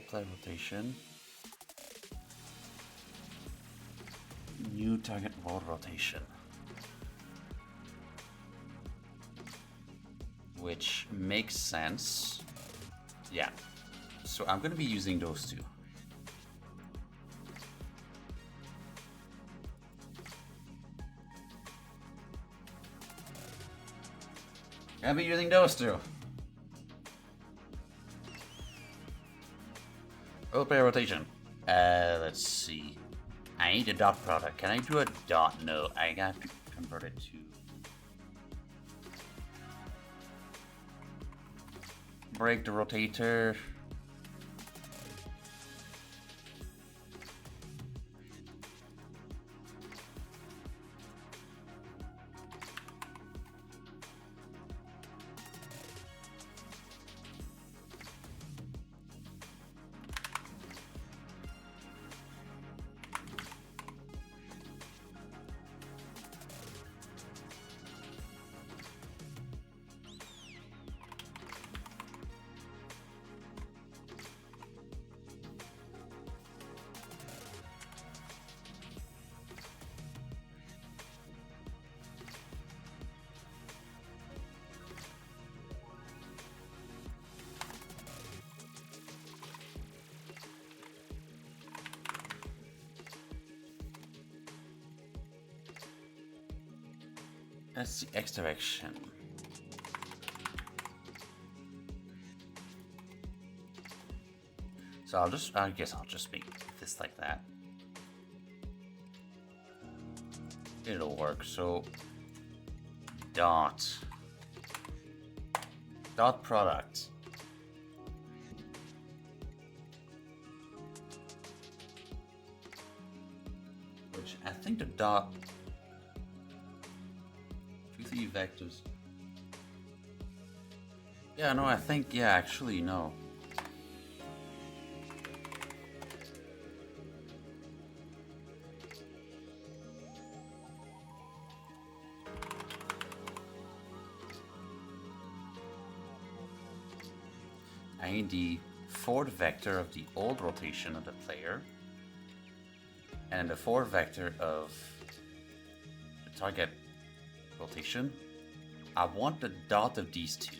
Play rotation. New target world rotation. Which makes sense. Yeah. So I'm going to be using those two. I'll be using those two. Play rotation. Let's see. I need a dot product. Can I do a dot? No, I got to convert it to break the rotator. That's the X direction. So I guess I'll just make this like that. It'll work. So dot product. Which I think the dot vectors. Yeah, no, I think, yeah, actually, no. I need the forward vector of the old rotation of the player and the forward vector of the target rotation. I want the dot of these two.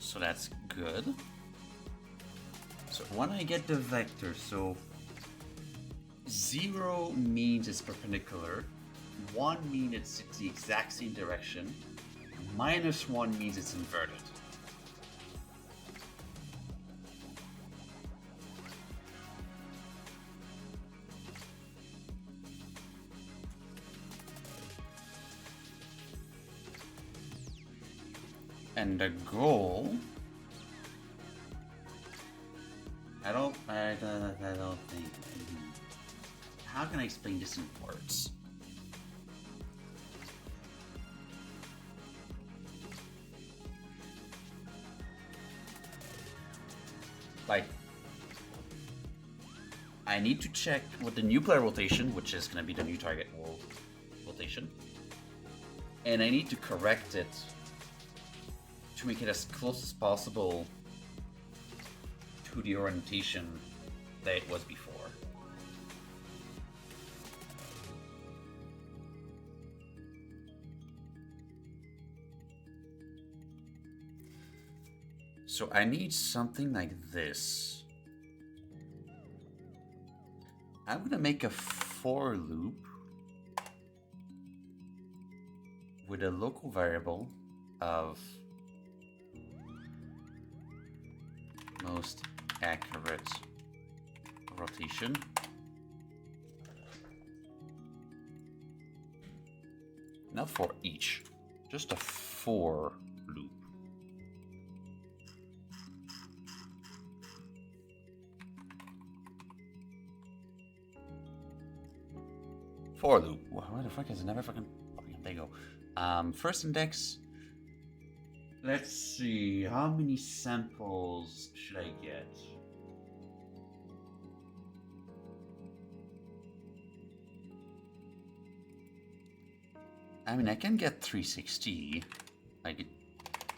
So that's good. So when I get the vector, so 0 means it's perpendicular 1 means it's the exact same direction. -1 means it's inverted. And the goal, I don't think. How can I explain this in words? Like, I need to check with the new player rotation, which is going to be the new target rotation, and I need to correct it to make it as close as possible to the orientation that it was before. So I need something like this. I'm gonna make a for loop with a local variable of most accurate rotation. Not for each, just a for loop. For loop. Why the fuck is it never fucking popping up? There you go. First index. Let's see. How many samples should I get? I mean, I can get 360. I could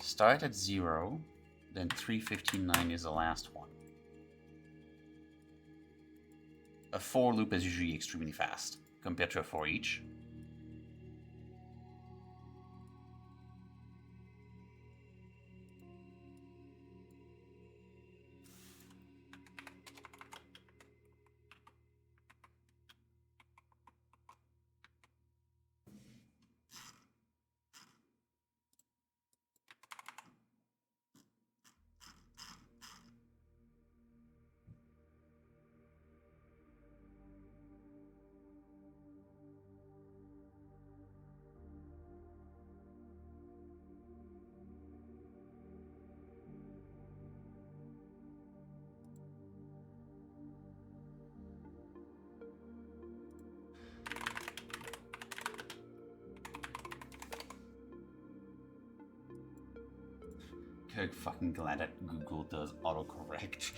start at 0, then 359 is the last one. A for loop is usually extremely fast compared to a for each. I'm fucking glad that Google does autocorrect.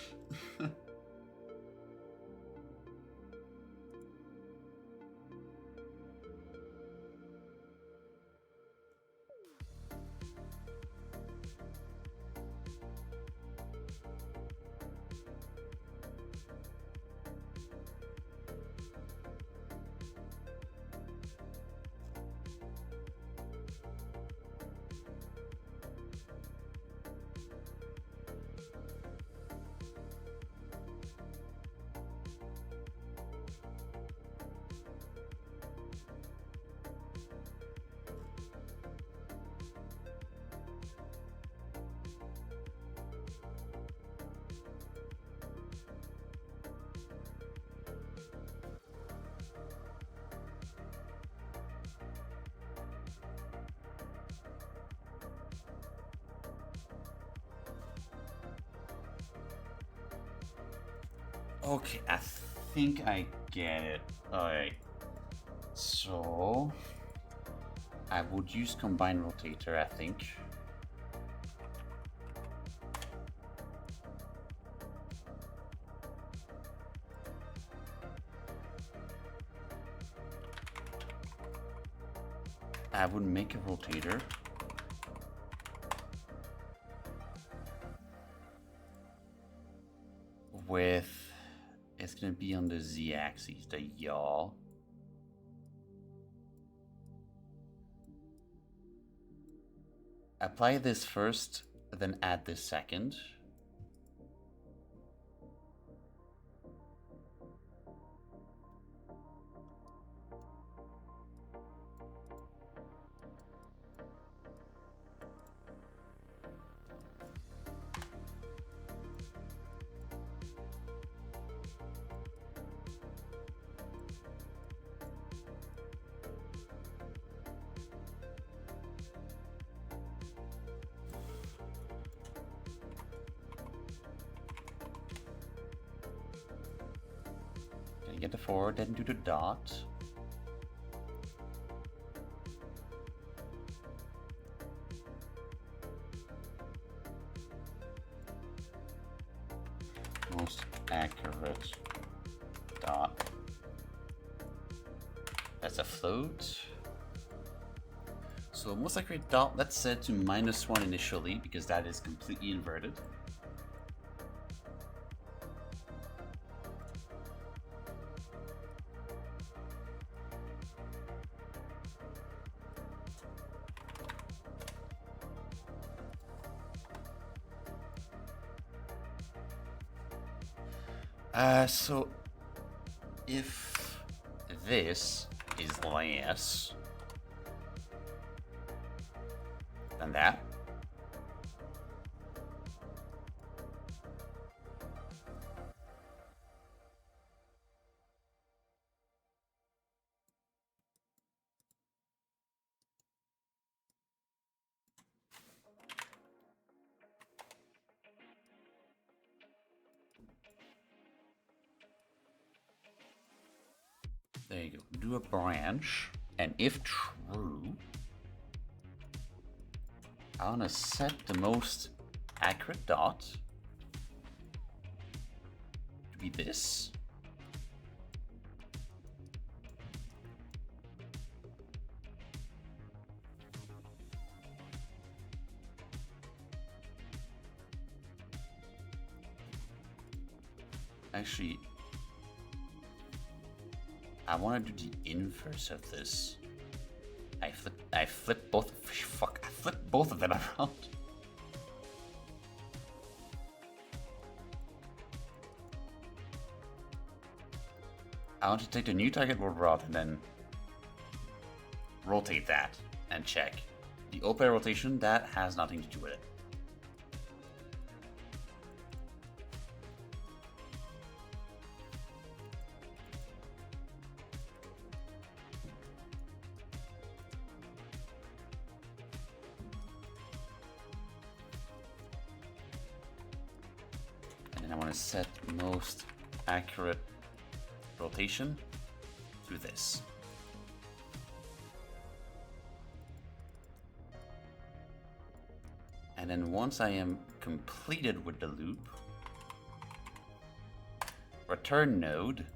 Okay, I think I get it. Alright. So I would use combine rotator, I think. I would make a rotator with, it's gonna be on the z-axis, the yaw. Apply this first, then add this second. get the 4, then do the dot. Most accurate dot. That's a float. So most accurate dot, let's set to -1 initially because that is completely inverted. So if this is less than that, there you go. Do a branch, and if true, I want to set the most accurate dot to be this. Actually, I want to do the inverse of this. I flip both. Fuck! I flip both of them around. I want to take the new target world rod and then rotate that and check. The open rotation, that has nothing to do with it. And I want to set most accurate rotation through this. And then once I am completed with the loop, return node,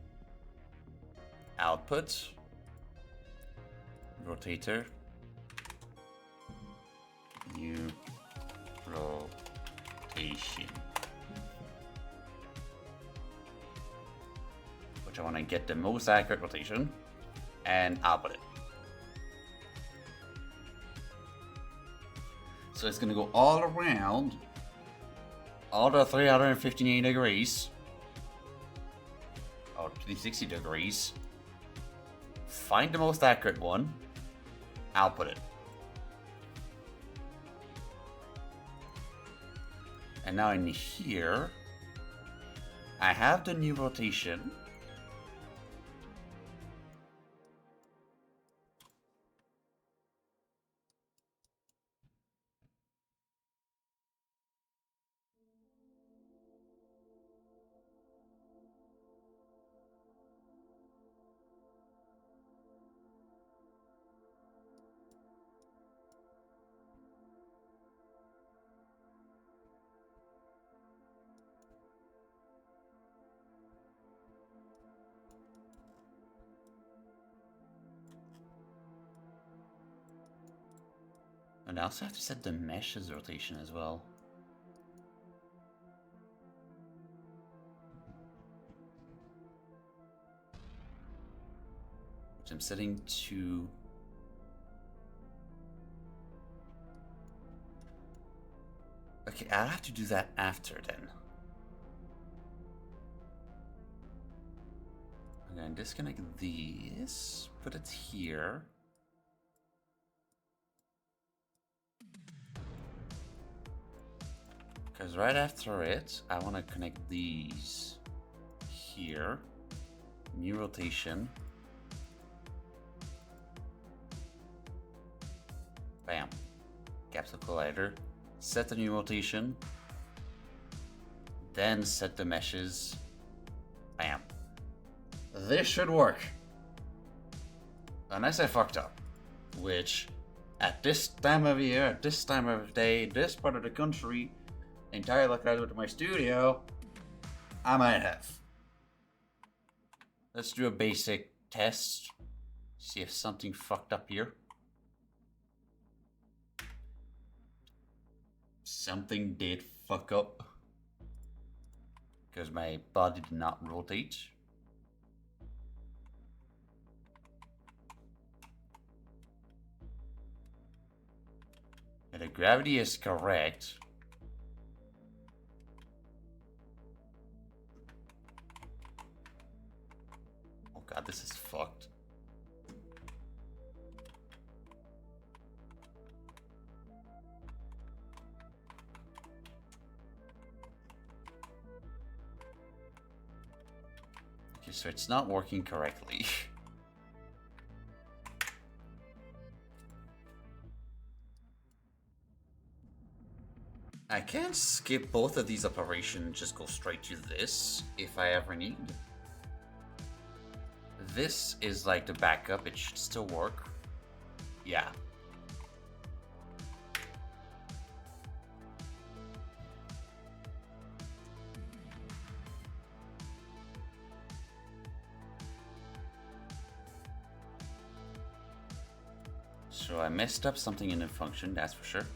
output, rotator, new rotation. I want to get the most accurate rotation and output it. So it's going to go all around all the 358 degrees or 360 degrees. Find the most accurate one, output it. And now in here, I have the new rotation. And I also have to set the mesh's rotation as well. Which I'm setting to... Okay, I'll have to do that after then. I'm gonna disconnect these, put it here. Because right after it, I want to connect these here. New rotation. Bam. Capsule collider. Set the new rotation. Then set the meshes. Bam. this should work. Unless I fucked up. Which, at this time of year, at this time of day, this part of the country, entire look out of my studio, I might have. Let's do a basic test. See if something fucked up here. Something did fuck up. Because my body did not rotate. And the gravity is correct. Oh god, this is fucked. Okay, so it's not working correctly. I can skip both of these operations and just go straight to this if I ever need. This is like the backup, it should still work. Yeah. So I messed up something in the function, that's for sure.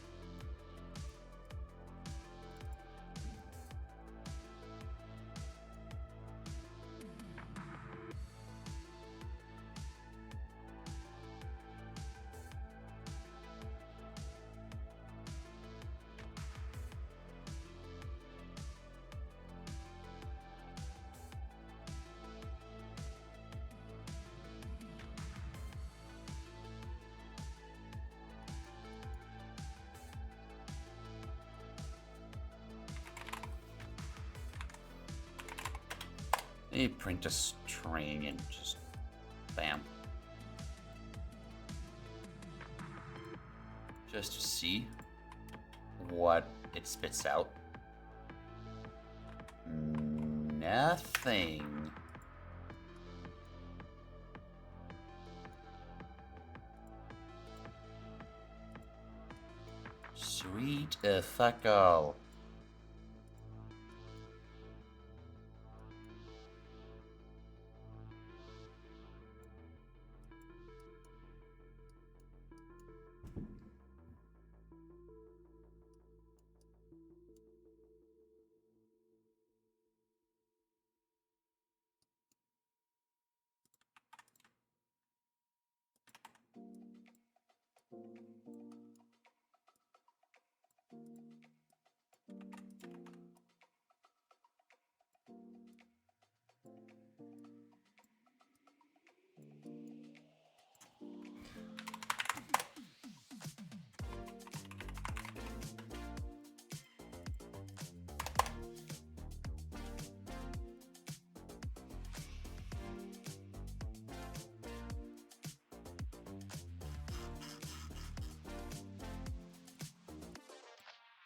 They print a string and just bam. Just to see what it spits out. Nothing. Sweet fuck all.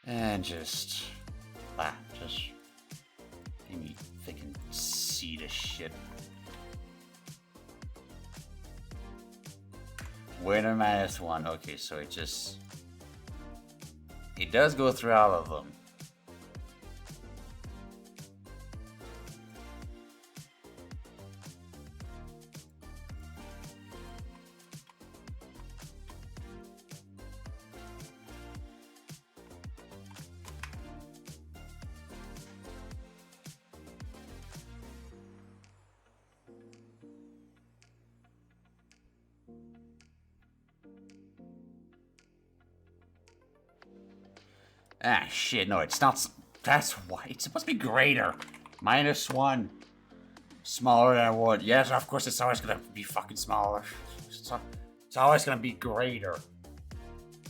And just let me fucking see this shit. Winner -1. Okay, so it does go through all of them. Ah, shit, no, it's not. That's why. It's supposed to be greater. -1. Smaller than wood. Yes, of course, it's always gonna be fucking smaller. It's always gonna be greater.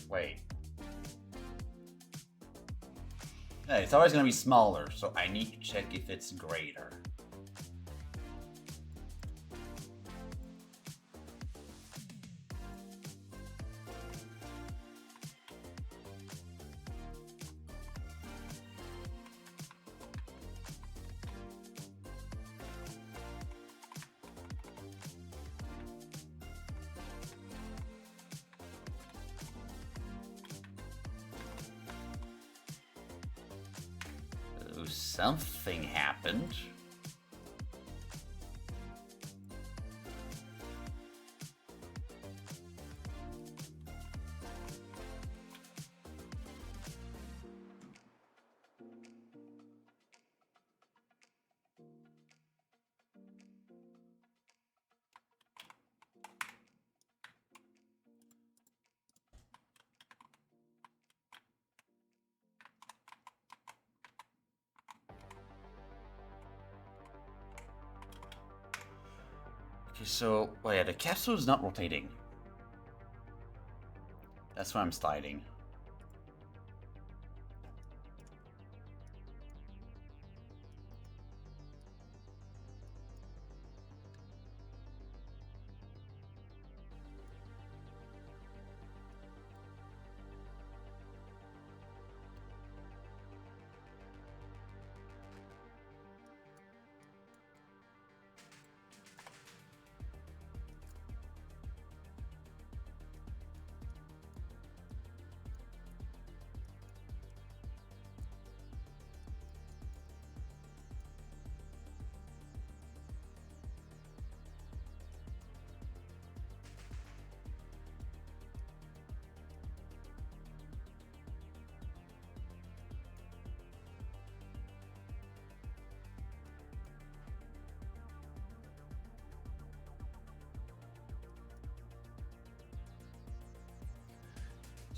Wait. Yeah, it's always gonna be smaller, so I need to check if it's greater. something happened. Okay, so, oh yeah, the capsule is not rotating. That's why I'm sliding.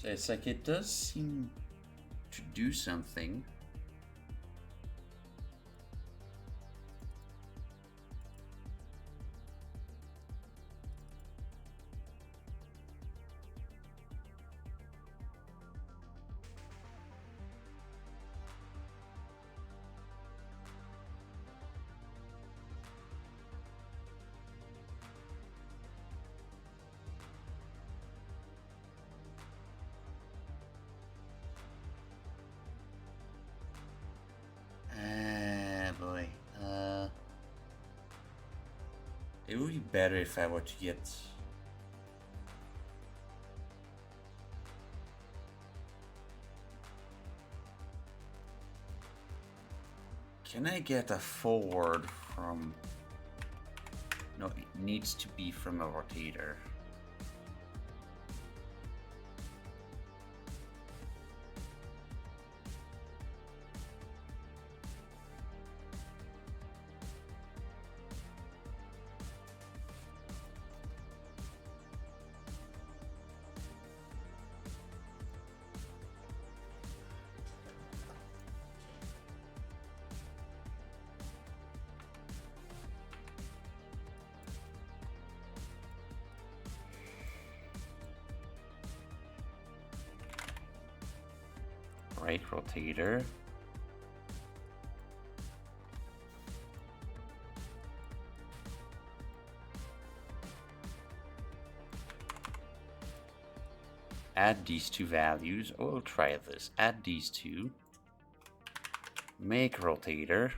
So it's like it does seem to do something. Boy. It would be better if I were to get... Can I get a forward from... No, it needs to be from a rotator. Right rotator. Add these two values. Oh, we'll try this. Add these two. Make rotator.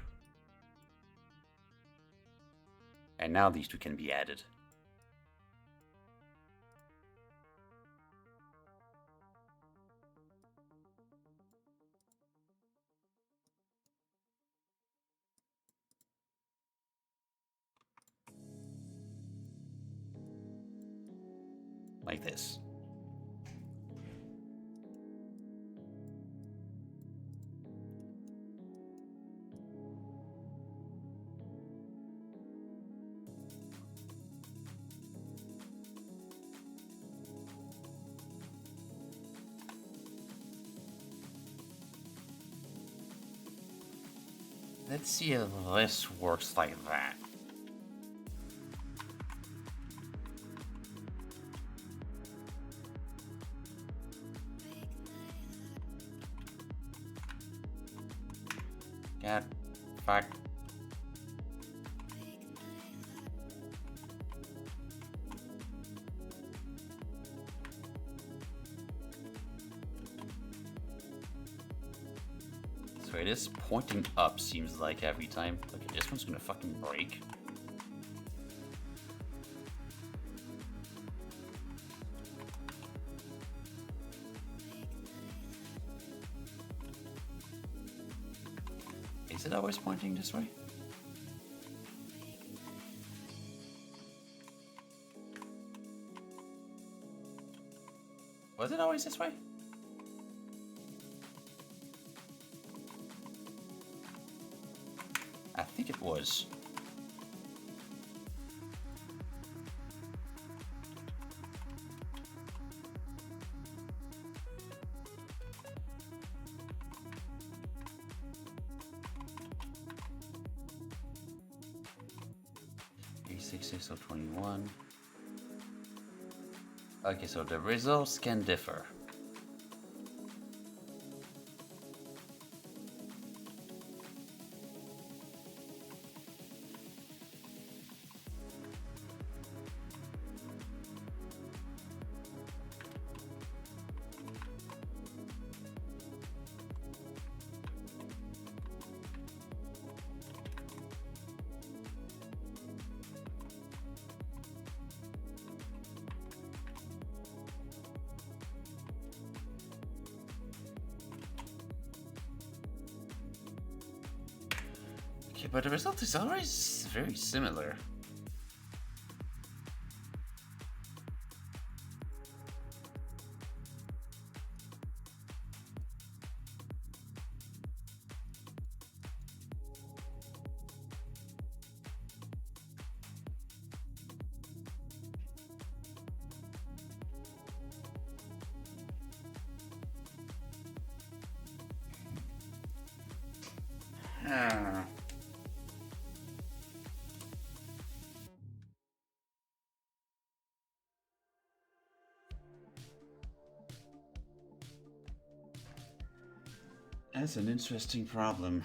And now these two can be added. Like this. Let's see if this works like that. God, fuck. So it is pointing up, seems like, every time. Okay, this one's gonna fucking break. it always pointing this way? Was it always this way? I think it was. A6 so 21. Okay, so the results can differ. Okay, but the result is always very similar. Ah. That's an interesting problem.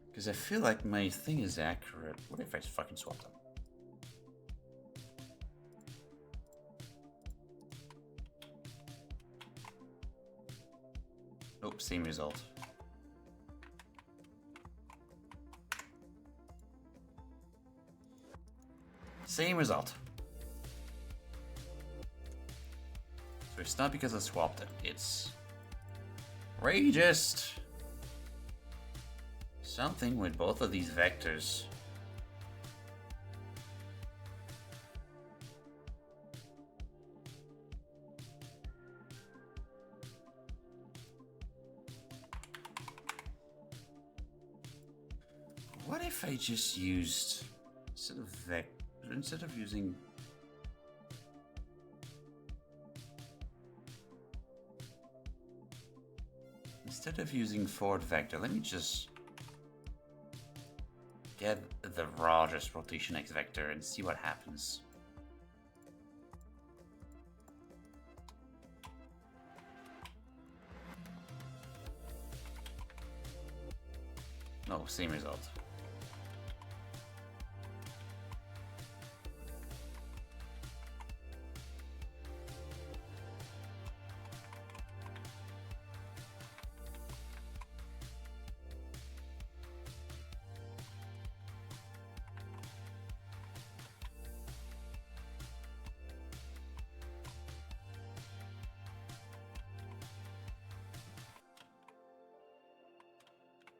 Because I feel like my thing is accurate. What if I fucking swap them? Nope, same result. Same result. So it's not because I swapped it, it's just something with both of these vectors. What if I just used instead of using forward vector, let me just get the raw just rotation x vector and see what happens. No, same result.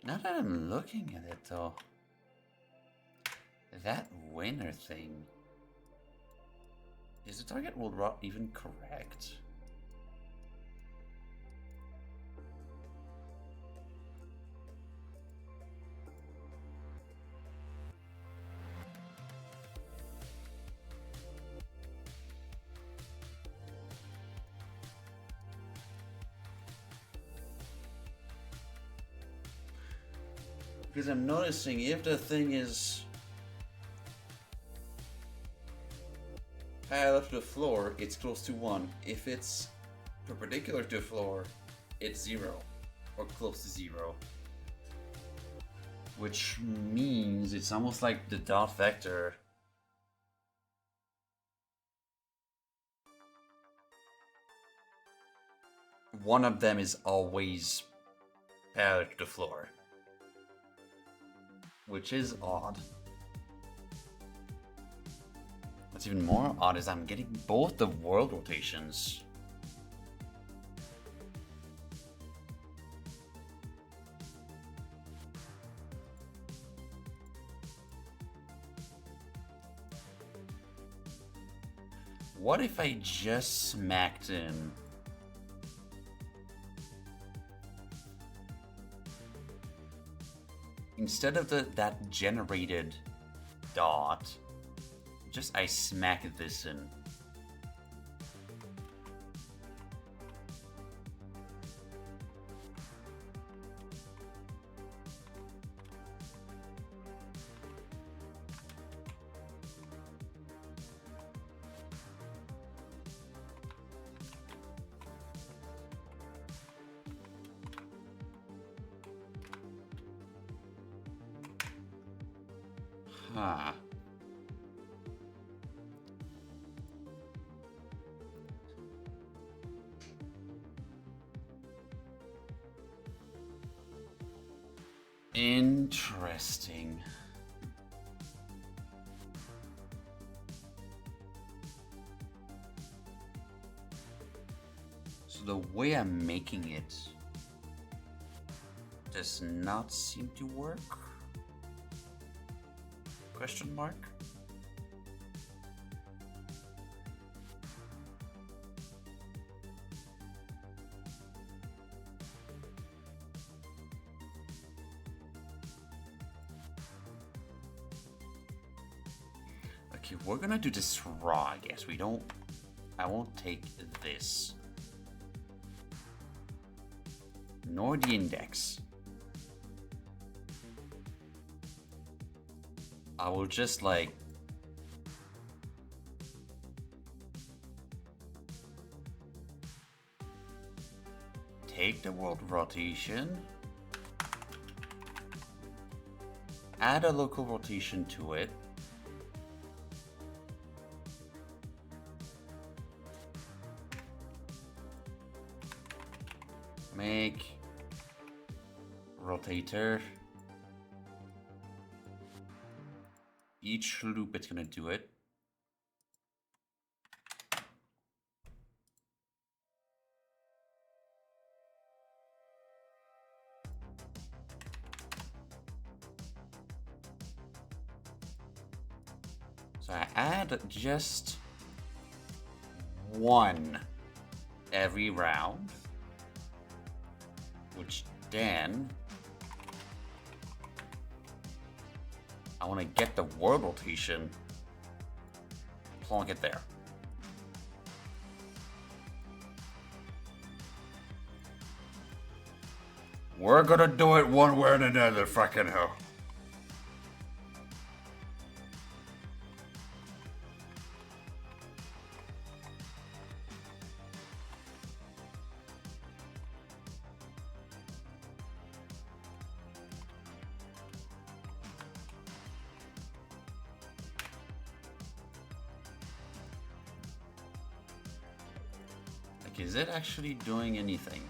Now that I'm looking at it though, that winner thing, is the target world rot even correct? Because I'm noticing if the thing is parallel to the floor, it's close to 1. If it's perpendicular to the floor, it's 0. Or close to 0. Which means it's almost like the dot vector. One of them is always parallel to the floor. Which is odd. Let's What's even more odd is I'm getting both the world rotations. What if I just smacked in? Instead of that generated dot, just I smack this in. Huh. Interesting. So the way I'm making it does not seem to work? Question mark? Okay, we're gonna do this raw, I guess. I won't take this. Nor the index. I will just like take the world rotation, add a local rotation to it, make rotator. Each loop it's gonna do it. So I add just one every round, which then I want to get the world rotation, plonk it there. We're gonna do it one way or another, fucking hell. Is it actually doing anything?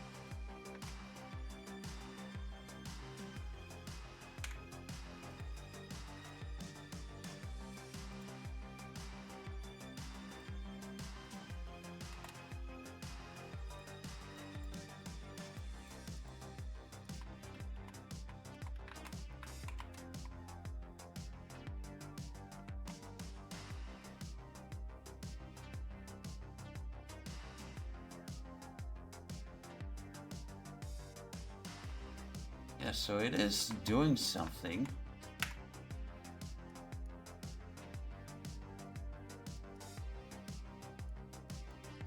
Yeah, so it is doing something.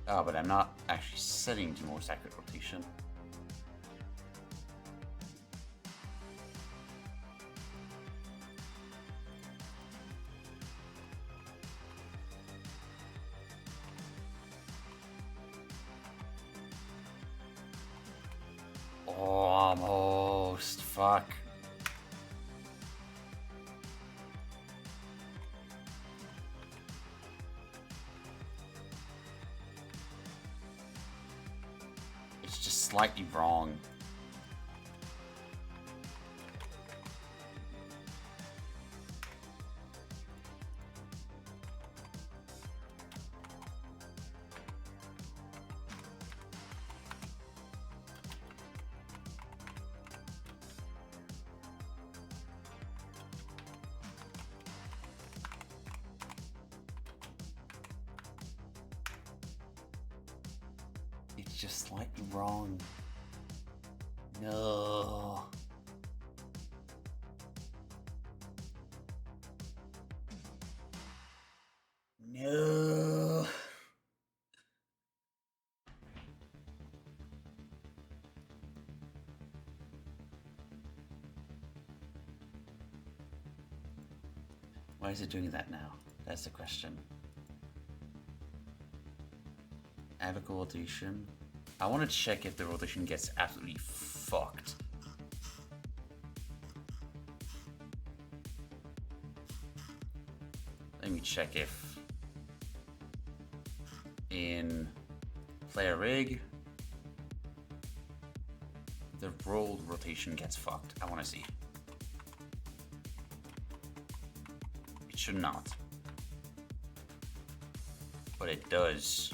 Oh, but I'm not actually setting the most accurate rotation. Oh, almost. Fuck. It's just slightly wrong. just slightly wrong. No. No. Why is it doing that now? That's the question. Avical rotation. I want to check if the rotation gets absolutely fucked. Let me check if in player rig the rolled rotation gets fucked. I want to see. It should not, but it does.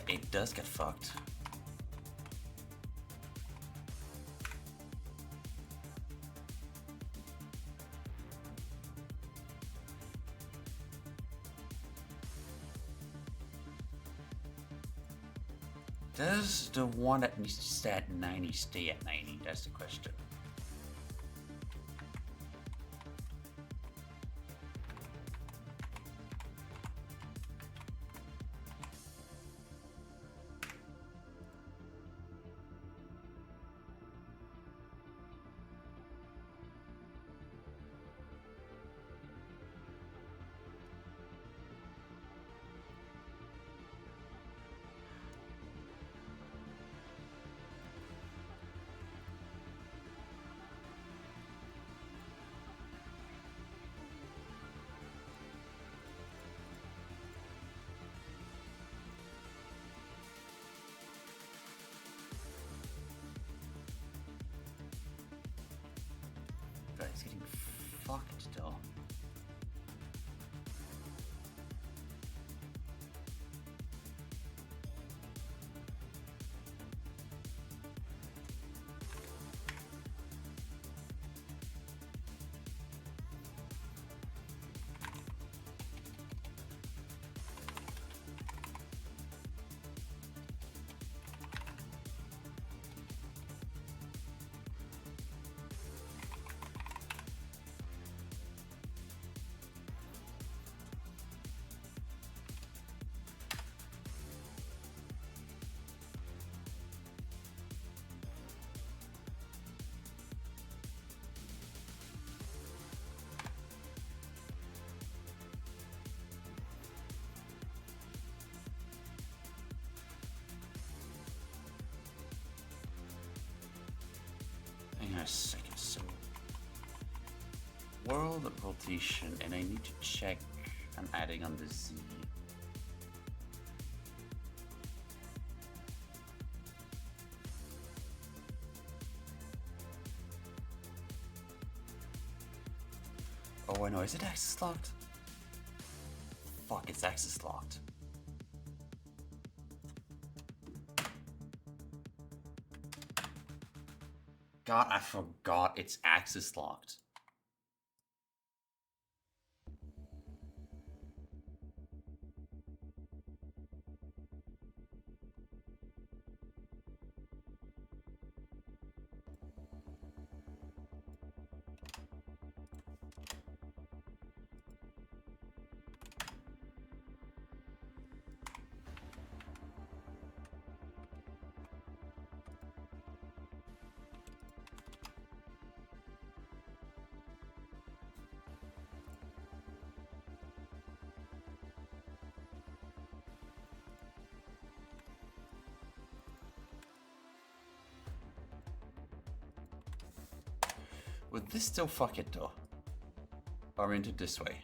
It does get fucked. Does the one that needs to stay at 90 stay at 90? That's the question. It's getting fucked though. Hang on a second, so world rotation, and I need to check I'm adding on the Z. Oh, I know, is it axis locked? Fuck, it's axis locked. God, I forgot it's axis locked. Would this still fuck it though? Oriented this way.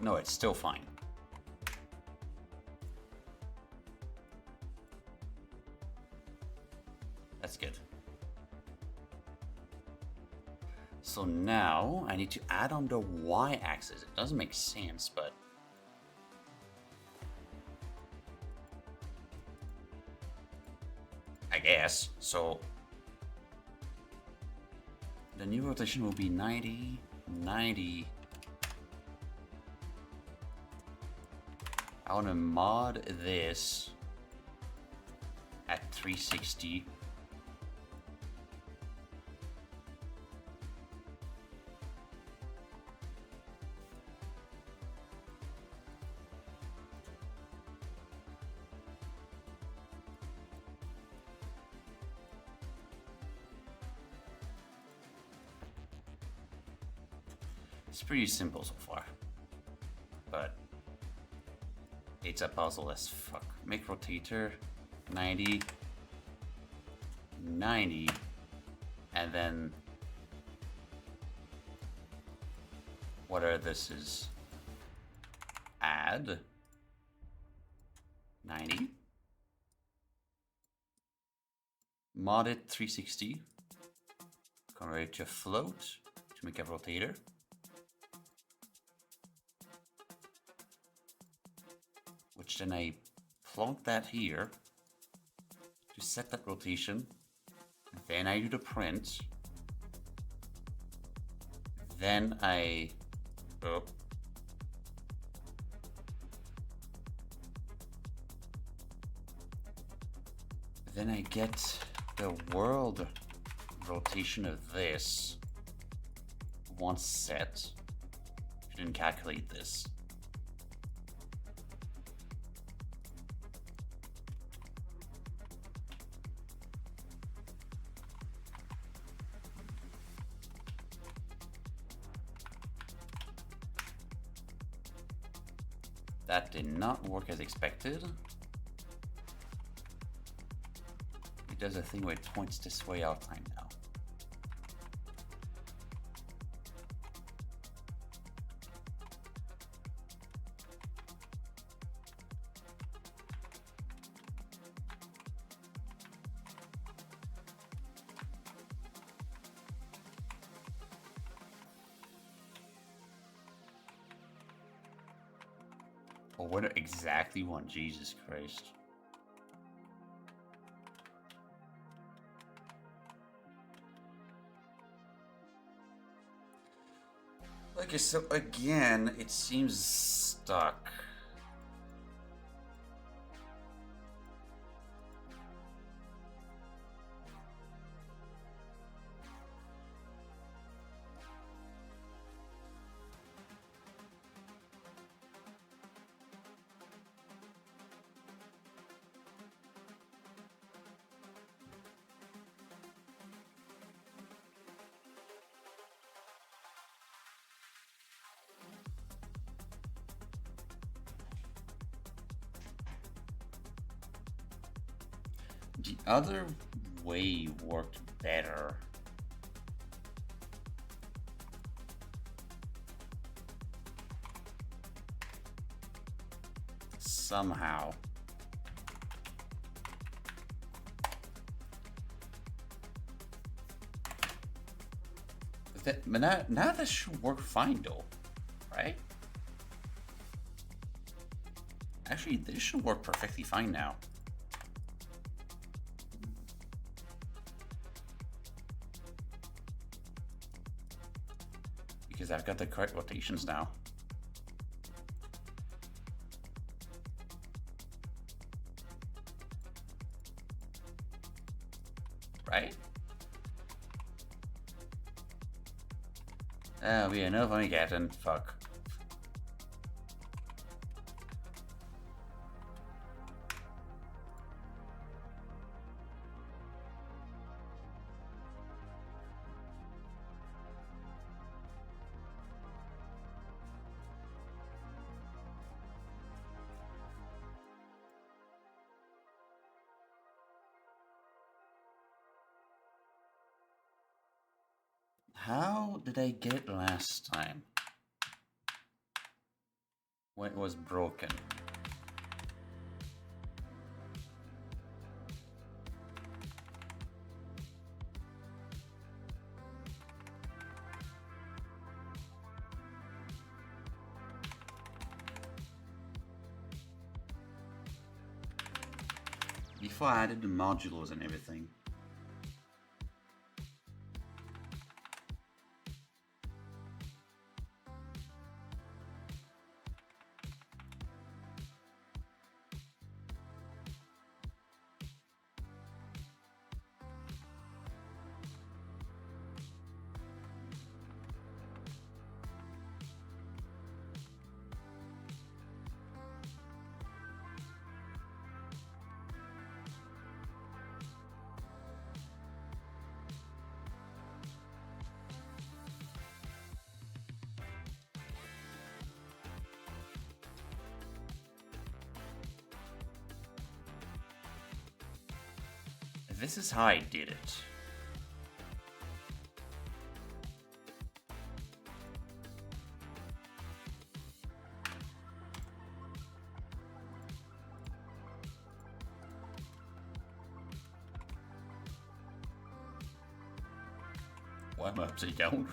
No, it's still fine. That's good. So now I need to add on the y-axis. It doesn't make sense, but I guess. So the new rotation will be 90, 90. I want to mod this at 360. It's pretty simple so far, but it's a puzzle as fuck. Make rotator 90, 90, and then whatever this is, add 90, mod it 360, convert it to float to make a rotator. Which then I plonk that here to set that rotation. Then I do the print. Then I then I get the world rotation of this once set. I didn't calculate this. That did not work as expected. It does a thing where it points this way all the time now. Oh, what exactly one? Jesus Christ. Okay, so again, it seems stuck. The other way worked better. Somehow. But now this should work fine though, right? Actually, this should work perfectly fine now. Because I've got the correct rotations now. Right? We are no funny getting fuck. How did I get it last time? When it was broken. before I added the modulars and everything. This is how I did it. Why am I upside down?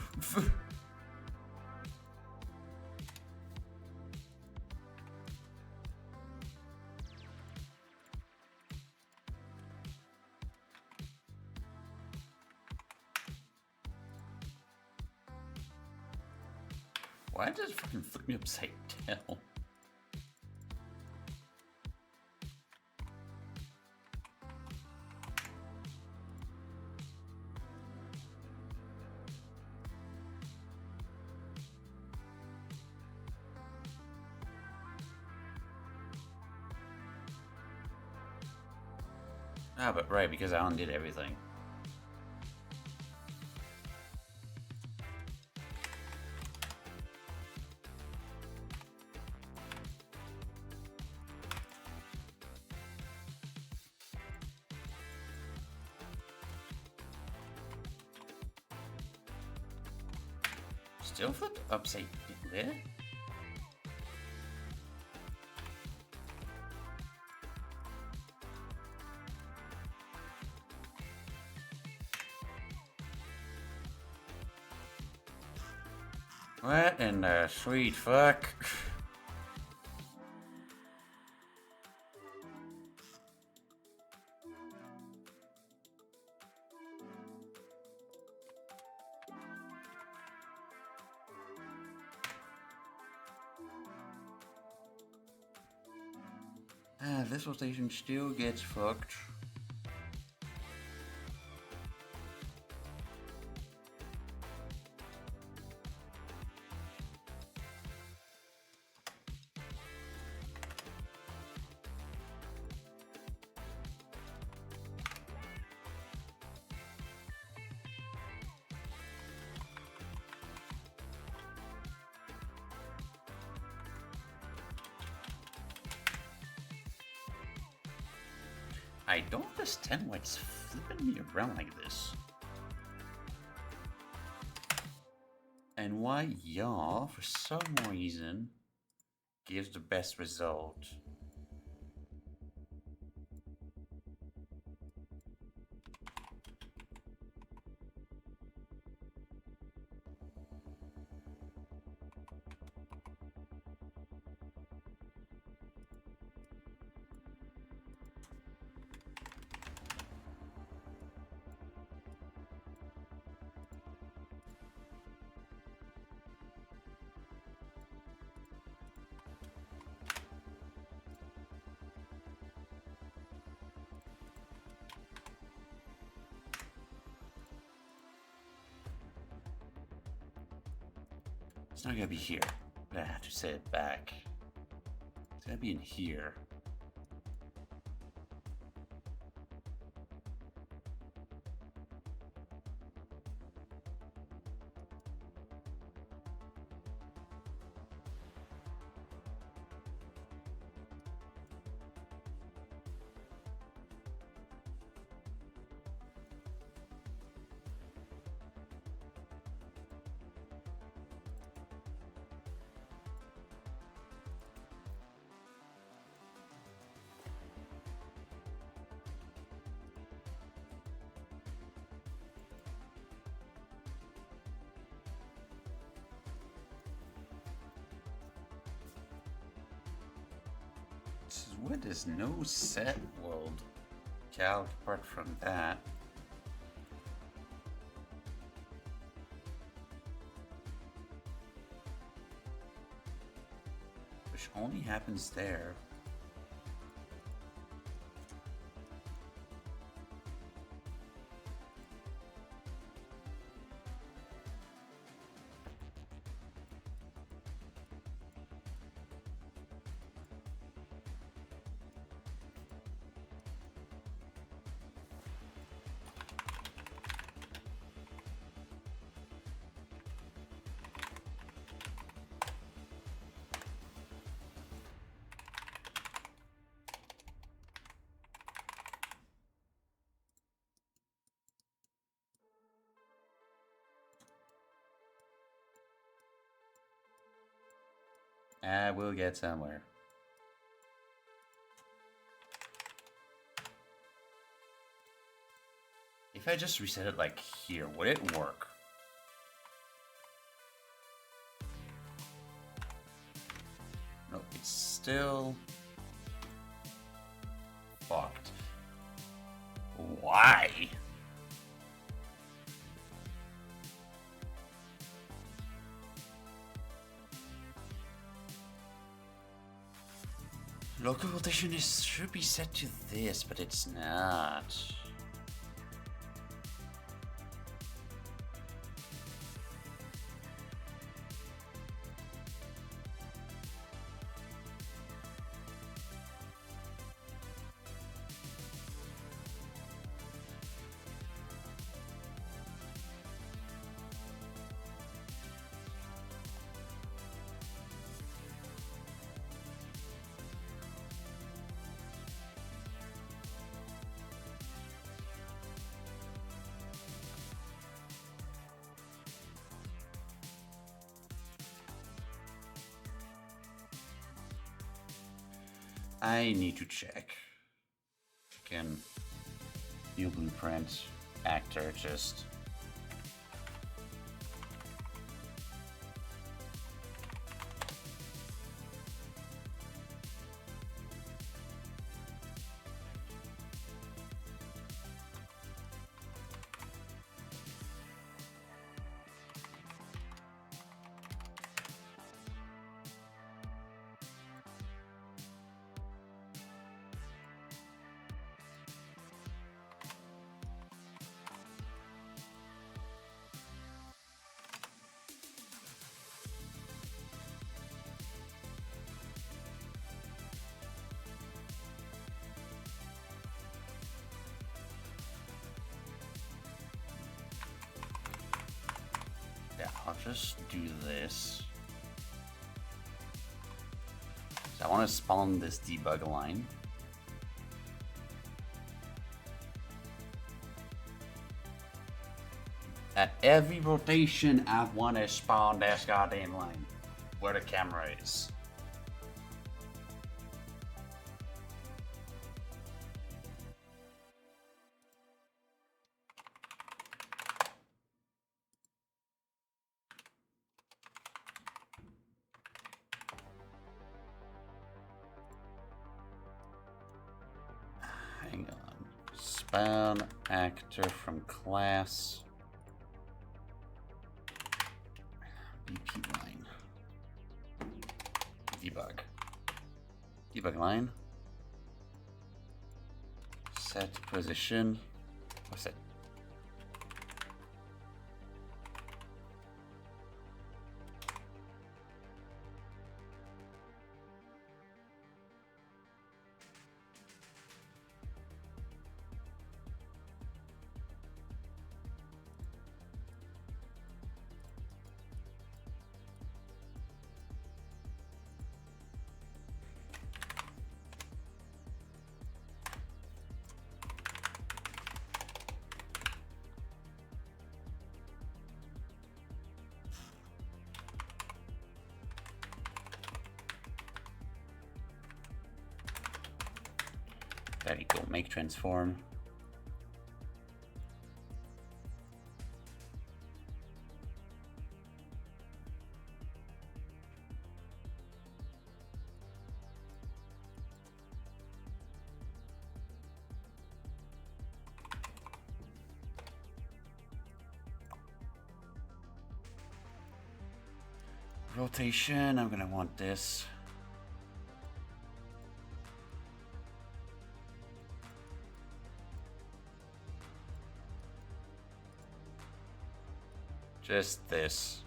Why did it fucking flip me upside down? Ah, but right, because I undid everything. Still flipped upside down. What in the sweet fuck? This rotation still gets fucked. I don't understand why it's flipping me around like this. And why y'all, for some reason, gives the best result. It's not gonna be here, but I have to set it back. It's gonna be in here. This is where there's no set world. out apart from that. Which only happens there. We'll get somewhere. If I just reset it like here, would it work? No, it's still fucked. Why? Local rotation should be set to this, but it's not. I need to check. Again, new blueprint, actor, just. Yeah, I'll just do this. So I want to spawn this debug line. At every rotation, I want to spawn this goddamn line where the camera is. Hang on. Spawn actor from class. BP line. Debug. Debug line. Set position. What's that? There you go, make transform. Rotation, I'm gonna want this. Just this.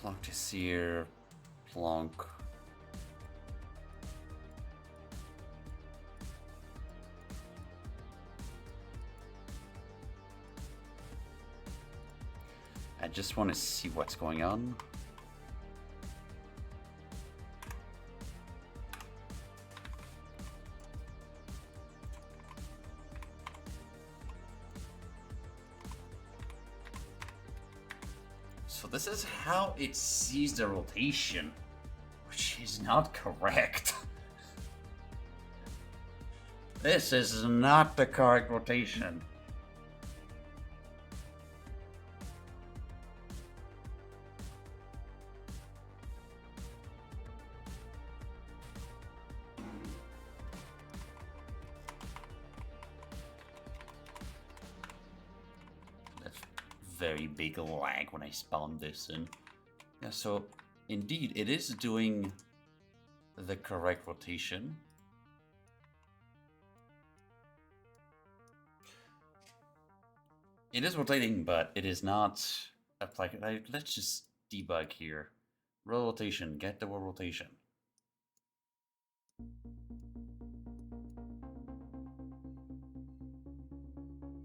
Plonk this here. Plonk. I just want to see what's going on. So this is how it sees the rotation, which is not correct. This is not the correct rotation. Very big lag when I spawn this in. Yeah, so indeed it is doing the correct rotation. It is rotating, but it is not applied. Let's just debug here. Roll rotation, get the roll rotation.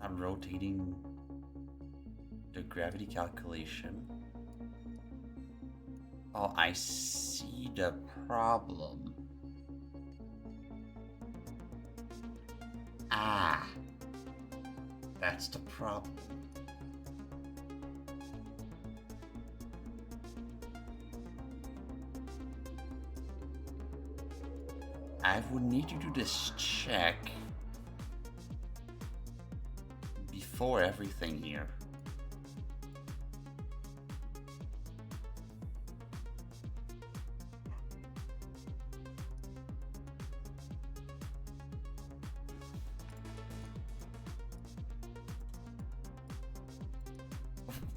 I'm rotating the gravity calculation. Oh, I see the problem. Ah, that's the problem. I would need to do this check before everything here.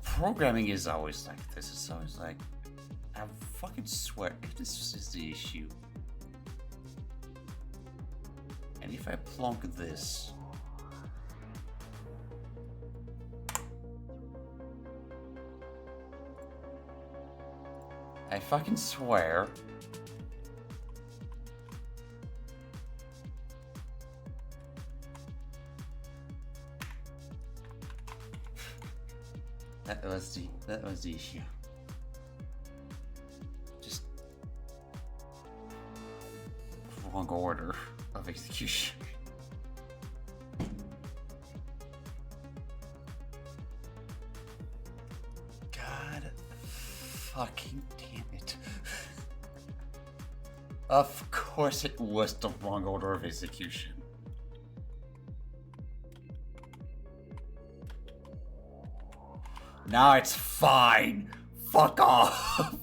Programming is always like this. It's always like, I fucking swear, if this is the issue. And if I plonk this, I fucking swear. That was the issue. Just wrong order of execution. God fucking damn it. Of course it was the wrong order of execution. Now it's fine. Fuck off.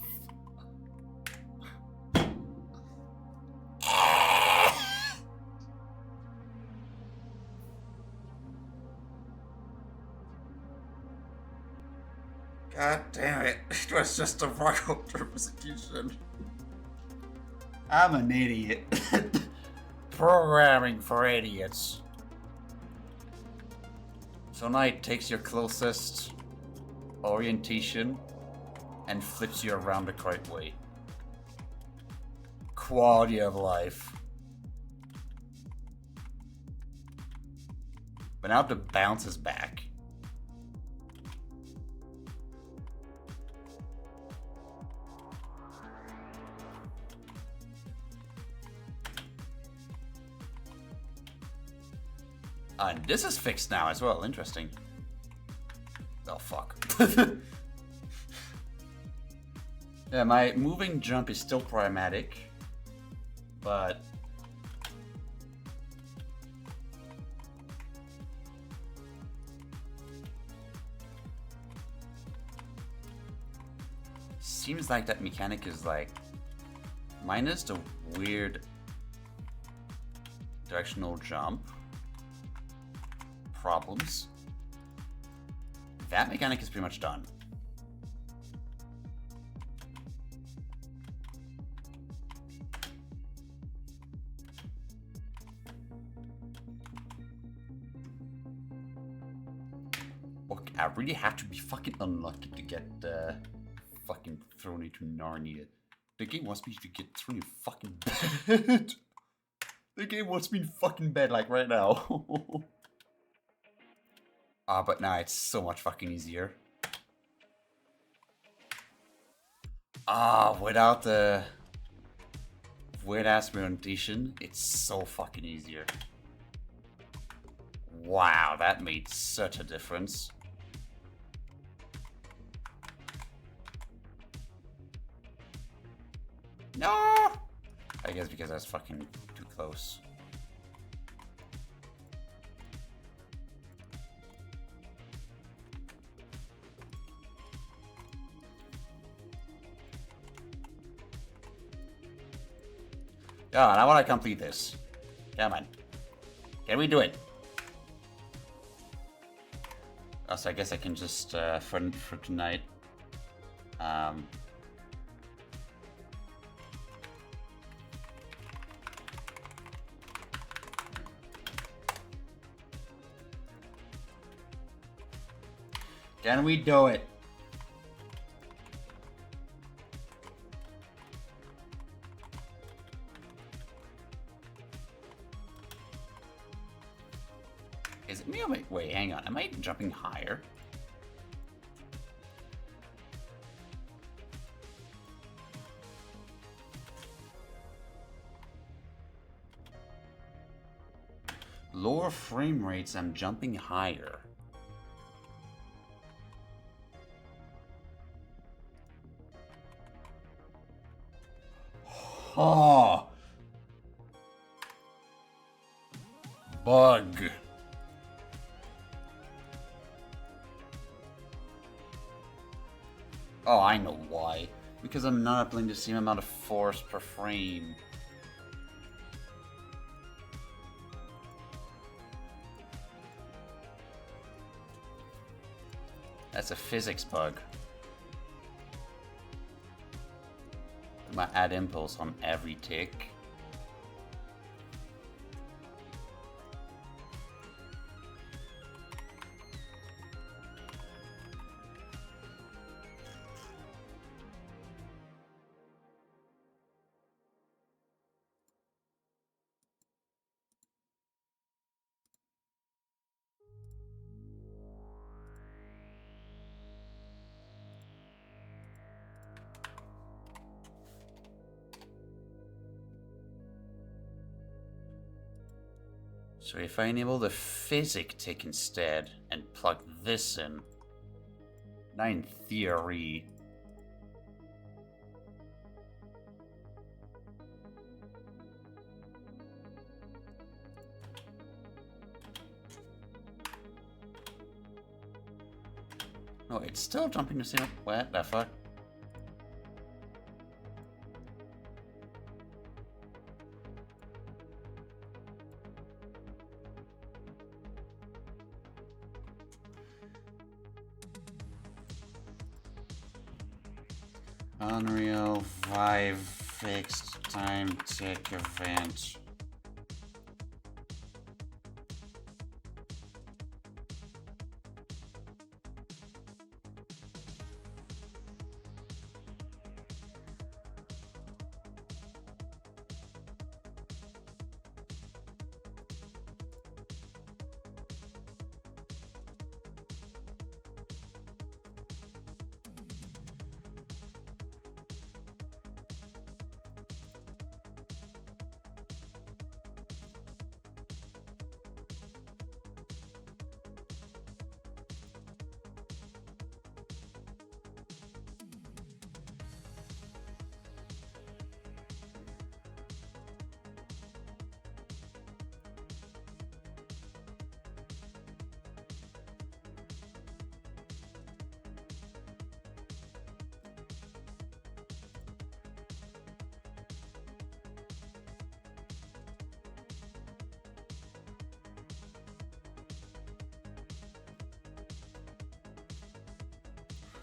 God damn it. It was just a wrong order of execution. I'm an idiot. Programming for idiots. So now it takes your closest orientation and flips you around the correct way. Quality of life. But now the bounce is back. And this is fixed now as well. Interesting. Oh, fuck. Yeah, my moving jump is still problematic, but Seems like that mechanic is like, minus the weird directional jump problems, that mechanic is pretty much done. Look, I really have to be fucking unlucky to get fucking thrown into Narnia. The game wants me to get thrown in fucking bed. The game wants me in fucking bed like right now. But now it's so much fucking easier. Without the weird ass orientation, it's so fucking easier. Wow, that made such a difference. No! I guess because I was fucking too close. Yeah, and I want to complete this. Come on. Can we do it? Also, I guess I can just, for tonight, can we do it? Is it me? Wait, hang on. Am I jumping higher? Lower frame rates, I'm jumping higher. Oh! Bug. Oh, I know why. Because I'm not applying the same amount of force per frame. That's a physics bug. I might add impulse on every tick. So if I enable the physic tick instead and plug this in, now in theory, no, it's still jumping the same. What the fuck? Unreal 5 fixed time tick event.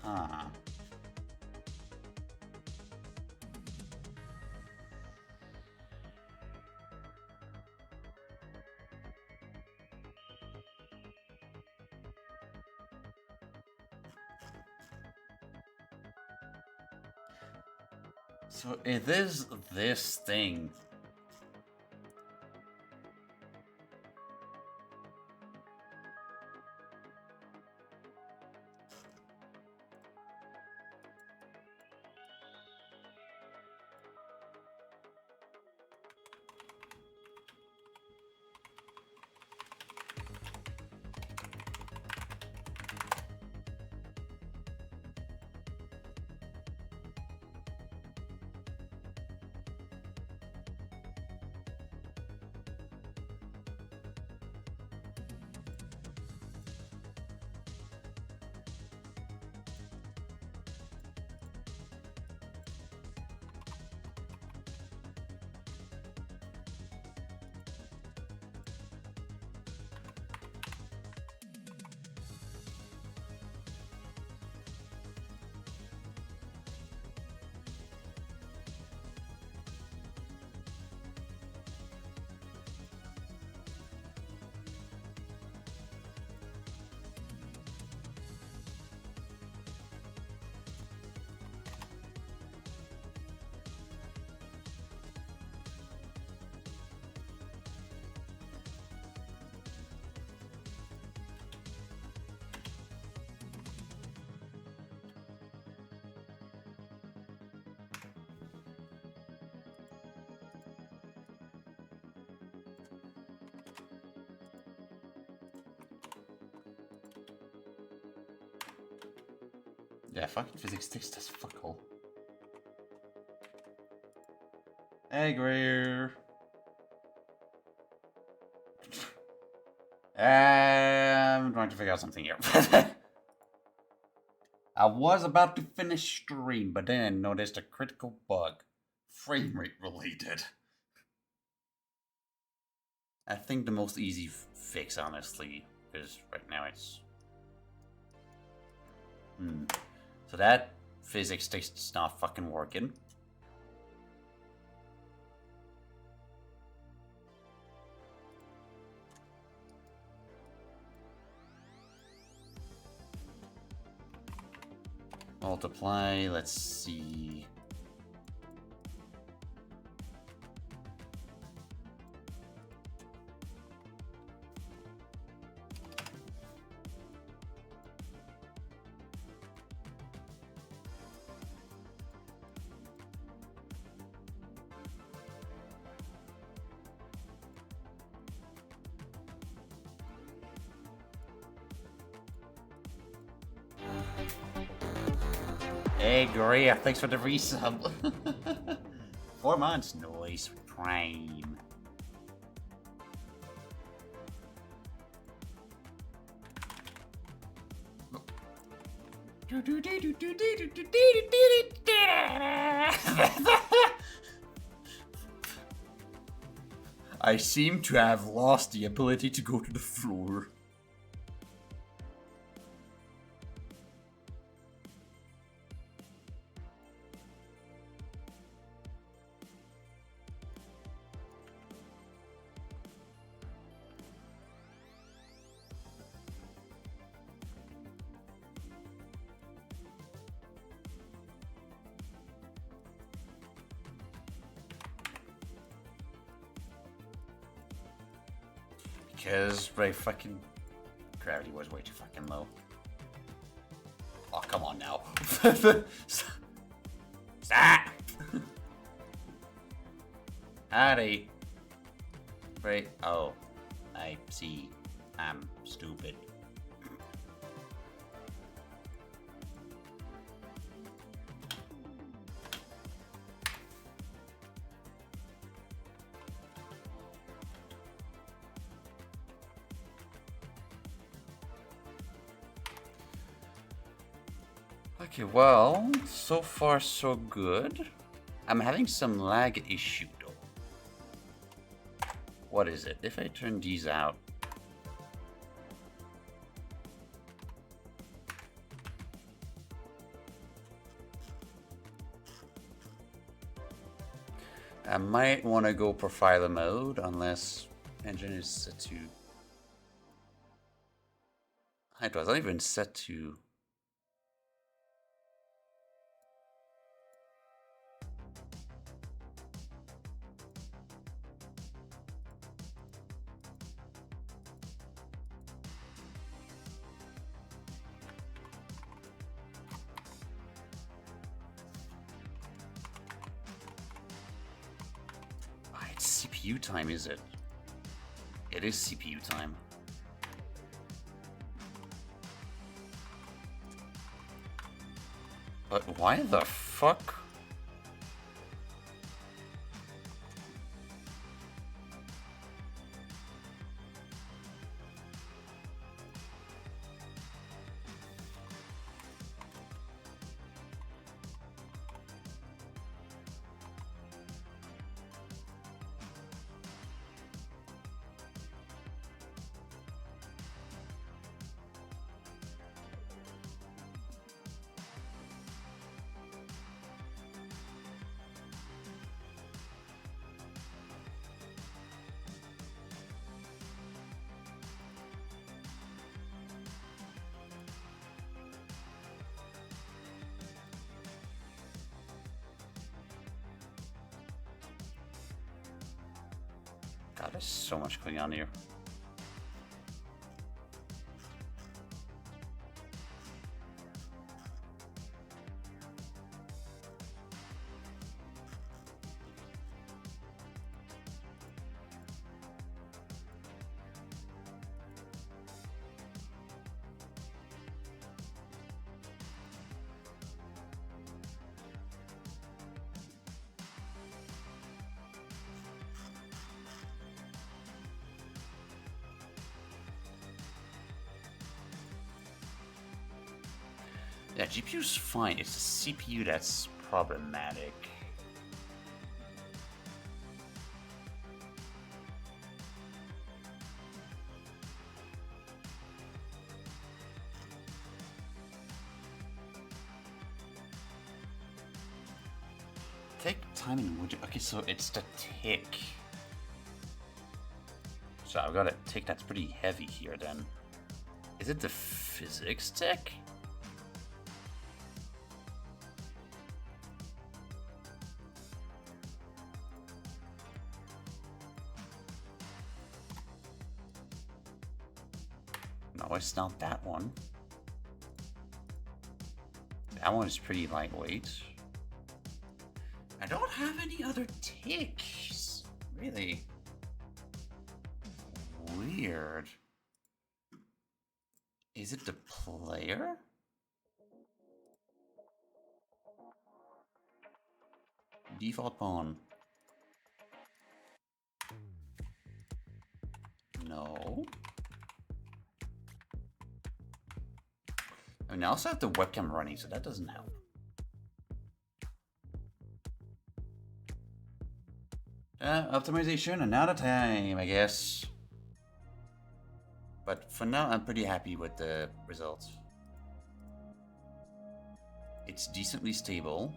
Huh. So it is this thing. Yeah, fucking physics takes this fuck all. Hey, Greer. I'm trying to figure out something here. I was about to finish stream, but then I noticed a critical bug. Frame rate related. I think the most easy fix, honestly, because right now it's... So that physics test's not fucking working. Multiply, let's see. Hey, Greer, thanks for the resub. 4 months, noise, prime. I seem to have lost the ability to go to the floor. Because my fucking gravity was way too fucking low. Oh, come on now. Stop! Howdy. Right. Oh, I see. I'm stupid. Okay, well, so far so good. I'm having some lag issue though. What is it? If I turn these out. I might want to go profiler mode unless engine is set to... It wasn't even set to... It's CPU time, is it? It is CPU time. But why the fuck? God, there's so much going on here. Yeah, GPU's fine. It's the CPU that's problematic. Take time and wood. Okay, so it's the tick. So I've got a tick that's pretty heavy here then. Is it the physics tick? No, it's not that one. That one is pretty lightweight. I don't have any other ticks. Really? Weird. Is it the player? Default pawn. No. I mean, I also have the webcam running, so that doesn't help. Optimization, another time, I guess. But for now, I'm pretty happy with the results. It's decently stable.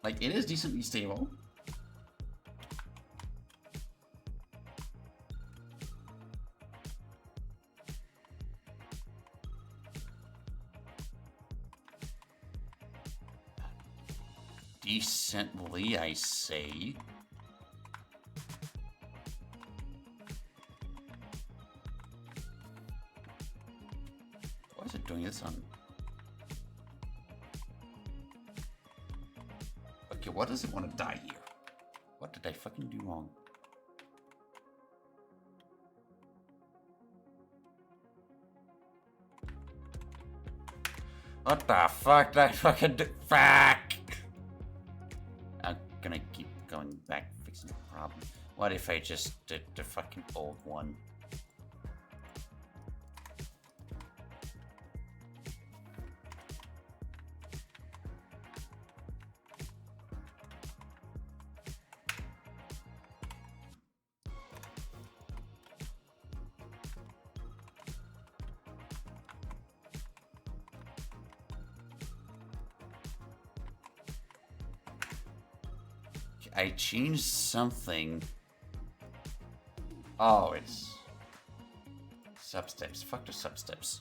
Like, it is decently stable. Decently, I say. Why is it doing this on? Okay, what does it want to die here? What did I fucking do wrong? What the fuck did I fucking do? Fuck! I'm gonna keep going back fixing the problem. What if I just did the fucking old one? I changed something. Oh, it's substeps. Fuck the substeps.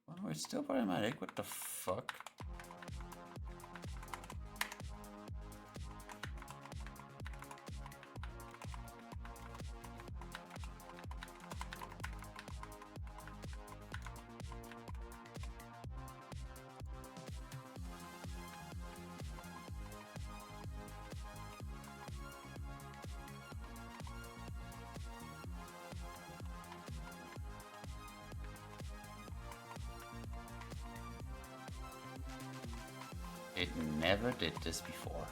Oh, it's still problematic. What the fuck? It never did this before.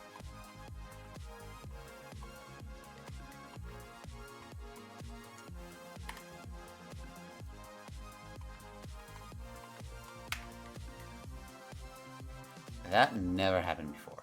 That never happened before.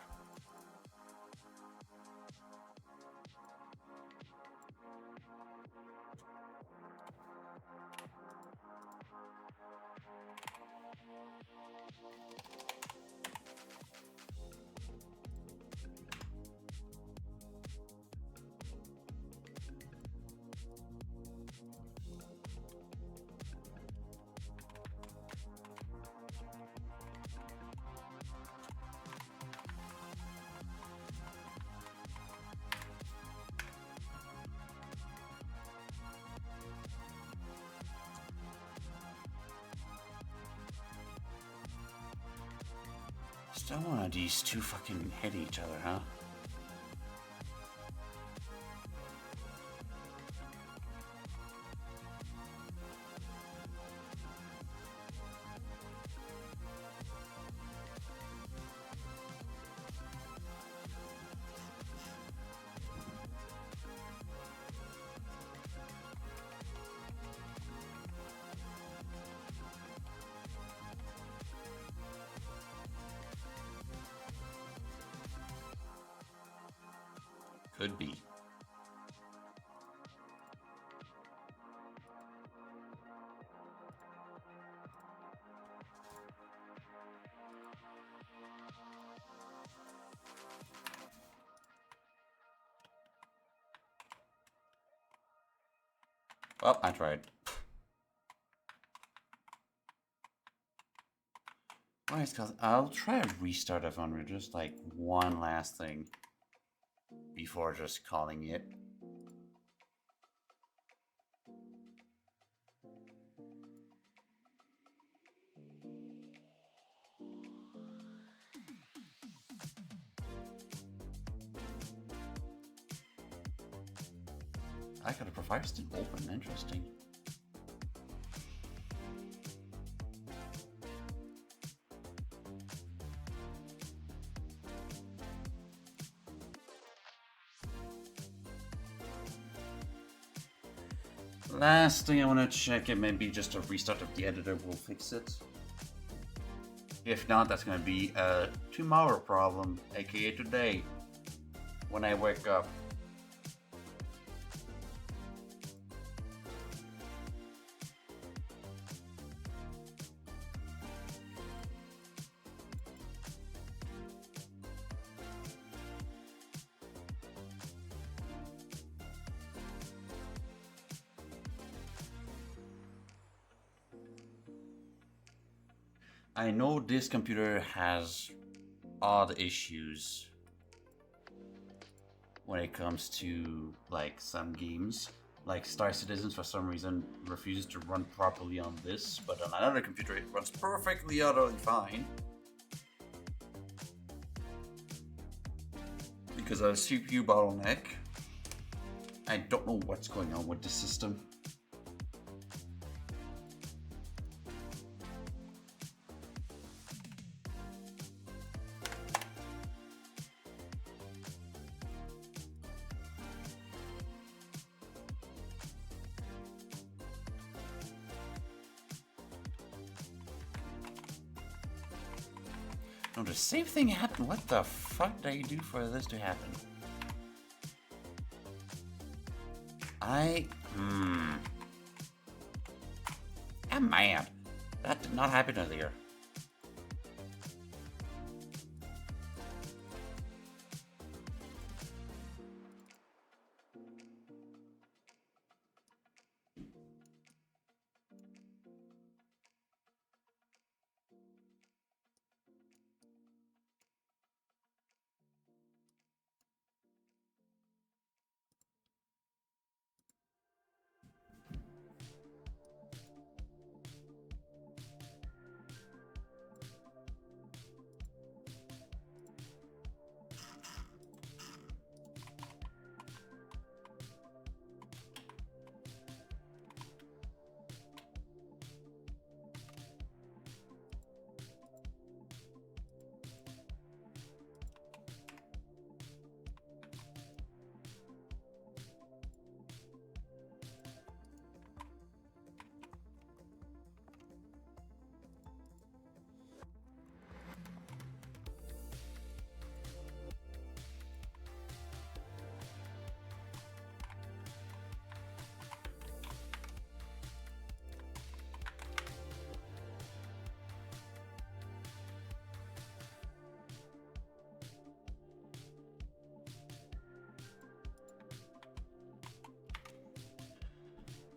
Still one of these two fucking hit each other, huh? Could be. Well, I tried. Alright, guys, I'll try a restart of Unreal, just like one last thing before just calling it. I got a profile still open, interesting. Last thing I want to check, it may be just a restart of the editor will fix it. If not, that's going to be a tomorrow problem, aka today, when I wake up. I know this computer has odd issues when it comes to like some games. Like Star Citizens for some reason refuses to run properly on this, but on another computer it runs perfectly utterly fine. Because of a CPU bottleneck. I don't know what's going on with this system. No, the same thing happened. What the fuck did you do for this to happen? I'm mad. That did not happen earlier.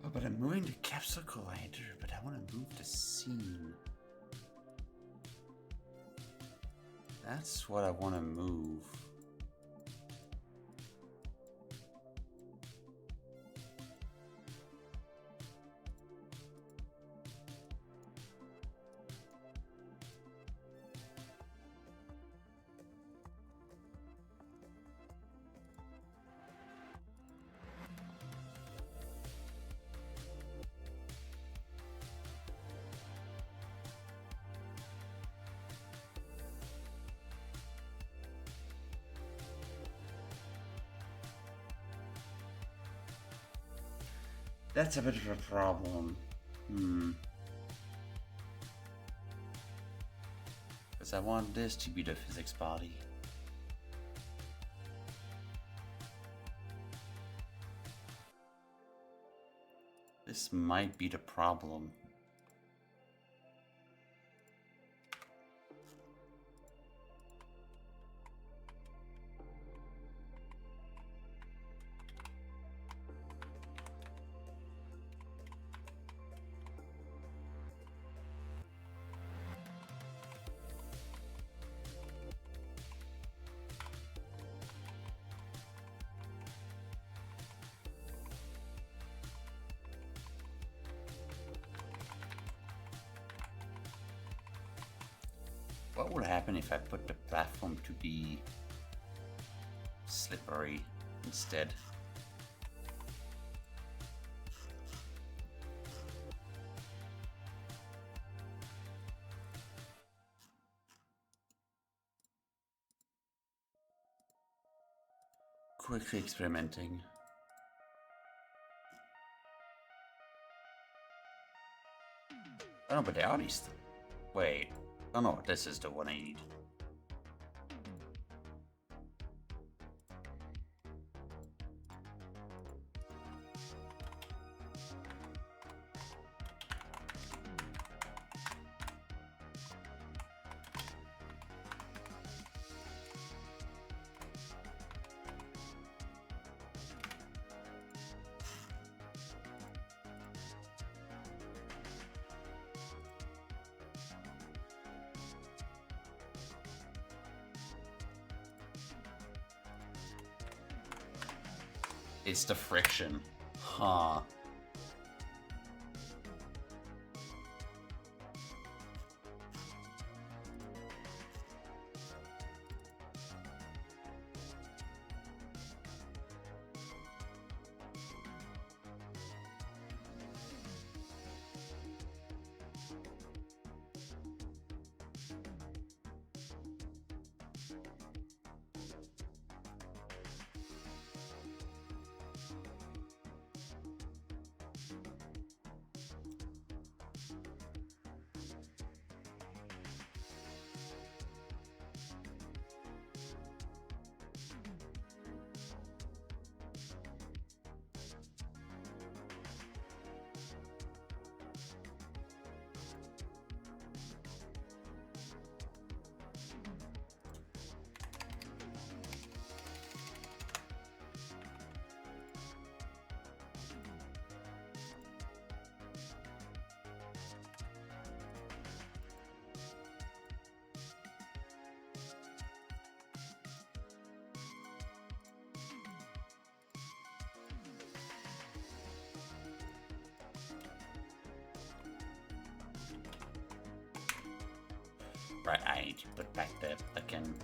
Oh, but I'm moving the capsule collider, but I want to move the scene. That's what I want to move. That's a bit of a problem. Because I want this to be the physics body. This might be the problem. What would happen if I put the platform to be slippery instead? Quickly experimenting. Oh no, but they are these. Wait. Oh no, this is the one I need. It's the friction. Huh. Right, I need to put back the again.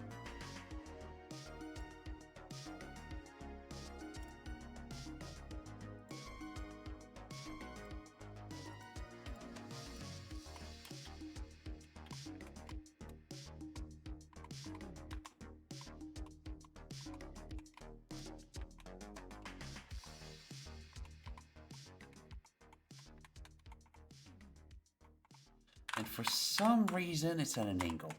And for some reason, it's at an angle.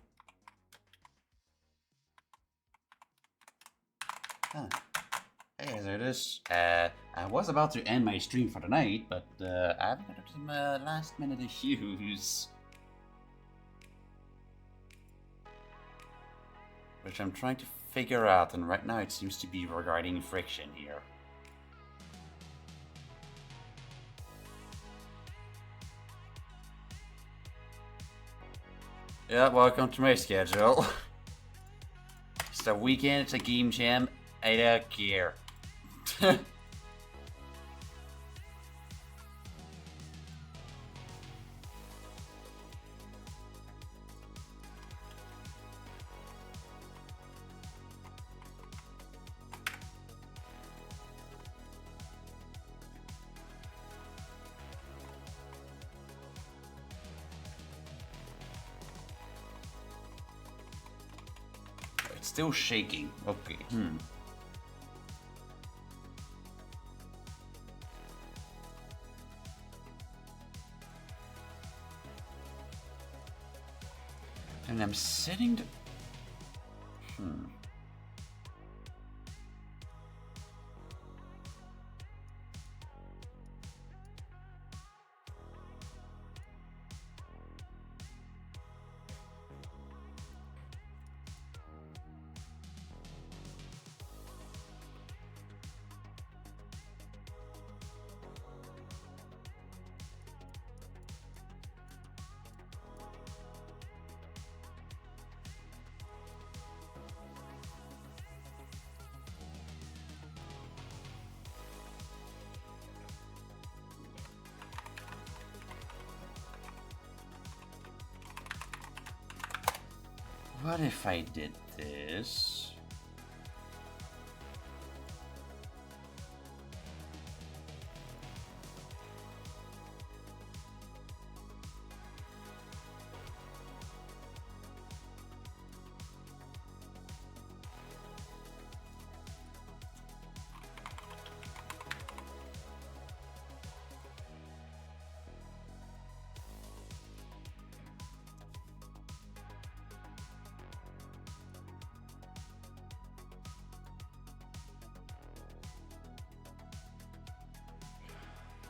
Huh. Hey, there it is. I was about to end my stream for the night, but I've got some last minute issues. Which I'm trying to figure out, and right now it seems to be regarding friction here. Yeah, welcome to my schedule. It's a weekend, it's a game jam, I don't care. It's still shaking. Okay. And I'm sitting to... What if I did this?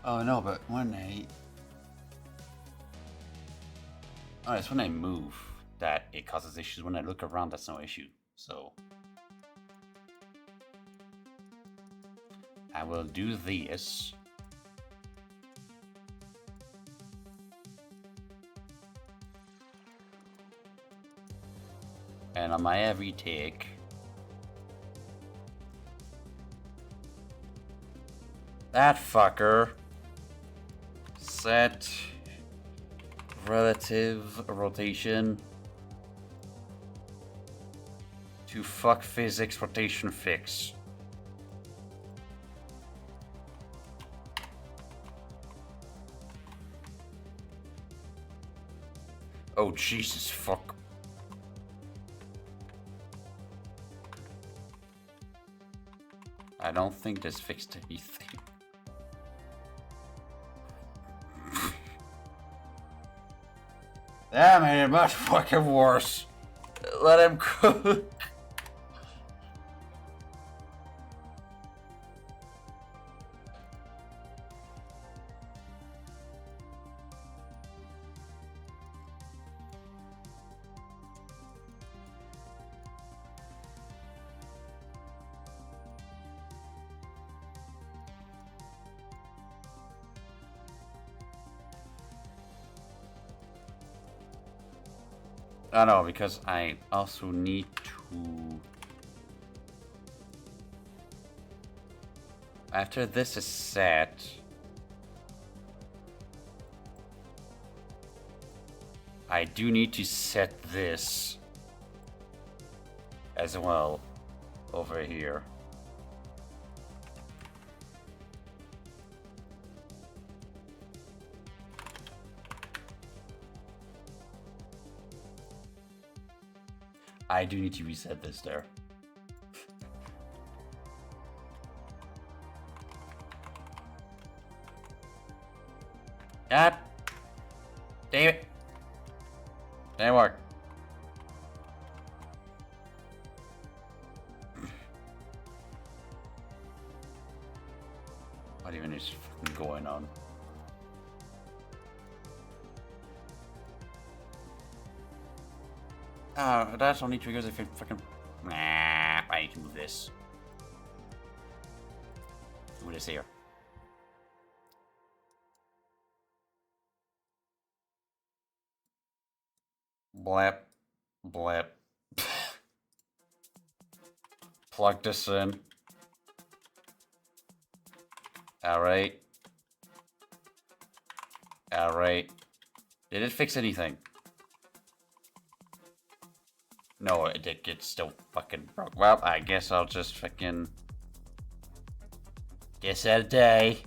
Oh no, but when I... Oh, it's when I move that it causes issues. When I look around, that's no issue. So... I will do this. And on my every take... That fucker... Set relative rotation to fuck physics rotation fix. Oh Jesus fuck. I don't think this fixed anything. That made it much fucking worse. Let him cook. I know, because I also need to... After this is set... I do need to set this as well over here. I do need to reset this there. God damn it. Didn't work. What even is fucking going on? That only triggers if it fucking... Nah, I need to move this. Move this here. Blap. Blap. Plug this in. Alright. Alright. Did it fix anything? No, it's still fucking broke. Well, I guess I'll just fucking... Guess that a day.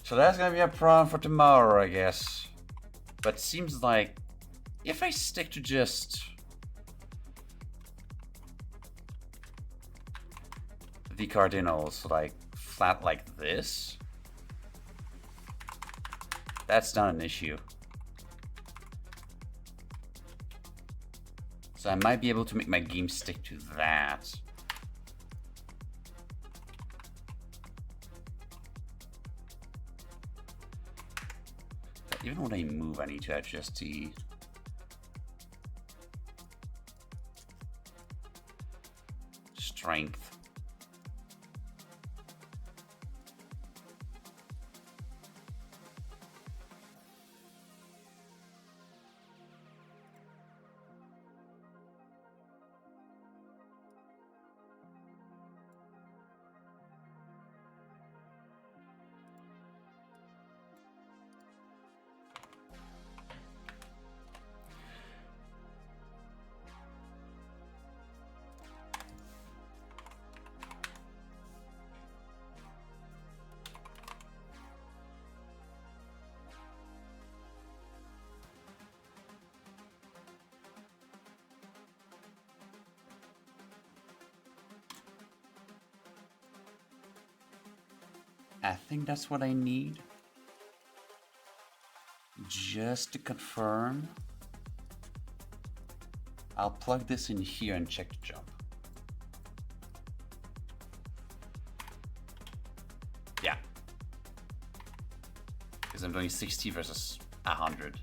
So that's gonna be a problem for tomorrow, I guess. But seems like if I stick to just the cardinals like flat like this, that's not an issue. So I might be able to make my game stick to that. But even when I move, I need to adjust the strength. I think that's what I need. Just to confirm, I'll plug this in here and check the jump. Yeah. Because I'm doing 60 versus 100.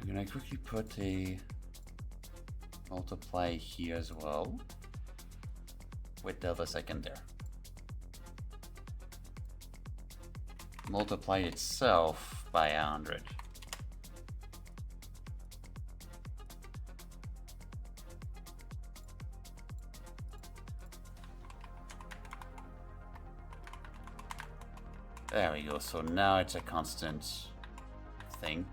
I'm gonna quickly put a multiply here as well with delta second there. Multiply itself by 100. There we go, so now it's a constant thing.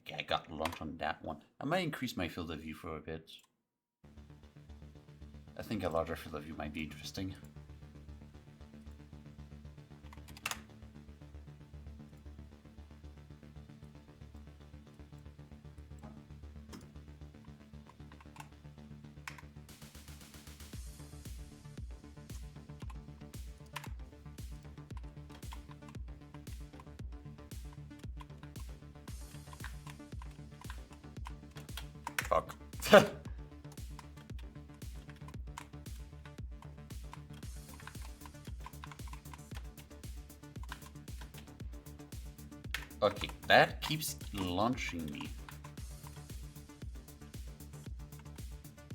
Okay, I got lumped on that one. I might increase my field of view for a bit. I think a larger field of view might be interesting. Okay, that keeps launching me.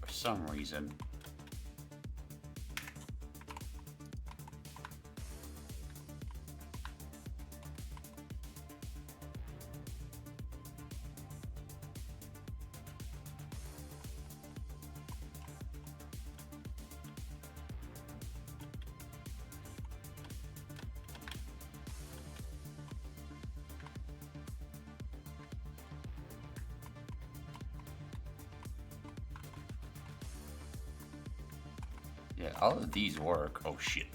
For some reason. Yeah, all of these work. Oh shit.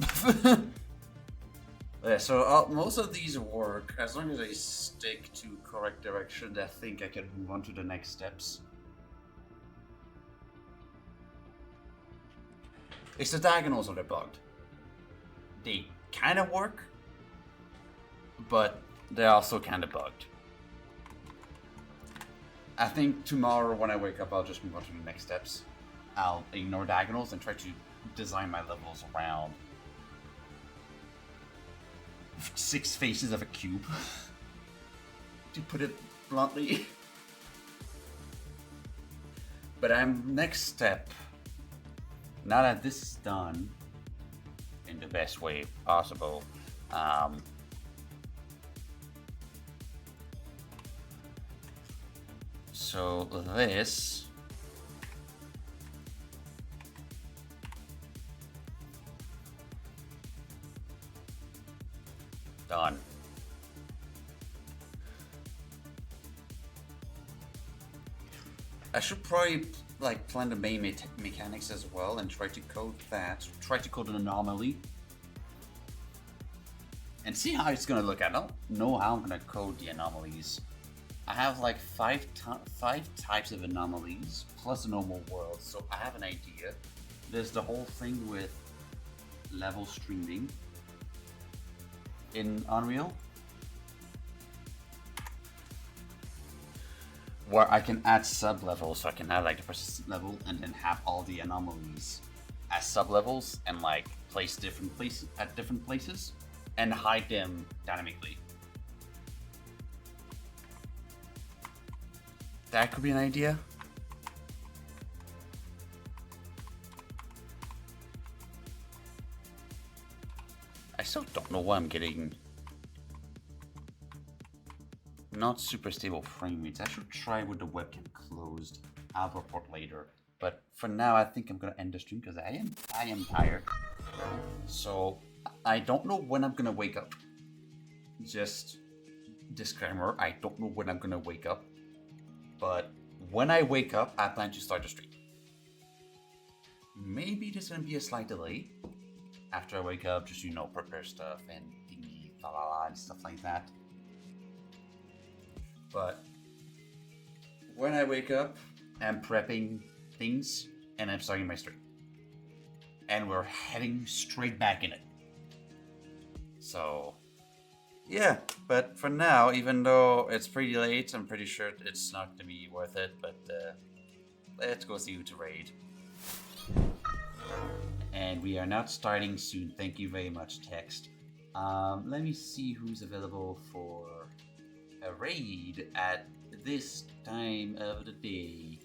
Yeah, so most of these work as long as I stick to correct direction. I think I can move on to the next steps. It's the diagonals that are bugged. They kind of work, but they're also kind of bugged. I think tomorrow when I wake up, I'll just move on to the next steps. I'll ignore diagonals and try to design my levels around 6 faces of a cube, to put it bluntly. But next step, now that this is done in the best way possible, so this done. I should probably like plan the main mechanics as well and try to code that. Try to code an anomaly and see how it's gonna look. I don't know how I'm gonna code the anomalies. I have like five types of anomalies plus a normal world, so I have an idea. There's the whole thing with level streaming in Unreal, where I can add sub-levels, so I can have like the persistent level and then have all the anomalies as sub-levels and like place different places at different places and hide them dynamically. That could be an idea. I still don't know why I'm getting not super stable frame rates. I should try with the webcam closed. I'll report later. But for now, I think I'm gonna end the stream because I am tired. So I don't know when I'm gonna wake up. Just disclaimer, I don't know when I'm gonna wake up. But when I wake up, I plan to start the stream. Maybe there's gonna be a slight delay after I wake up, just prepare stuff and thingy, la la la, and stuff like that. But when I wake up, I'm prepping things and I'm starting my stream. And we're heading straight back in it. So, yeah, but for now, even though it's pretty late, I'm pretty sure it's not going to be worth it, but let's go see who to raid. And we are not starting soon. Thank you very much, Text. Let me see who's available for a raid at this time of the day.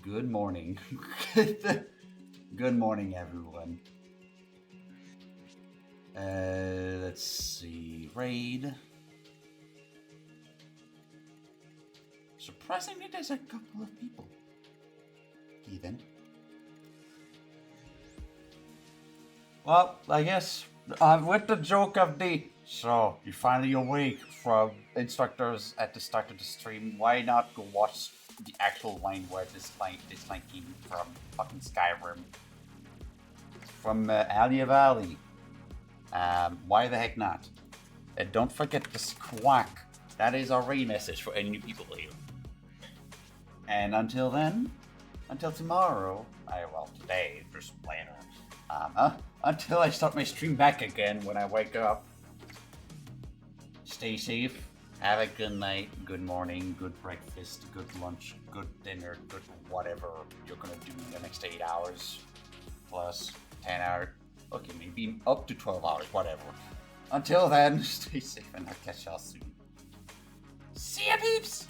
Good morning. Good morning, everyone. Let's see. Raid. Surprisingly, there's a couple of people. Even. Well, I guess with the joke of the so you're finally awake from instructors at the start of the stream. Why not go watch the actual line where this line came from fucking Skyrim, from Alia Valley? Why the heck not? And don't forget the squawk. That is our raid message for any new people here. And until then, until tomorrow, well, today, just later. Until I start my stream back again when I wake up. Stay safe, Have a good night, good morning, good breakfast, good lunch, good dinner, good whatever you're gonna do in the next 8 hours. Plus 10 hours. Okay, maybe up to 12 hours, whatever. Until then, stay safe and I'll catch y'all soon. See ya, peeps!